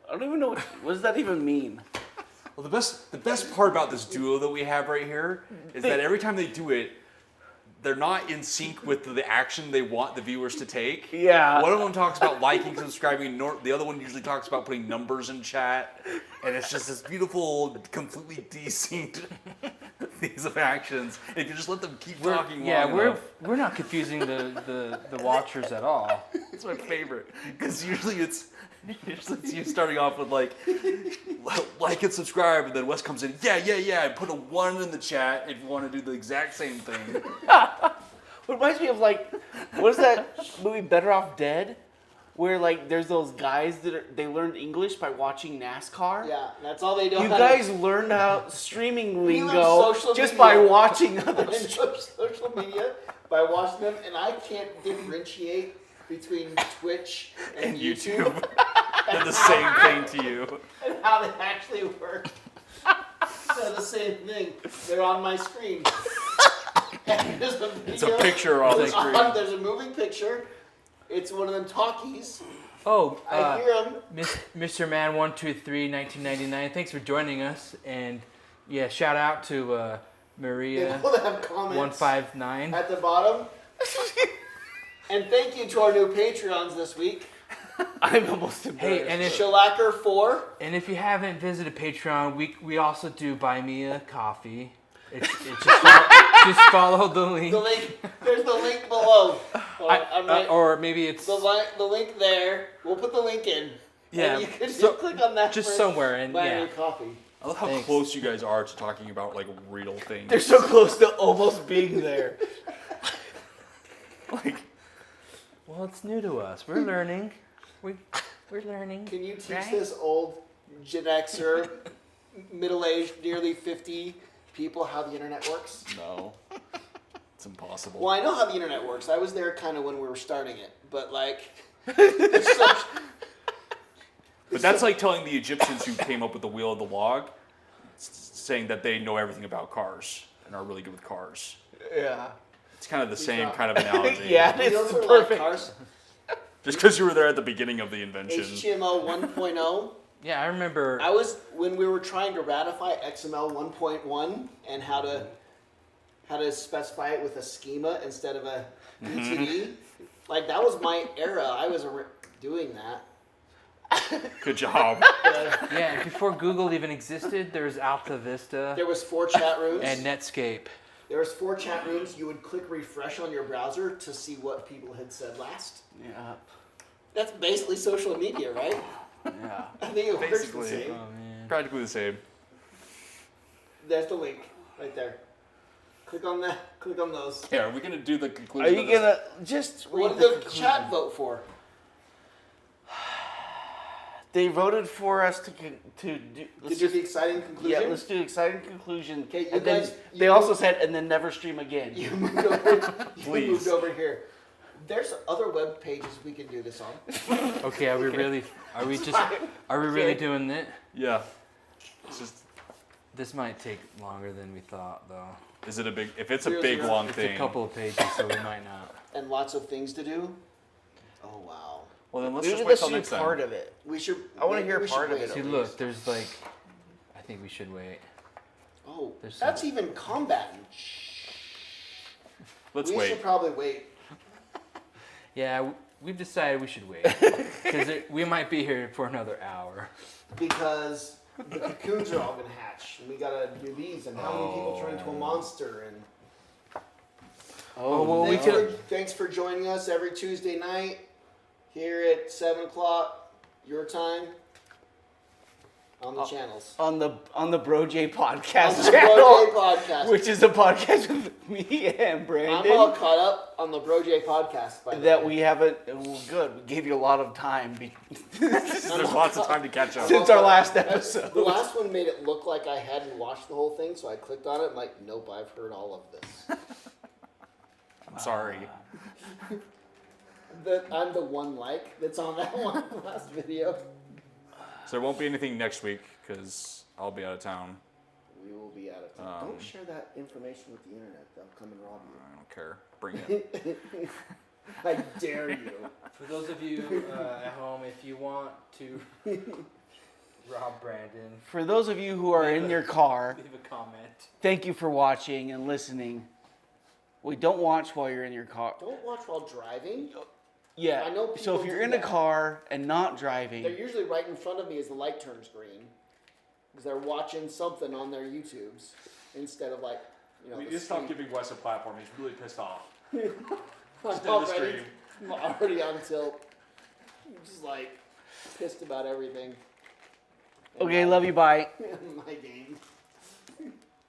[SPEAKER 3] I don't even know what does that even mean?
[SPEAKER 5] Well, the best part about this duo that we have right here is that every time they do it, they're not in sync with the action they want the viewers to take.
[SPEAKER 3] Yeah.
[SPEAKER 5] One of them talks about liking, subscribing. The other one usually talks about putting numbers in chat, and it's just this beautiful, completely desynced these of actions. If you just let them keep talking long enough,
[SPEAKER 4] we're not confusing the watchers at all.
[SPEAKER 5] it's my favorite because usually it's you starting off with like and subscribe, and then Wes comes in, yeah, and put a 1 in the chat if you want to do the exact same thing.
[SPEAKER 3] It reminds me of like, what is that movie Better Off Dead? Where like there's those guys they learned English by watching NASCAR.
[SPEAKER 2] Yeah, that's all they know.
[SPEAKER 3] You
[SPEAKER 2] how
[SPEAKER 3] guys learned how streaming
[SPEAKER 2] We learned
[SPEAKER 3] lingo
[SPEAKER 2] social
[SPEAKER 3] just
[SPEAKER 2] media.
[SPEAKER 3] by watching
[SPEAKER 2] to
[SPEAKER 3] others.
[SPEAKER 2] social media by watching them, and I can't differentiate between Twitch and YouTube
[SPEAKER 5] They're the same thing to you.
[SPEAKER 2] and how they actually work. They're the same thing. They're on my screen. And there's a video.
[SPEAKER 5] It's a picture on the
[SPEAKER 2] It's
[SPEAKER 5] screen.
[SPEAKER 2] There's a moving picture. It's one of them talkies.
[SPEAKER 4] Oh,
[SPEAKER 2] I hear them.
[SPEAKER 4] Mr. Man 123 1999. Thanks for joining us, and yeah, shout out to
[SPEAKER 2] They
[SPEAKER 4] Maria
[SPEAKER 2] both have comments
[SPEAKER 4] 159.
[SPEAKER 2] at the bottom. And thank you to our new Patreons this week.
[SPEAKER 3] I'm almost embarrassed.
[SPEAKER 4] Hey, and if
[SPEAKER 2] Shellacker4.
[SPEAKER 4] you haven't visited Patreon, we also do buy me a coffee. It's just follow the link.
[SPEAKER 2] The link. There's the link below.
[SPEAKER 4] Or maybe it's
[SPEAKER 2] The link there. We'll put the link in.
[SPEAKER 4] Yeah,
[SPEAKER 2] And you can
[SPEAKER 4] so-
[SPEAKER 2] just click on that.
[SPEAKER 4] just
[SPEAKER 2] for
[SPEAKER 4] somewhere, and
[SPEAKER 2] buy
[SPEAKER 4] yeah.
[SPEAKER 2] me coffee.
[SPEAKER 5] I love how
[SPEAKER 4] Thanks.
[SPEAKER 5] close you guys are to talking about like real things.
[SPEAKER 3] They're so close to almost being there.
[SPEAKER 5] Like,
[SPEAKER 4] Well, it's new to us. We're learning. We're learning.
[SPEAKER 2] Can you teach
[SPEAKER 4] Right?
[SPEAKER 2] this old Gen Xer, middle-aged, nearly 50 people how the internet works?
[SPEAKER 5] no, it's impossible.
[SPEAKER 2] Well, I know how the internet works. I was there kind of when we were starting it, but like, it's such,
[SPEAKER 5] But that's like telling the Egyptians who came up with the wheel of the log, saying that they know everything about cars and are really good with cars.
[SPEAKER 3] Yeah.
[SPEAKER 5] It's kind of the same
[SPEAKER 2] not-
[SPEAKER 5] kind of analogy.
[SPEAKER 3] Yeah,
[SPEAKER 2] we
[SPEAKER 3] it's
[SPEAKER 2] also like
[SPEAKER 3] perfect.
[SPEAKER 2] cars.
[SPEAKER 5] Just because you were there at the beginning of the invention.
[SPEAKER 2] HTML 1.0.
[SPEAKER 4] Yeah, I remember.
[SPEAKER 2] I was when we were trying to ratify XML 1.1 and how to specify it with a schema instead of a UTD. Like that was my era. I was doing that.
[SPEAKER 5] Good job.
[SPEAKER 4] Yeah, before Google even existed, there was Alta Vista
[SPEAKER 2] There was 4 chat rooms.
[SPEAKER 4] and Netscape.
[SPEAKER 2] There was 4 chat rooms. You would click refresh on your browser to see what people had said last.
[SPEAKER 3] Yeah.
[SPEAKER 2] That's basically social media, right?
[SPEAKER 3] Yeah.
[SPEAKER 2] I think it works the
[SPEAKER 5] Basically.
[SPEAKER 2] same.
[SPEAKER 4] Oh man.
[SPEAKER 5] Practically the same.
[SPEAKER 2] There's the link right there. Click on that. Click on those.
[SPEAKER 5] Yeah, are we going to do the
[SPEAKER 3] Are
[SPEAKER 5] conclusion
[SPEAKER 3] you
[SPEAKER 5] of this?
[SPEAKER 3] gonna just read
[SPEAKER 2] What
[SPEAKER 3] the
[SPEAKER 2] did the chat vote for?
[SPEAKER 3] They voted for us to do.
[SPEAKER 2] To
[SPEAKER 3] Let's
[SPEAKER 2] do
[SPEAKER 3] just,
[SPEAKER 2] the exciting conclusion?
[SPEAKER 3] yeah, let's do exciting conclusion.
[SPEAKER 2] Okay, you
[SPEAKER 3] and then
[SPEAKER 2] guys-
[SPEAKER 3] they
[SPEAKER 2] you-
[SPEAKER 3] also said, and then never stream again.
[SPEAKER 2] You moved over. You
[SPEAKER 5] Please.
[SPEAKER 2] moved over here. There's other web pages we can do this on.
[SPEAKER 4] Okay, are we really? Are we just? Are we really doing it?
[SPEAKER 5] Yeah. It's just,
[SPEAKER 4] This might take longer than we thought, though.
[SPEAKER 5] is it a big? If it's a
[SPEAKER 2] Here's
[SPEAKER 5] big
[SPEAKER 2] your-
[SPEAKER 5] long
[SPEAKER 4] It's
[SPEAKER 5] thing,
[SPEAKER 4] a couple of pages, so we might not.
[SPEAKER 2] And lots of things to do. Oh wow.
[SPEAKER 5] well then let's
[SPEAKER 3] Maybe
[SPEAKER 5] just wait
[SPEAKER 3] let's
[SPEAKER 5] till
[SPEAKER 3] do
[SPEAKER 5] next
[SPEAKER 3] part
[SPEAKER 5] time.
[SPEAKER 3] of it.
[SPEAKER 2] We should.
[SPEAKER 3] I wanna
[SPEAKER 2] maybe
[SPEAKER 3] hear
[SPEAKER 2] we should
[SPEAKER 3] part of
[SPEAKER 2] wait
[SPEAKER 3] it
[SPEAKER 2] at
[SPEAKER 4] See,
[SPEAKER 2] least.
[SPEAKER 4] look, there's like, I think we should wait.
[SPEAKER 2] Oh,
[SPEAKER 4] There's
[SPEAKER 2] that's
[SPEAKER 4] some-
[SPEAKER 2] even combatant.
[SPEAKER 5] Let's
[SPEAKER 2] we
[SPEAKER 5] wait.
[SPEAKER 2] should probably wait.
[SPEAKER 4] Yeah, we've decided we should wait because we might be here for another hour.
[SPEAKER 2] Because the cocoons are all gonna hatch, and we gotta do these. And how many people turn into a monster? And
[SPEAKER 3] Oh, well, we could.
[SPEAKER 2] thanks for joining us every Tuesday night here at 7 o'clock your time on the channels.
[SPEAKER 3] On the Bro J podcast
[SPEAKER 2] On the
[SPEAKER 3] channel,
[SPEAKER 2] Bro J podcast.
[SPEAKER 3] which is a podcast with me and
[SPEAKER 2] I'm
[SPEAKER 3] Brandon.
[SPEAKER 2] all caught up on the Bro J podcast. By the
[SPEAKER 3] That
[SPEAKER 2] way.
[SPEAKER 3] we haven't. Well, good. We gave you a lot of time
[SPEAKER 5] There's lots of time to catch up.
[SPEAKER 3] since our last episode.
[SPEAKER 2] The last one made it look like I hadn't watched the whole thing, so I clicked on it and like, nope, I've heard all of this.
[SPEAKER 5] I'm sorry.
[SPEAKER 2] I'm the one like that's on that one last video.
[SPEAKER 5] So there won't be anything next week because I'll be out of town.
[SPEAKER 2] We will be out of time. Don't share that information with the internet. They'll come and rob
[SPEAKER 5] I don't care. Bring it.
[SPEAKER 2] you. I dare you.
[SPEAKER 4] For those of you at home, if you want to rob Brandon,
[SPEAKER 3] For those of you who are in your car,
[SPEAKER 4] leave a comment.
[SPEAKER 3] thank you for watching and listening. We don't watch while you're in your car.
[SPEAKER 2] Don't watch while driving.
[SPEAKER 3] Yeah.
[SPEAKER 2] I know
[SPEAKER 3] So if
[SPEAKER 2] people
[SPEAKER 3] you're
[SPEAKER 2] do
[SPEAKER 3] in a
[SPEAKER 2] that.
[SPEAKER 3] car and not driving,
[SPEAKER 2] They're usually right in front of me as the light turns green. Because they're watching something on their YouTubes instead of like,
[SPEAKER 1] We
[SPEAKER 2] the
[SPEAKER 1] just stopped
[SPEAKER 2] street.
[SPEAKER 1] giving Wes a platform. He's really pissed off.
[SPEAKER 2] I'm already on tilt. I'm just like pissed about everything.
[SPEAKER 3] okay, love you, bye.
[SPEAKER 2] My game.